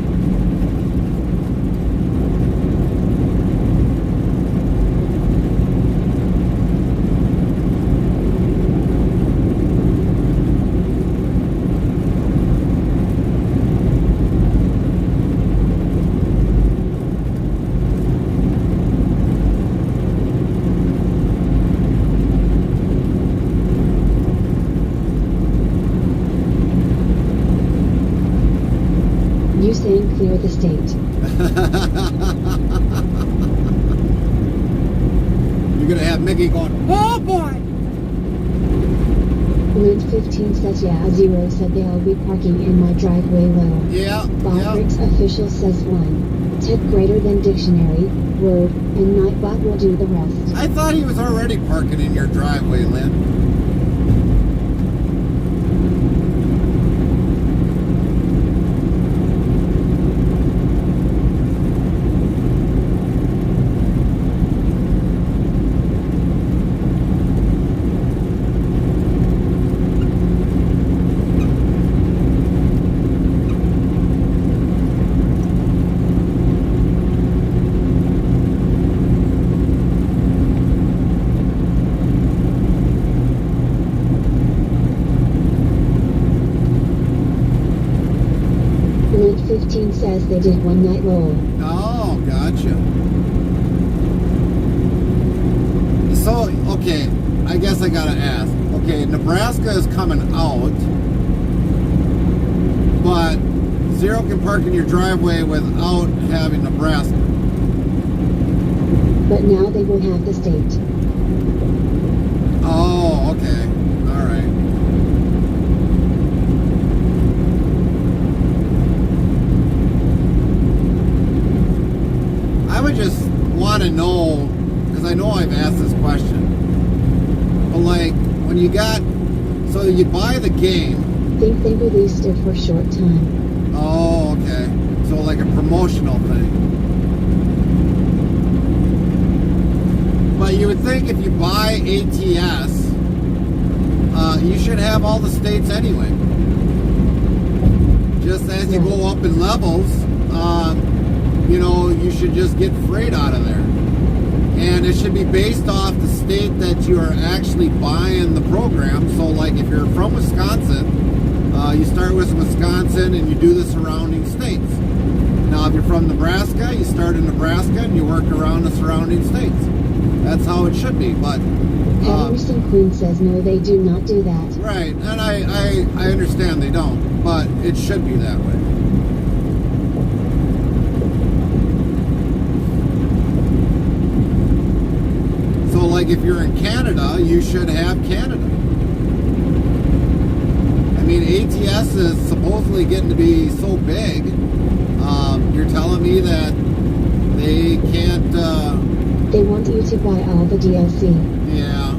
You saying clear the state. You're gonna have Mickey going, oh boy! Lint 15 says yeah, Zero said they'll be parking in my driveway low. Yeah, Bob yeah. Rick's official says 1. Tip greater than dictionary, word, and Nightbot will do the rest. I thought he was already parking in your driveway, Lynn. Lint 15 says they did one night roll. Oh, gotcha. So, okay, I guess I gotta ask. Okay, Nebraska is coming out, but Zero can park in your driveway without having Nebraska. But now they will have the state. Oh, okay. All right. I would just want to know, because because I know I've asked this question. But like, when you got, so you buy the game. Think they released it for a short time. Oh, okay. So like a promotional thing. But you would think if you buy ATS, you should have all the states anyway. Just as you go up in levels, you know, you should just get freight out of there. And it should be based off the state that you are actually buying the program. So like if you're from Wisconsin, you start with Wisconsin and you do the surrounding states. Now if you're from Nebraska, you start in Nebraska and you work around the surrounding states. That's how it should be. But Henderson Queen says no, they do not do that. right, and I understand they don't, but it should be that way. So like if you're in Canada, you should have Canada. I mean, ATS is supposedly getting to be so big. You're telling me that they can't... They want you to buy all the DLC. Yeah,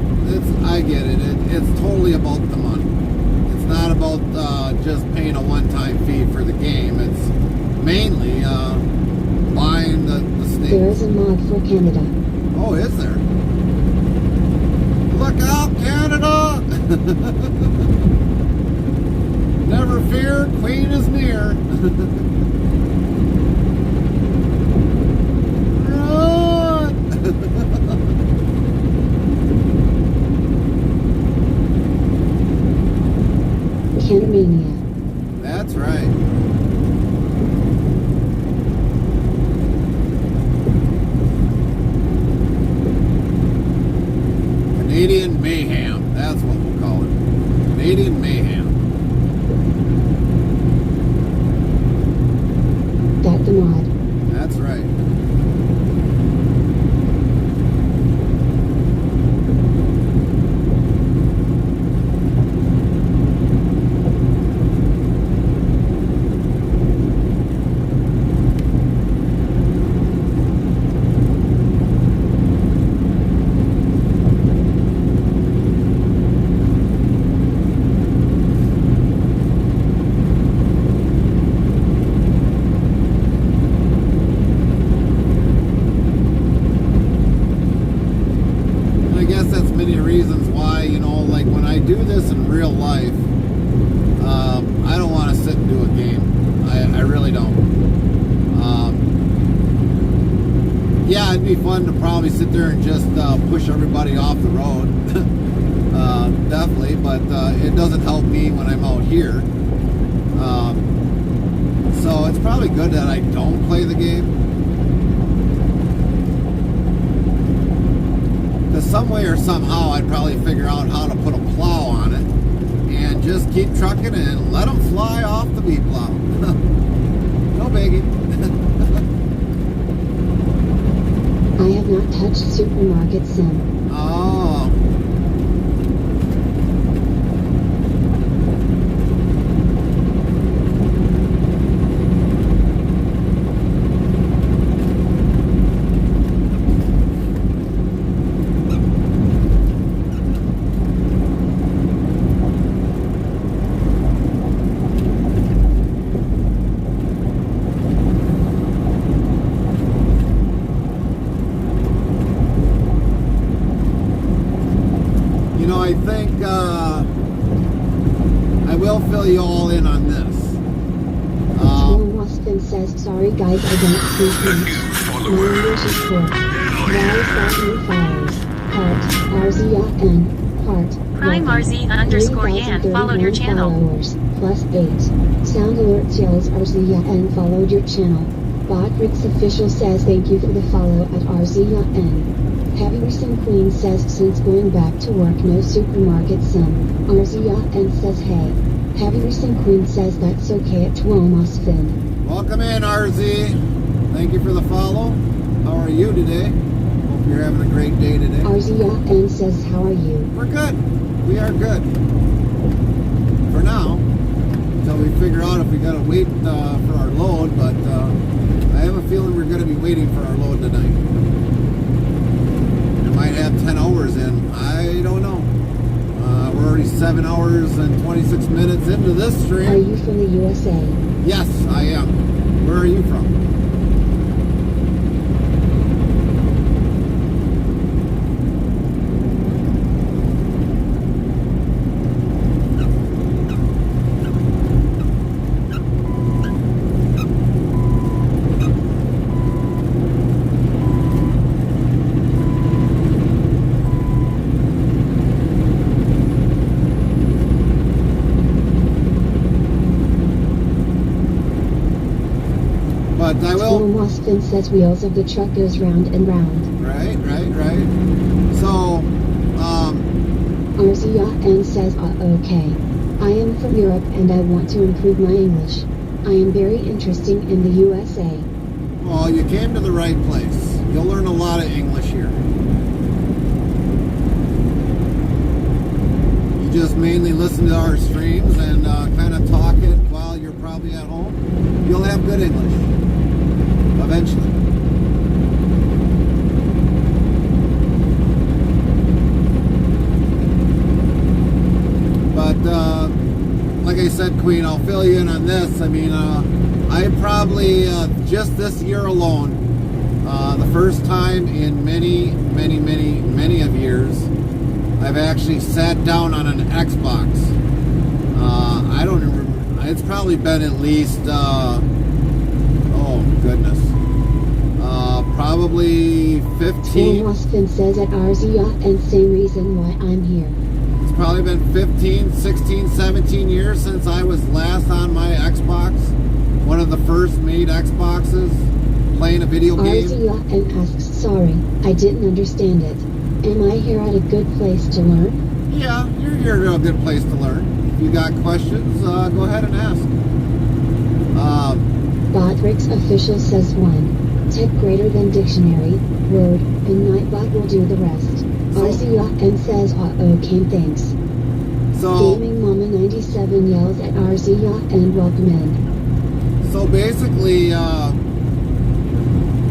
I get it. It's totally about the money. It's not about just paying a one-time fee for the game. It's mainly buying the state. There is a mod for Canada. Oh, is there? Look out, Canada! Never fear, Queen is near. Run! Canamania. That's right. Canadian Mayhem. That's what we'll call it. Canadian Mayhem. Got the mod. That's right. Reasons why, you know, like when I do this in real life, I don't want to sit and do a game. I really don't. Yeah, it'd be fun to probably sit there and just push everybody off the road. Definitely, but it doesn't help me when I'm out here. So it's probably good that I don't play the game. Some way or somehow I'd probably figure out how to put a plow on it and just keep trucking and let them fly off the V plow. No biggie. I have not touched Supermarket Sim. Oh. I think I will fill you all in on this. Austin says, sorry guys, I don't speak much. My English is poor. Why is that new followers? Heart, RZN, heart. Prime RZ_Yan followed your channel. Followers, plus 8. Sound alert yells RZN followed your channel. Botbricks official says thank you for the follow at RZN. Heavyerson Queen says since going back to work no Supermarket Sim. RZN says hey. Heavyerson Queen says that's okay at Twomosfin. Welcome in, RZ. Thank you for the follow. How are you today? Hope you're having a great day today. RZN says how are you? We're good. We are good. For now. Until we figure out if we gotta wait for our load, but I have a feeling we're gonna be waiting for our load tonight. might have 10 hours in. I don't know. We're already 7 hours and 26 minutes into this stream. Are you from the USA? Yes, I am. Where are you from? But I will. Tom Austin says wheels of the truck goes round and round. Right. So, RZN says, okay. I am from Europe and I want to improve my English. I am very interested in the USA. well, you came to the right place. You'll learn a lot of English here. You just mainly listen to our streams and kind of talk it while you're probably at home. You'll have good English. Eventually. But like I said, Queen, I'll fill you in on this. I mean, I probably just this year alone, the first time in many of years, I've actually sat down on an Xbox. I don't remember. It's probably been at least oh goodness, probably 15. Tom Austin says at RZN and same reason why I'm here. It's probably been 15, 16, 17 years since I was last on my Xbox. One of the first made Xboxes, playing a video game. RZN asks, sorry, I didn't understand it. Am I here at a good place to learn? Yeah, you're here at a good place to learn. If you got questions, go ahead and ask. Botrix official says 1. Tech greater than dictionary, word, and Nightbot will do the rest. RZN says, okay, thanks. So, Gaming Mama 97 yells at RZN and welcome in. so basically,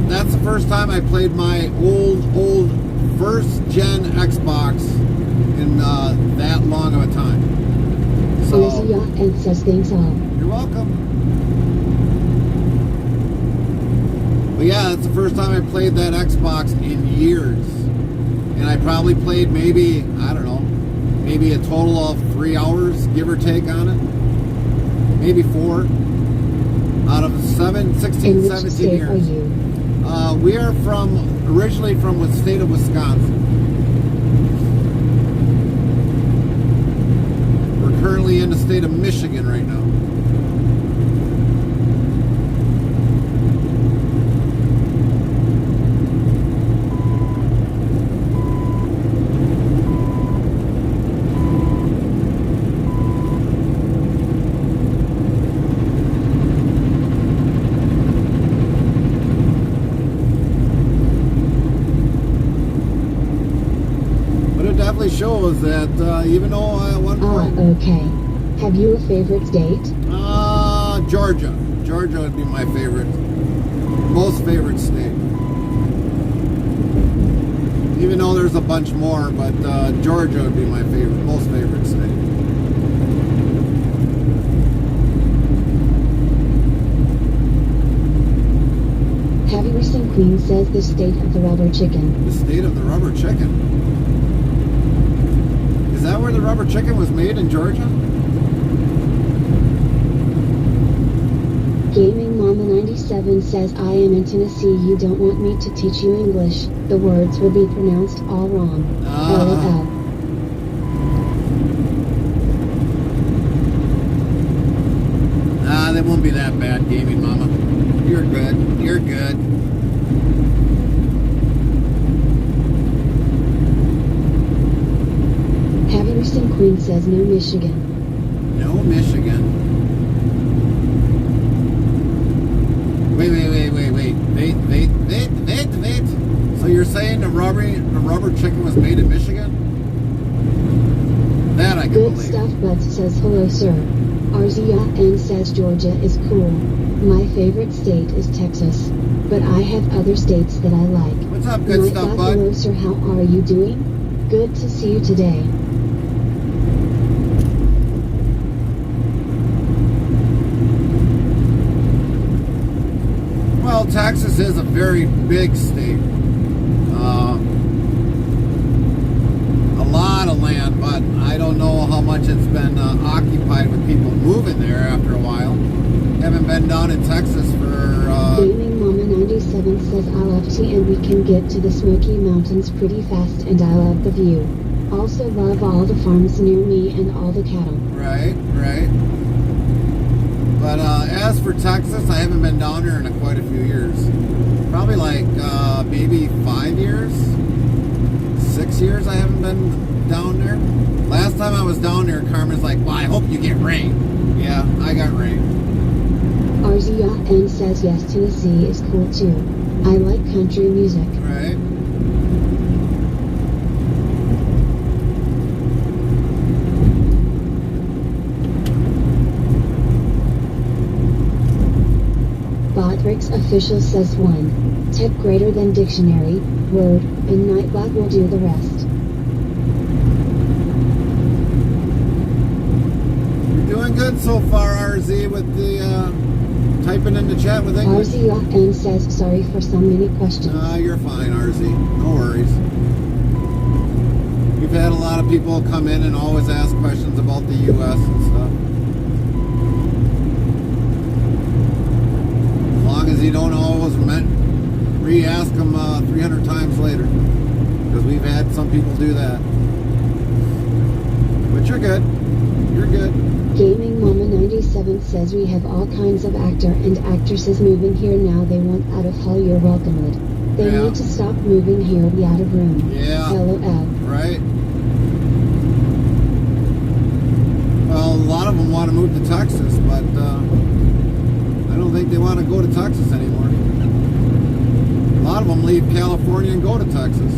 that's the first time I played my old first gen Xbox in that long of a time. So, RZN says thanks all. you're welcome. But yeah, that's the first time I played that Xbox in years. And I probably played maybe, I don't know, maybe a total of 3 hours, give or take, on it. Maybe 4. Out of 16, In which 17 state years. are you? We are originally from the state of Wisconsin. We're currently in the state of Michigan right now. Shows that even though at one point okay. Have you a favorite state? Georgia. Georgia would be my favorite, most favorite state. Even though there's a bunch more, but Georgia would be my favorite, most favorite state. Heavy Racing Queen says the state of the rubber chicken. The state of the rubber chicken. Is that where the rubber chicken was made, in Georgia? Gaming Mama 97 says I am in Tennessee. You don't want me to teach you English. The words will be pronounced all wrong. LOL. They won't be that bad, Gaming Mama. You're good. You're good. Heavy Racing Queen says no Michigan. No Michigan. Wait. So you're saying the rubber chicken was made in Michigan? That I can Good believe. stuff, Bud says hello, sir. RZN says Georgia is cool. My favorite state is Texas. but I have other states that I like. What's up, good Night stuff, Bot, bud? hello, sir. How are you doing? Good to see you today. Well, Texas is a very big state. A lot of land, but I don't know how much it's been occupied with people moving there after a while. Haven't been down in Texas for... Gaming Mama 97 says I love tea and we can get to the Smoky Mountains pretty fast and I love the view. Also love all the farms near me and all the cattle. Right. But as for Texas, I haven't been down there in quite a few years. Probably like maybe 5 years, 6 years I haven't been down there. Last time I was down there, Carmen's like, well, I hope you get rain. Yeah, I got rain. RZN says yes, Tennessee is cool too. I like country music. Right. Botrix official says 1. Tech greater than dictionary, word, and Nightbot will do the rest. You're doing good so far, RZ, with the typing in the chat with English. RZN says sorry for so many questions. You're fine, RZ. No worries. We've had a lot of people come in and always ask questions about the U.S. and stuff. As long as you don't always re-ask them 300 times later. Because we've had some people do that. But you're good. You're good. Gaming Mama 97 says we have all kinds of actor and actresses moving here now. They want out of Hull. You're welcomed. They Yeah. need to stop moving here. Be out of room. Yeah. LOL. Right? Well, a lot of them want to move to Texas, but I don't think they want to go to Texas anymore. A lot of them leave California and go to Texas.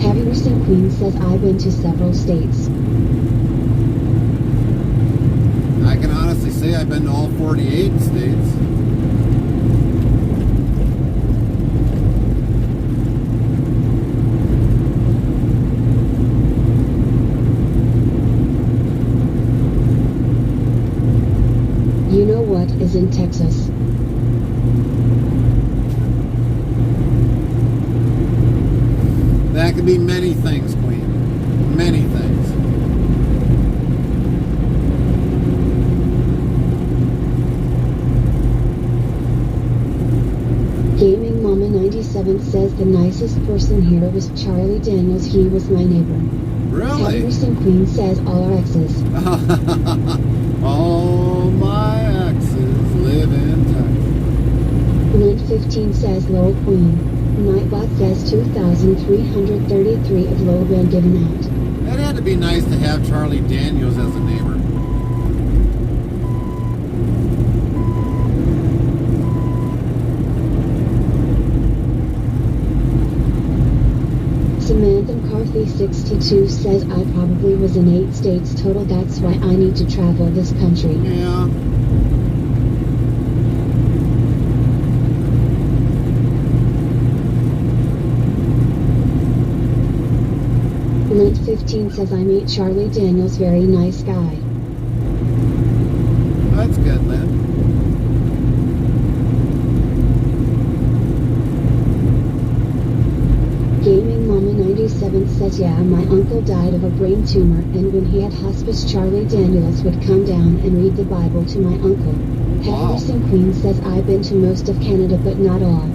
Harrison Queen says I've been to several states. I can honestly say I've been to all 48 states. You know what is in Texas? That could be many things, Queen. Many things. Gaming Mama 97 says the nicest person here was Charlie Daniels. He was my neighbor. Really? Harrison Queen says all our exes. All my exes live in Texas. Lint 15 says Lowell Queen. Nightbot says 2,333 of Lowell been given out. That had to be nice to have Charlie Daniels as a neighbor. Samantha McCarthy 62 says I probably was in 8 states total. That's why I need to travel this country. Yeah. Lint 15 says I meet Charlie Daniels. Very nice guy. That's good, Lynn. Gaming Mama 97 says yeah, my uncle died of a brain tumor, and when he had hospice Charlie Daniels would come down and read the Bible to my uncle. Wow. Harrison Queen says I've been to most of Canada but not all.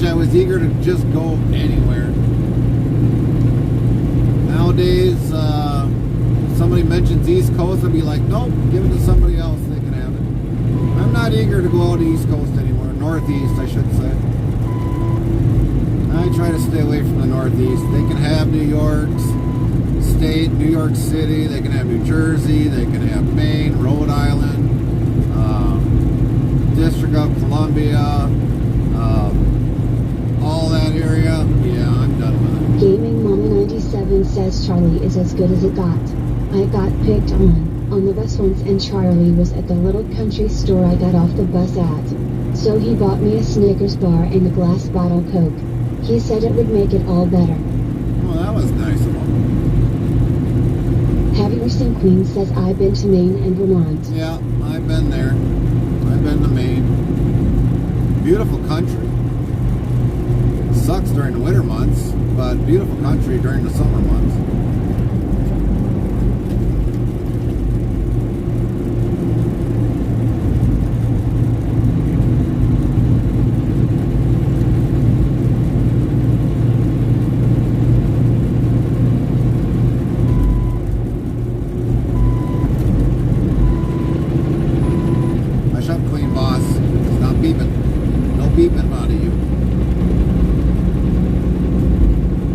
age, I was eager to just go anywhere. Nowadays, if somebody mentions East Coast, I'd be like, nope, give it to somebody else. They can have it. I'm not eager to go out to East Coast anymore. Northeast, I should say. I try to stay away from the Northeast. They can have New York State, New York City. They can have New Jersey. They can have Maine, Rhode Island, District of Columbia, all that area. Yeah, I'm done with it. Gaming Mama 97 says Charlie is as good as it got. I got picked on the bus once and Charlie was at the little country store I got off the bus at. So he bought me a Snickers bar and a glass bottle Coke. He said it would make it all better. Well, that was nice of him. Heavy Racing Queen says I've been to Maine and Vermont. Yeah, I've been there. I've been to Maine. Beautiful country. Sucks during the winter months, but beautiful country during the summer months.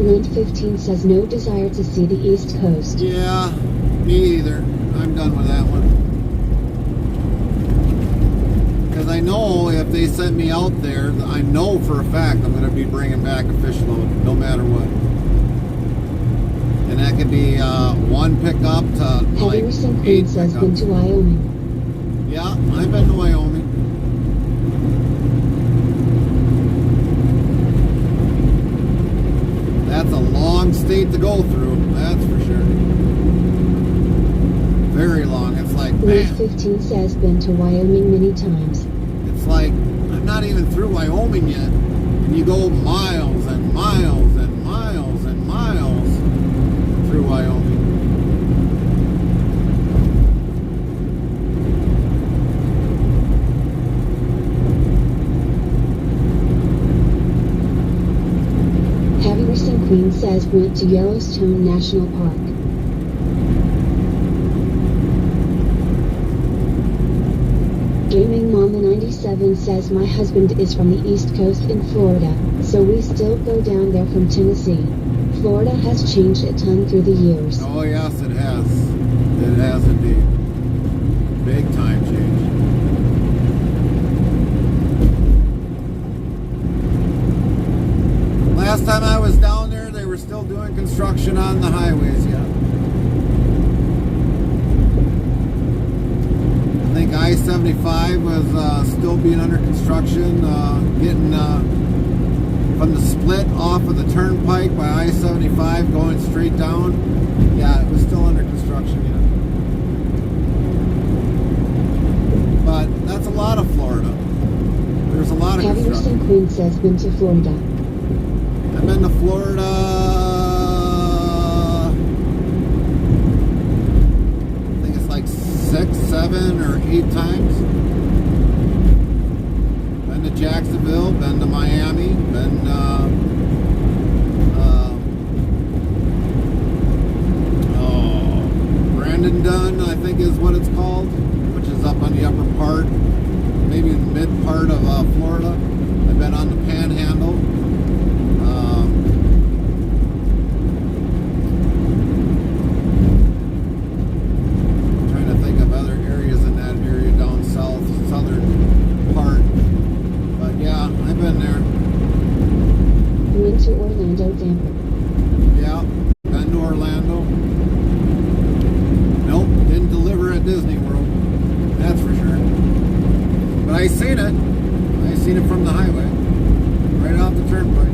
Lint 15 says no desire to see the East Coast. Yeah, me either. I'm done with that one. Because I know if they send me out there, I know for a fact I'm going to be bringing back a fish load, no matter what. And that could be one pickup to like 8 says pickups. been to Wyoming. Yeah, I've been to Wyoming. That's a long state to go through, that's for sure. Very long. It's like, Lint man. 15 says been to Wyoming many times. It's like, I'm not even through Wyoming yet. And you go miles and miles and miles and miles through Wyoming. Heavy Racing Queen says went to Yellowstone National Park. Gaming Mama 97 says my husband is from the East Coast in Florida, so we still go down there from Tennessee. Florida has changed a ton through the years. Oh yes, it has. It has indeed. Big time change. Last time I was down there, they were still doing construction on the highways yet. I think I-75 was still being under construction, getting from the split off of the turnpike by I-75 going straight down. Yeah, it was still under construction yet. But that's a lot of Florida. There's a lot of Heavy construction. Racing Queen says been to Florida. I've been to Florida, I think it's like 6, 7, or 8 times. Been to Jacksonville, been to Miami, been Brandon, I think is what it's called, which is up on the upper part, maybe the mid part of Florida. I've been on the Panhandle. Southern part, but yeah, I've been there. Went to Orlando, Tampa. Yeah, been to Orlando. Nope, didn't deliver at Disney World, that's for sure. But I seen it from the highway, right off the turnpike.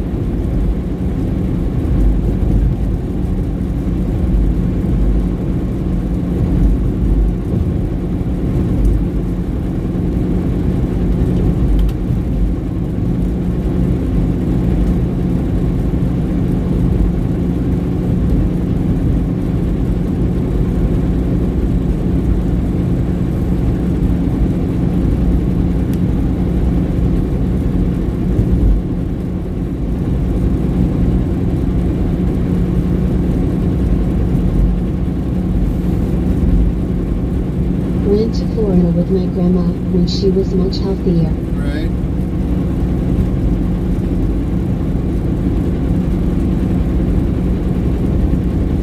went to Florida with my grandma when she was much healthier. Right.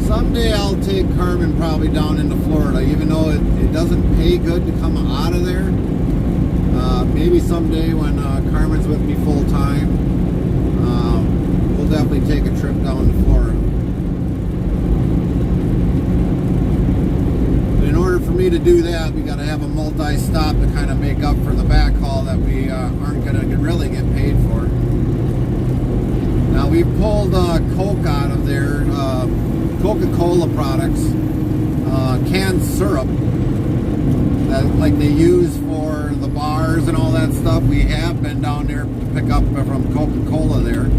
Someday I'll take Carmen probably down into Florida, even though it doesn't pay good to come out of there. Maybe someday when Carmen's with me full time, we'll definitely take a trip down to Florida. But in order for me to do that, we got to have a multi-stop to kind of make up for the backhaul that we aren't going to really get paid for. Now we've pulled Coke out of there, Coca-Cola products, canned syrup that like they use for the bars and all that stuff. We have been down there to pick up from Coca-Cola there.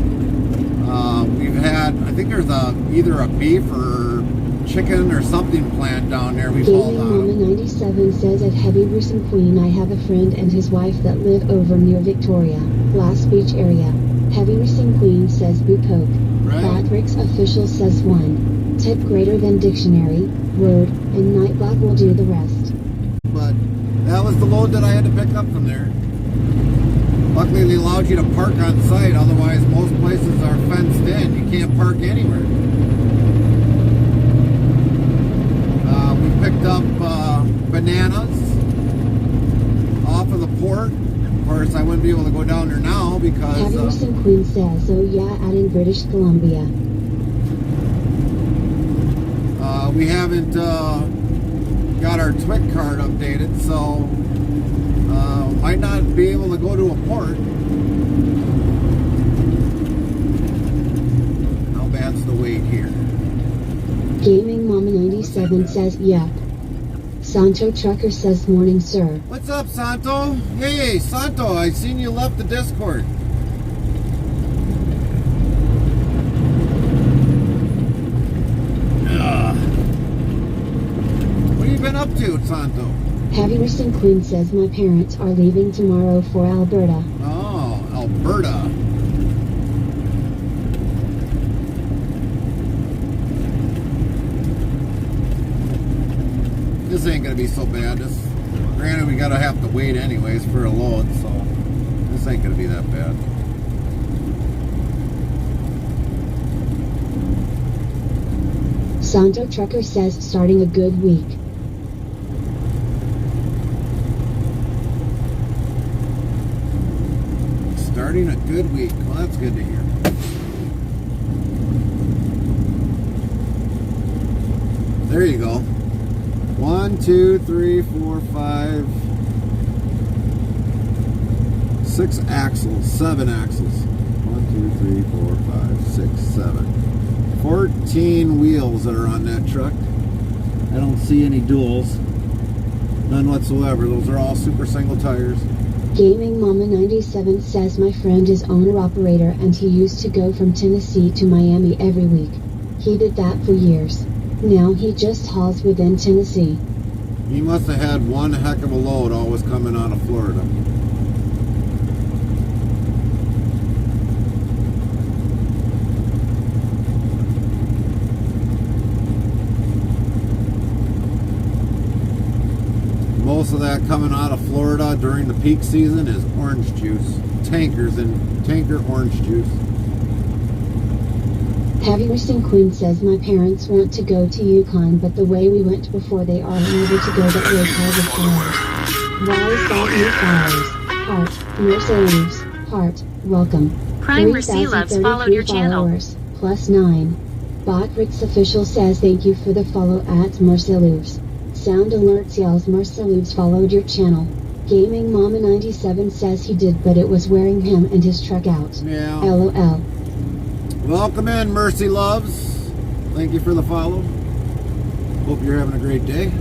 We've had, I think there's either a beef or chicken or something plant down there. We've hauled Gaming on Mama them. 97 says at Heavy Recent Queen, I have a friend and his wife that live over near Victoria, Glass Beach area. Heavy Recent Queen says boo Coke. Right. Patrick's official says 1. Tip greater than dictionary, word, and night black will do the rest. But that was the load that I had to pick up from there. Luckily they allowed you to park on site, otherwise most places are fenced in. You can't park anywhere. We picked up bananas off of the port. Of course I wouldn't be able to go down there now Heavy because Recent Queen says, oh yeah, out in British Columbia. we haven't got our TWIC card updated, so might not be able to go to a port. How bad's the wait here? Gaming Mama 97 says, yep. Santo Trucker says, morning sir. What's up, Santo? Hey, Santo, I seen you left the Discord. What have you been up to, Santo? Heavy Recent Queen says, my parents are leaving tomorrow for Alberta. Oh, Alberta. This ain't gonna be so bad. Granted, we gotta have to wait anyways for a load, so this ain't gonna be that bad. Santo Trucker says, starting a good week. Starting a good week. Well, that's good to hear. There you go. 1, 2, 3, 4, 5, 6 axles, 7 axles. 1, 2, 3, 4, 5, 6, 7. 14 wheels that are on that truck. I don't see any duals. None whatsoever. Those are all super single tires. Gaming Mama 97 says, my friend is owner-operator and he used to go from Tennessee to Miami every week. He did that for years. Now he just hauls within Tennessee. He must have had one heck of a load always coming out of Florida. Most of that coming out of Florida during the peak season is orange juice. Tankers and tanker orange juice. Heavy Recent Queen says, my parents want to go to Yukon, but the way we went before they are unable to go that way cause of fires. Why is that new fires? Heart, Mercy leaves. Heart, welcome. Prime Mercy Loves followed your channel. Followers, +9. Botrix official says thank you for the follow at Mercy Leaves. Sound alerts yells Mercy Leaves followed your channel. Gaming Mama 97 says he did, but it was wearing him and his truck out. Yeah. LOL. Welcome in, Mercy Loves. Thank you for the follow. Hope you're having a great day.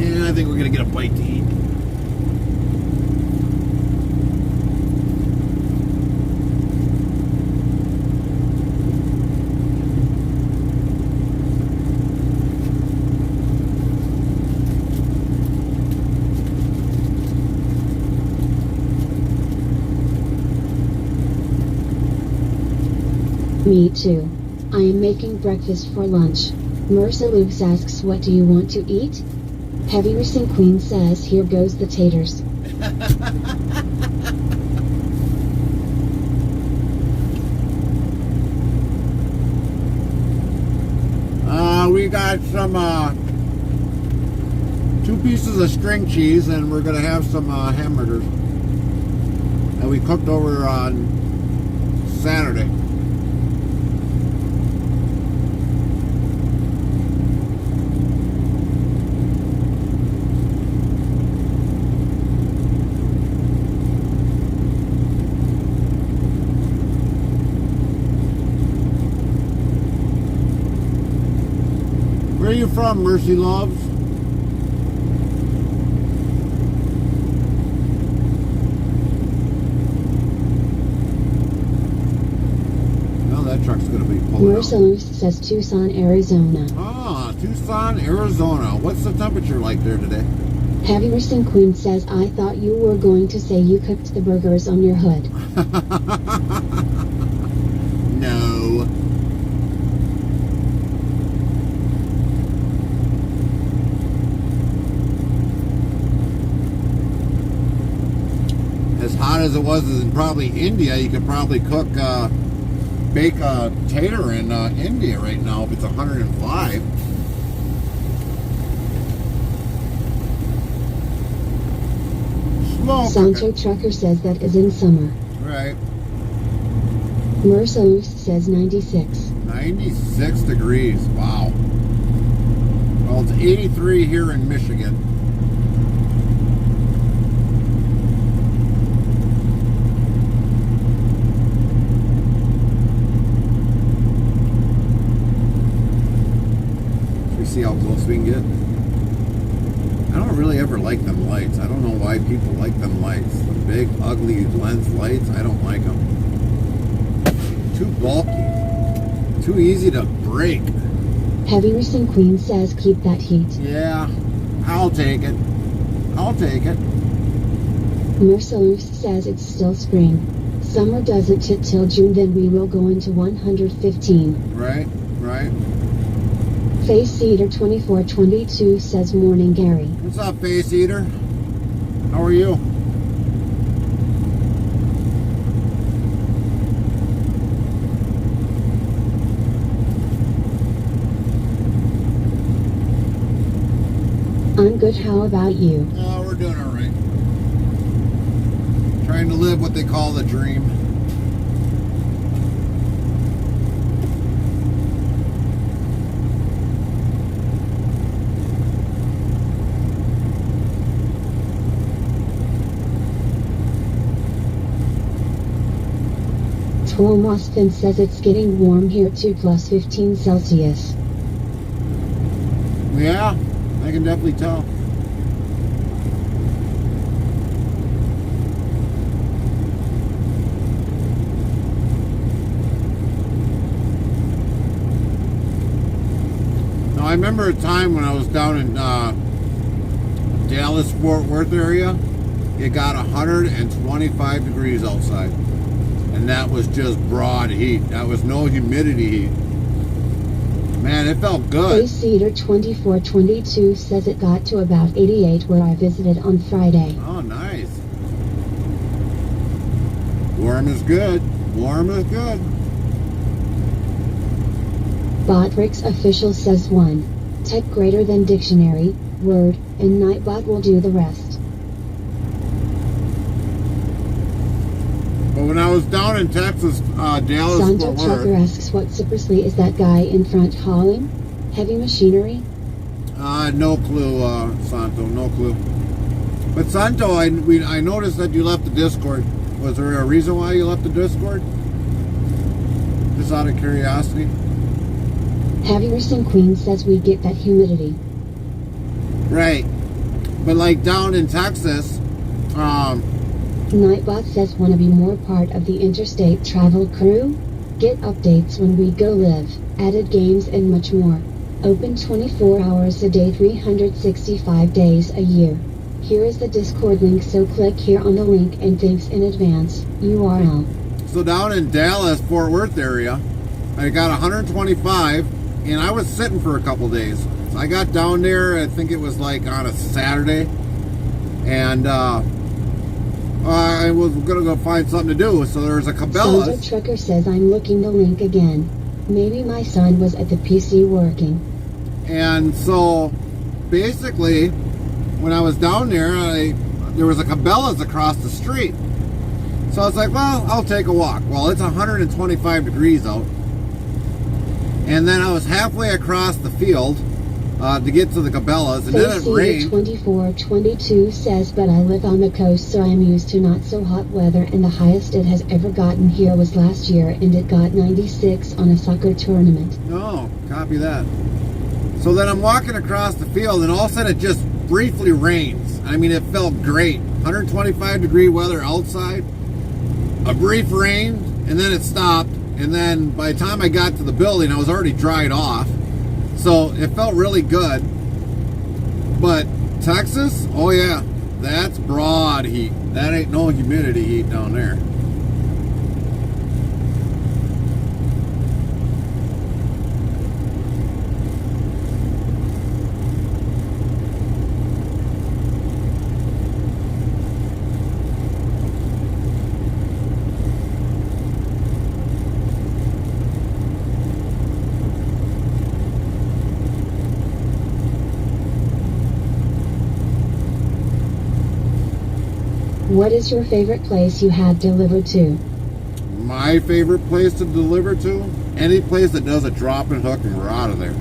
And I think we're going to get a bite to eat. Me too. I am making breakfast for lunch. Mersa Luce asks, what do you want to eat? Heavy Racing Queen says, here goes the taters. We got some 2 pieces of string cheese, and we're gonna have some hamburgers that we cooked over on Saturday. Where are you from, Mercy Loves? Well, that truck's going to be pulling out. Mersa Luce says Tucson, Arizona. Ah, Tucson, Arizona. What's the temperature like there today? Heavy Racing Queen says, I thought you were going to say you cooked the burgers on your hood. No. As hot as it was in probably India, you could probably bake a tater in India right now if it's 105. Slow Sancho cooking. Trucker says that is in summer. Right. Mersa Luce says 96. 96 degrees. Wow. Well, it's 83 here in Michigan. See how close we can get. I don't really ever like them lights. I don't know why people like them lights. The big, ugly lens lights, I don't like them. Too bulky. Too easy to break. Heavy Racing Queen says keep that heat. Yeah, I'll take it. I'll take it. Mersa Luce says it's still spring. Summer doesn't hit till June, then we will go into 115. Right, right. Face Eater 2422 says morning Gary. What's up, Face Eater? How are you? I'm good, how about you? Oh, we're doing all right. Trying to live what they call the dream. Tom Austin says it's getting warm here too, plus 15 Celsius. Yeah, I can definitely tell. Now, I remember a time when I was down in Dallas, Fort Worth area, it got 125 degrees outside. And that was just broad heat. That was no humidity heat. Man, it felt good. Face Eater 2422 says it got to about 88 where I visited on Friday. Oh, nice. Warm is good. Warm is good. Botrix Official says 1. Type greater than dictionary, word, and Nightbot will do the rest. But when I was down in Texas, Dallas, Santo Fort Trucker Worth, asks what Cypressly is that guy in front hauling? Heavy machinery? no clue, Santo, no clue. But Santo, I noticed that you left the Discord. Was there a reason why you left the Discord? Just out of curiosity? Heavy Racing Queen says we get that humidity. Right. But like down in Texas, Nightbot says wanna be more part of the interstate travel crew? Get updates when we go live, added games and much more. Open 24 hours a day, 365 days a year. Here is the Discord link, so click here on the link and thanks in advance. URL. so down in Dallas, Fort Worth area, I got 125, and I was sitting for a couple days. So I got down there, I think it was like on a Saturday, and I was gonna go find something to do. So there was a Cabela's. Santa Trucker says I'm looking the link again. Maybe my son was at the PC working. And so basically, when I was down there, there was a Cabela's across the street. So I was like, well, I'll take a walk. Well, it's 125 degrees out. And then I was halfway across the field to get to the Cabela's, and then it rained. 2422 says, but I live on the coast, so I'm used to not so hot weather, and the highest it has ever gotten here was last year, and it got 96 on a soccer tournament. Oh, copy that. So then I'm walking across the field, and all of a sudden it just briefly rains. I mean, it felt great. 125 degree weather outside, a brief rain, and then it stopped. And then by the time I got to the building, I was already dried off. So it felt really good. But Texas, oh yeah, that's broad heat. That ain't no humidity heat down there. What is your favorite place you have delivered to? My favorite place to deliver to? Any place that does a drop and hook, and we're out of there.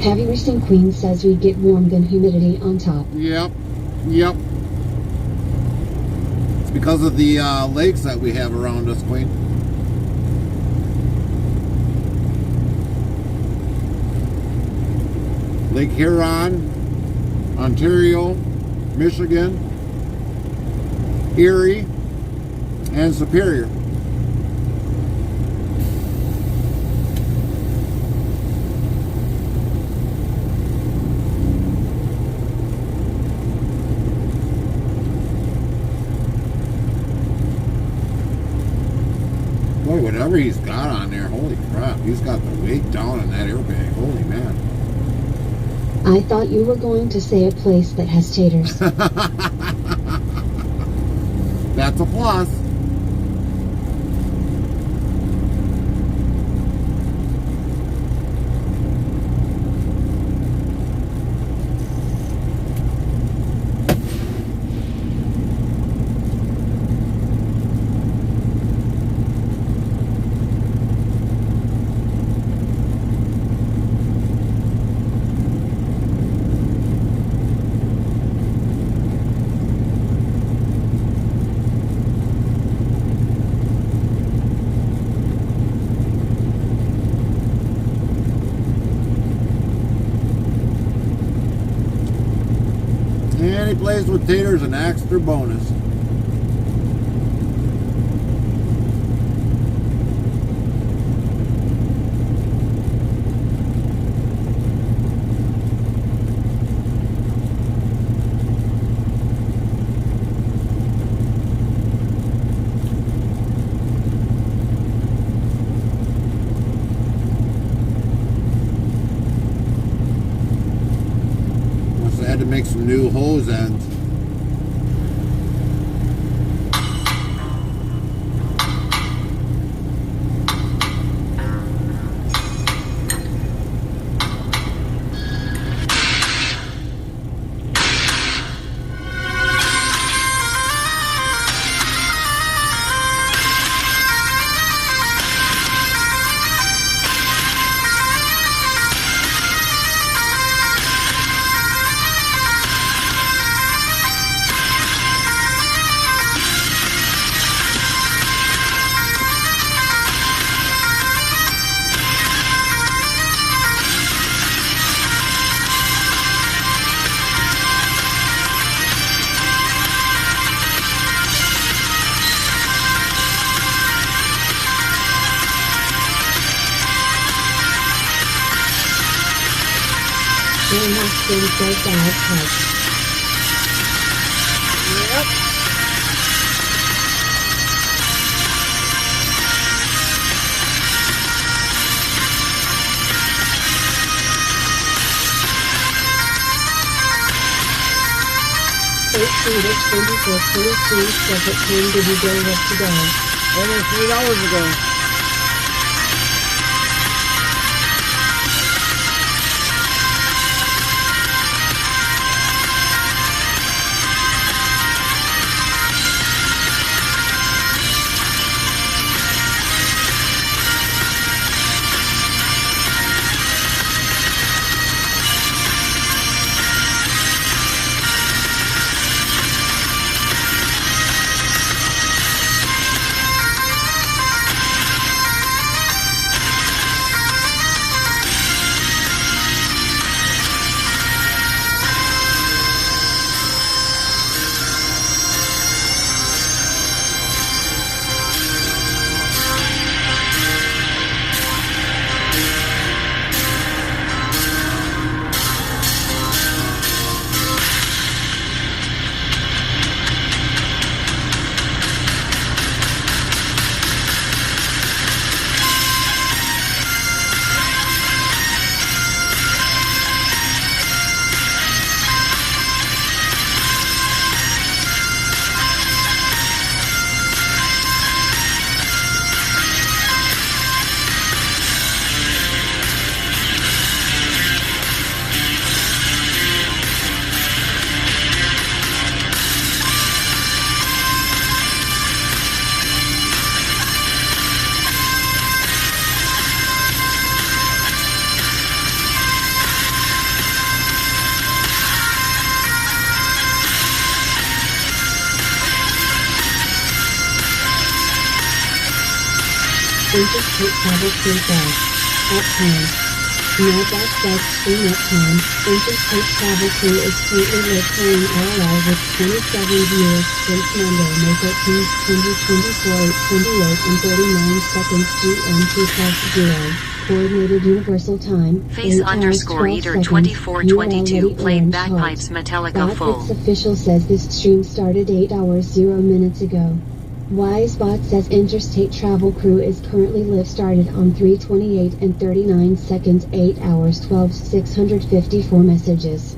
Heavy Racing Queen says we get warm than humidity on top. Yep. It's because of the lakes that we have around us, Queen. Lake Huron, Ontario, Michigan, Erie, and Superior. Boy, whatever he's got on there, holy crap, he's got the weight down in that airbag. Holy man. I thought you were going to say a place that has taters. That's a plus. Any place with taters, an extra bonus. Had to make some new hose ends. AC Rich 2422 says what time did you go up today? Almost 8 hours ago. Interstate travel through bus. At time. No bus says stream at time. Interstate travel crew is currently locating IRL with 27 viewers since Monday, May 13th, 2024 at 28 and 39 seconds GMT+0. Coordinated Universal Time. Face 8 hours, underscore 12 eater seconds. 2422 URL played orange bagpipes heart. Metallica full. Botfix official says this stream started 8 hours 0 minutes ago. Wisebot says interstate travel crew is currently live started on 3:28 and 39 seconds 8 hours 12 654 messages.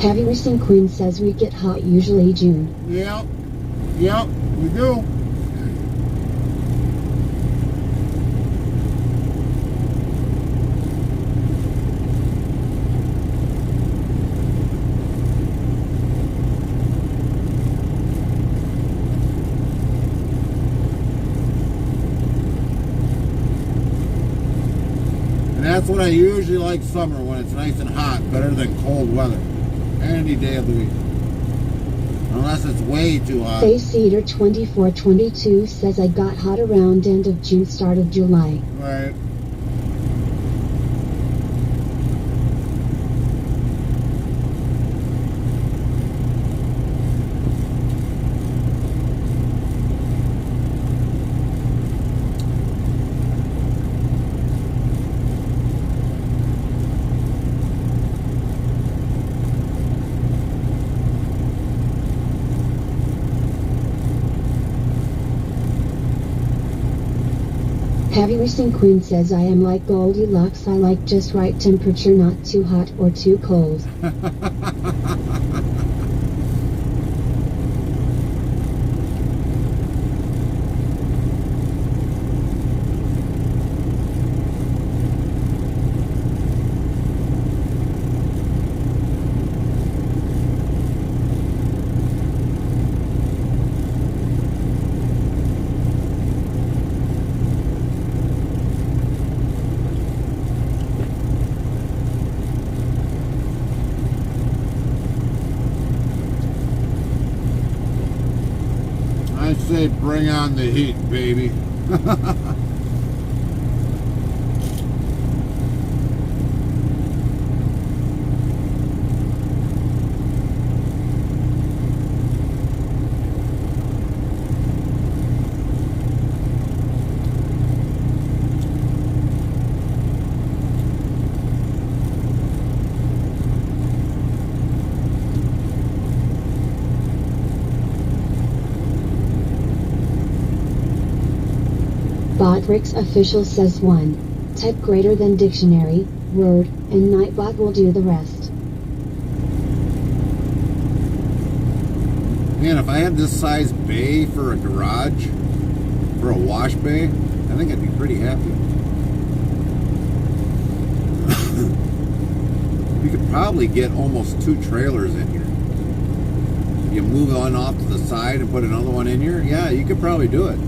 Heavy Racing Queen says we get hot usually June. Yep, we do. And that's what I usually like summer, when it's nice and hot, better than cold weather. Any day of the week. Unless it's way too hot. Face Eater 2422 says I got hot around end of June, start of July. Right. Heavy Racing Queen says I am like Goldilocks, I like just right temperature, not too hot or too cold. I say bring on the heat, baby. Botrix official says 1. Type greater than dictionary, word, and Nightbot will do the rest. Man, if I had this size bay for a garage, for a wash bay, I think I'd be pretty happy. You could probably get almost 2 trailers in here. You move one off to the side and put another one in here. Yeah, you could probably do it.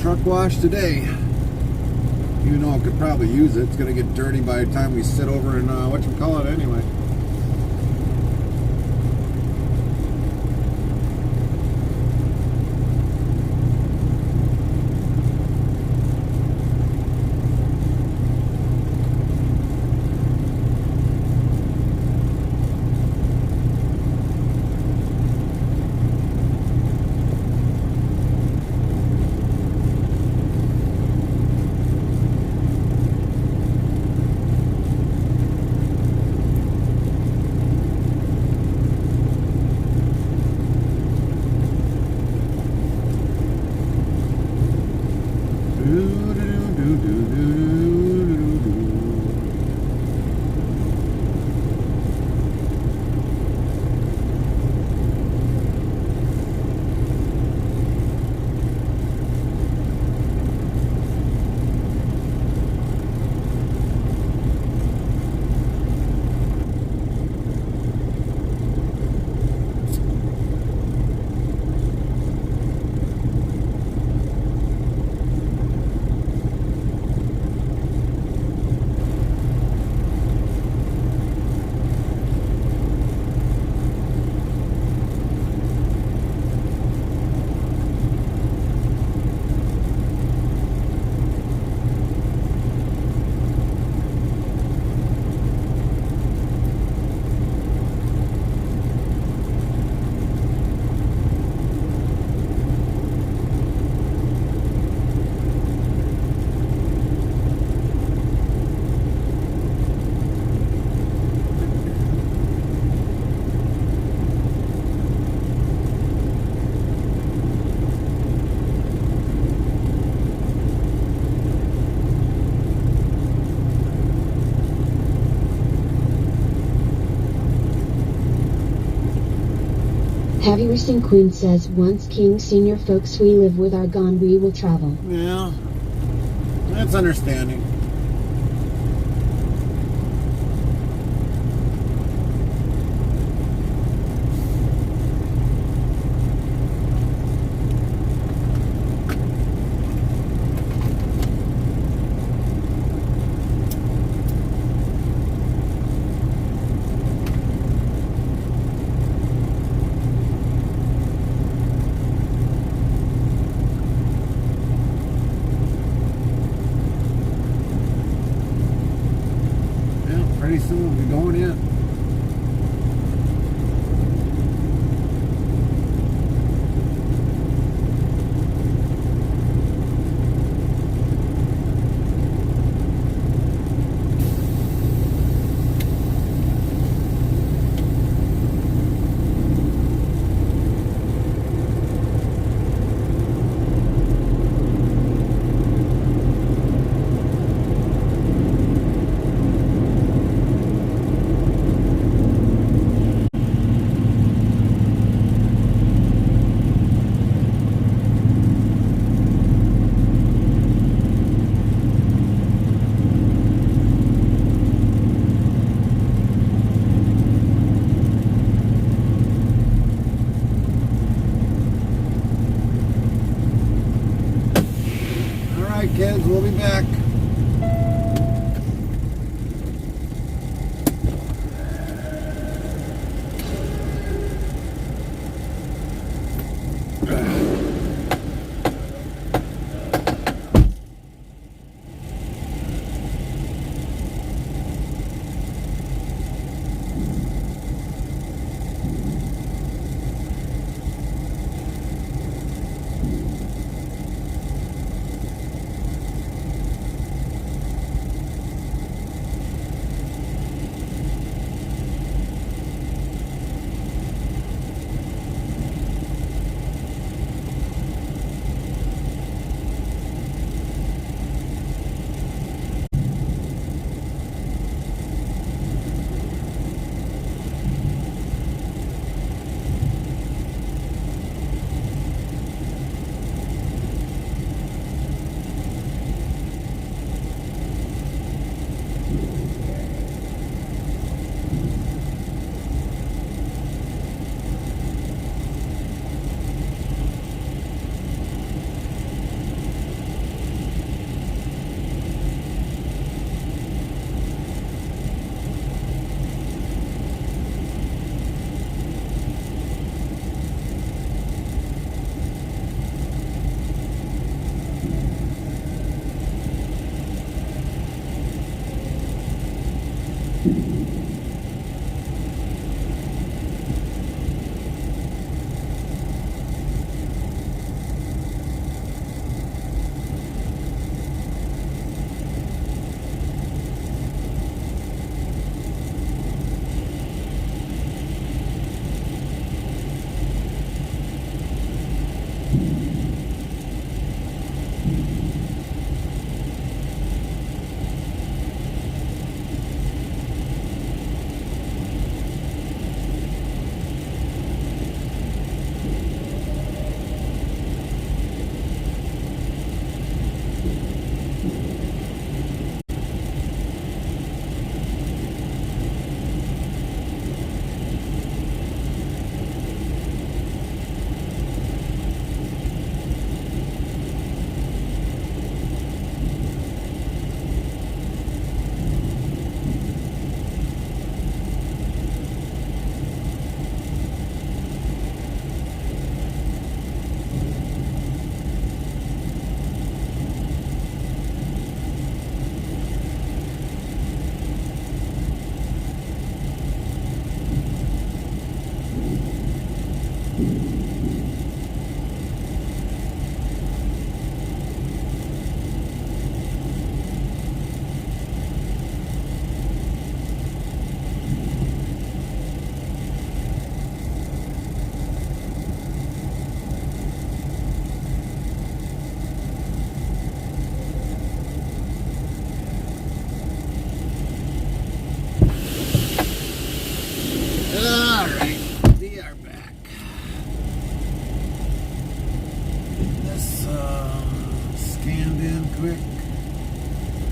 Truck wash today, even though I could probably use it. It's gonna get dirty by the time we sit over and whatchamacallit anyway. Have you seen Queen says once King Senior folks we live with are gone we will travel. Yeah, that's understanding. Pretty soon we'll be going in. kids. We'll be back.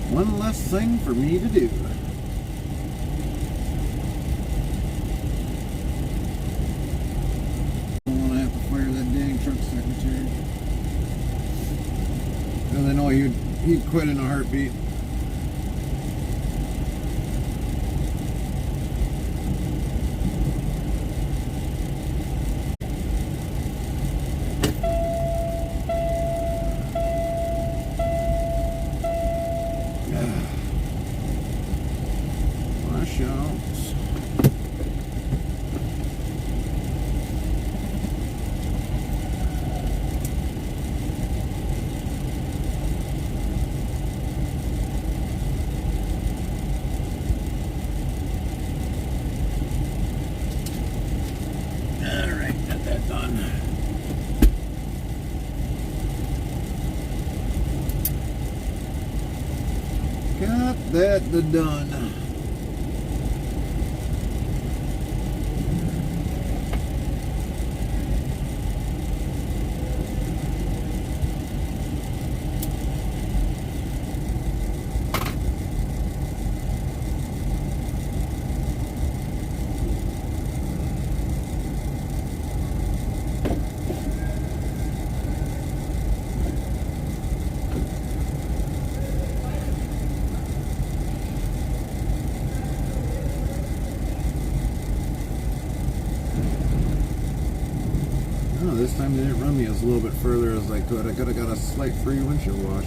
One less thing for me to do. I don't want to have to fire that dang truck secretary. Because I know he'd quit in a heartbeat. Got that done. last time they didn't run me as a little bit further as I could. I could have got a slight free windshield wash.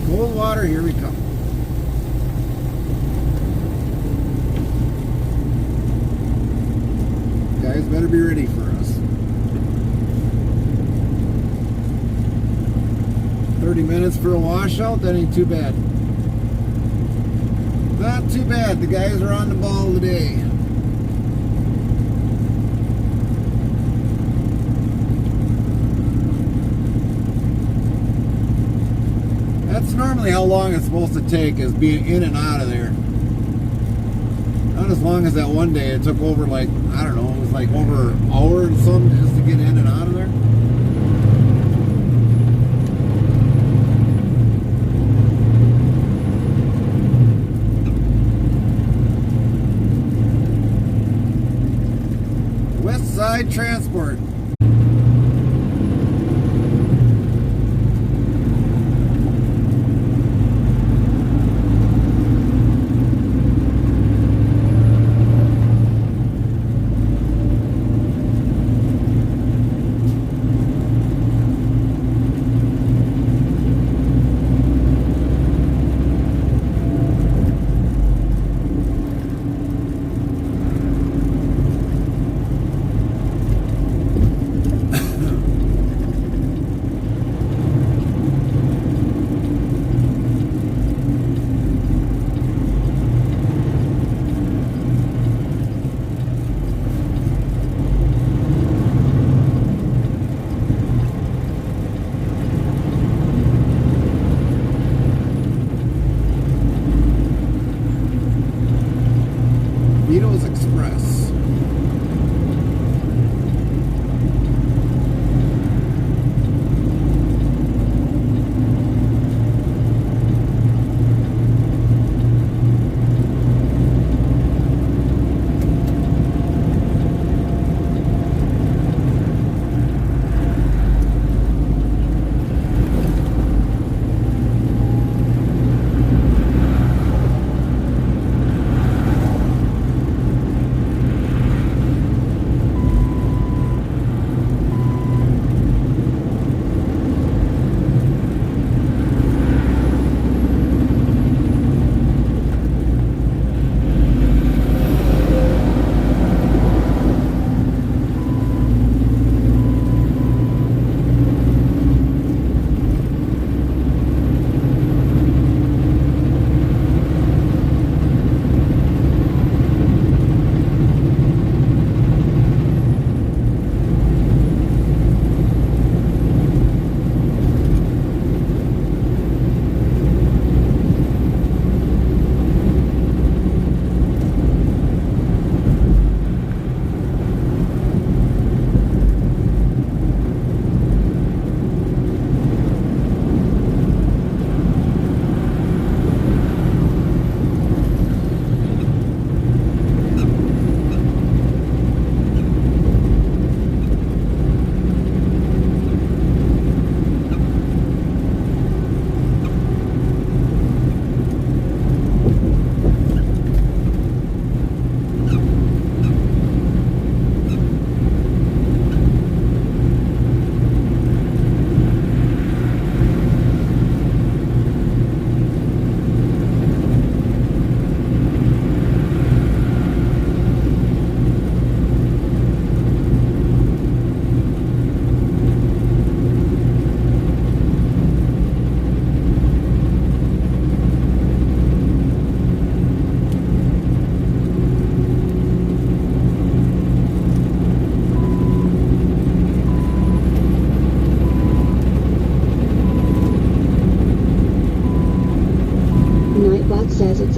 Coldwater, here we come. Guys better be ready for us. 30 minutes for a washout, that ain't too bad. Not too bad, the guys are on the ball today. That's normally how long it's supposed to take, is being in and out of there. Not as long as that one day. It took over, like, I don't know, it was like over an hour and something just to get in and out of there. West Side Transport.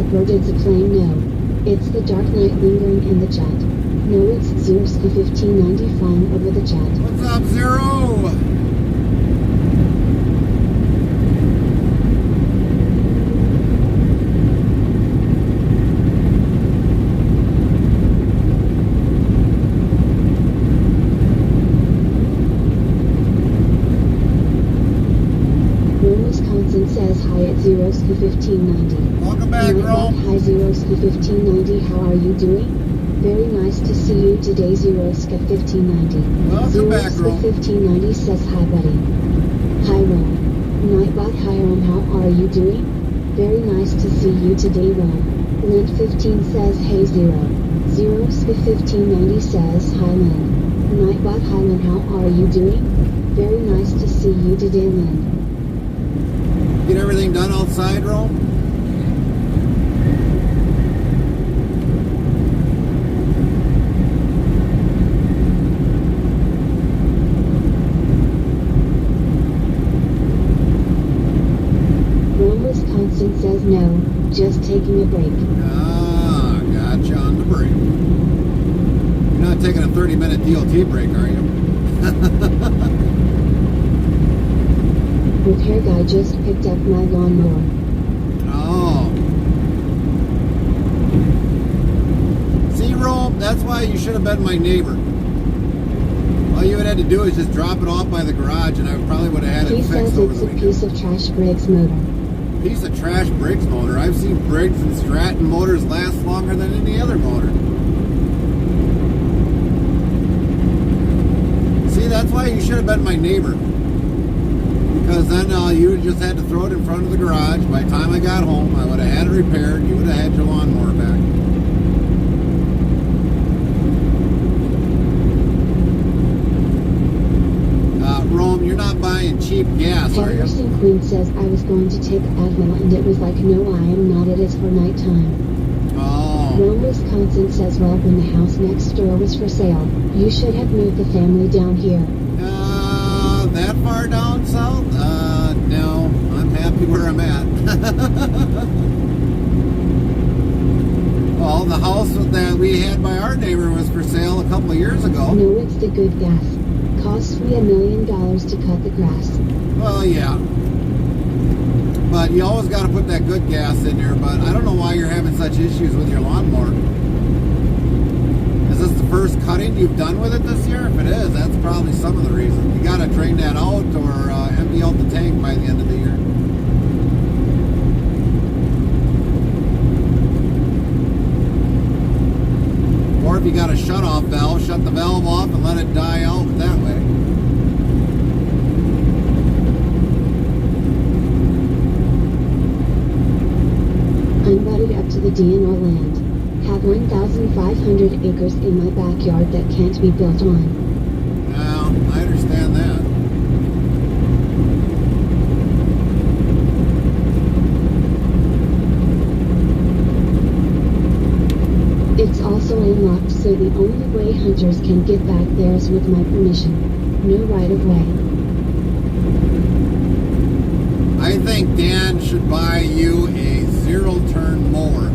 bird, it's a plane, no. It's the dark night lingering in the chat. No, it's Zeroski 1590 flying over the chat. What's up, Zero? Rome, Wisconsin says hi at Zeroski 1590. Welcome back, Nightbot, Rome. hi Zeroski 1590, how are you doing? Very nice to see you today, Zeroski 1590. Welcome back, Zeroski Rome. 1590 says hi, buddy. Hi, Rome. Nightbot, hi, Rome, how are you doing? Very nice to see you today, Rome. Lint 15 says hey, Zero. Zeroski 1590 says hi, Lynn. Nightbot, hi, Lynn, how are you doing? Very nice to see you today, Lynn. Get everything done outside, Rome? Rome, Wisconsin says no, just taking a break. Ah, gotcha on the break. You're not taking a 30-minute DLT break, are you? Repair guy just picked up my lawnmower. Oh. See, Rome, that's why you should have been my neighbor. All you would have had to do is just drop it off by the garage, and I probably would have had He it fixed says over it's the a weekend. piece of trash Briggs motor. Piece of trash Briggs motor. I've seen Briggs and Stratton motors last longer than any other motor. See, that's why you should have been my neighbor. Because then you just had to throw it in front of the garage. By the time I got home, I would have had it repaired. You would have had your lawnmower back. Rome, you're not buying cheap gas, are you? Henderson Queen says I was going to take Advil and it was like, no, I am not, it is for nighttime. Oh. Rome, Wisconsin says, well, when the house next door was for sale, you should have moved the family down here. That far down south? No. I'm happy where I'm at. Well, the house that we had by our neighbor was for sale a couple of years ago. No, it's the good gas. Costs me $1 million to cut the grass. Well, yeah. But you always got to put that good gas in there. But I don't know why you're having such issues with your lawnmower. Is this the first cutting you've done with it this year? If it is, that's probably some of the reason. You got to drain that out or empty out the tank by the end of the year. Or if you got a shut-off valve, shut the valve off and let it die out that way. I'm butted up to the DNR land. Have 1,500 acres in my backyard that can't be built on. Well, I understand that. It's also unlocked, so the only way hunters can get back there is with my permission. No right of way. I think Dan should buy you a zero-turn mower.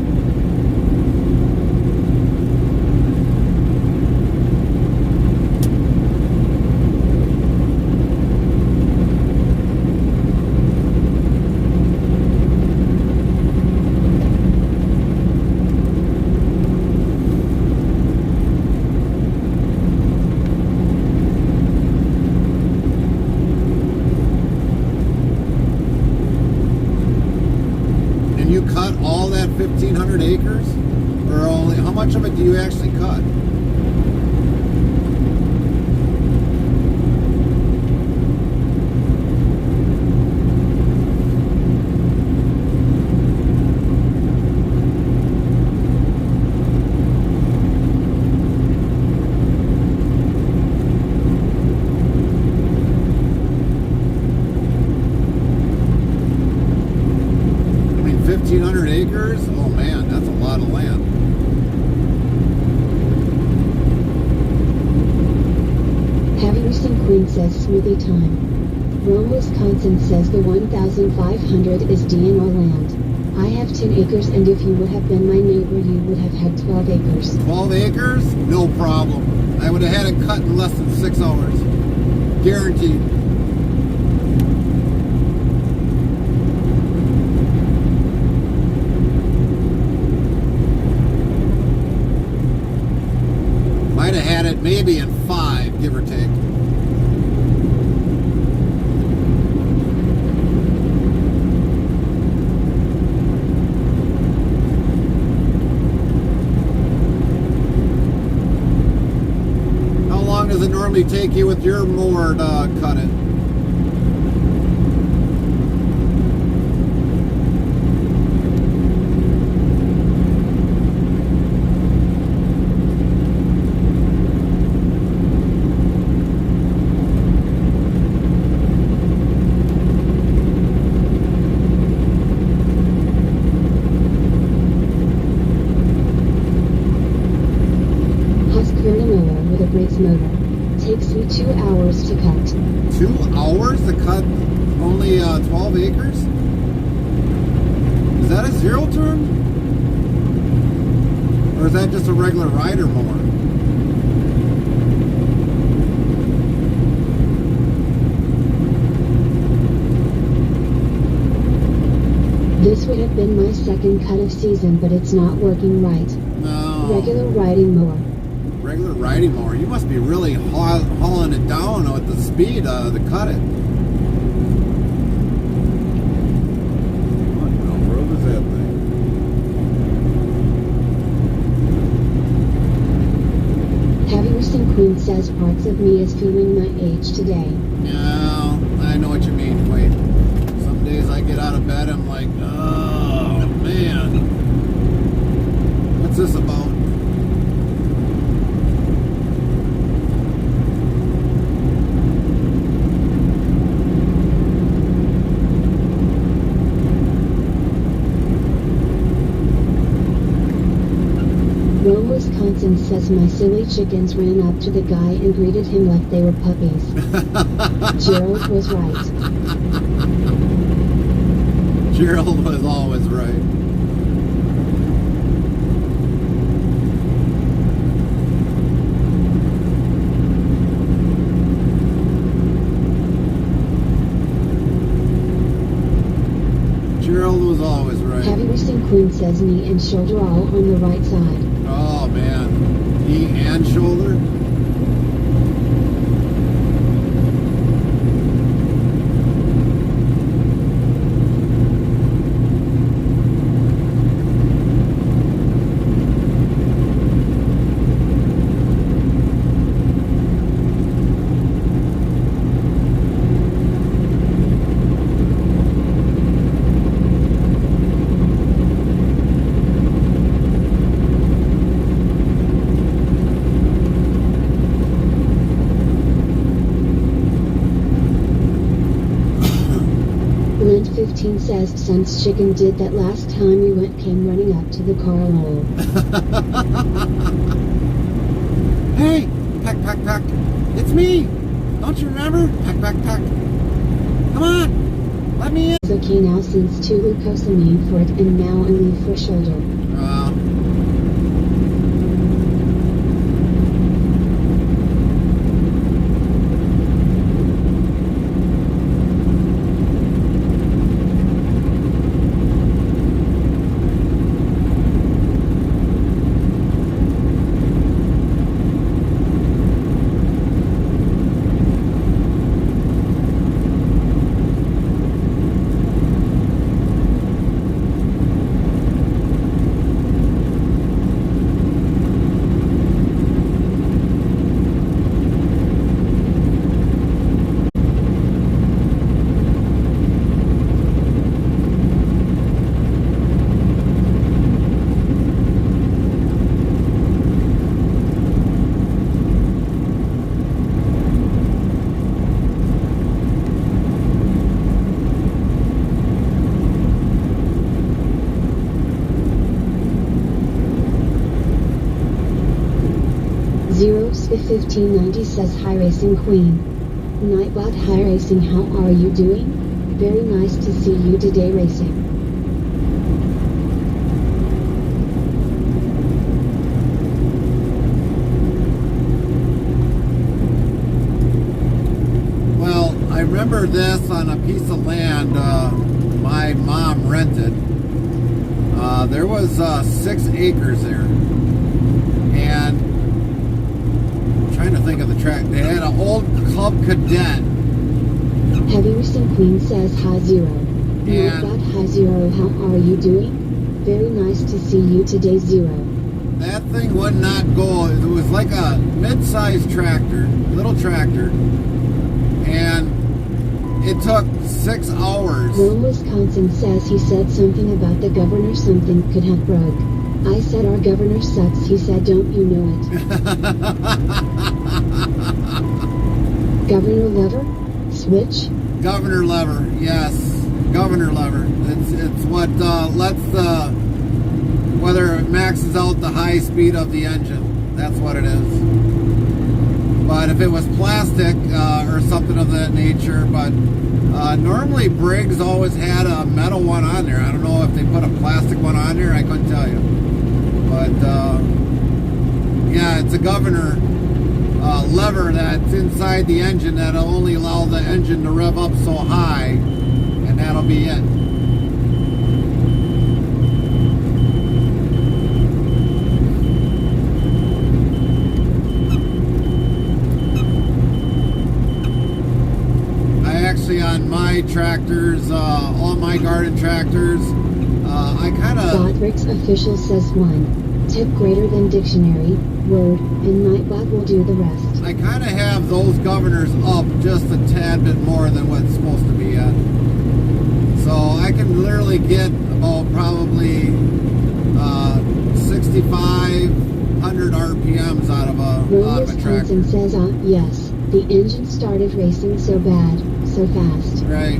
And you cut all that 1,500 acres? Or only, how much of it do you actually cut? I mean, 1,500 acres? Oh man, that's a lot of land. Henderson Queen says smoothie time. Rome, Wisconsin says the 1,500 is DNR land. I have 10 acres, and if you would have been my neighbor, you would have had 12 acres. 12 acres? No problem. I would have had it cut in less than 6 hours. Guaranteed. Might have had it maybe in 5, give or take. How long does it normally take you with your mower to cut it? Brakes motor. Takes me 2 hours to cut. 2 hours to cut only 12 acres? Is that a zero turn? Or is that just a regular rider mower? This would have been my second cut of season, but it's not working right. No. Regular riding mower. Regular riding mower. You must be really hauling it down with the speed to cut it. What in the world is that thing? Heavy Racing Queen says parts of me is feeling my age today. Yeah, I know what you mean. Wait. Some days I get out of bed, I'm like, oh man. What's this about? Rome, Wisconsin says my silly chickens ran up to the guy and greeted him like they were puppies. Gerald was right. Gerald was always right. Gerald was always right. Heavy Racing Queen says knee and shoulder all on the right side. Oh man, knee and shoulder? Lent 15 says Son's chicken did that last time we went, came running up to the car hole. Hey, Peck. It's me. Don't you remember? Peck. Come on. Let me in. It's okay now since 2 glucosamine for it and now a leave for shoulder. Zeros 1590 says hi Racing Queen. Nightbot hi Racing, how are you doing? Very nice to see you today racing. discovered this on a piece of land my mom rented. There was 6 acres there, and I'm trying to think of the track. They had an old Club Cadet. Heavy Recent Queen says hi Zero. Yeah. Not bad, hi Zero. How are you doing? Very nice to see you today, Zero. That thing would not go. It was like a mid-sized tractor, little tractor, and it took 6 hours. Rome, Wisconsin says he said something about the governor something could have broke. I said our governor sucks. He said don't you know it? Governor Lever? Switch? Governor lever, yes. Governor lever. It's what lets whether it maxes out the high speed of the engine. That's what it is. But if it was plastic or something of that nature, but normally Briggs always had a metal one on there. I don't know if they put a plastic one on there. I couldn't tell you. But yeah, it's a governor lever that's inside the engine that'll only allow the engine to rev up so high, and that'll be it. On my tractors, all my garden tractors, I kind of... Godrick's official says 1. Tip greater than dictionary, word, and Nightbot will do the rest. I kind of have those governors up just a tad bit more than what's supposed to be at. So I can literally get about probably 6,500 RPMs out of a tractor. Wisconsin says, yes, the engine started racing so bad. So fast. Right.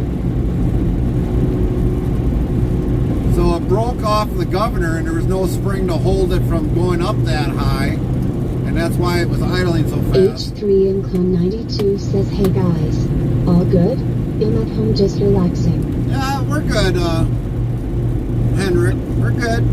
So it broke off the governor and there was no spring to hold it from going up that high, and that's why it was idling so fast. H3 in Clone 92 says, hey guys, all good? I'm at home just relaxing. Yeah, we're good, Henrik. We're good.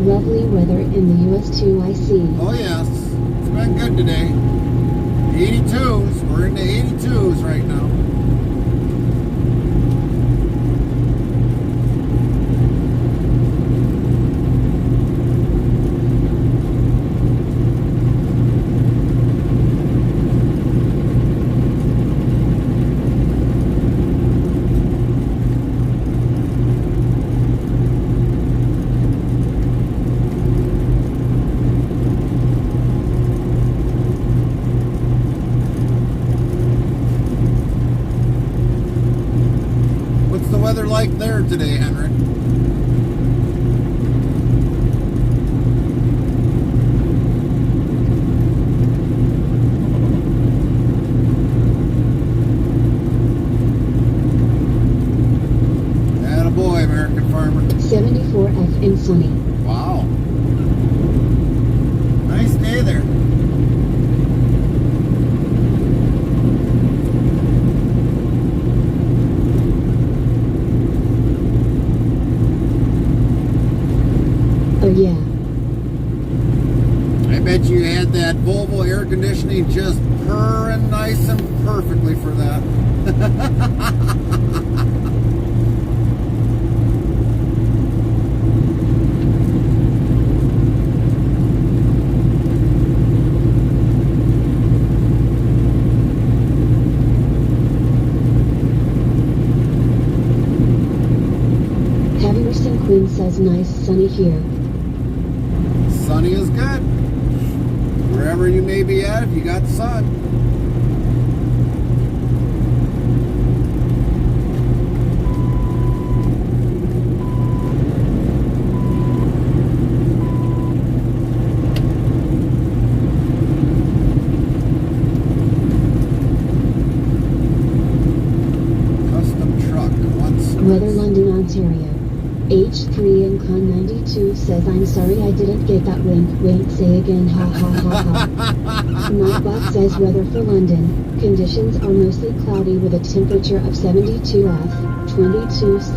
Lovely weather in the US too, I see. Oh yes, it's been good today. 82s, we're in the 82s right now. Like there today, Henrik? Attaboy, American farmer. 74F in sunny. Wow. Nice day there. Oh yeah. I bet you had that Volvo air conditioning just purring nice and perfectly for that. Heavenderson Queen says nice sunny here. Sunny is good. Wherever you may be at, if you got sun. 72 says, I'm sorry I didn't get that wink, wink, say again, ha ha ha ha. Nightbot says, weather for London. Conditions are mostly cloudy with a temperature of 72 F, 22 C.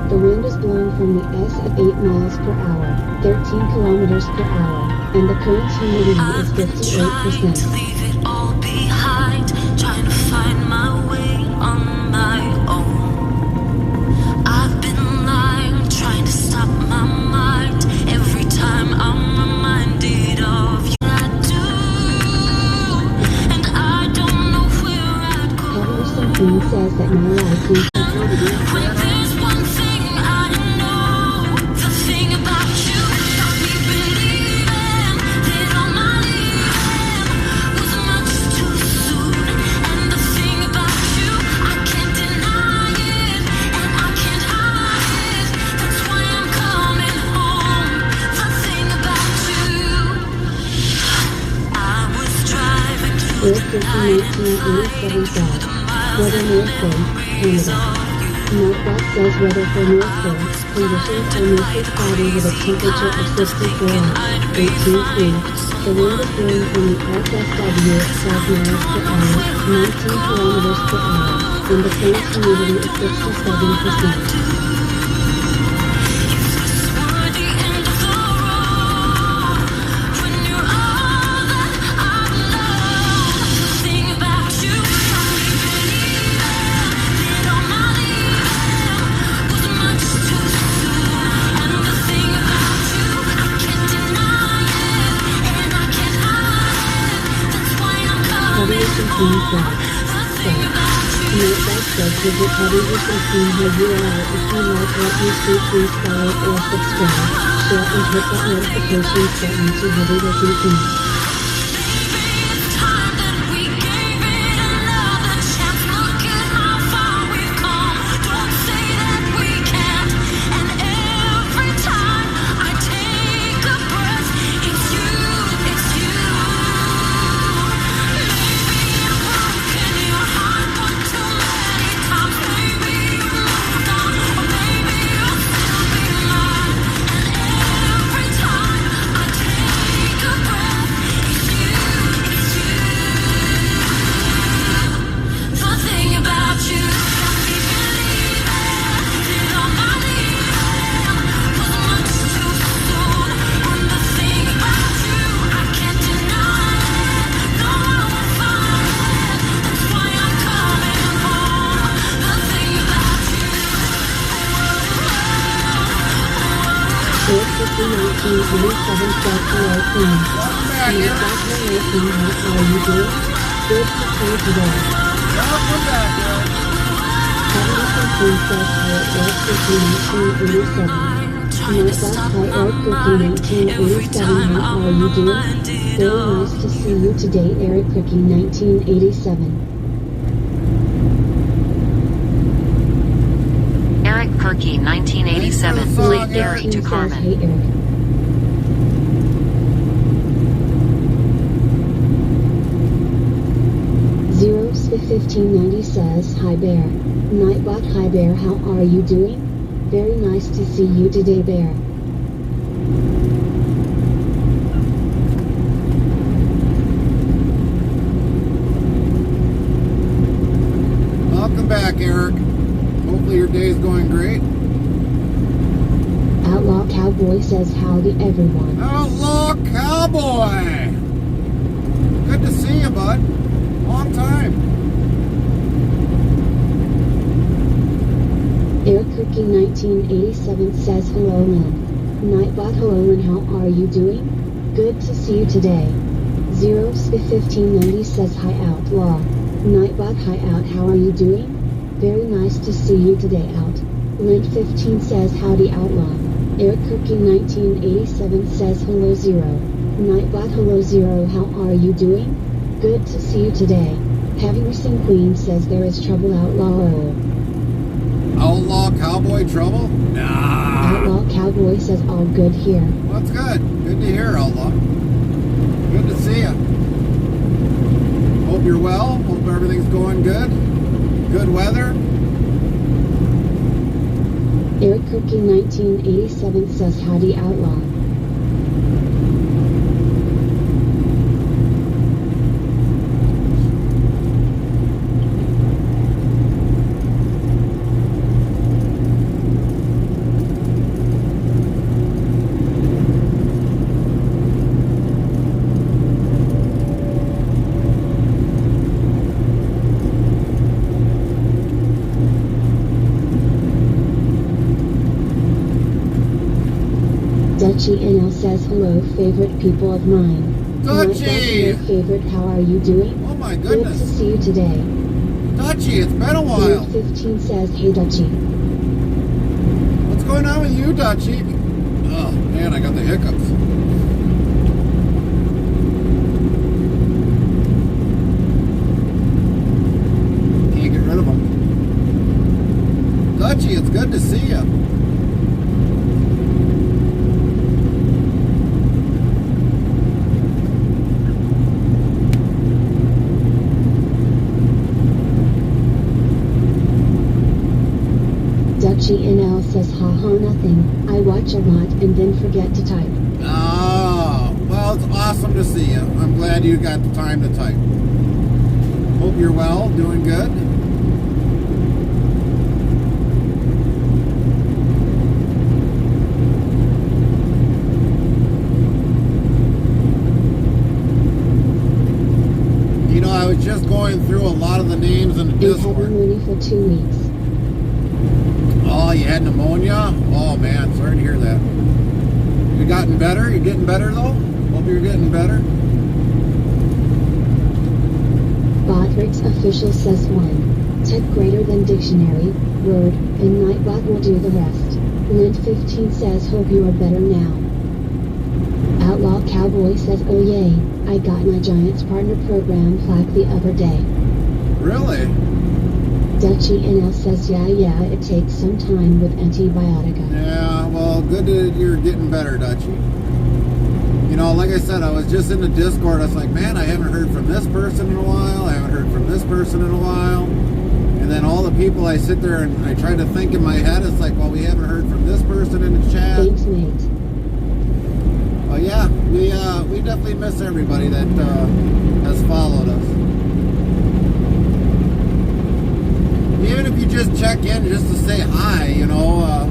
The wind is blowing from the S at 8 miles per hour, 13 kilometers per hour, and the current humidity is 58%. Leave it all behind, trying to find my way on my own. I've been lying, trying to stop my mind. Every time I'm reminded of you. I do, and I don't know where I'd go. Heather Simpson says that my life is When there's one thing I know, the thing about you got me believing that all my leaving was much too soon. And the thing about you, I can't deny it, and I can't hide it. That's why I'm coming home. The thing about you, I was driving through Earth the Fifty night and 1987 says, weather North Pole, Canada. Nightbot says weather for North Pole. Conditions are mostly cloudy with a temperature of 64 F, 18 C. The wind is blowing from the SSW at 12 miles per hour, 19 kilometers per hour, and the current humidity is 67%. Nightbot says visit Deliveries IRL if you like what you see, please follow or subscribe, share and hit that notifications button to really listen to me. Earth 1987 says hello Queen. Nightbot hello Queen, how are you doing? Good to see you today. Welcome back, Eric. Heather Simpson says hi Earth 1987. Nightbot hi Eric 1987, how are you doing? Very nice to see you today Eric Cookie 1987. Eric Perky 1987 played Derek to Carmen. Hey Eric. Zeros 1590 says hi Bear. Nightbot hi Bear, how are you doing? Very nice to see you today Bear. Welcome back, Eric. Hopefully your day is going great. Outlaw Cowboy says howdy everyone. Outlaw Cowboy! Good to see you, bud. Long time. Eric Cookie 1987 says hello Lynn. Nightbot hello Lynn, how are you doing? Good to see you today. Zeros 1590 says hi Outlaw. Nightbot hi Out, how are you doing? Very nice to see you today Out. Lint 15 says howdy Outlaw. Eric Cookie 1987 says hello Zero. Nightbot hello Zero, how are you doing? Good to see you today. Heavyerson Queen says there is trouble Outlaw. Outlaw Cowboy trouble? Nah. Outlaw Cowboy says all good here. Well, that's good. Good to hear, Outlaw. Good to see you. Hope you're well. Hope everything's going good. Good weather. Eric Cookie 1987 1987 says howdy outlaw. Dutchy NL says hello favorite people of mine. Dutchy! My favorite, how are you doing? Oh my Good to goodness. see you today. Dutchy, it's been a while. 15 says hey Dutchy. What's going on with you, Dutchy? Oh, man, I got the hiccups. Can't get rid of them. Dutchy, it's good to see you. Dutchy NL says haha nothing. I watch a lot and then forget to type. Oh, well, it's awesome to see you. I'm glad you got the time to type. Hope you're well, doing good. You know, I was just going through a lot of the names in the And heavy Discord. Mooney for 2 weeks. Oh, you had pneumonia? Oh, man, sorry to hear that. You gotten better? You getting better, though? Hope you're getting better. Bothrick's official says 1. Type greater than dictionary, word, and Nightbot will do the rest. Lint 15 says hope you are better now. Outlaw Cowboy says oh yay, I got my Giants partner program plaque the other day. Really? Dutchy NL says yeah it takes some time with antibiotica. Yeah, well, good that you're getting better, Dutchy. You know, like I said, I was just in the Discord. I was like, man, I haven't heard from this person in a while. I haven't heard from this person in a while. And then all the people I sit there and I try to think in my head, it's like, well, we haven't heard from this person in the chat. Thanks mate. Well, yeah, we definitely miss everybody that has followed us. Even if you just check in just to say hi, you know,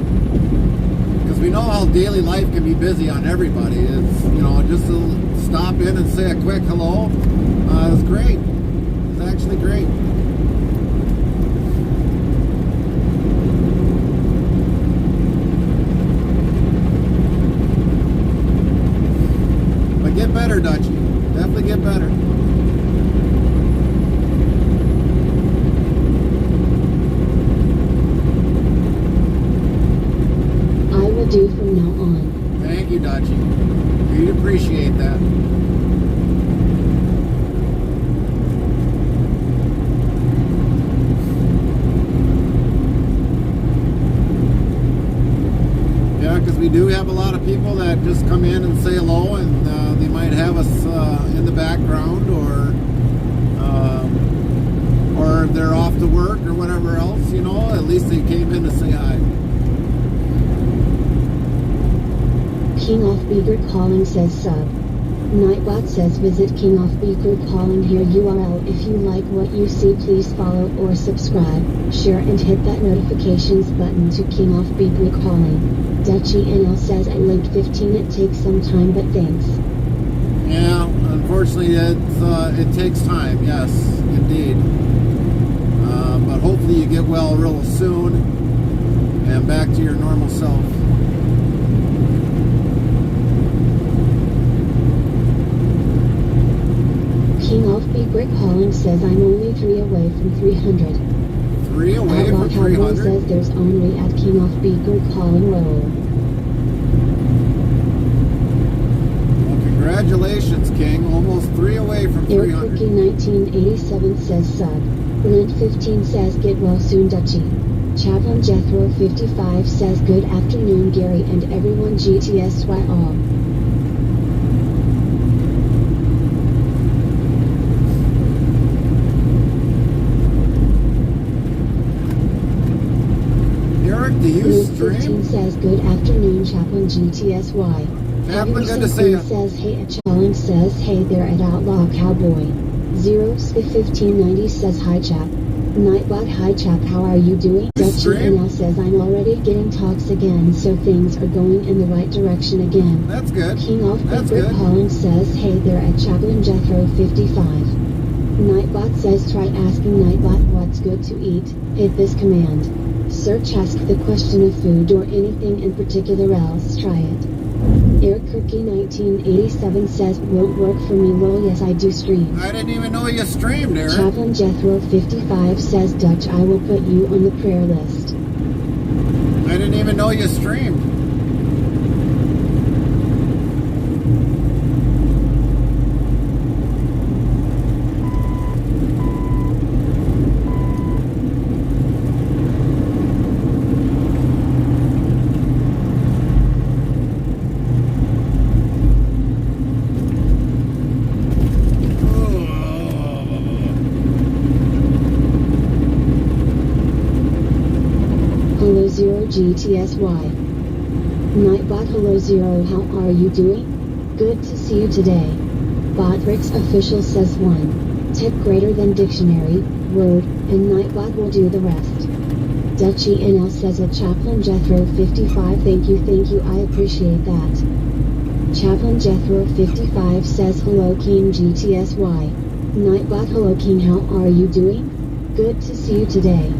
because we know how daily life can be busy on everybody. It's, you know, just to stop in and say a quick hello, it's great. It's actually great. But get better, Dutchy. Definitely get better. Do from now on. Thank you, Dutchy. We'd appreciate that. Yeah, because we do have a lot of people that just come in and say hello, and they might have us in the background, or they're off to work or whatever else. You know, at least they came in to say hi. King Off Beaker Calling says sub. Nightbot says visit King Off Beaker Calling here URL. If you like what you see, please follow or subscribe, share and hit that notifications button to King Off Beaker Calling. Dutchy NL says at link 15 it takes some time but thanks. Yeah, unfortunately it takes time, yes, indeed. But hopefully you get well real soon and back to your normal self. King Off Beaker Calling says I'm only 3 away from 300. 3 away Outlaw from Cowboy 300? says there's only at King Off Beaker Calling roll. Well, congratulations, King. Almost 3 away from Eric 300. Cookie 1987 says sub. Lint 15 says get well soon Dutchy. Chaplain Jethro 55 says good afternoon Gary and everyone GTSY all. Eric, do you Glenn15 stream. says, good afternoon, Chaplain GTSY. Chaplain, good to Henderson see Quinn you. says, hey, Calling says, hey there at Outlaw Cowboy. 0Sk1590 says, hi chap. Nightbot, hi chap, how are you doing? Dutchy Stream? NL says, I'm already getting talks again, so things are going in the right direction again. That's good. King of That's Big good. Calling says, hey there at Chaplain Jethro 55. Nightbot says, try asking Nightbot what's good to eat. Hit this command. Search ask the question of food or anything in particular, else try it. Eric Kirky 1987 says, won't work for me, lol, yes I do stream. I didn't even know you streamed, Eric. Chaplain Jethro 55 says, Dutch, I will put you on the prayer list. I didn't even know you streamed. Hello Zero GTSY. Nightbot, hello Zero, how are you doing? Good to see you today. Botrix official says 1. Tip greater than dictionary, word, and Nightbot will do the rest. Dutchy NL says a Chaplain Jethro 55, thank you, I appreciate that. Chaplain Jethro 55 says hello King GTSY. Nightbot, hello King, how are you doing? Good to see you today.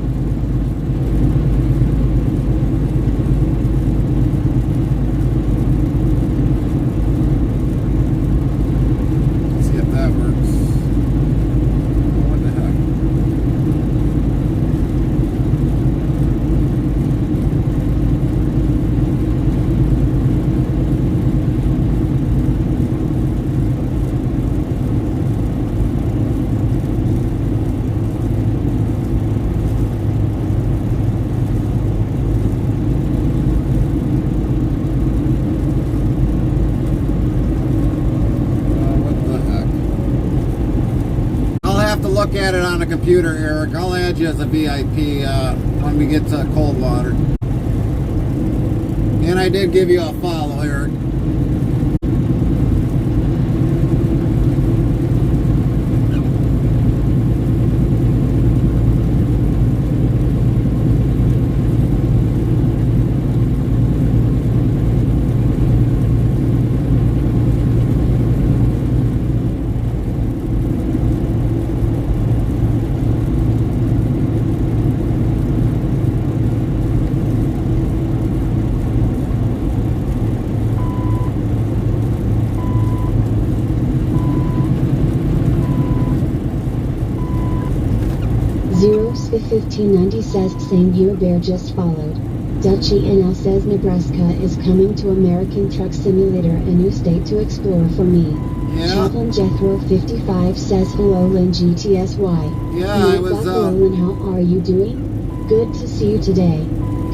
Let's see if that works. What the heck? What the heck? I'll have to look at it on the computer, Eric. I'll add you as a VIP when we get to Coldwater. And I did give you a follow, Eric. Zero Sky 1590 says, same here, bear just followed. Dutchy NL says, Nebraska is coming to American Truck Simulator, a new state to explore for me. Yeah. Chaplain Jethro 55 says, hello Lynn GTSY. Yeah, I was, Hello Lynn, how are you doing? Good to see you today.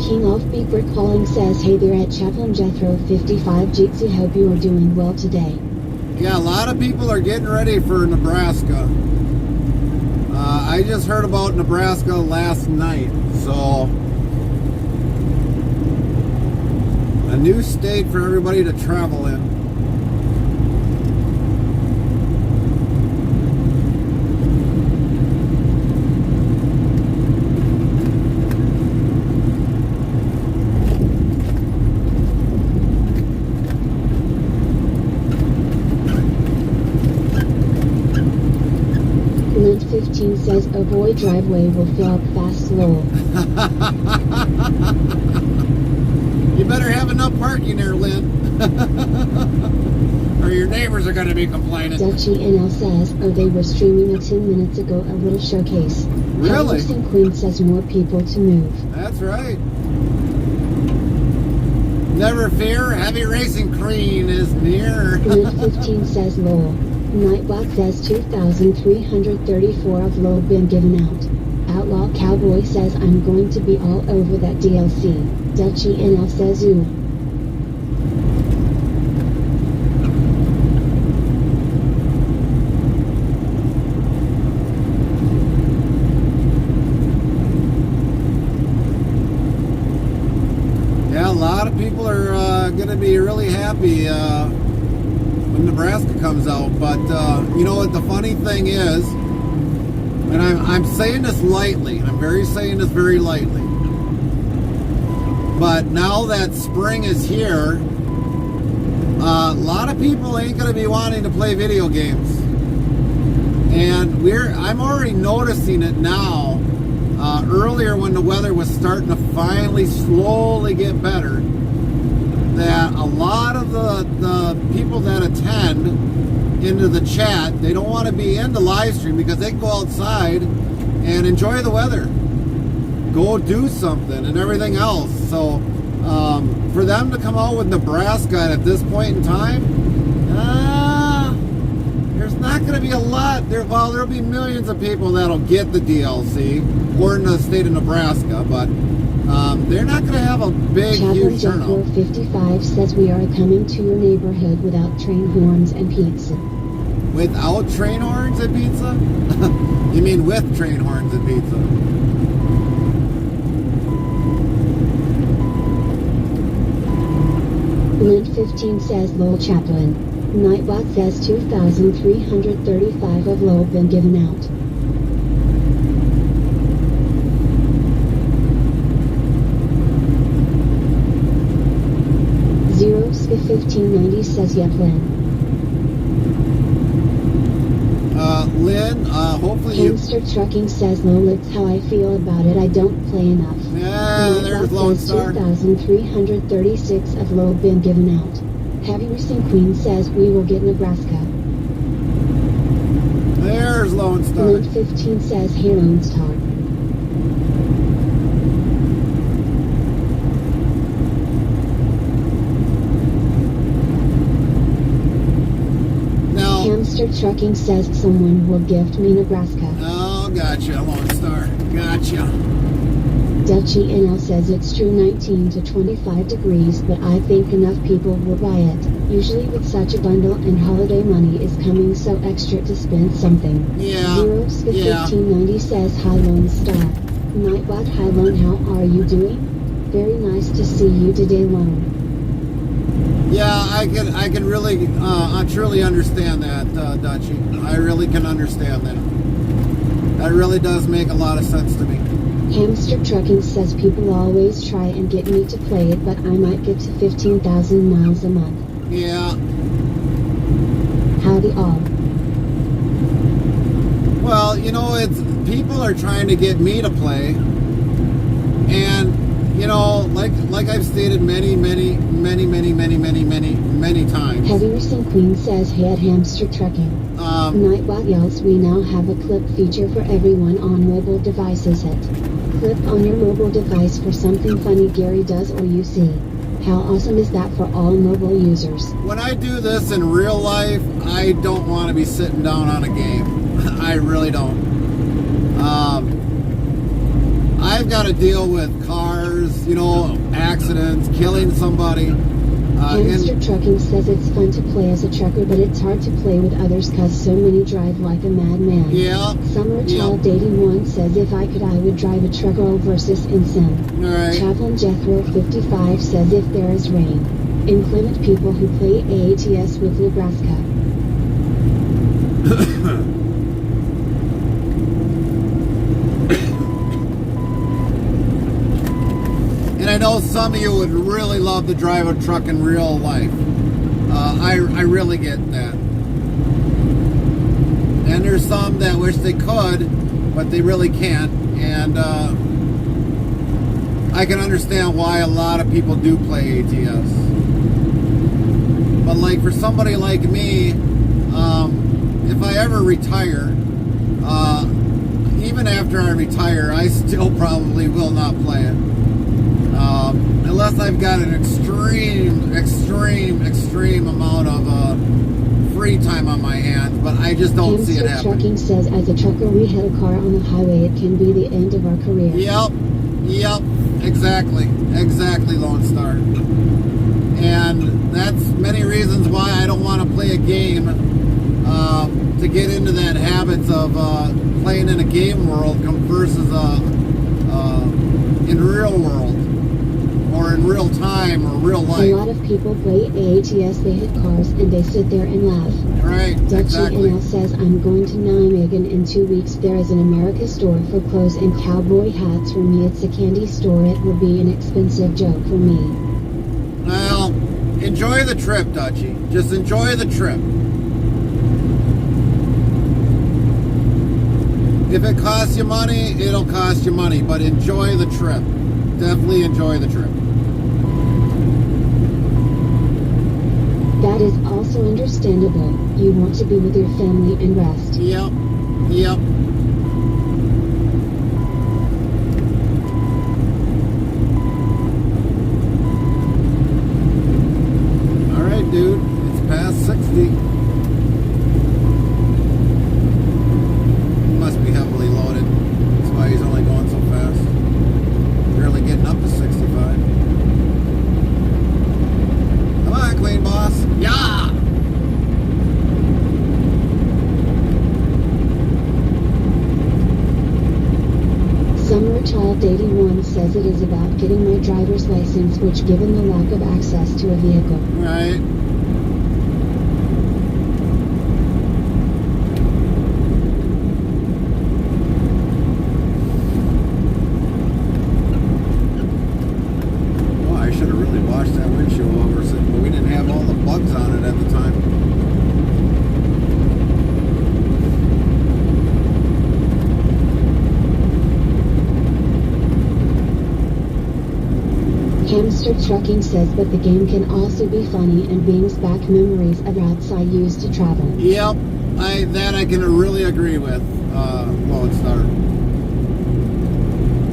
King of Beeper calling says, hey there at Chaplain Jethro 55 Jitsi, hope you are doing well today. Yeah, a lot of people are getting ready for Nebraska. I just heard about Nebraska last night, so a new state for everybody to travel in. Lint 15 says, oh boy, driveway will fill up fast, lol. You better have enough parking there, Lynn. Or your neighbors are going to be complaining. Dutchy NL says, oh they were streaming 10 minutes ago, a little showcase. Really? Henderson Queen says, more people to move. That's right. Never fear, heavy racing queen is near. Lint 15 says, lol. Nightbot says 2,334 of lol been given out. Outlaw Cowboy says, I'm going to be all over that DLC. Dutchy NL says, ooh. I'm gonna be really happy when Nebraska comes out. But you know what the funny thing is, and I'm saying this lightly. I'm saying this very lightly. But now that spring is here, a lot of people ain't gonna be wanting to play video games, and I'm already noticing it now. Earlier when the weather was starting to finally slowly get better, that a lot of the people that attend into the chat, they don't want to be in the live stream because they can go outside and enjoy the weather, go do something and everything else. So for them to come out with Nebraska at this point in time, there's not going to be a lot there. Well, there'll be millions of people that'll get the DLC or in the state of Nebraska, but they're not going to have a big, huge turnout. 55 says we are coming to your neighborhood without train horns and pizza. Without train horns and pizza? You mean with train horns and pizza? Lint 15 says Lowell Chaplain. Nightbot says 2,335 of Lowell been given out. Zeroski 1590 says Yeplin. Lynn, hopefully you... Hamster Trucking says Lowell, it's how I feel about it. I don't play enough. Yeah, there's Lone Star. 2,336 of Lowell been given out. Heavy Racing Queen says we will get Nebraska. There's Lone Star. Lint 15 says hey Lone Star. Now, Hamster Trucking says someone will gift me Nebraska. oh, gotcha, Lone Star. Gotcha. Dutchy NL says it's true 19 to 25 degrees, but I think enough people will buy it. Usually with such a bundle and holiday money is coming so extra to spend something. Yeah. Zeroska Yeah. 1590 says hi Lone Star. Nightbot, hi Lone, how are you doing? Very nice to see you today, Lone. Yeah, I can really, I truly understand that, Dutchy. I really can understand that. That really does make a lot of sense to me. Hamster Trucking says people always try and get me to play it, but I might get to 15,000 miles a month. Yeah. Howdy all. Well, you know, people are trying to get me to play, and you know, like I've stated many times. Heavy Racing Queen says hey at Hamster Trucking. Nightbot yells we now have a clip feature for everyone on mobile devices. Hit clip on your mobile device for something funny Gary does or you see. How awesome is that for all mobile users? When I do this in real life, I don't want to be sitting down on a game. I really don't. I've got to deal with cars, you know, accidents, killing somebody. Hamster Trucking says it's fun to play as a trucker, but it's hard to play with others cause so many drive like a madman. Yeah. Summer Yeah. Child Dating One says if I could I would drive a trucker versus Ensign. Alright. Chaplain Jethro 55 says if there is rain. Inclement people who play AATS with Nebraska. And I know some of you would really love to drive a truck in real life. I really get that. And there's some that wish they could, but they really can't. And I can understand why a lot of people do play ATS. But like for somebody like me, if I ever retire, even after I retire, I still probably will not play it. Unless I've got an extreme amount of free time on my hands, but I just don't see it Hamster happening. Trucking says as a trucker we hit a car on the highway, it can be the end of our career. Yep, exactly, Lone Star. And that's many reasons why I don't want to play a game, to get into that habits of playing in a game world versus in real world. or in real time or real A life. lot of people play AATS, they hit cars and they sit there and laugh. Right, Dutchy exactly. NL says, I'm going to Nijmegen in 2 weeks. There is an America store for clothes and cowboy hats. For me, it's a candy store. It will be an expensive joke for me. Well, enjoy the trip, Dutchy. Just enjoy the trip. If it costs you money, it'll cost you money, but enjoy the trip. Definitely enjoy the trip. That is also understandable. You want to be with your family and rest. Yep. Yep. All right, dude. It's past 60. Must be heavily loaded. That's why he's only going so fast. Barely getting up to 65. Come on, clean boss. Yeah! Summer Child 81 says it is about getting my driver's license, which given the lack of access to a vehicle. Right. Oh, I should have really washed that windshield over, but we didn't have all the bugs on it at the time. Hamster Trucking says that the game can also be funny and brings back memories of routes I used to travel. Yep, I can really agree with. Lone Star.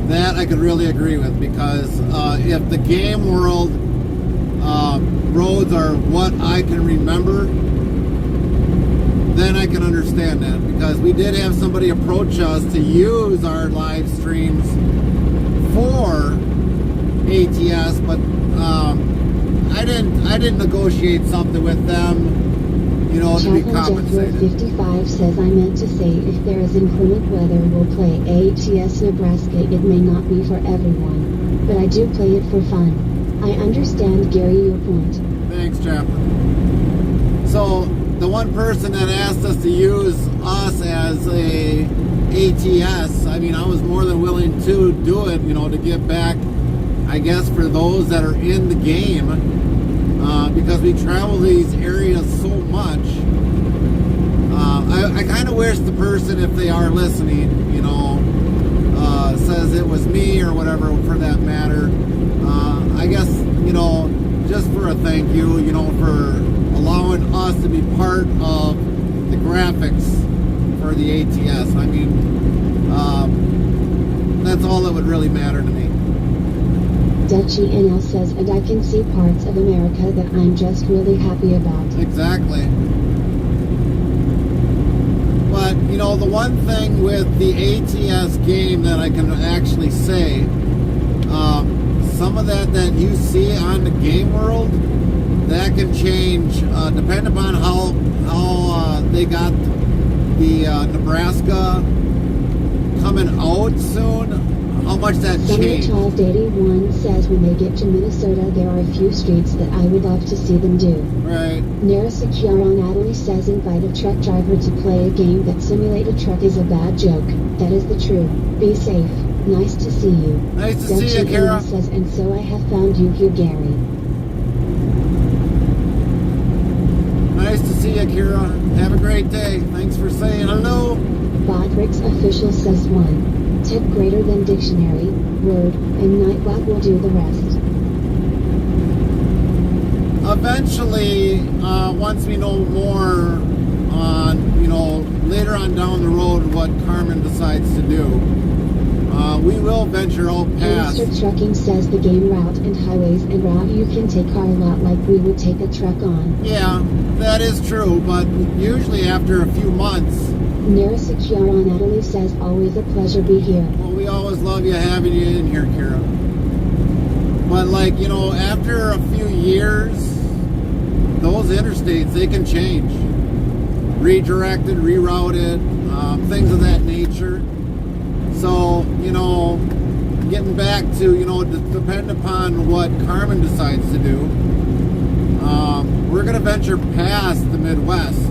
That I could really agree with, because if the game world roads are what I can remember, then I can understand that, because we did have somebody approach us to use our live streams for ATS, but I didn't negotiate something with them, you know, to be Chaplain Jethro compensated. 55 says, I meant to say if there is inclement weather, we'll play ATS Nebraska. It may not be for everyone, but I do play it for fun. I understand, Gary, your point. Thanks, Chaplain. So the one person that asked us to use us as a ATS, I mean, I was more than willing to do it, you know, to give back, I guess, for those that are in the game, because we travel these areas so much. I kind of wish the person, if they are listening, you know, says it was me or whatever, for that matter. I guess, you know, just for a thank you, you know, for allowing us to be part of the graphics for the ATS. I mean, that's all that would really matter to me. Dutchy NL says, and I can see parts of America that I'm just really happy about. Exactly. But, you know, the one thing with the ATS game that I can actually say, some of that you see on the game world, that can change, depending upon how they got the Nebraska coming out soon, how much that Summer changed. Child 81 says when they get to Minnesota, there are a few streets that I would love to see them do. Right. Nara Securo Natalie says invite a truck driver to play a game that simulate a truck is a bad joke. That is the truth. Be safe. Nice to see you. Nice to see Dutchy you, Kara. NL says, and so I have found you here, Gary. Nice to see you, Kira. Have a great day. Thanks for saying hello. Botrix Official says 1. Tip greater than dictionary, word, and nightwalk will do the rest. Eventually, once we know more on, you know, later on down the road what Carmen decides to do, we will venture out past. Hamster Trucking says the game route and highways and route you can take car a lot like we would take a truck on. Yeah, that is true, but usually after a few months. Nara Securo Natalie says always a pleasure be here. Well, we always love you having you in here, Kira. But, like, you know, after a few years, those interstates, they can change. Redirected, rerouted, things of that nature. So, you know, getting back to, depending upon what Carmen decides to do, we're going to venture past the Midwest.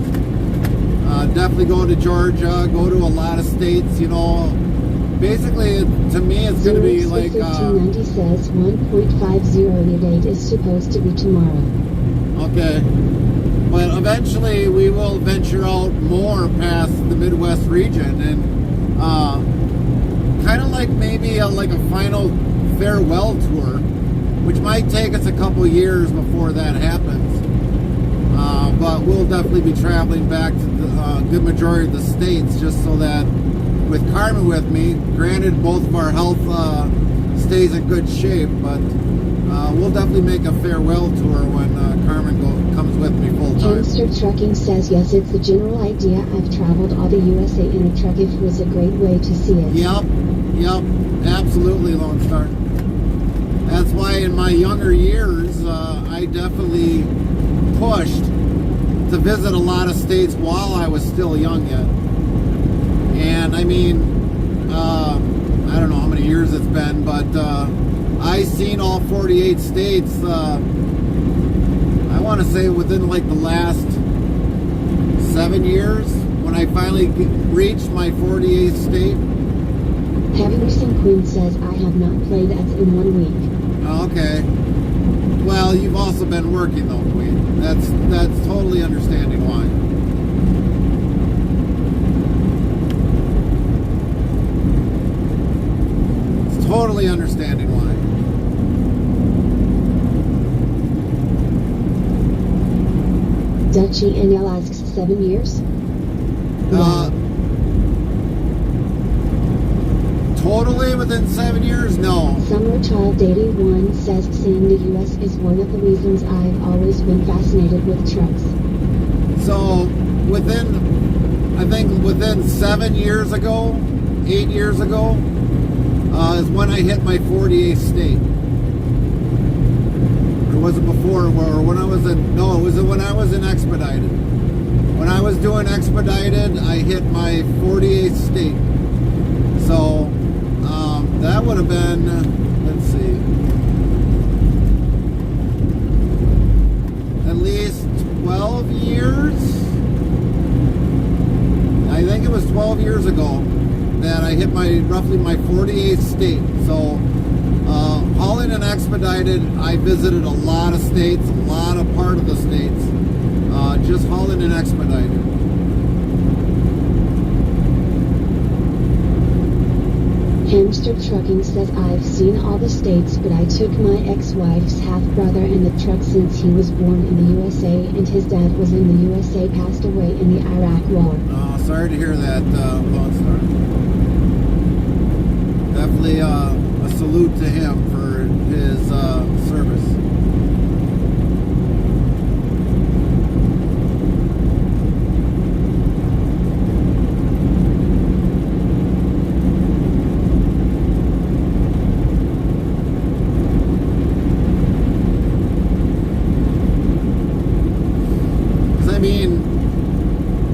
Definitely go to Georgia, go to a lot of states, Basically, to me, it's going to be like... 1590 says 1.50 date is supposed to be tomorrow. Okay. But eventually, we will venture out more past the Midwest region, and kind of like maybe like a final farewell tour, which might take us a couple years before that happens. But we'll definitely be traveling back to the good majority of the states, just so that with Carmen with me, granted both of our health stays in good shape, but we'll definitely make a farewell tour when Carmen comes with me full time. Hamster Trucking says yes, it's the general idea. I've traveled all the USA in a truck. It was a great way to see it. Yep, absolutely, Lone Star. That's why in my younger years, I definitely pushed to visit a lot of states while I was still young yet. And I mean, I don't know how many years it's been, but I seen all 48 states, I want to say within like the last 7 years, when I finally reached my 48th state. Having Queen says I have not played as in 1 week. Okay. Well, you've also been working though, Queen. That's totally understanding why. It's totally understanding why. Dutchy NL asks 7 years? Totally within 7 years? No. Summer Child 81 says seeing the US is one of the reasons I've always been fascinated with trucks. So I think within 7 years ago, 8 years ago, is when I hit my 48th state. Or was it before, or when I was in, no, it was when I was in Expedited. When I was doing Expedited, I hit my 48th state. So, that would have been, let's see, at least 12 years. I think it was 12 years ago that I hit roughly my 48th state. So, hauling and Expedited, I visited a lot of states, a lot of part of the states, just hauling and Expedited. Hamster Trucking says I've seen all the states, but I took my ex-wife's half-brother in the truck since he was born in the USA and his dad was in the USA, passed away in the Iraq War. Sorry to hear that, Lone Star. Definitely a salute to him for his service.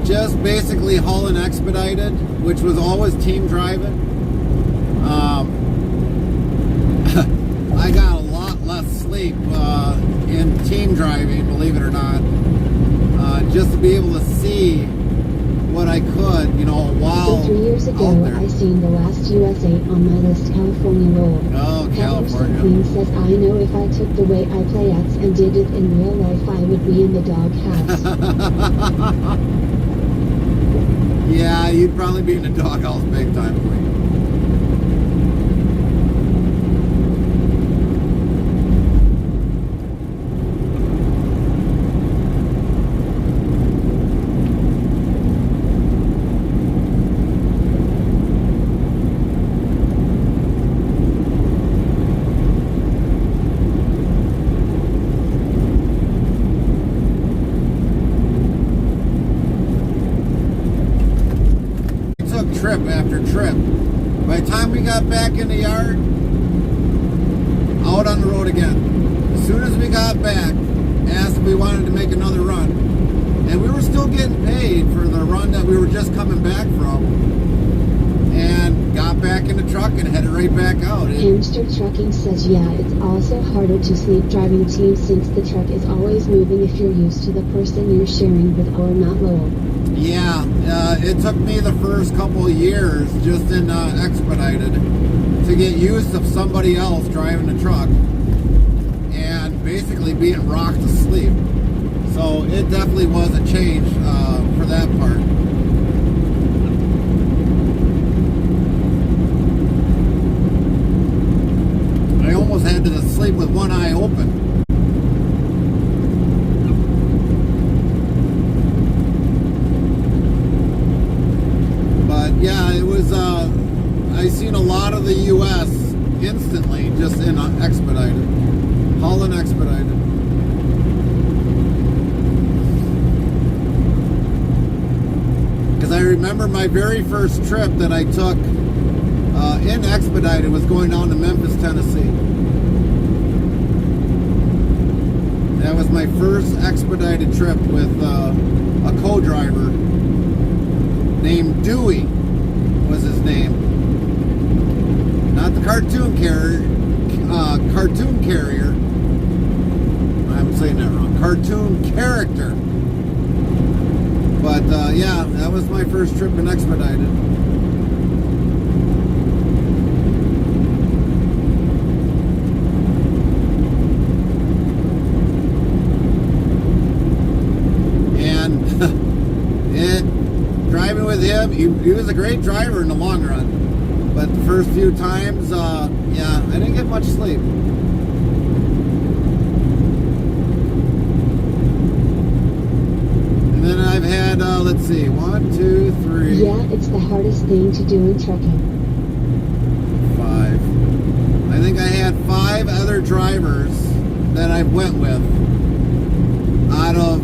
Just basically hauling Expedited, which was always team driving. I got a lot less sleep in team driving, believe it or not, just to be able to see what I could, while So 3 years ago, out there. I seen the last USA on my list, California roll. Oh, California. Queen says I know if I took the way I play X and did it in real life, I would be in the doghouse. Yeah, you'd probably be in the doghouse big time, Queen. Trip after trip. By the time we got back in the yard, out on the road again. As soon as we got back, asked if we wanted to make another run. And we were still getting paid for the run that we were just coming back from. And got back back in the truck and headed right back out. Hamster Trucking says, yeah, it's also harder to sleep driving team since the truck is always moving if you're used to the person you're sharing with or not low. Yeah, it took me the first couple of years just in Expedited to get used to somebody else driving the truck and basically being rocked to sleep. So it definitely was a change for that part. I almost had to sleep with one eye open. But yeah, it was, I seen a lot of the U.S. instantly just in Expedited. Hauling Expedited. Because I remember my very first trip that I took in Expedited was going down to Memphis, Tennessee. That was my first Expedited trip with a co-driver named Dewey was his name. Not the cartoon carrier. I'm saying that wrong. Cartoon character. But yeah, that was my first trip in Expedited. Driving with him, he was a great driver in the long run, but the first few times, yeah, I didn't get much sleep. And then I've had, let's see, 1, 2, 3. Yeah, it's the hardest thing to do in trucking. 5. I think I had 5 other drivers that I went with out of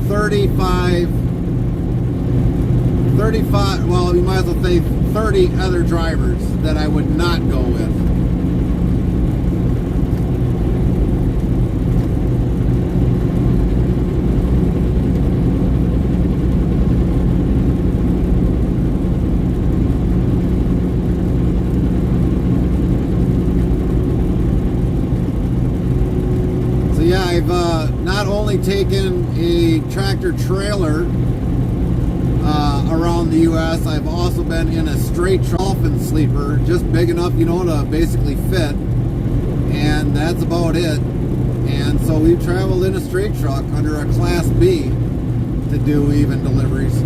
35, well, you might as well say 30 other drivers that I would not go with. So yeah, I've not only taken a tractor trailer around the U.S. I've also been in a straight dolphin sleeper, just big enough, you know, to basically fit, and that's about it. And so we've traveled in a straight truck under a Class B to do even deliveries.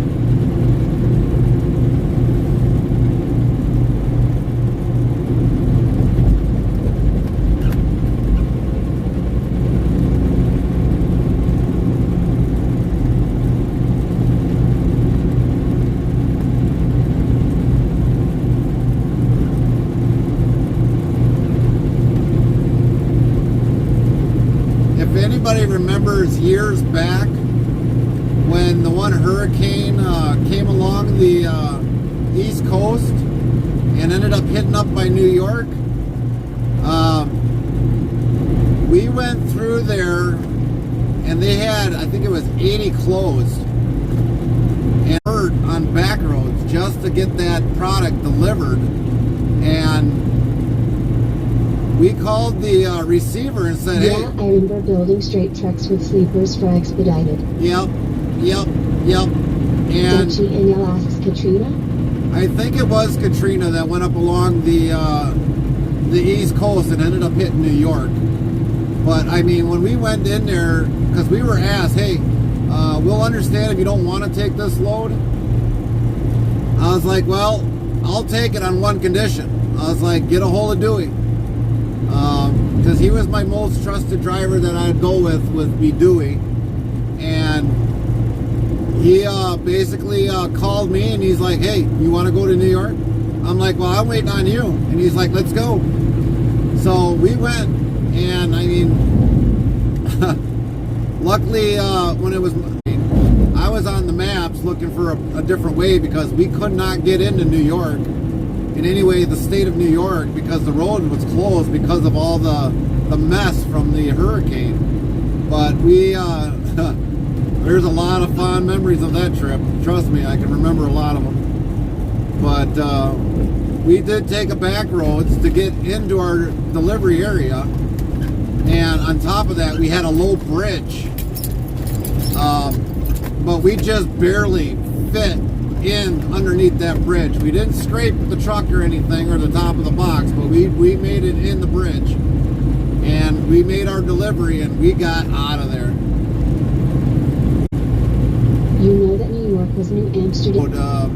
Anybody remembers years back when the one hurricane came along the East Coast and ended up hitting up by New York? We went through there and they had, I think it was 80 closed and hurt on back roads just to get that product delivered. And we called the receiver and said, yeah, hey. I remember building straight trucks with sleepers for Expedited. Yep. And Dutchie asks Katrina? I think it was Katrina that went up along the East Coast and ended up hitting New York. But I mean, when we went in there, because we were asked, hey, we'll understand if you don't want to take this load. I was like, well, I'll take it on one condition. I was like, get a hold of Dewey. Because he was my most trusted driver that I'd go with would be Dewey. And he basically called me and he's like, hey, you want to go to New York? I'm like, well, I'm waiting on you. And he's like, let's go. So we went, and I mean, luckily when it was, I was on the maps looking for a different way because we could not get into New York. In any way, the state of New York, because the road was closed because of all the mess from the hurricane. But we, there's a lot of fond memories of that trip. Trust me, I can remember a lot of them. But we did take a back roads to get into our delivery area, and on top of that we had a low bridge, but we just barely fit in underneath that bridge. We didn't scrape the truck or anything or the top of the box, but we made it in the bridge, and we made our delivery and we got out of there. You know that New York was New Amsterdam. But,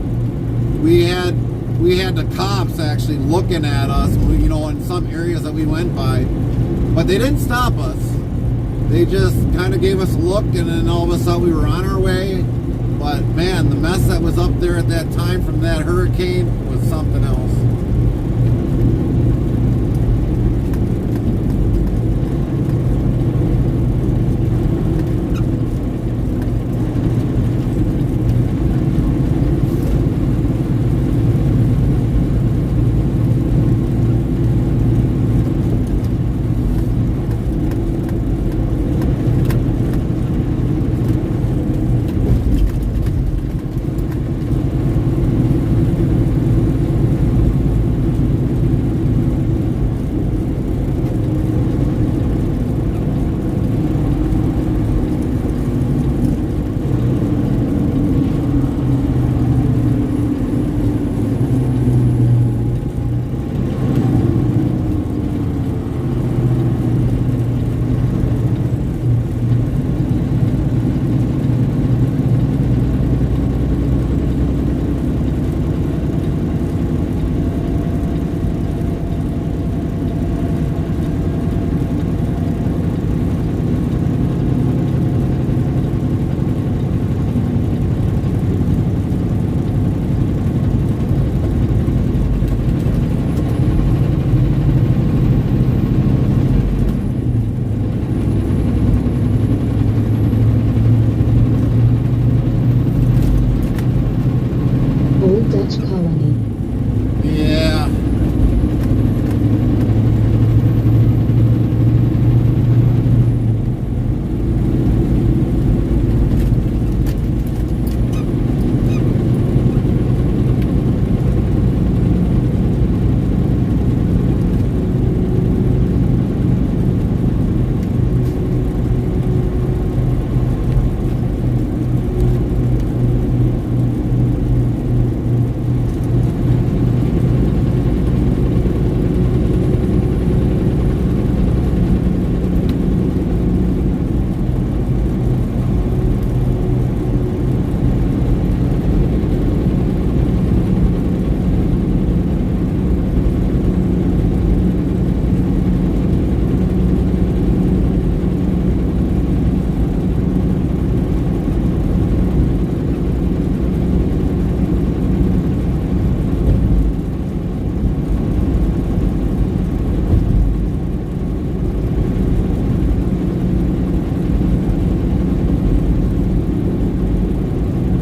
we had the cops actually looking at us, you know, in some areas that we went by, but they didn't stop us. They just kind of gave us a look, and then all of a sudden we were on our way. But man, the mess that was up there at that time from that hurricane was something else.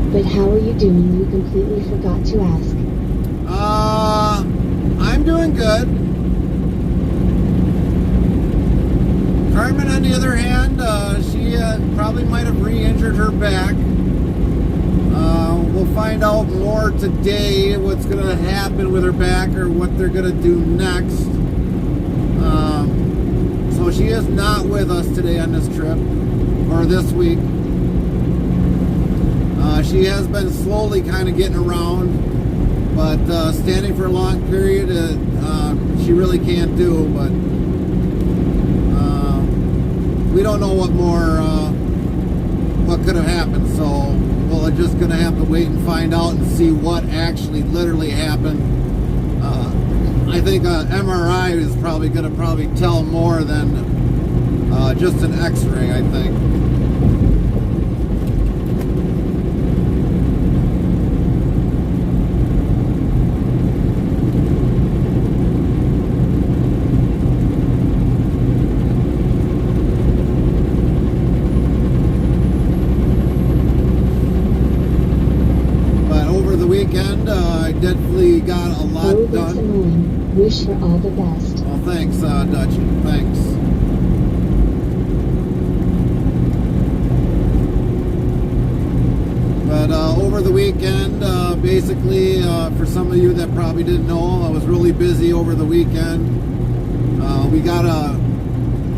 But how are you doing? You completely forgot to ask. I'm doing good. Carmen, on the other hand, she probably might have re-injured her back. We'll find out more today what's going to happen with her back or what they're going to do next. So she is not with us today on this trip, or this week. She has been slowly kind of getting around, but standing for a long period, she really can't do. But we don't know what could have happened, so we're just going to have to wait and find out and see what actually literally happened. I think MRI is probably going to tell more than just an X-ray, I think. I definitely got a lot Oh, that's done. annoying. Wish her all the best. Well, thanks, Dutch. Thanks. But over the weekend, basically, for some of you that probably didn't know, I was really busy over the weekend. We got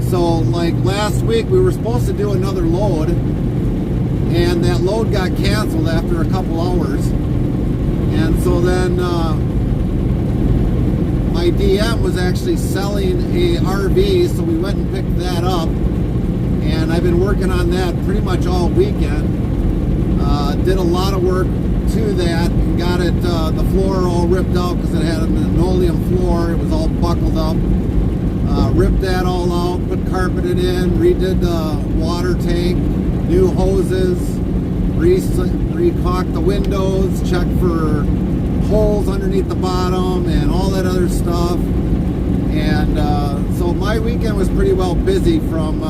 so like last week we were supposed to do another load, and that load got canceled after a couple hours. And so then my DM was actually selling a RV, so we went and picked that up. And I've been working on that pretty much all weekend. Did a lot of work to that and got it, the floor all ripped out because it had an linoleum floor. It was all buckled up. Ripped that all out, put carpeted in, redid the water tank, new hoses, re-caulked the windows, checked for holes underneath the bottom and all that other stuff. And so my weekend was pretty well busy from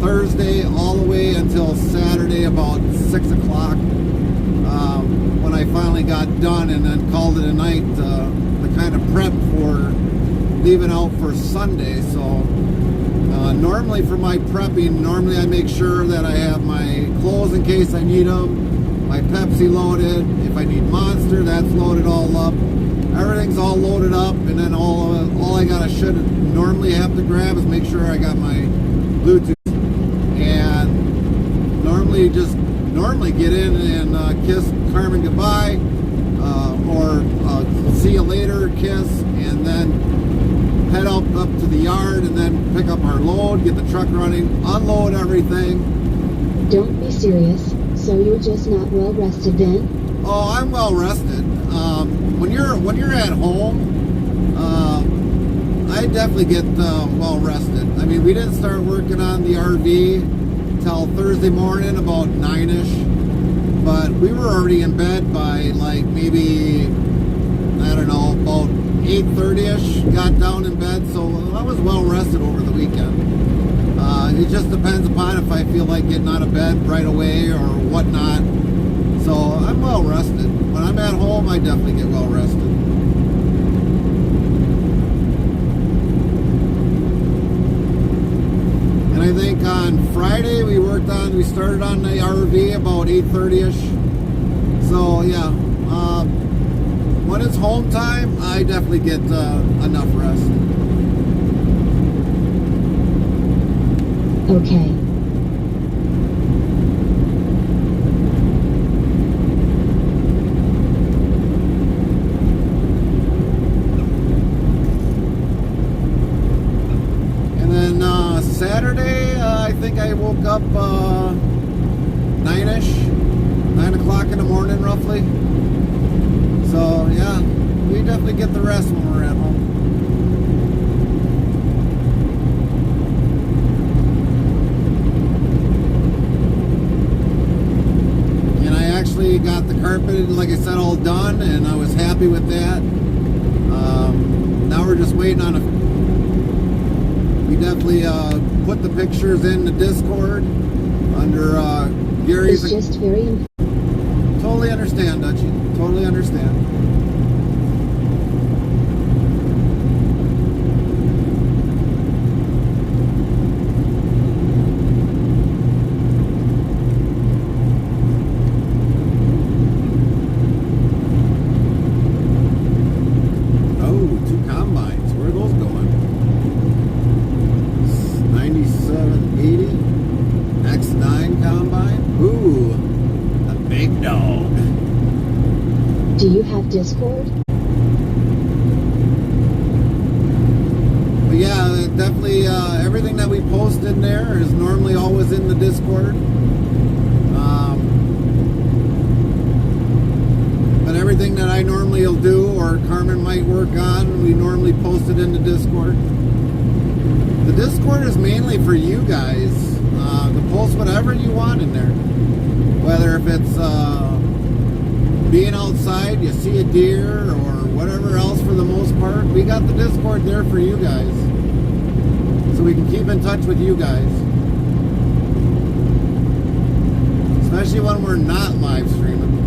Thursday all the way until Saturday about 6 o'clock when I finally got done, and then called it a night to kind of prep for leaving out for Sunday. So normally for my prepping, normally I make sure that I have my clothes in case I need them, my Pepsi loaded, if I need Monster, that's loaded all up. Everything's all loaded up, and then all I should normally have to grab is make sure I got my Bluetooth, and normally get in and kiss Carmen goodbye, or see you later kiss, and then head up to the yard and then pick up our load, get the truck running, unload everything. Don't be serious. So you're just not well rested then? Oh, I'm well rested. When you're at home, I definitely get well rested. I mean, we didn't start working on the RV till Thursday morning about 9ish, but we were already in bed by like maybe, I don't know, about 8:30ish. Got down in bed, so I was well rested over the weekend. It just depends upon if I feel like getting out of bed right away or whatnot. So I'm well rested. When I'm at home, I definitely get well rested. And I think on Friday we started on the RV about 8:30ish. So yeah, when it's home time, I definitely get enough rest. Okay. Saturday, I think I woke up 9ish, 9 o'clock in the morning roughly. So yeah, we definitely get the rest when we're at home. And I actually got the carpet, like I said, all done, and I was happy with that. Now we're just waiting on we definitely put the pictures in the Discord under Gary's. It's just very. Totally understand, Dutchie. Totally understand. Oh, 2 combines. Where are those going? 9780 X9 combine. Ooh, a big dog. Do you have Discord? But yeah, definitely everything that we post in there is normally always in the Discord. But everything that I normally will do or Carmen might work on, we normally post it in the Discord. The Discord is mainly for you guys to post whatever you want in there. Whether if it's being outside, you see a deer, or whatever else for the most part. We got the Discord there for you guys. So we can keep in touch with you guys. Especially when we're not live streaming.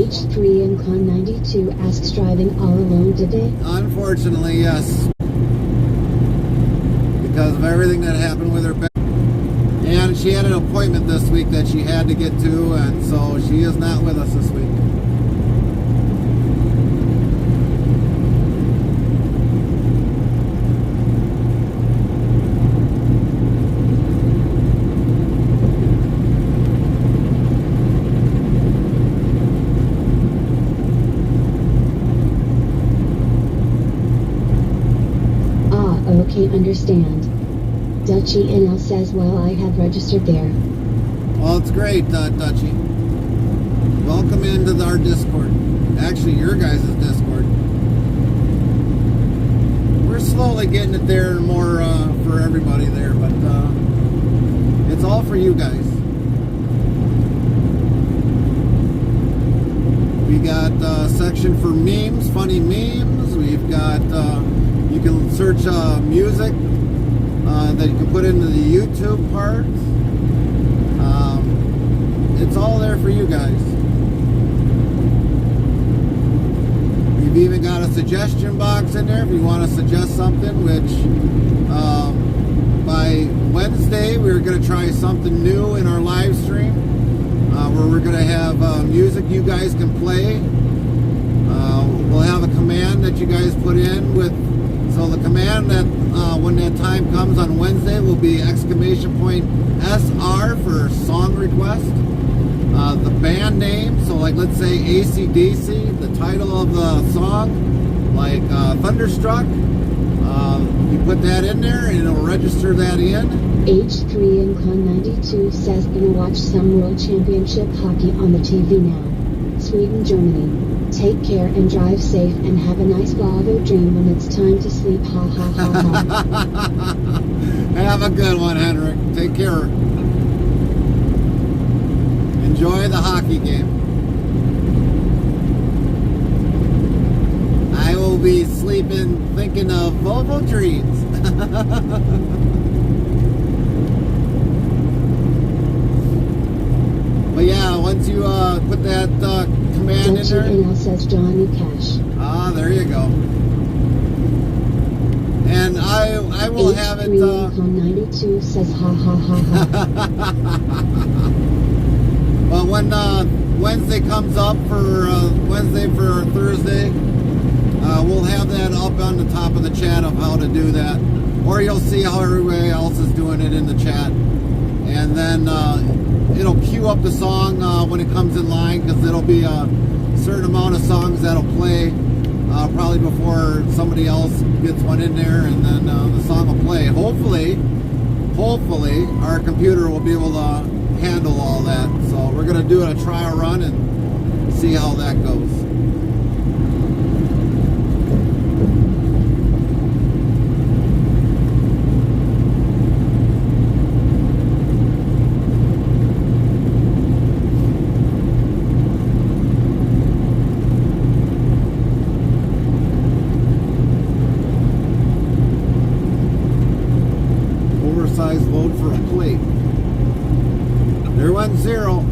H3 and Con 92 asks driving all alone today? Unfortunately, yes. Because of everything that happened with her back. And she had an appointment this week that she had to get to, and so she is not with us this week. Okay, understand. Dutchy NL says, well, I have registered there. Well, it's great, Dutchy. Welcome into our Discord. Actually, your guys' Discord. We're slowly getting it there more for everybody there, but it's all for you guys. We got a section for memes, funny memes. We've got... you can search music that you can put into the YouTube part. It's all there for you guys. We've even got a suggestion box in there if you want to suggest something, which by Wednesday we're going to try something new in our live stream where we're going to have music you guys can play. We'll have a command that you guys put in with. So the command that when that time comes on Wednesday will be !SR for song request. The band name, so like let's say AC/DC, the title of the song, like Thunderstruck. You put that in there and it'll register that in. H3 and Con 92 says, gonna watch some World Championship hockey on the TV now. Sweden, Germany. Take care and drive safe and have a nice Bravo dream when it's time to sleep. Ha ha ha ha. Have a good one, Henrik. Take care. Enjoy the hockey game. I will be sleeping thinking of Volvo dreams. But yeah, once you put that command in there. NL says Johnny Cash. Ah, there you go. And I will have it. Con 92 says ha ha ha ha. But when Wednesday comes up for Wednesday for Thursday, we'll have that up on the top of the chat of how to do that, or you'll see how everybody else is doing it in the chat, and then it'll queue up the song when it comes in line, because it'll be a certain amount of songs that'll play probably before somebody else gets one in there, and then the song will play. Hopefully our computer will be able to handle all that. So we're gonna do a trial run and see how that goes. Oversized load for a plate. There went zero.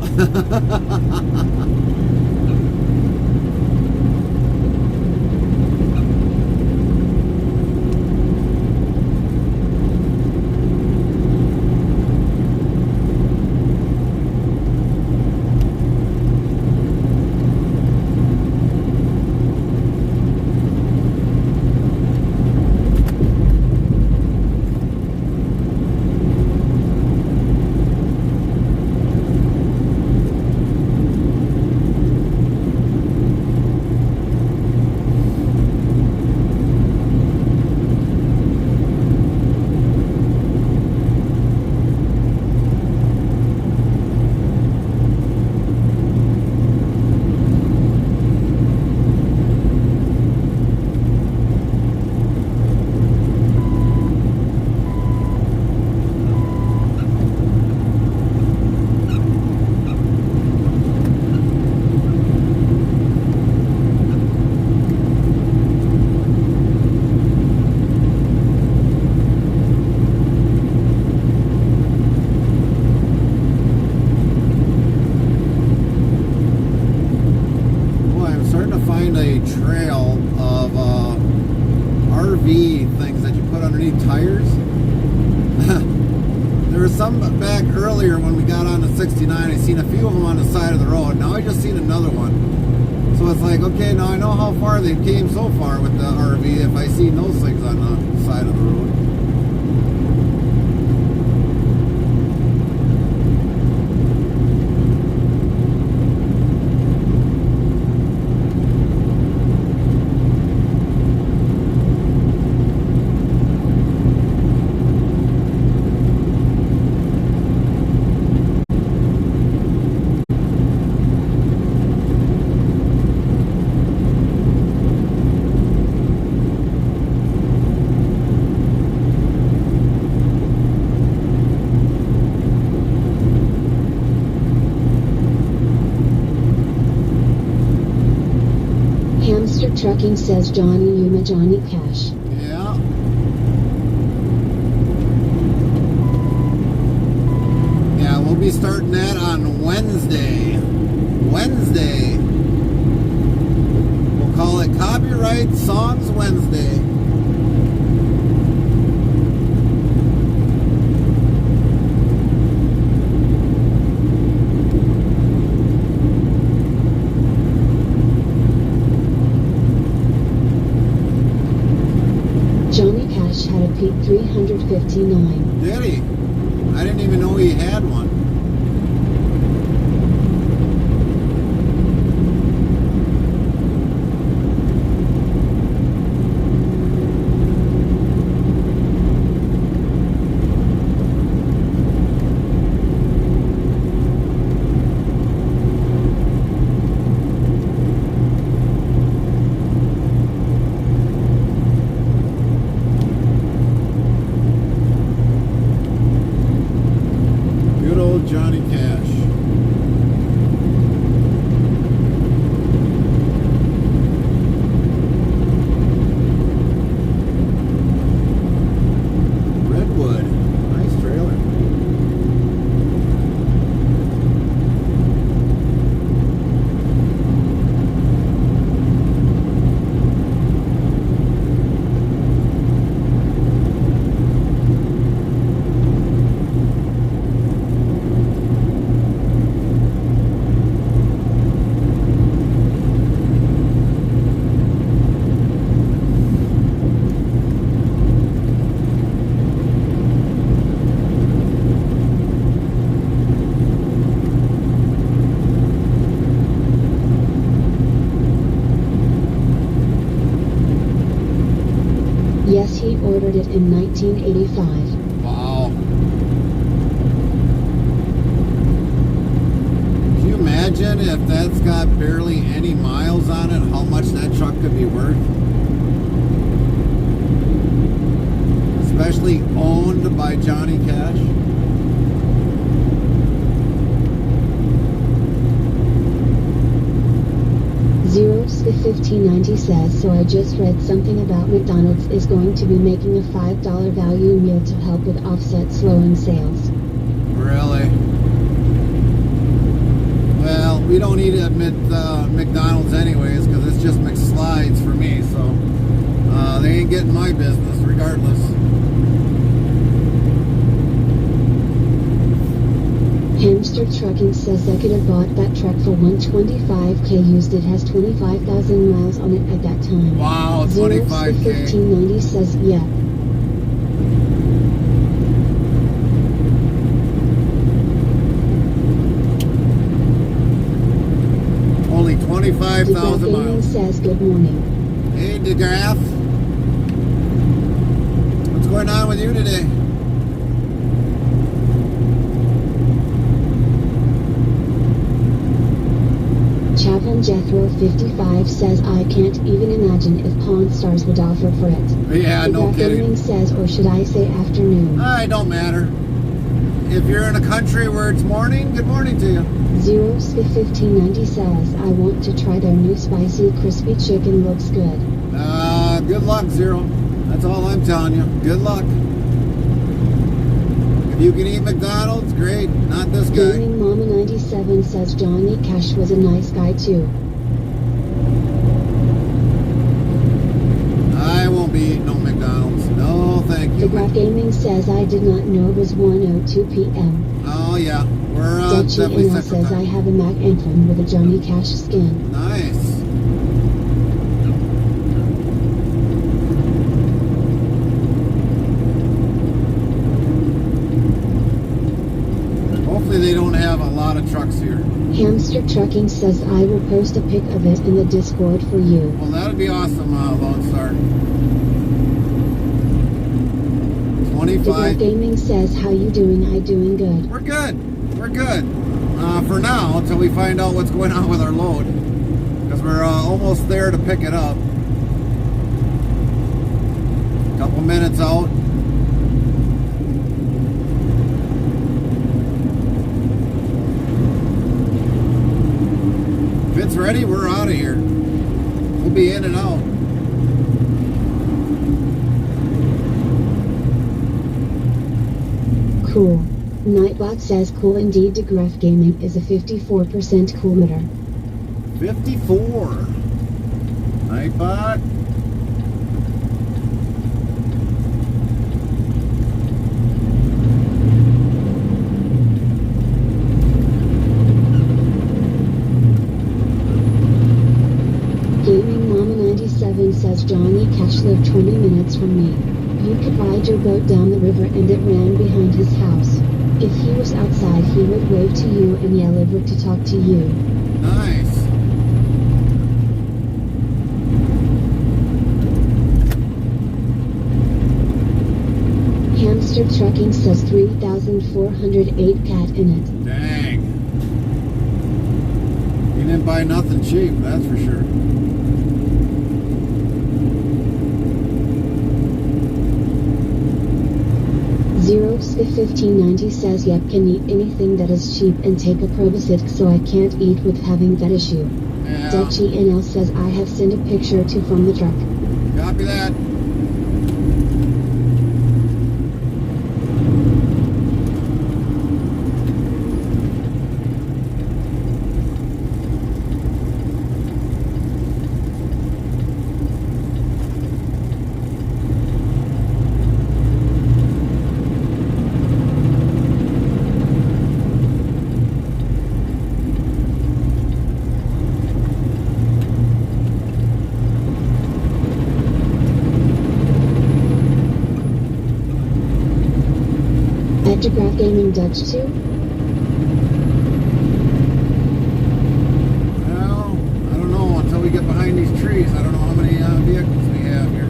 back earlier when we got on the 69, I seen a few of them on the side of the road. Now I just seen another one. So it's like, okay, now I know how far they came so far with the RV if I seen those things on the side of the road. Hamster Trucking says Johnny Yuma Johnny Cash. Yeah. Yeah, we'll be starting that on Wednesday. We'll call it Copyright Songs Wednesday. Johnny Cash had a peak 359. Did he? I didn't even know he had one. Good old Johnny Cash. Redwood. Nice trailer. Yes, he ordered it in 1985. Wow. Can you imagine if that's got barely any miles on it, how much that truck could be worth? Especially owned by Johnny Cash. Zeros1590 says, so I just read something about McDonald's is going to be making a $5 value meal to help with offset slowing sales. Really? Well, we don't eat at McDonald's anyways because it's just McSlides for me, so they ain't getting my business regardless. Hamster Trucking says I could have bought that truck for $125K used. It has 25,000 miles on it at that time. Wow, 25K. 1590 says yeah. Only 25,000 DeGraff Gaming miles. says good morning. Hey, DeGraff. What's going on with you today? Chaplain Jethro 55 says I can't even imagine if Pawn Stars would offer for it. Yeah, no DeGraff kidding. Gaming says, or should I say afternoon? It don't matter. If you're in a country where it's morning, good morning to you. Zeros 1590 says I want to try their new spicy crispy chicken. Looks good. Good luck, Zero. That's all I'm telling you. Good luck. If you can eat McDonald's, great. Not this guy. Gaming Mama 97 says Johnny Cash was a nice guy too. I won't be eating no McDonald's. No, thank Thank The you. Graph Gaming says I did not know it was 1:02 p.m. Oh yeah, we're Dutchy definitely NL Central says I Time. have a Mac Anthem with a Johnny Cash skin. Nice. Hopefully they don't have a lot of trucks here. Hamster Trucking says I will post a pic of it in the Discord for you. Well, that would be awesome, Lone Star. The Graph 25. Gaming says how you doing? I doing good. We're good. We're good. For now, until we find out what's going on with our load. Because we're almost there to pick it up. Couple minutes out. If it's ready, we're out of here. We'll be in and out. Cool. Nightbot says cool indeed. The Graph Gaming is a 54% coolmeter. 54. Nightbot. Gaming Mama 97 says Johnny Cash lived 20 minutes from me. You could ride your boat down the river and it ran behind his house. If he was outside, he would wave to you and yell over to talk to you. Nice. Hamster Trucking says 3,408 cat in it. Dang. You didn't buy nothing cheap, that's for sure. Zero 1590 says yep, can eat anything that is cheap and take a probiotic, so I can't eat with having that issue. Yeah. Dutchy NL says I have sent a picture to from the truck. Copy that. Graph Gaming Dutch 2? Well, I don't know until we get behind these trees. I don't know how many vehicles we have here.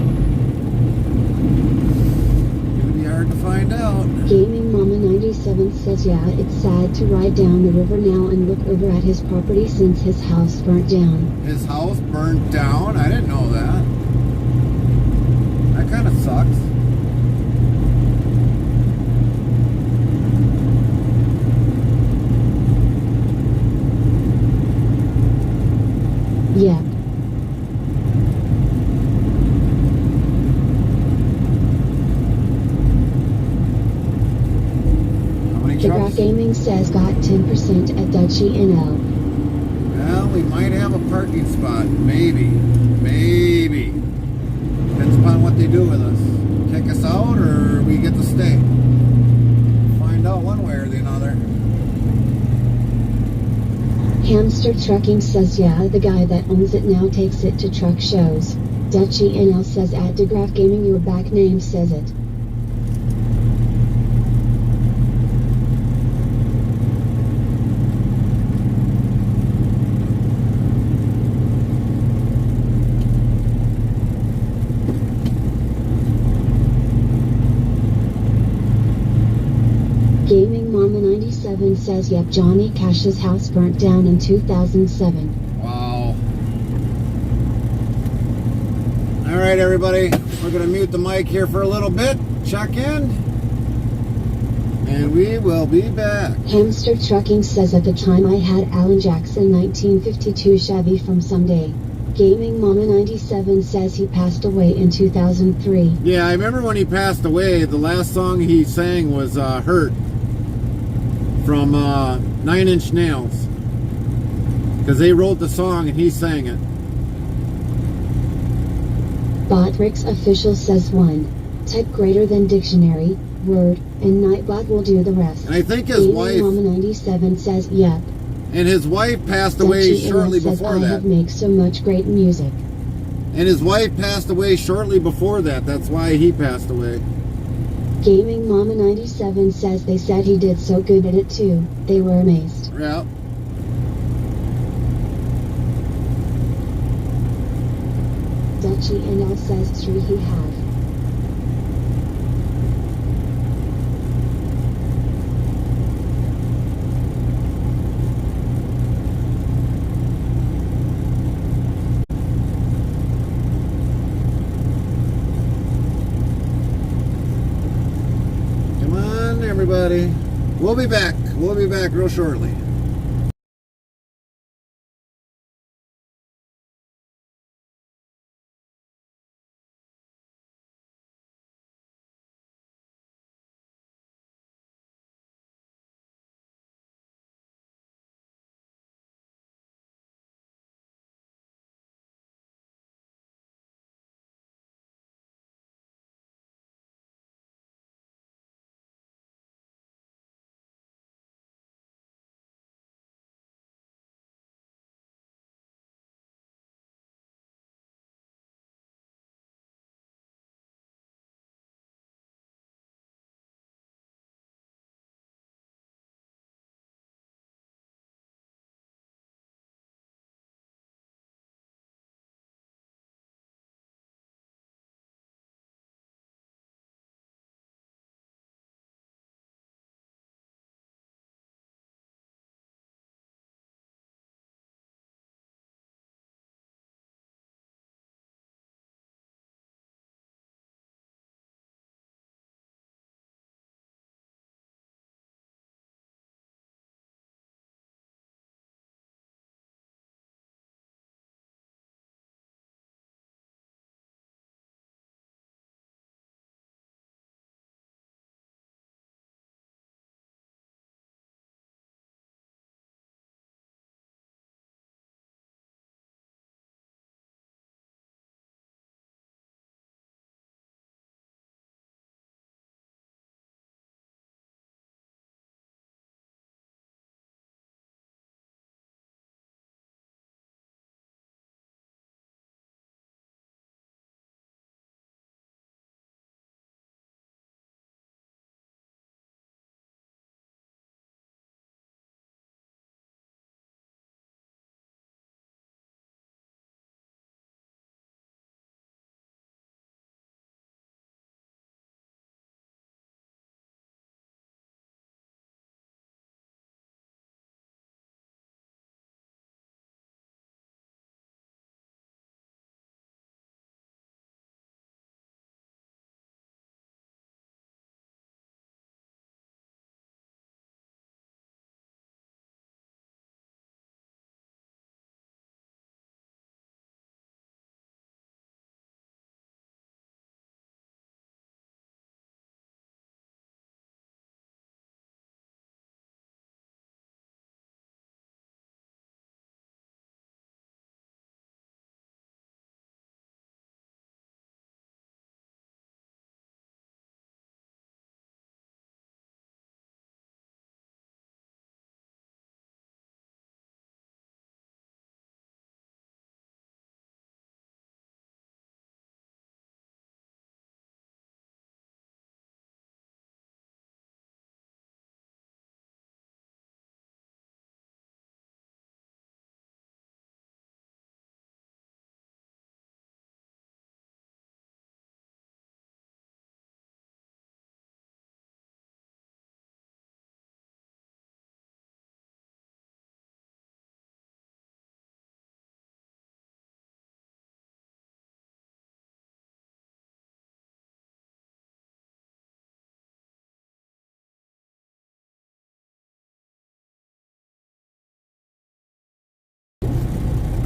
It'll be hard to find out. Gaming Mama 97 says yeah, it's sad to ride down the river now and look over at his property since his house burnt down. His house burned down? I didn't know that. That kind of sucks. Yeah. How many The Graph trucks? Gaming says got 10% at Dutchy NL. Well, we might have a parking spot. Maybe. Maybe. Depends upon what they do with us. Kick us out or we get to stay. Find out one way or the other. Hamster Trucking says yeah, the guy that owns it now takes it to truck shows. Dutchy NL says at the Graph Gaming your back name says it. Gaming Mama 97 says yep, Johnny Cash's house burnt down in 2007. Wow. All right, everybody. We're going to mute the mic here for a little bit. Check in. And we will be back. Hamster Trucking says at the time I had Alan Jackson 1952 Chevy from Someday. Gaming Mama 97 says he passed away in 2003. Yeah, I remember when he passed away, the last song he sang was Hurt from 9 Inch Nails. Because they wrote the song and he sang it. Botrix Official says 1. Type greater than dictionary, word, and Nightbot will do the rest. And I think his Gaming wife, Mama 97 says, yep. and his wife passed away Dutchie shortly says, before I that. have make so much great music. And his wife passed away shortly before that. That's why he passed away. Gaming Mama 97 says they said he did so good at it too. They were amazed. Yeah. Dutchie NL says Sri he have. Come on, everybody. We'll be back. We'll be back real shortly.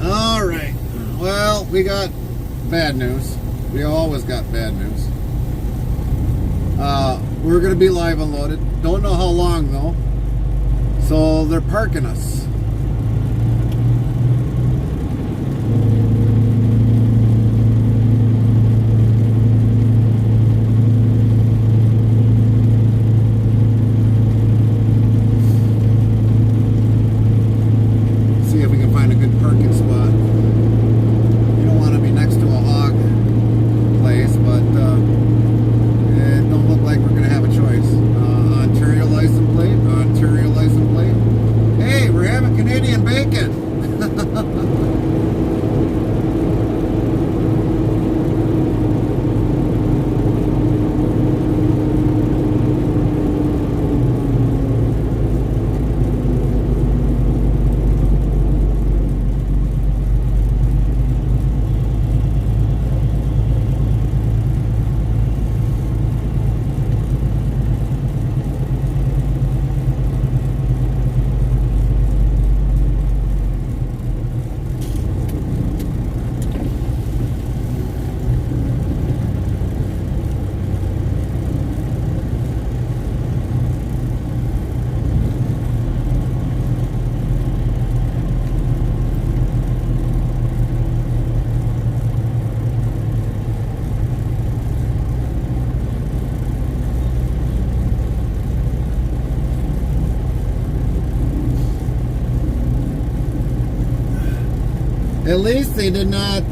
All right. Well, we got bad news. We always got bad news. We're going to be live unloaded. Don't know how long, though. So they're parking us. At least they did not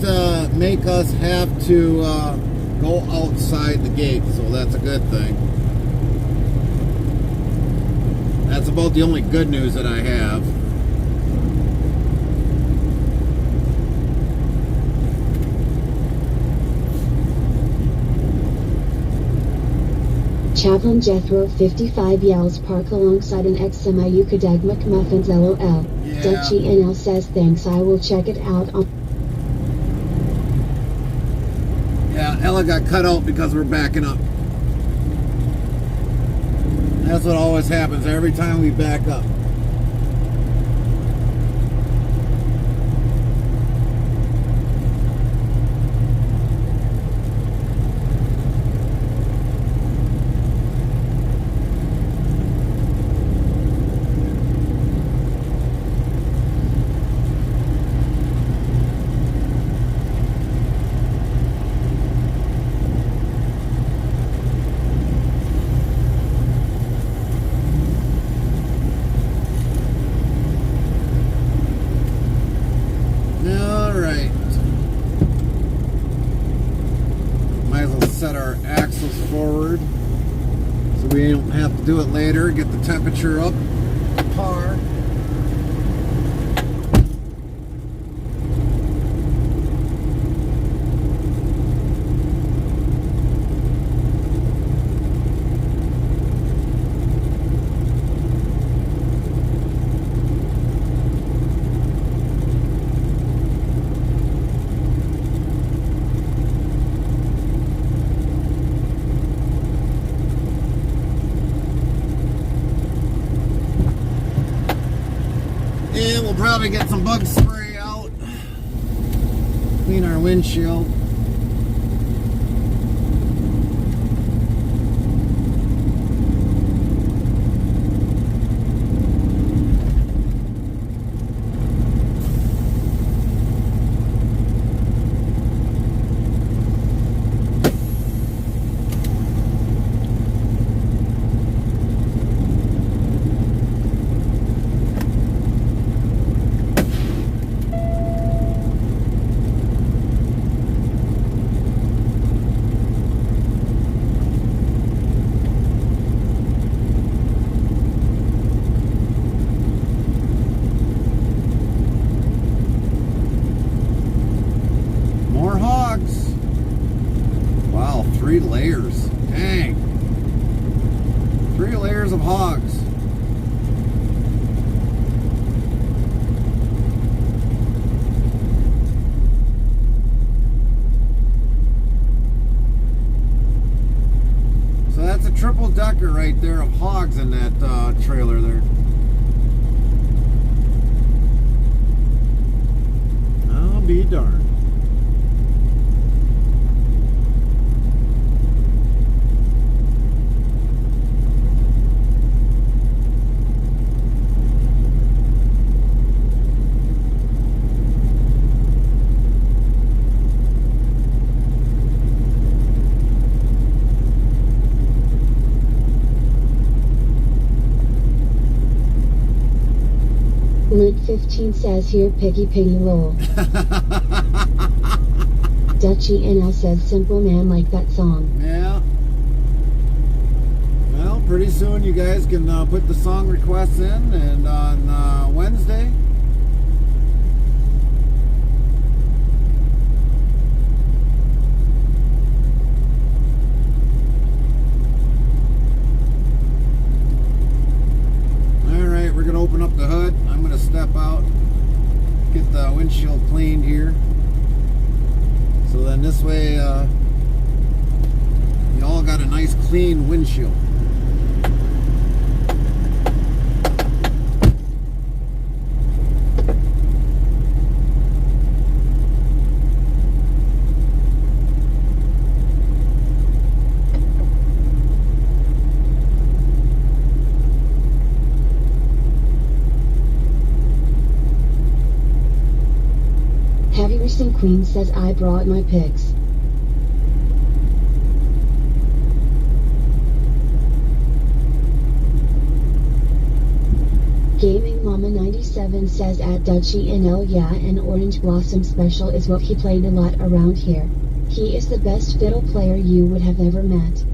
make us have to go outside the gate, so that's a good thing. That's about the only good news that I have. Chaplain Jethro 55 yells park alongside an ex-semi Yucadeg McMuffins LOL. Yeah. Dutchy NL says thanks, I will check it out on... Yeah, Ella got cut out because we're backing up. That's what always happens every time we back up. Set our axles forward so we don't have to do it later. Get the temperature up to par. And we'll probably get some bug spray out, clean our windshield. More hogs. Wow, 3 layers. Dang. 3 layers of hogs. So that's a triple decker right there of hogs in that trailer there. I'll be darned. Luke 15 says here piggy roll. Dutchy NL says simple man like that song. Yeah. Well, pretty soon you guys can put the song requests in, and on Wednesday we're going to open up the hood. I'm going to step out, get the windshield cleaned here. So then this way, you all got a nice clean windshield. Heavy Racing Queen says I brought my pigs. Gaming Mama 97 says at Dutchy NL, yeah, an Orange Blossom Special is what he played a lot around here. He is the best fiddle player you would have ever met.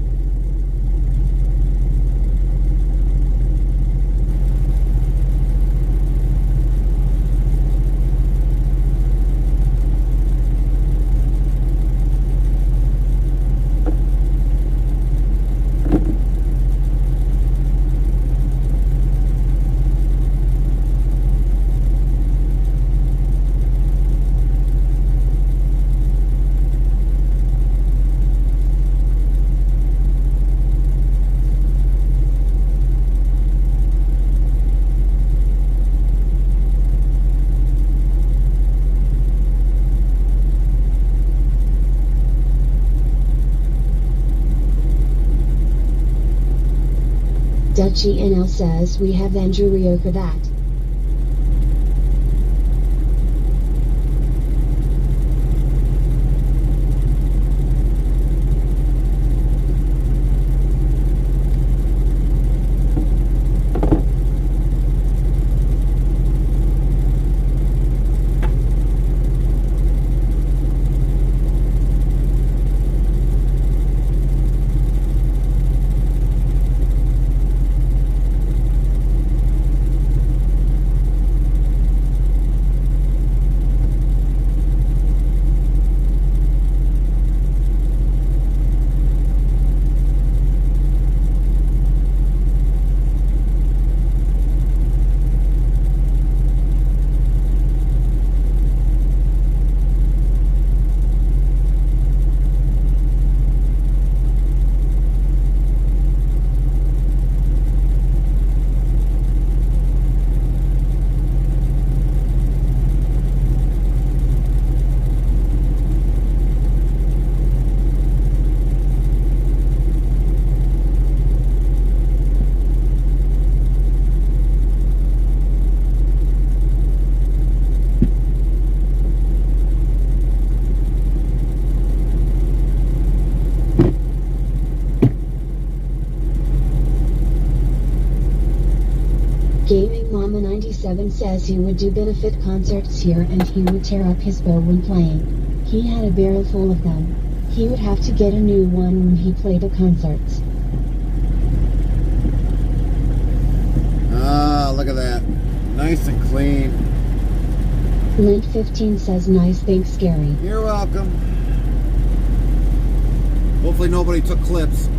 Dutchy NL says we have Andrew Rio for that. Gaming Mama 97 says he would do benefit concerts here and he would tear up his bow when playing. He had a barrel full of them. He would have to get a new one when he played at concerts. Ah, look at that. Nice and clean. Lint 15 says nice, thanks Gary. You're welcome. Hopefully nobody took clips.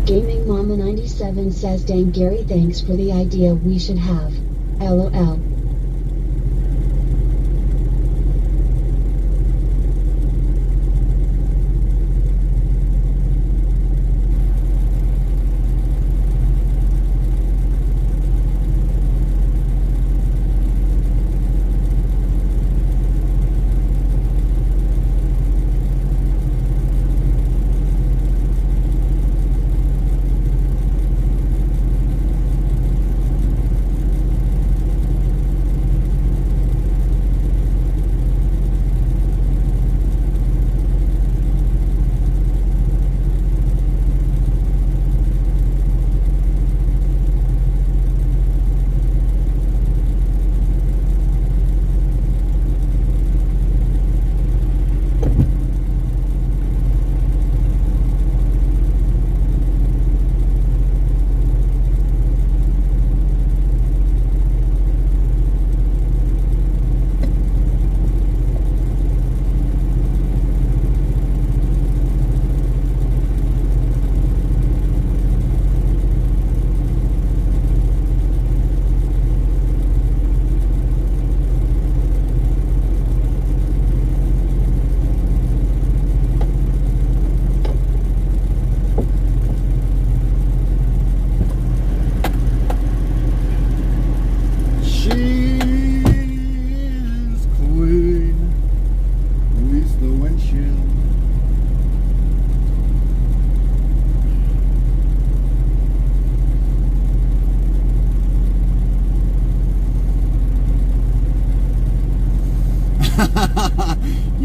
Gaming Mama 97 says dang Gary, thanks for the idea, we should have. LOL.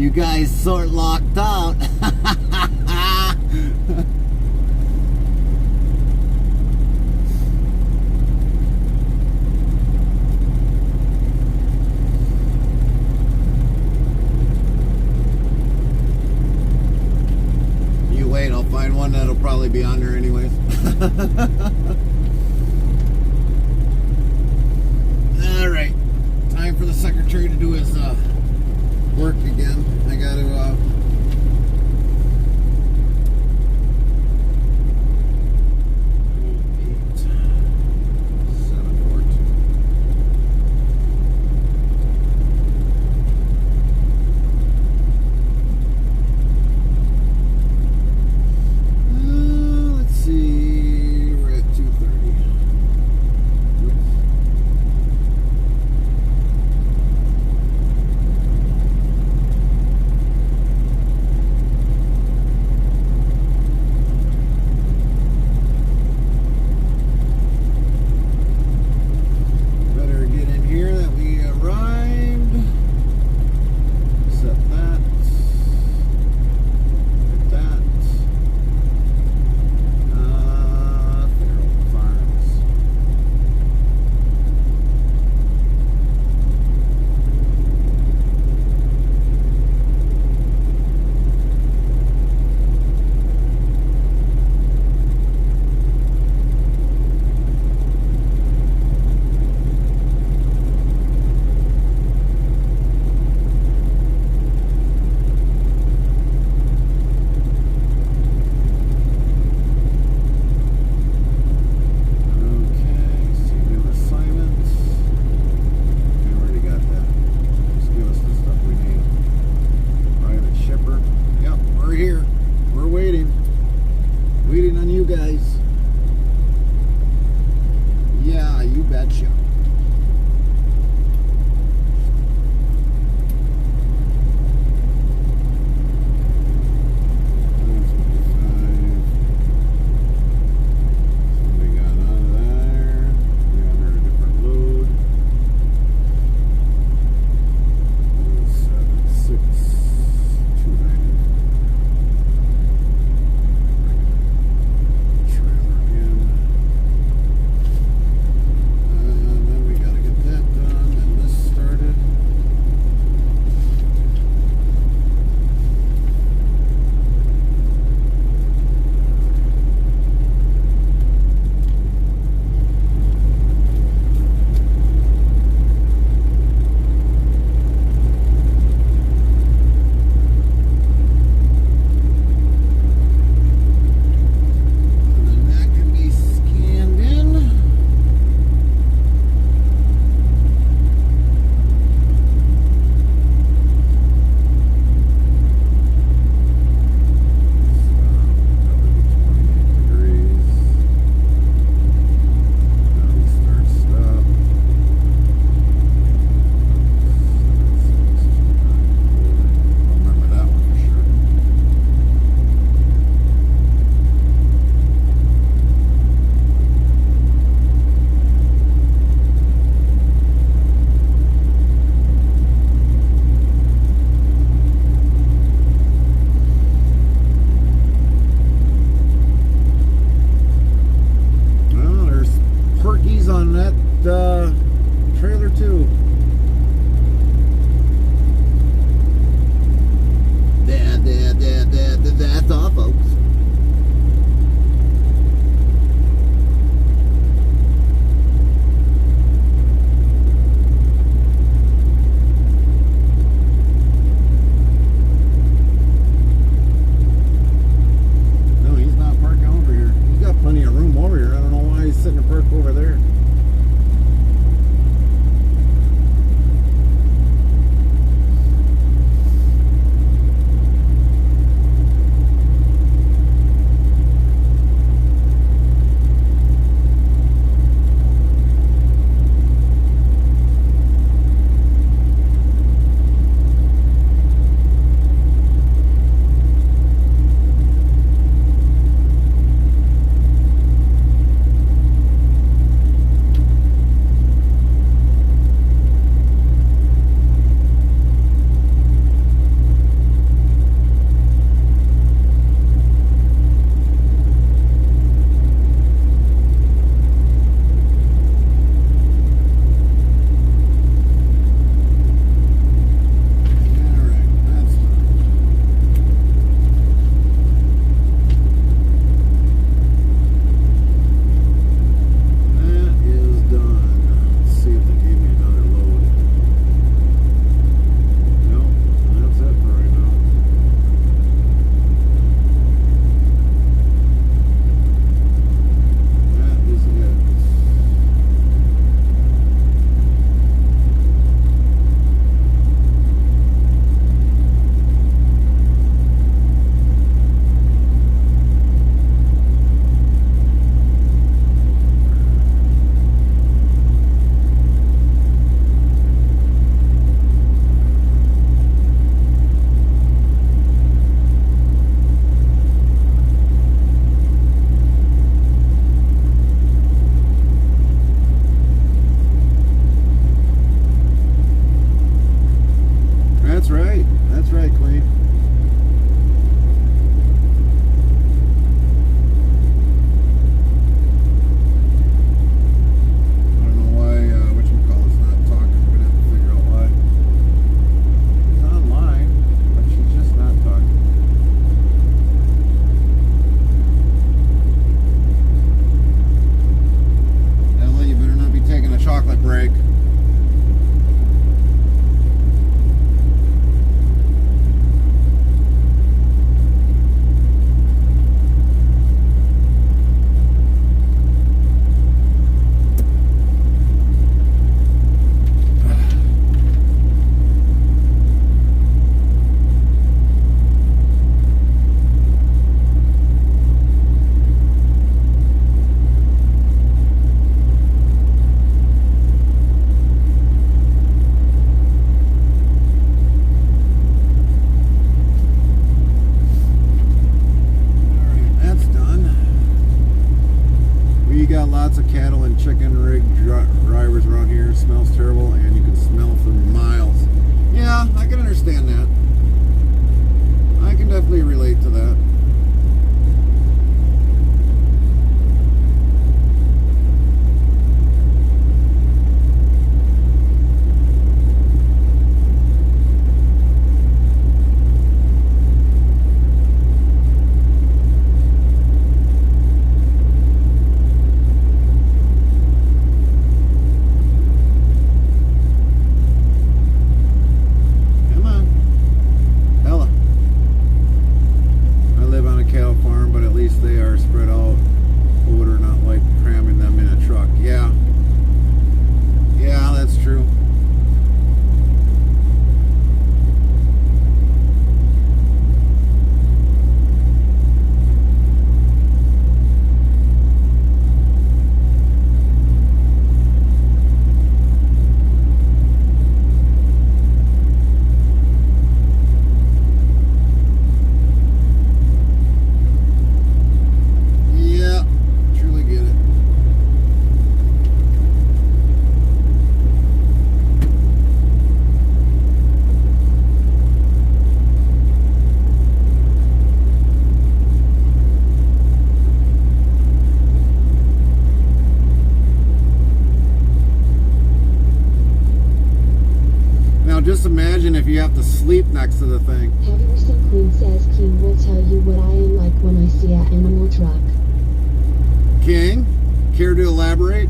You guys sort locked out. You wait, I'll find one that'll probably be on there anyways. All right, time for the secretary to do his work again. I got to let's see, we're at 2:30. Better get in here that we arrived. Set that. Get that. Feral Farms. Okay, see new assignments. We already got that. Just give us the stuff we need. Private shipper. Yep, we're here. We're waiting. Waiting on you guys. Yeah, you betcha. We got out of there. We got under a different load. 176,290. Trailer in. And then we gotta get that done and this started. And then that can be scanned in. Well, there's Perkies on that trailer too. That's all, folks. No, he's not parking over here. He's got plenty of room over here. I don't know why he's sitting parked over there. just imagine if you have to sleep next to the thing. Heavy Recent Queen says King will tell you what I am like when I see an animal truck. King, care to elaborate?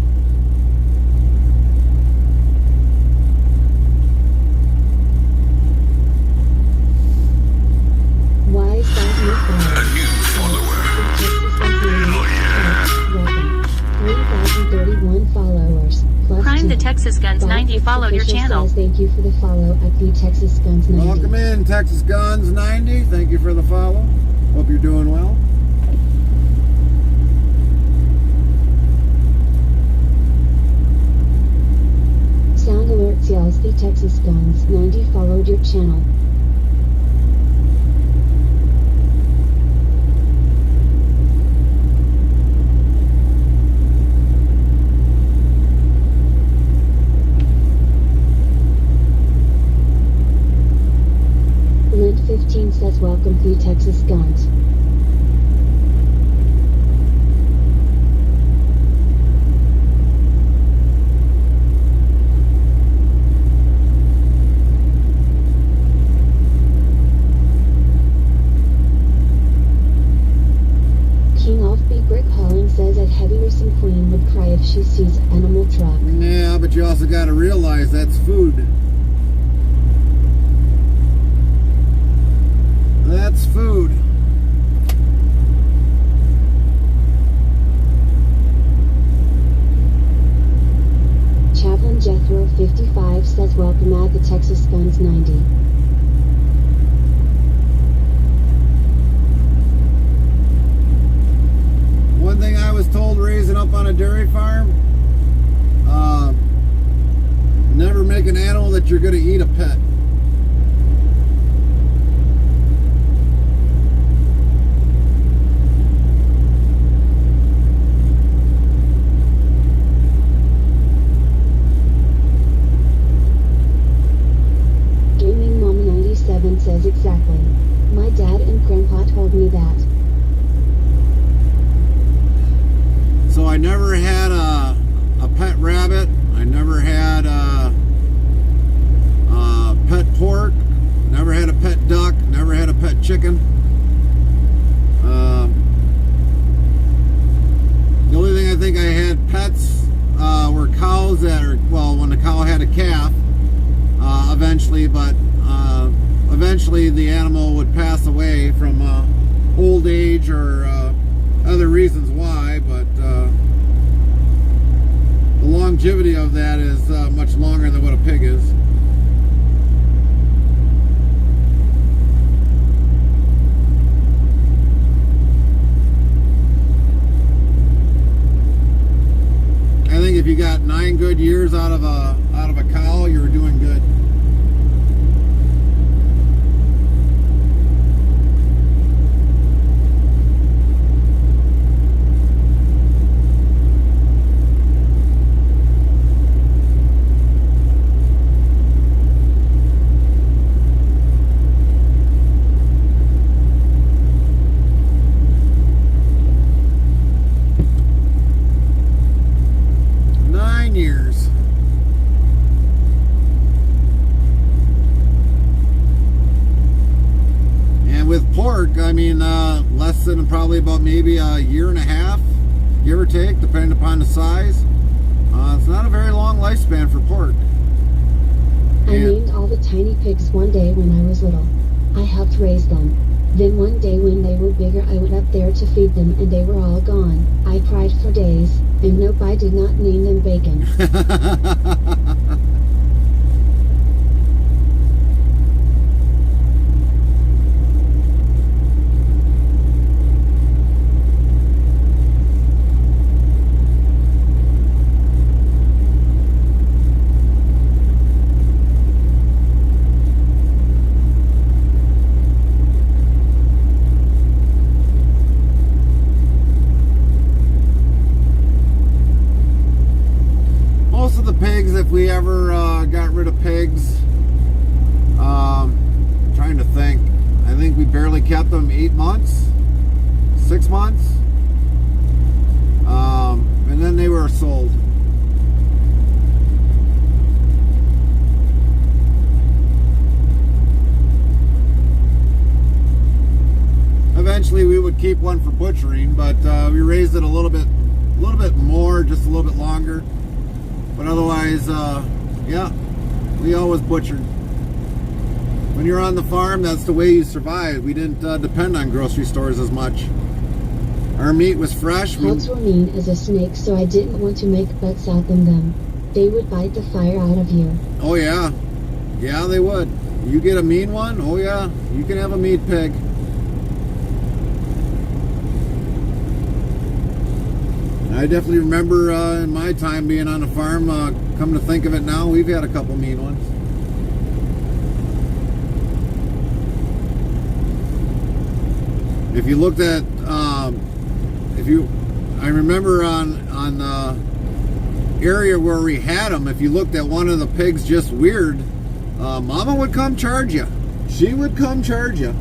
Why is that new follower? Welcome. 3,031 followers. Plus Prime the 2. Texas Guns Bob 90 Hicks followed your Official channel. Says thank you for the follow at the Texas Guns 90. Welcome in, Texas Guns 90. Thank you for the follow. Hope you're doing well. Sound alerts yells the Texas Guns 90 followed your channel. Lint 15 says welcome the Texas Guns. King Offbeat Brick Hauling says that Heavy Recent Queen would cry if she sees animal truck. Yeah, but you also got to realize that's food. That's food. Chaplain Jethro 55 says welcome at the Texas Guns 90. One thing I was told raising up on a dairy farm, never make an animal that you're going to eat a pet. Gaming Mom 97 says exactly. My dad and grandpa told me that. So I never had a pet rabbit. I never had a pet pork. Never had a pet duck. Never had a pet chicken. The only thing I think I had pets were cows that are, well, when the cow had a calf, eventually, but eventually the animal would pass away from old age or other reasons why, but the longevity of that is much longer than what a pig is. I think if you got 9 good years out of a cow, you were doing good. Years. And with pork, I mean, less than probably about maybe a year and a half, give or take, depending upon the size. It's not a very long lifespan for pork. I named all the tiny pigs one day when I was little. I helped raise them. Then one day when they were bigger I went up there to feed them and they were all gone. I cried for days, and nope, I did not name them Bacon. Pigs, if we ever got rid of pigs, trying to think, I think we barely kept them 8 months, 6 months, and then they were sold. eventually we would keep one for butchering, but we raised it a little bit more, just a little bit longer. But otherwise, yeah, we always butchered. When you're on the farm, that's the way you survive. We didn't depend on grocery stores as much. Our meat was fresh. Hogs were mean as a snake, so I didn't want to make butts out them. They would bite the fire out of you. Oh yeah, yeah they would. You get a mean one, oh yeah, you can have a meat pig. I definitely remember in my time being on the farm, come to think of it now, we've had a couple mean ones. If you looked at, I remember on the area where we had them, if you looked at one of the pigs just weird, Mama would come charge you. She would come charge you.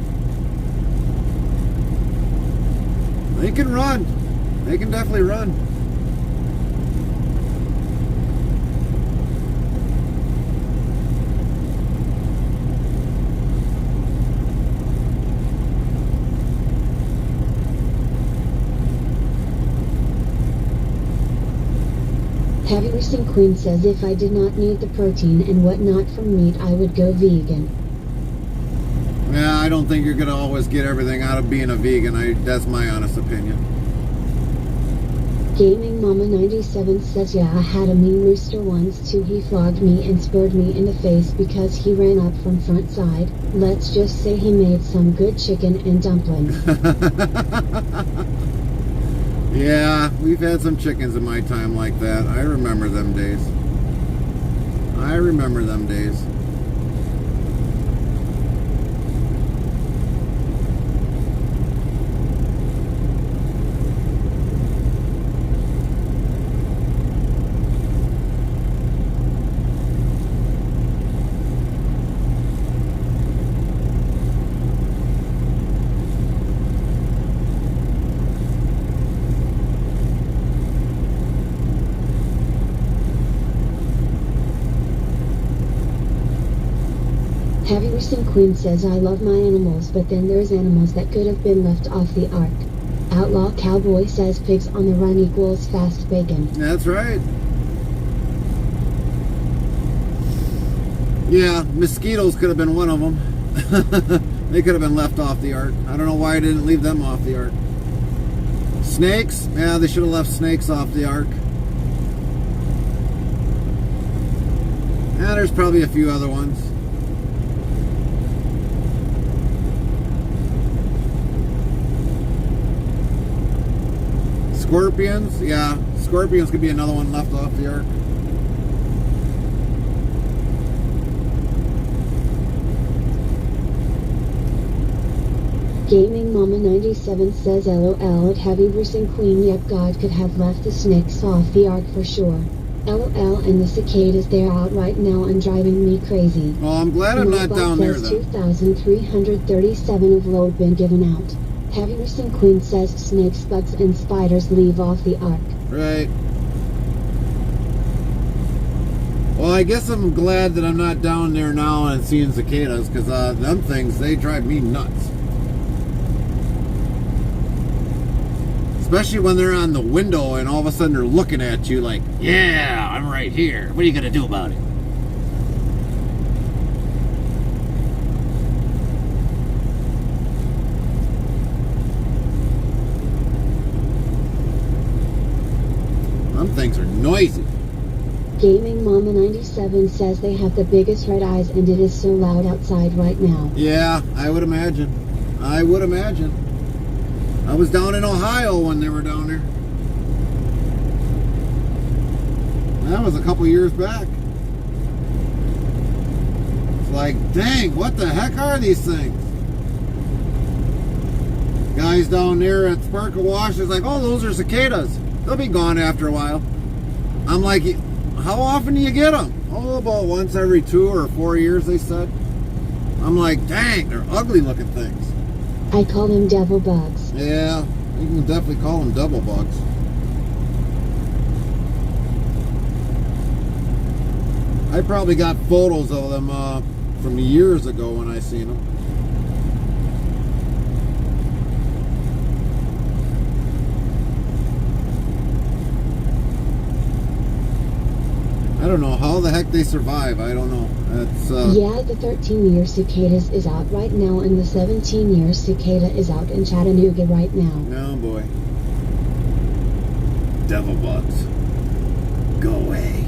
They can run. They can definitely run. Heavy Racing Queen says if I did not need the protein and whatnot from meat, I would go vegan. Yeah, I don't think you're going to always get everything out of being a vegan. That's my honest opinion. Gaming Mama 97 says yeah, I had a mean rooster once too. He flogged me and spurred me in the face because he ran up from front side. Let's just say he made some good chicken and dumplings. Yeah, we've had some chickens in my time like that. I remember them days. I remember them days. Heavy Racing Queen says I love my animals, but then there's animals that could have been left off the ark. Outlaw Cowboy says pigs on the run equals fast bacon. That's right. Yeah, mosquitoes could have been one of them. They could have been left off the ark. I don't know why I didn't leave them off the ark. Snakes? Yeah, they should have left snakes off the ark. Yeah, there's probably a few other ones. Scorpions? Yeah, scorpions could be another one left off the ark. Gaming Mama 97 says LOL at Heavy Racing Queen. Yep, God could have left the snakes off the ark for sure. LOL, and the cicadas, they're out right now and driving me crazy. Well, I'm glad I'm not down there though. 2,337 of load been given out. Heavy Racing Queen says snakes, bugs, and spiders leave off the ark. Right. Well, I guess I'm glad that I'm not down there now and seeing cicadas, because them things, they drive me nuts. Especially when they're on the window and all of a sudden they're looking at you like, yeah, I'm right here. What are you going to do about it? Some things are noisy. Gaming Mama 97 says they have the biggest red eyes and it is so loud outside right now. Yeah, I would imagine. I would imagine. I was down in Ohio when they were down there. That was a couple years back. It's like, dang, what the heck are these things? Guys down there at Sparkle Wash is like, oh, those are cicadas. They'll be gone after a while. I'm like, how often do you get them? Oh, about once every 2 or 4 years, they said. I'm like, dang, they're ugly looking things. I call them devil bugs. Yeah, you can definitely call them devil bugs. I probably got photos of them from years ago when I seen them. like they survive. I don't know. That's Yeah, the 13-year cicadas is out right now, and the 17-year cicada is out in Chattanooga right now. oh boy. Devil bugs. Go away.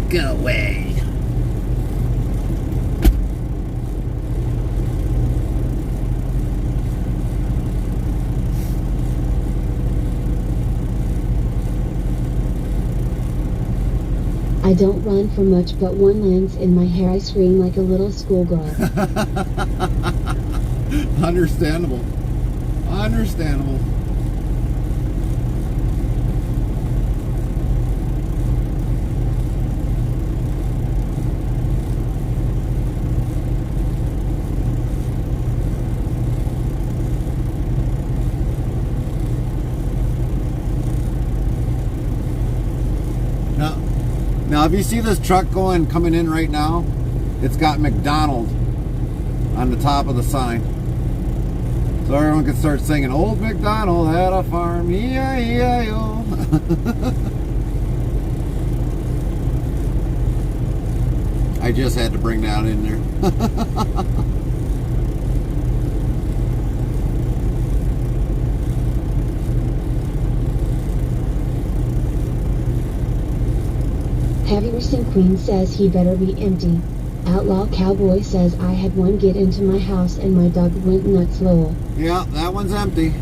Go away. I don't run for much, but one lands in my hair. I scream like a little schoolgirl. Understandable. Understandable. Now, if you see this truck coming in right now, it's got McDonald's on the top of the sign. So everyone can start singing, Old MacDonald had a farm, E-I-E-I-O. I just had to bring that in there. Heavy Racing Queen says he better be empty. Outlaw Cowboy says I had one get into my house and my dog went nuts. Lol. Yeah, that one's empty.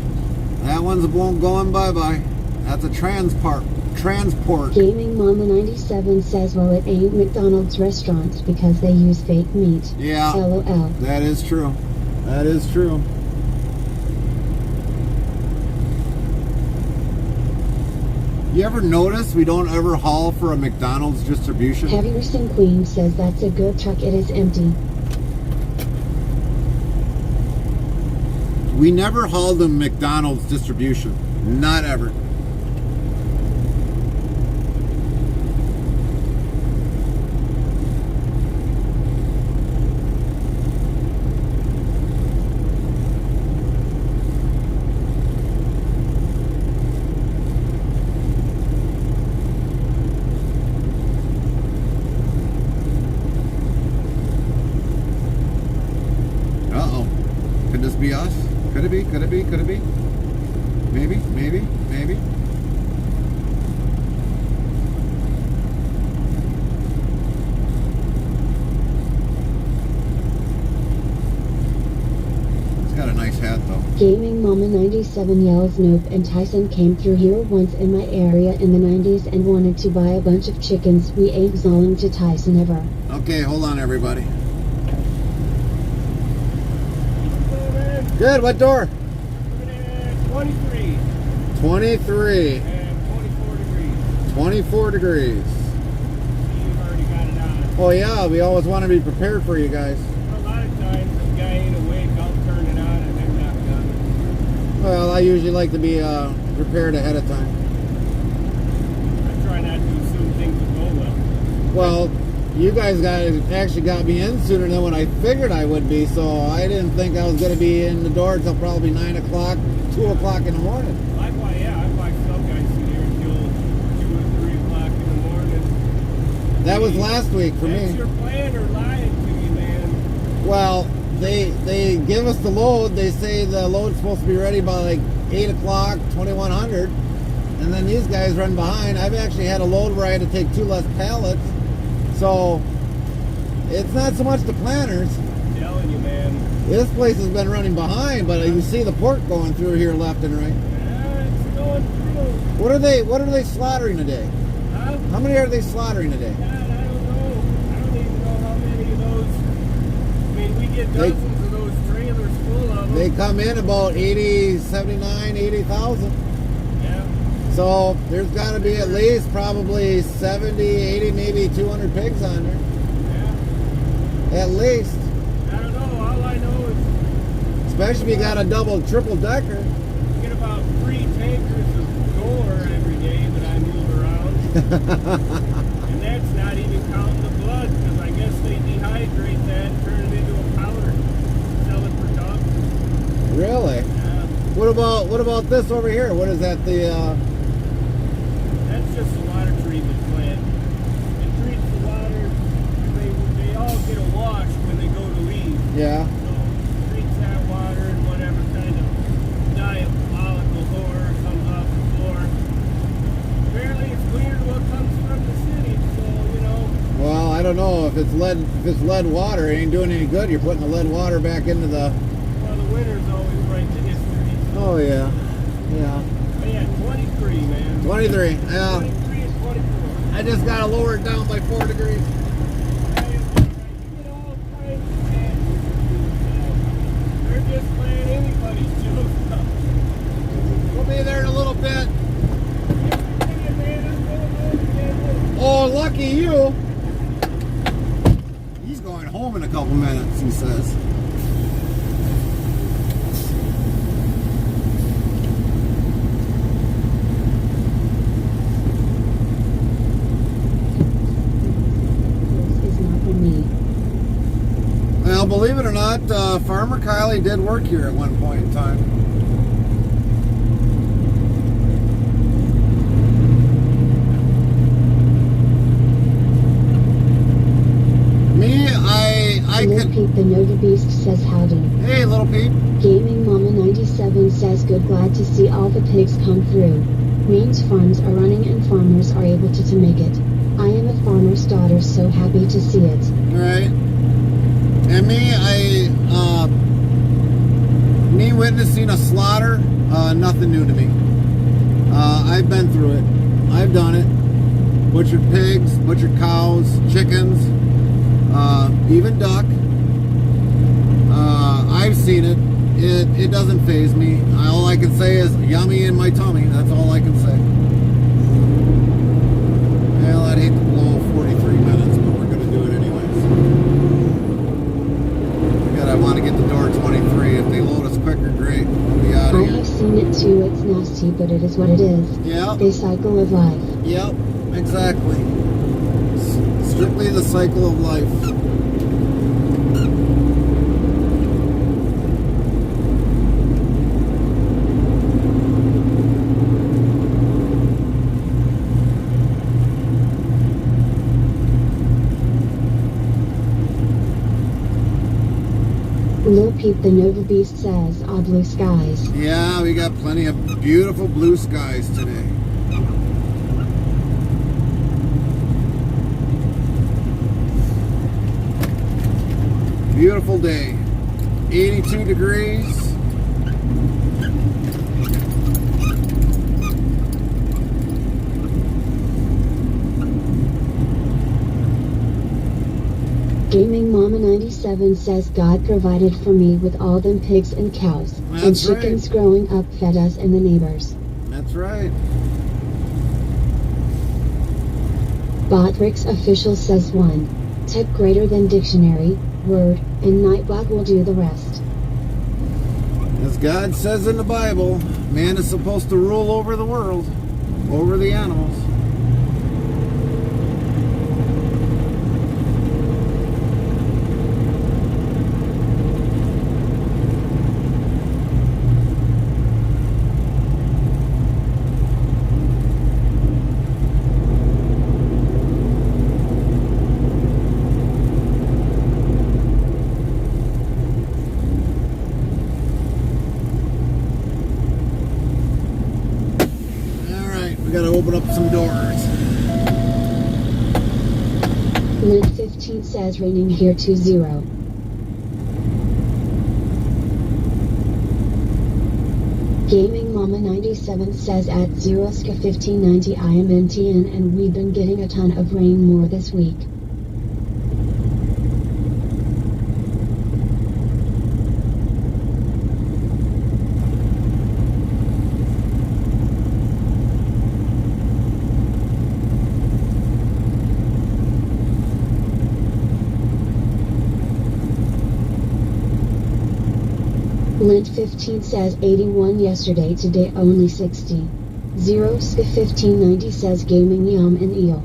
That one's going bye-bye. That's a transport. Gaming Mama 97 says, well, it ain't McDonald's restaurant because they use fake meat. Yeah, LOL. that is true. That is true. You ever notice we don't ever haul for a McDonald's distribution? Heavy Racing Queen says that's a good truck. It is empty. We never hauled a McDonald's distribution. Not ever. Could this be us? Could it be? Could it be? Could it be? Maybe, maybe, maybe. It's got a nice hat though. Gaming Mama 97 yells nope, and Tyson came through here once in my area in the 90s and wanted to buy a bunch of chickens. We ain't zolling to Tyson ever. Okay, hold on everybody. Good, what door? 23. 23. And 24 degrees. 24 degrees. You've already got it on. Oh yeah, we always want to be prepared for you guys. A lot of times, the guy ain't awake, I'll turn it on and they're not done. Well, I usually like to be prepared ahead of time. I try not to assume things will go well. Well, you guys actually got me in sooner than what I figured I would be, so I didn't think I was going to be in the door until probably 9 o'clock, 2 o'clock in the morning. Likewise, yeah, I've watched some guys sit here until 2 or 3 o'clock in the morning. That was last week for That's me. your plan or lying to you, man. Well, they give us the load. They say the load's supposed to be ready by like 8 o'clock, 2100, and then these guys run behind. I've actually had a load where I had to take 2 less pallets. So, it's not so much the planners. I'm telling you, man. This place has been running behind, but you see the pork going through here left and right. Yeah, it's going through. What are they slaughtering today? Huh? How many are they slaughtering today? God, I don't know. I don't even know how many of those. I mean, we get dozens of those trailers full of them. They come in about 80, 79, 80,000. Yeah. So there's got to be at least probably 70, 80, maybe 200 pigs on there. Yeah. At least. I don't know. All I know is Especially if you got a double, triple decker. we get about 3 tankers of gore every day that I move around. And that's not even counting the blood, because I guess they dehydrate that about this over here? What is that? That's just a water treatment plant. It treats the water. They all get a wash when they go to leave. Yeah. So it treats that water and whatever kind of diabolical horror comes off the floor. Apparently it's cleaner than what comes from the city, so you know. Well, I don't know if it's lead water. It ain't doing any good. You're putting the lead water back into the. Well, the winter's always right to history. Oh yeah, yeah. But yeah, 23, man. 23. Yeah. 23 and 24. I just gotta lower it down by 4 degrees. They're just playing anybody's joke. We'll be there in a little bit. Oh, lucky you. He's going home in a couple minutes, he says. This is not for me. Well, believe it or not, Farmer Kylie did work here at one point in time. Me, I Little could. Pete the Nova Beast says howdy. Hey, little Pete. Gaming Mama 97 says good, glad to see all the pigs come through. Means farms are running and farmers are able to make it. I am a farmer's daughter, so happy to see it. Right. And me, me witnessing a slaughter, nothing new to me. I've been through it. I've done it. Butchered pigs, butchered cows, chickens, even duck. I've seen it. It doesn't faze me. All I can say is yummy in my tummy. That's all I can say. Well, I'd hate to blow 43 minutes, but we're going to do it anyways. God, I want to get the door 23. If they load us quicker, great. We'll be out I of here. have seen it too, it's nasty, but it is what it is. Yep. The cycle of life. Yep, exactly. Strictly the cycle of life. Lil Pete the Nova Beast says, ah, blue skies. Yeah, we got plenty of beautiful blue skies today. Beautiful day. 82 degrees. Gaming Mama 97 says God provided for me with all them pigs and cows. And That's chickens right. growing up fed us and the neighbors. That's right. Botrix official says 1. Tech greater than dictionary, word, and Nightbot will do the rest. As God says in the Bible, man is supposed to rule over the world, over the animals. We gotta open up some doors. Lint 15 says raining here 20. Gaming Mama 97 says at 0ska1590 I am NTN and we've been getting a ton of rain more this week. Lint 15 says 81 yesterday, today only 60. 0ska1590 says gaming yum and eel.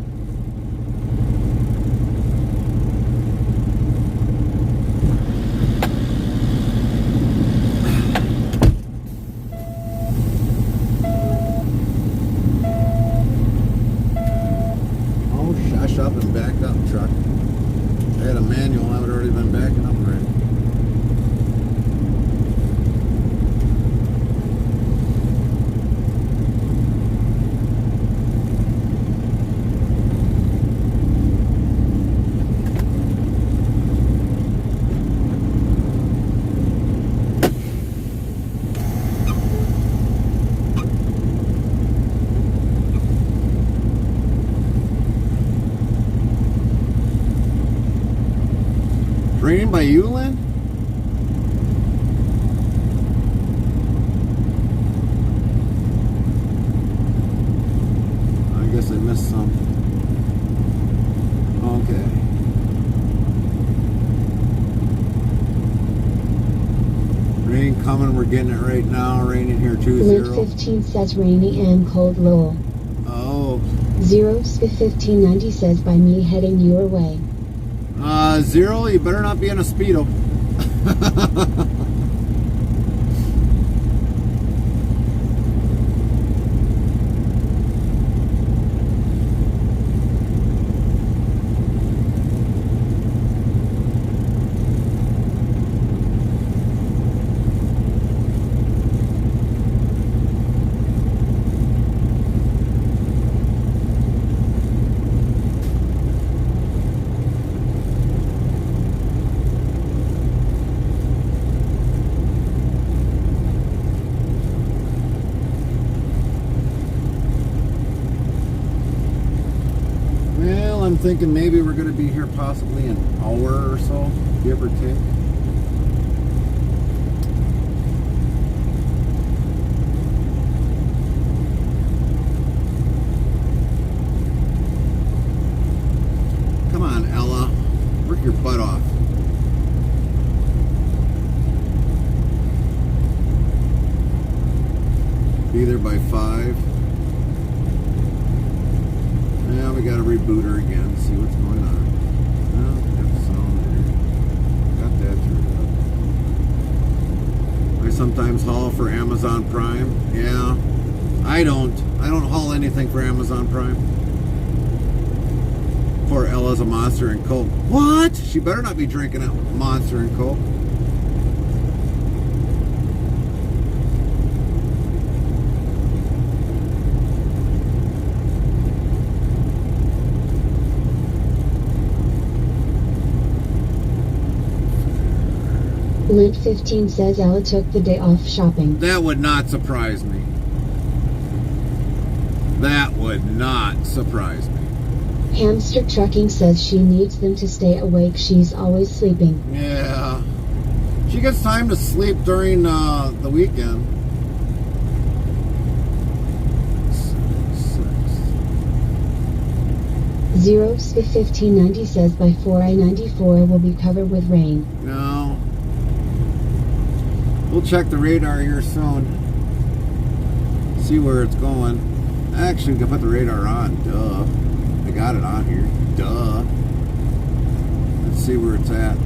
by you, Lynn? I guess I missed some. Okay. Rain coming, we're getting it right now. Raining here 2-0. Lint 15 says rainy and cold Lowell. Oh. 0-1590 says by me heading your way. 0, you better not be in a Speedo. Well, I'm thinking maybe we're going to be here possibly an hour or so, give or take. Come on, Ella. Work your butt off. Be there by 5. Yeah, we got to reboot her again, see what's going on. Well, got the sound there. Got that turned up. I sometimes haul for Amazon Prime. Yeah, I don't haul anything for Amazon Prime. Poor Ella's a Monster and Coke. What? She better not be drinking a Monster and Coke. Lint 15 says Ella took the day off shopping. That would not surprise me. That would not surprise me. Hamster Trucking says she needs them to stay awake. She's always sleeping. Yeah. She gets time to sleep during the weekend. 0-1590 says by 4I-94 will be covered with rain. No. We'll check the radar here soon. See where it's going. Actually, we can put the radar on. Duh. I got it on here. Duh. Let's see where it's at.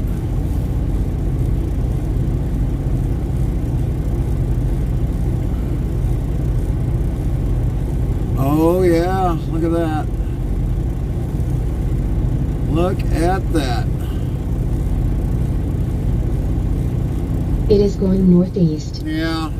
Oh yeah, look at that. Look at that. It is going northeast. Yeah.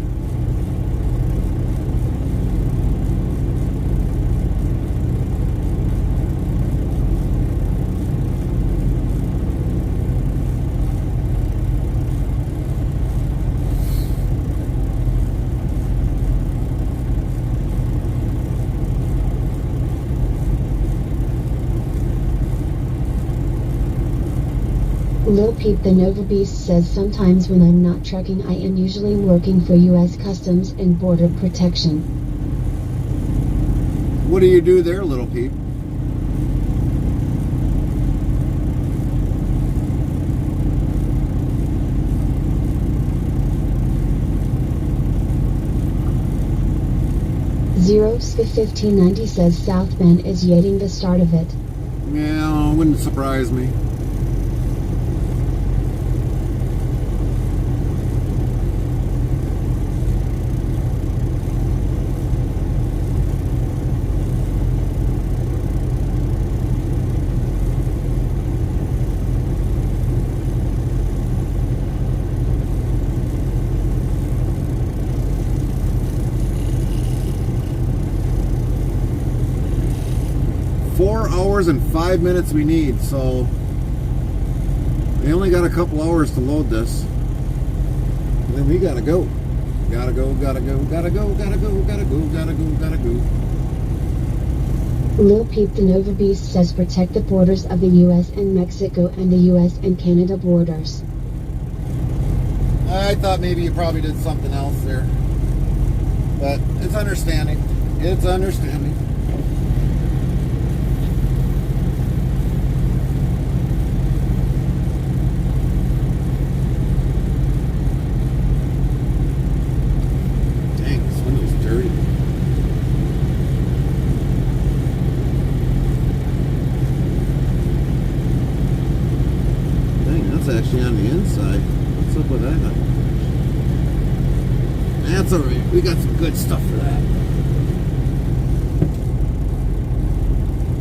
Lil Peep the Nova Beast says sometimes when I'm not trucking I am usually working for U.S. Customs and Border Protection. What do you do there, Little Peep? Zero-1590 says South Bend is yetting the start of it. Yeah, wouldn't surprise me. And 5 minutes we need, so we only got a couple hours to load this. And then we gotta go. Gotta go, gotta go, gotta go, gotta go, gotta go, gotta go, gotta go. Lil Peep the Nova Beast says protect the borders of the US and Mexico and the US and Canada borders. I thought maybe you probably did something else there. But it's understanding. It's understanding. Dang, this window's dirty. Dang, that's actually on the inside. What's up with that? That's alright. We got some good stuff for that.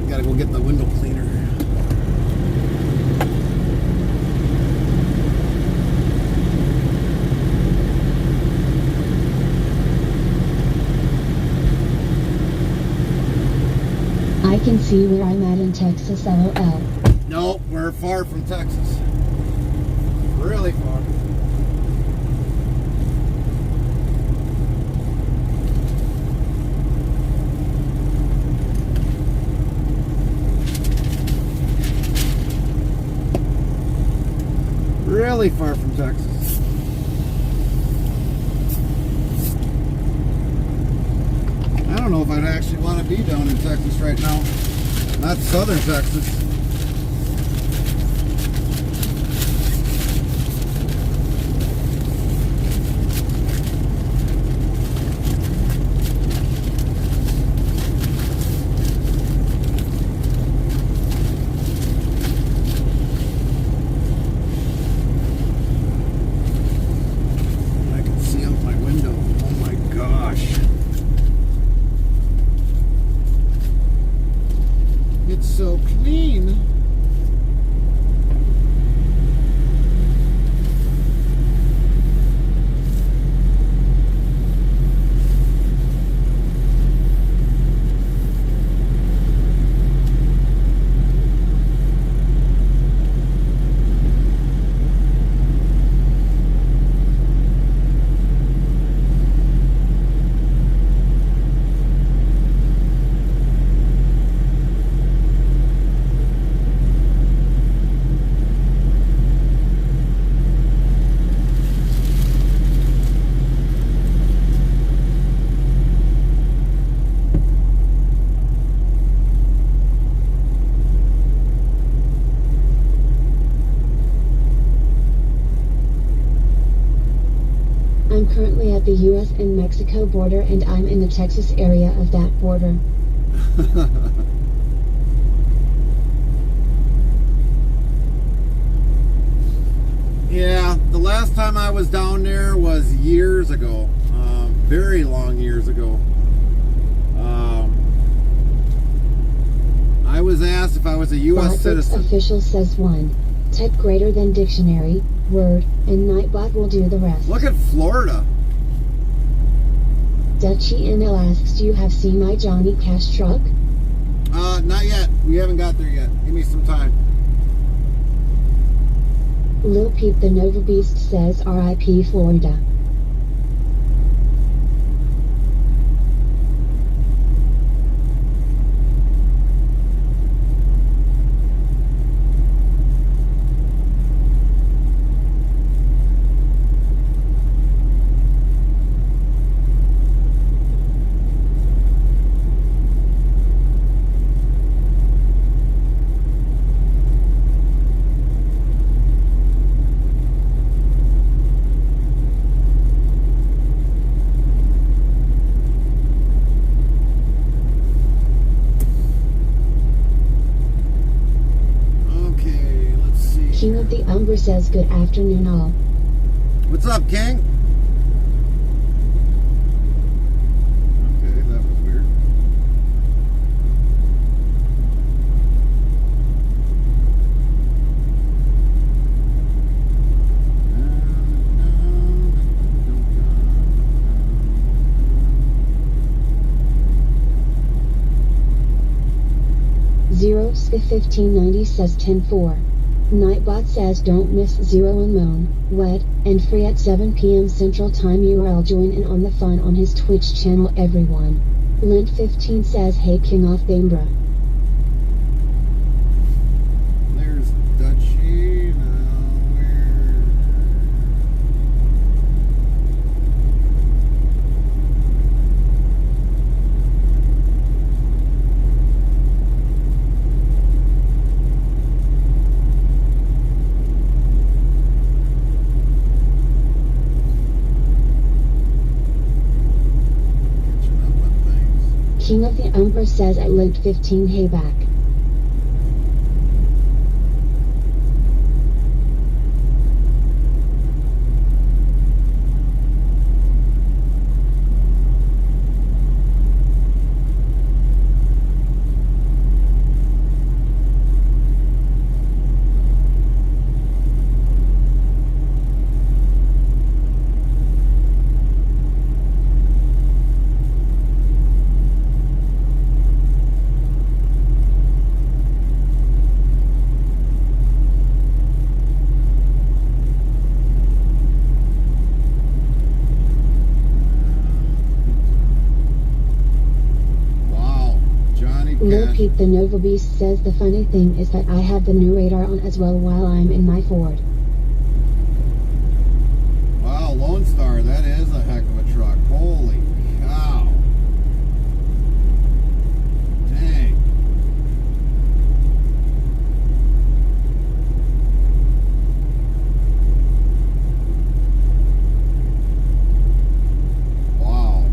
Gotta go get the window cleaner. I can see where I'm at in Texas, LOL. No, we're far from Texas. Really far. Really far from Texas. I don't know if I'd actually want to be down in Texas right now. Not southern Texas. I can see out my window. Oh my gosh. It's so clean. I'm currently at the US and Mexico border and I'm in the Texas area of that border. Yeah, the last time I was down there was years ago. Very long years ago. I was asked if I was a U.S. citizen. Official says 1. Type greater than dictionary, word, and Nightbot will do the rest. Look at Florida. Dutchie NL asks, do you have seen my Johnny Cash truck? Not yet. We haven't got there yet. Give me some time. Lil Peep the Nova Beast says RIP Florida. King of the Umbra says good afternoon all. What's up, King? Okay, that was weird. Zero Sk 1590 says 10-4. Nightbot says don't miss Zero and Moan, wet, and free at 7 p.m. Central Time URL join in on the fun on his Twitch channel everyone. Lint15 says hey King of Thambra. King of the Umbra says I load 15 hayback. Wow, Johnny Lil Cash. Pete the Nova Beast says the funny thing is that I have the new radar on as well while I'm in my Ford. Wow, Lone Star, that is a heck of a truck. Holy cow. Dang. Wow.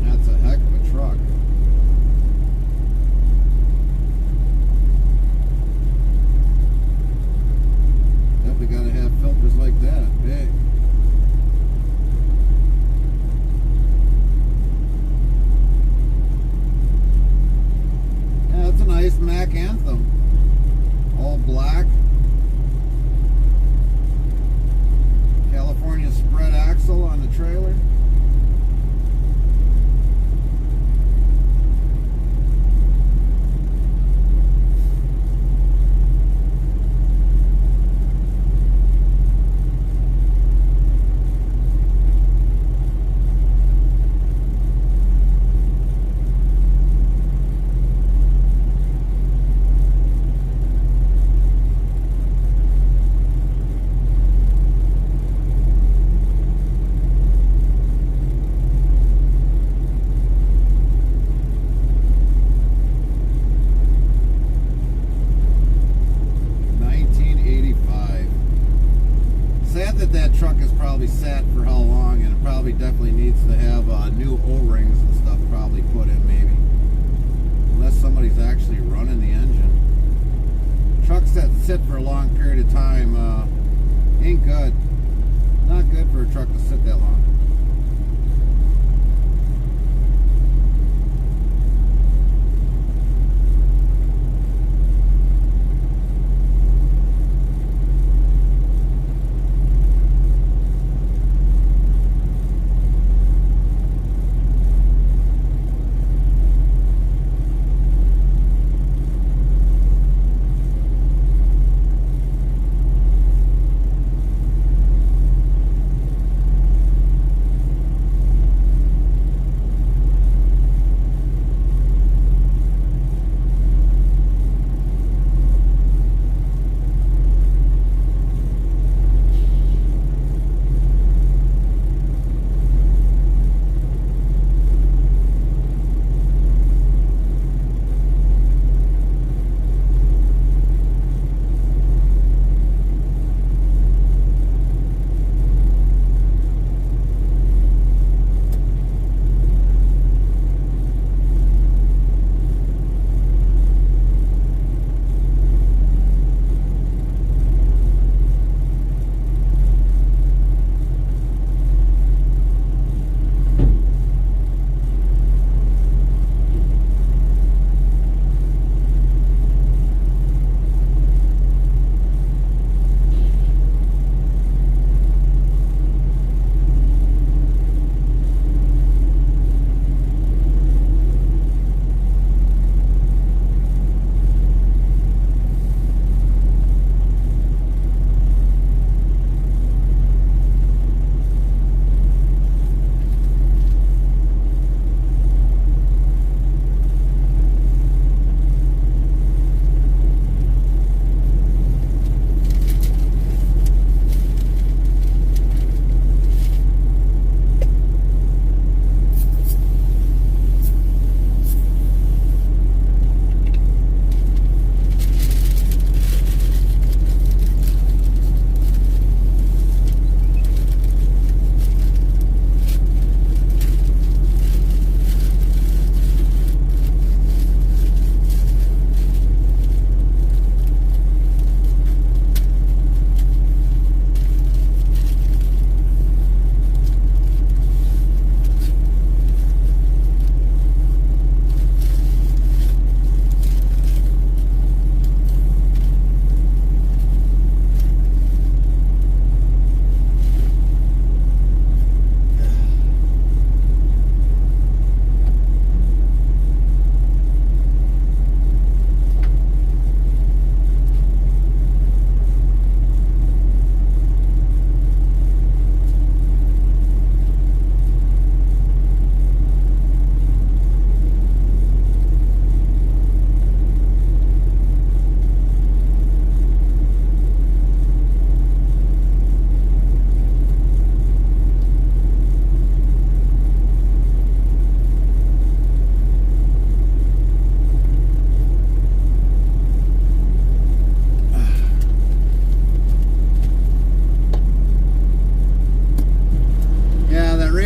That's a heck of a truck. Definitely gotta have filters like that. Big. Yeah, that's a nice Mack Anthem. All black. California spread axle on the trailer. That truck has probably sat for how long, and it probably definitely needs to have new O-rings and stuff probably put in, maybe, unless somebody's actually running the engine. Trucks that sit for a long period of time ain't good. Not good for a truck to sit that long.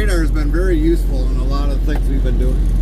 radar has been very useful in a lot of things we've been doing.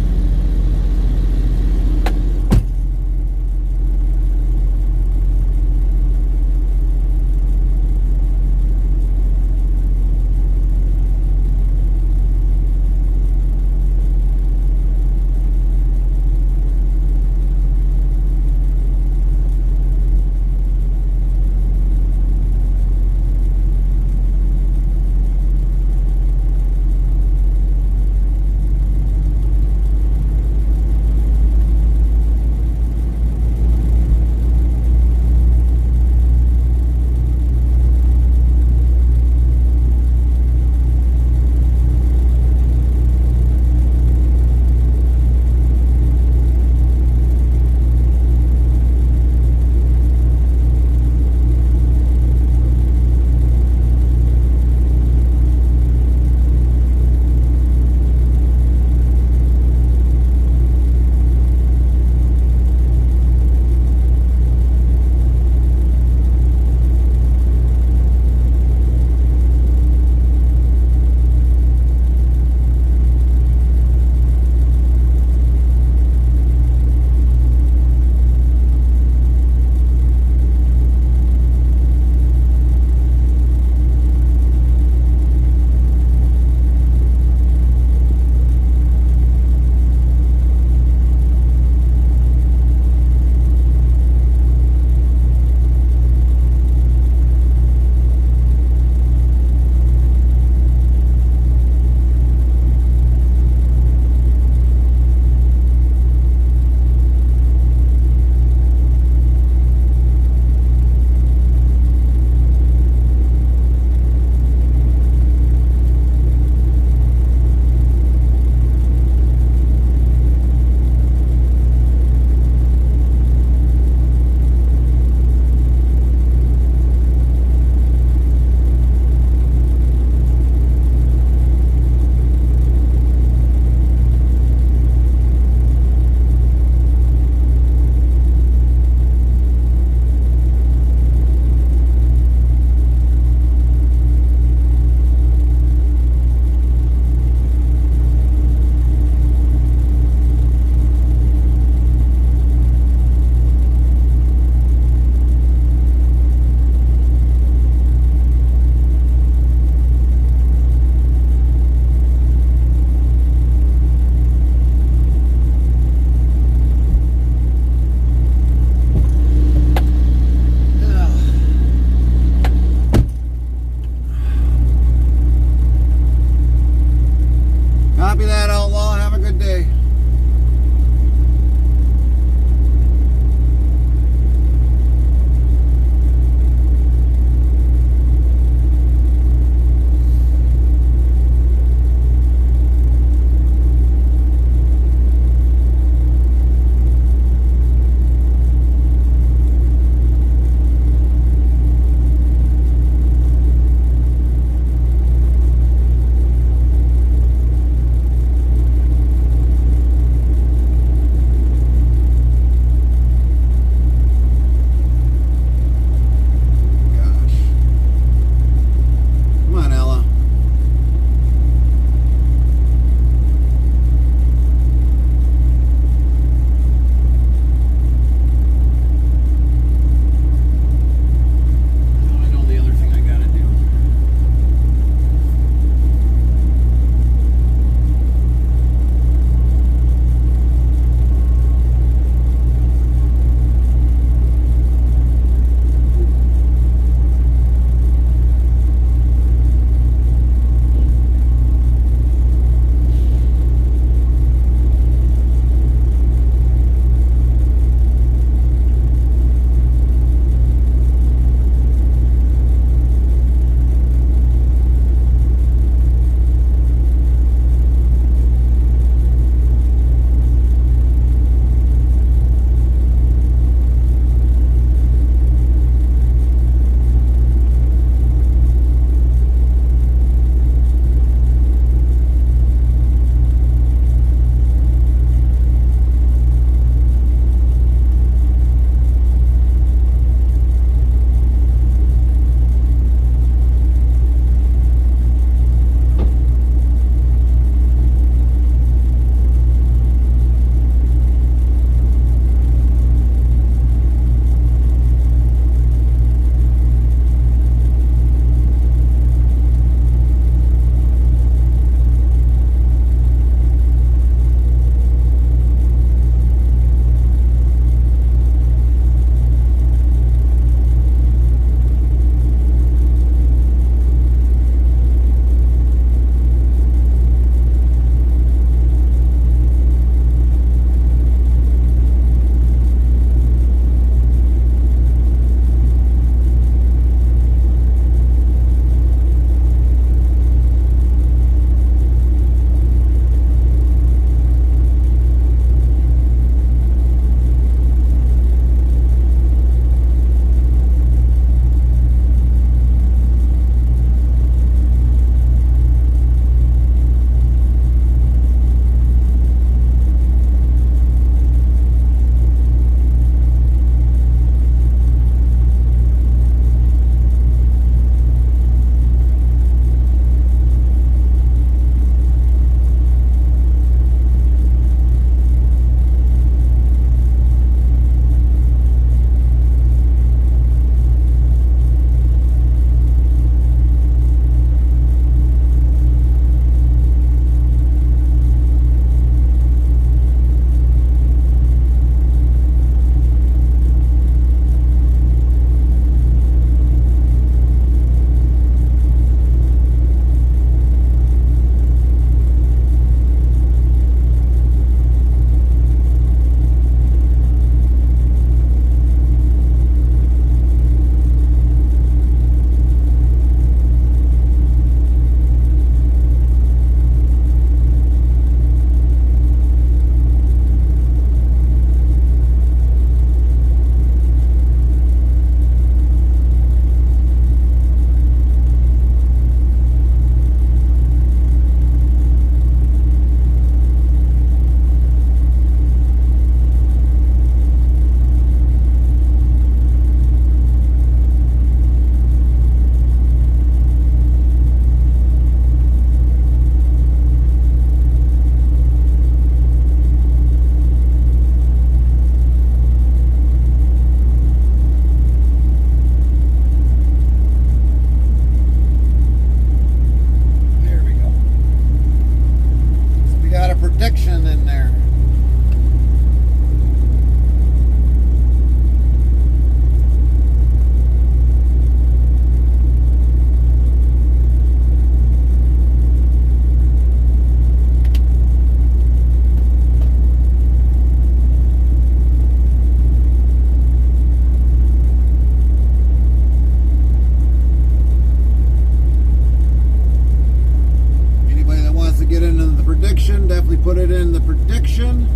definitely put it in the prediction.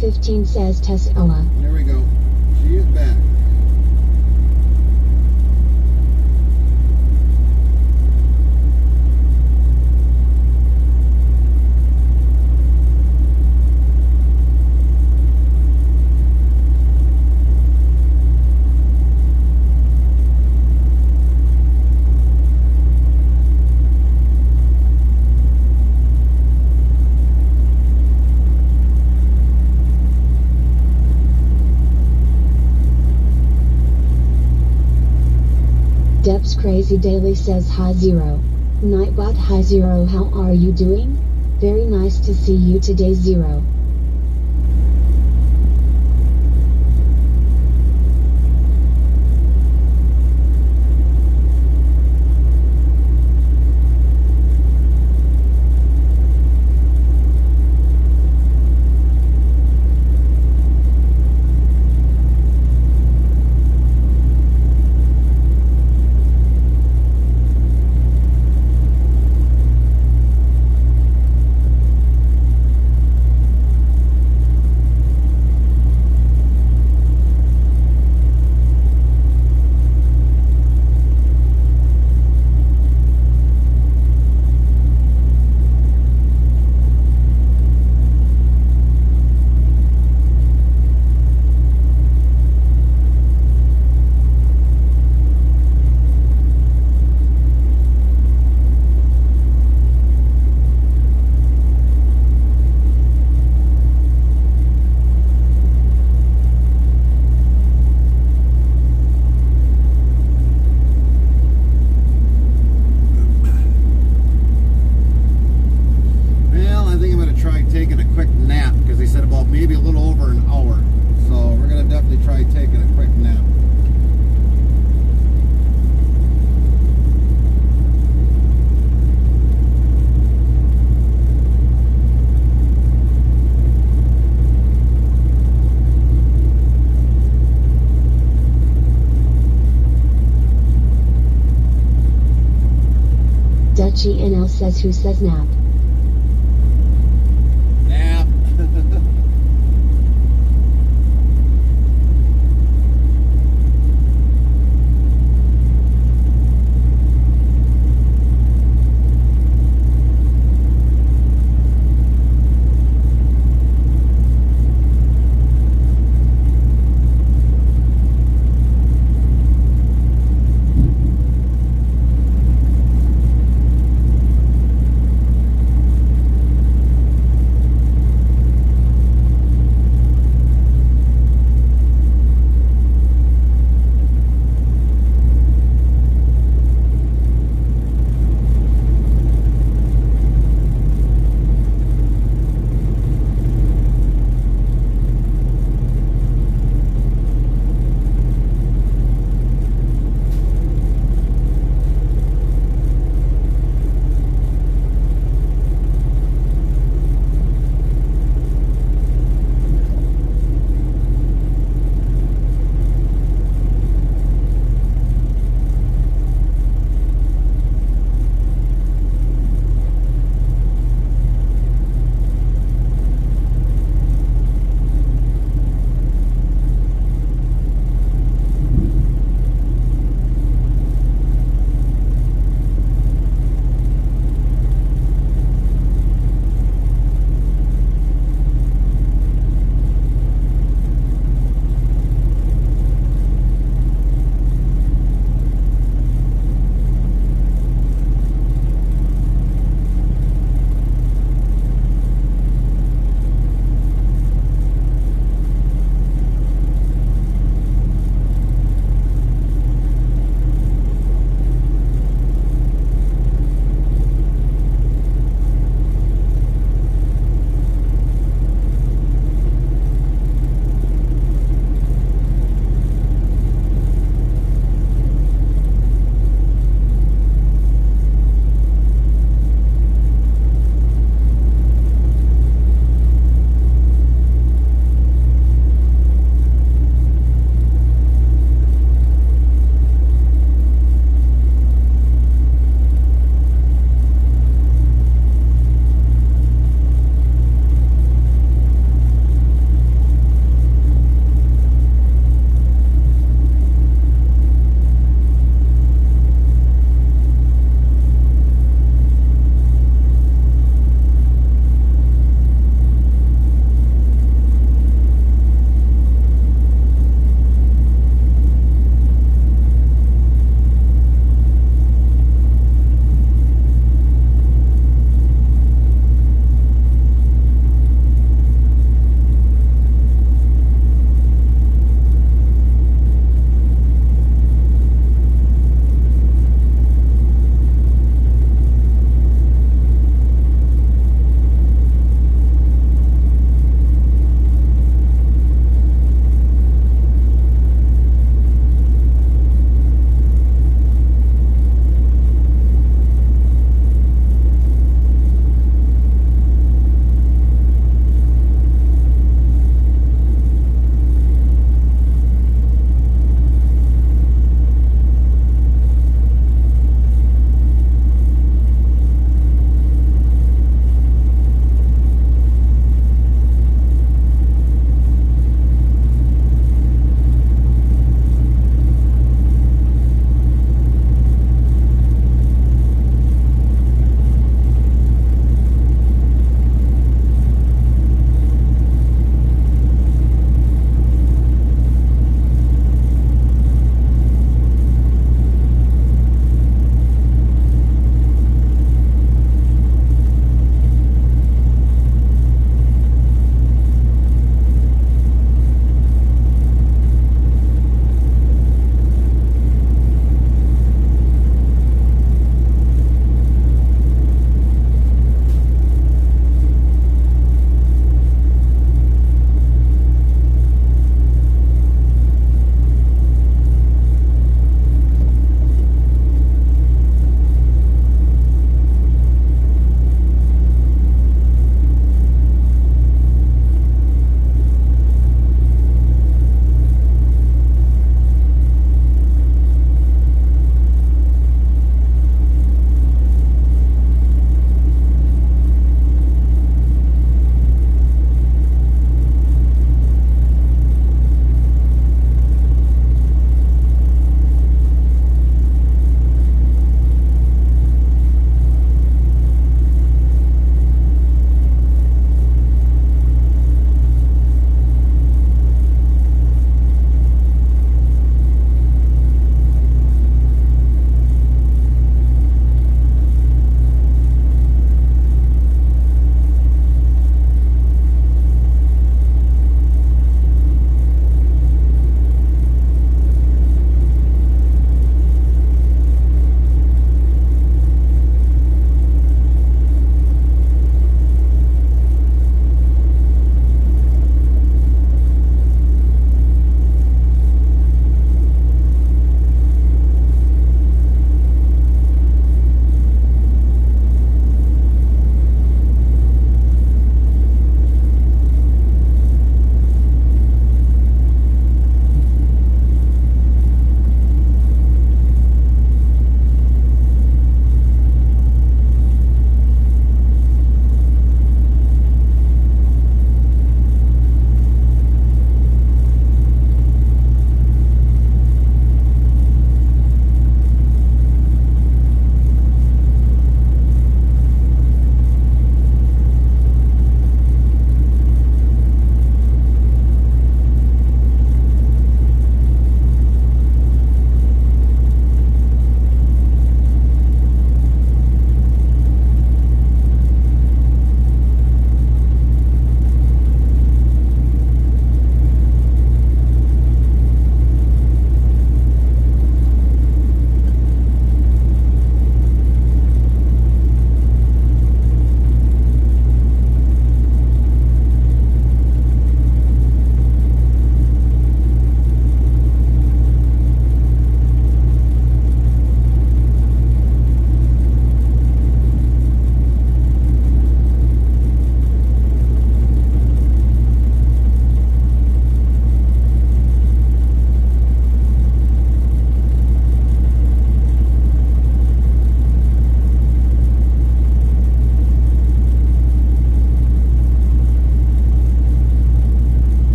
15 says Tesla. There we go. She is back. Dep's Crazy Daily says hi Zero. Nightbot hi Zero, how are you doing? Very nice to see you today Zero. Maybe a little over an hour. So we're going to definitely try taking a quick nap. Dutchy NL says who says nap? Nap.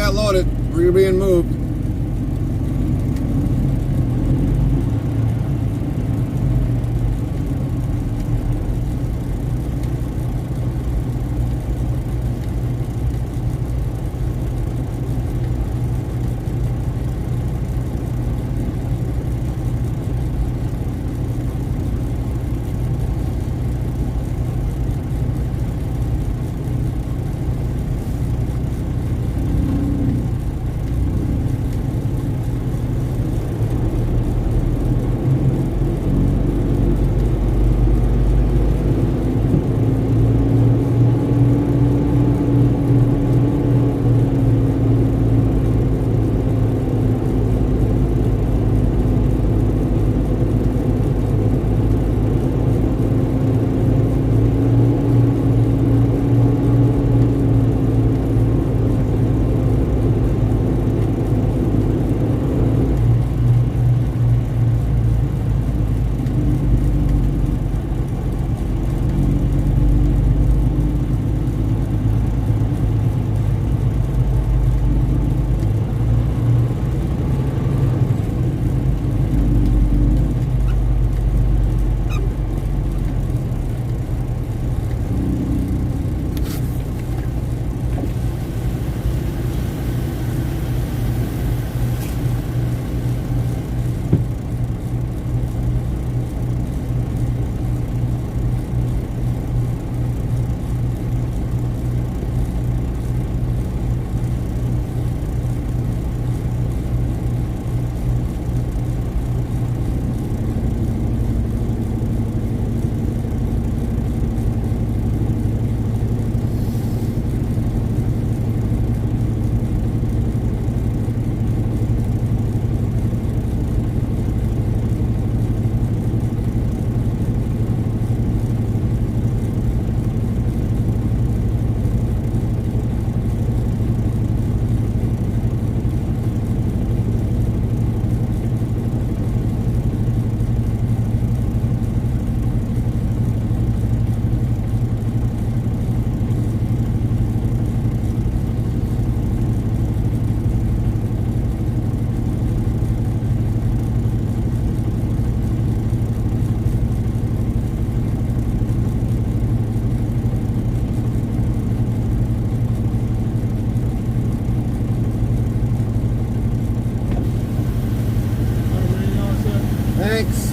got loaded. We're being moved. Thanks.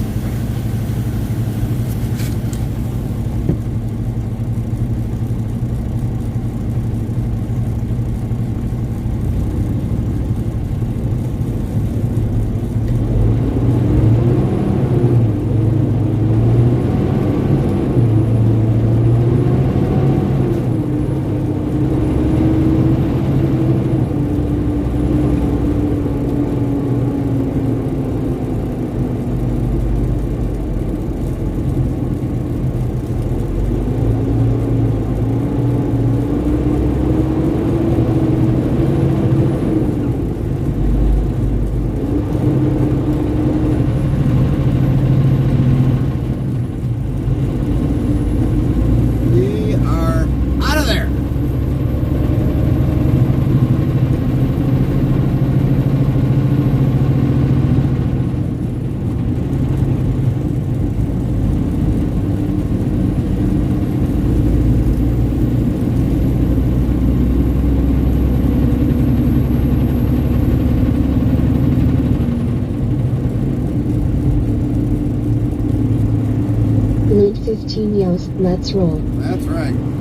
Lane 15 yells, let's roll. That's right.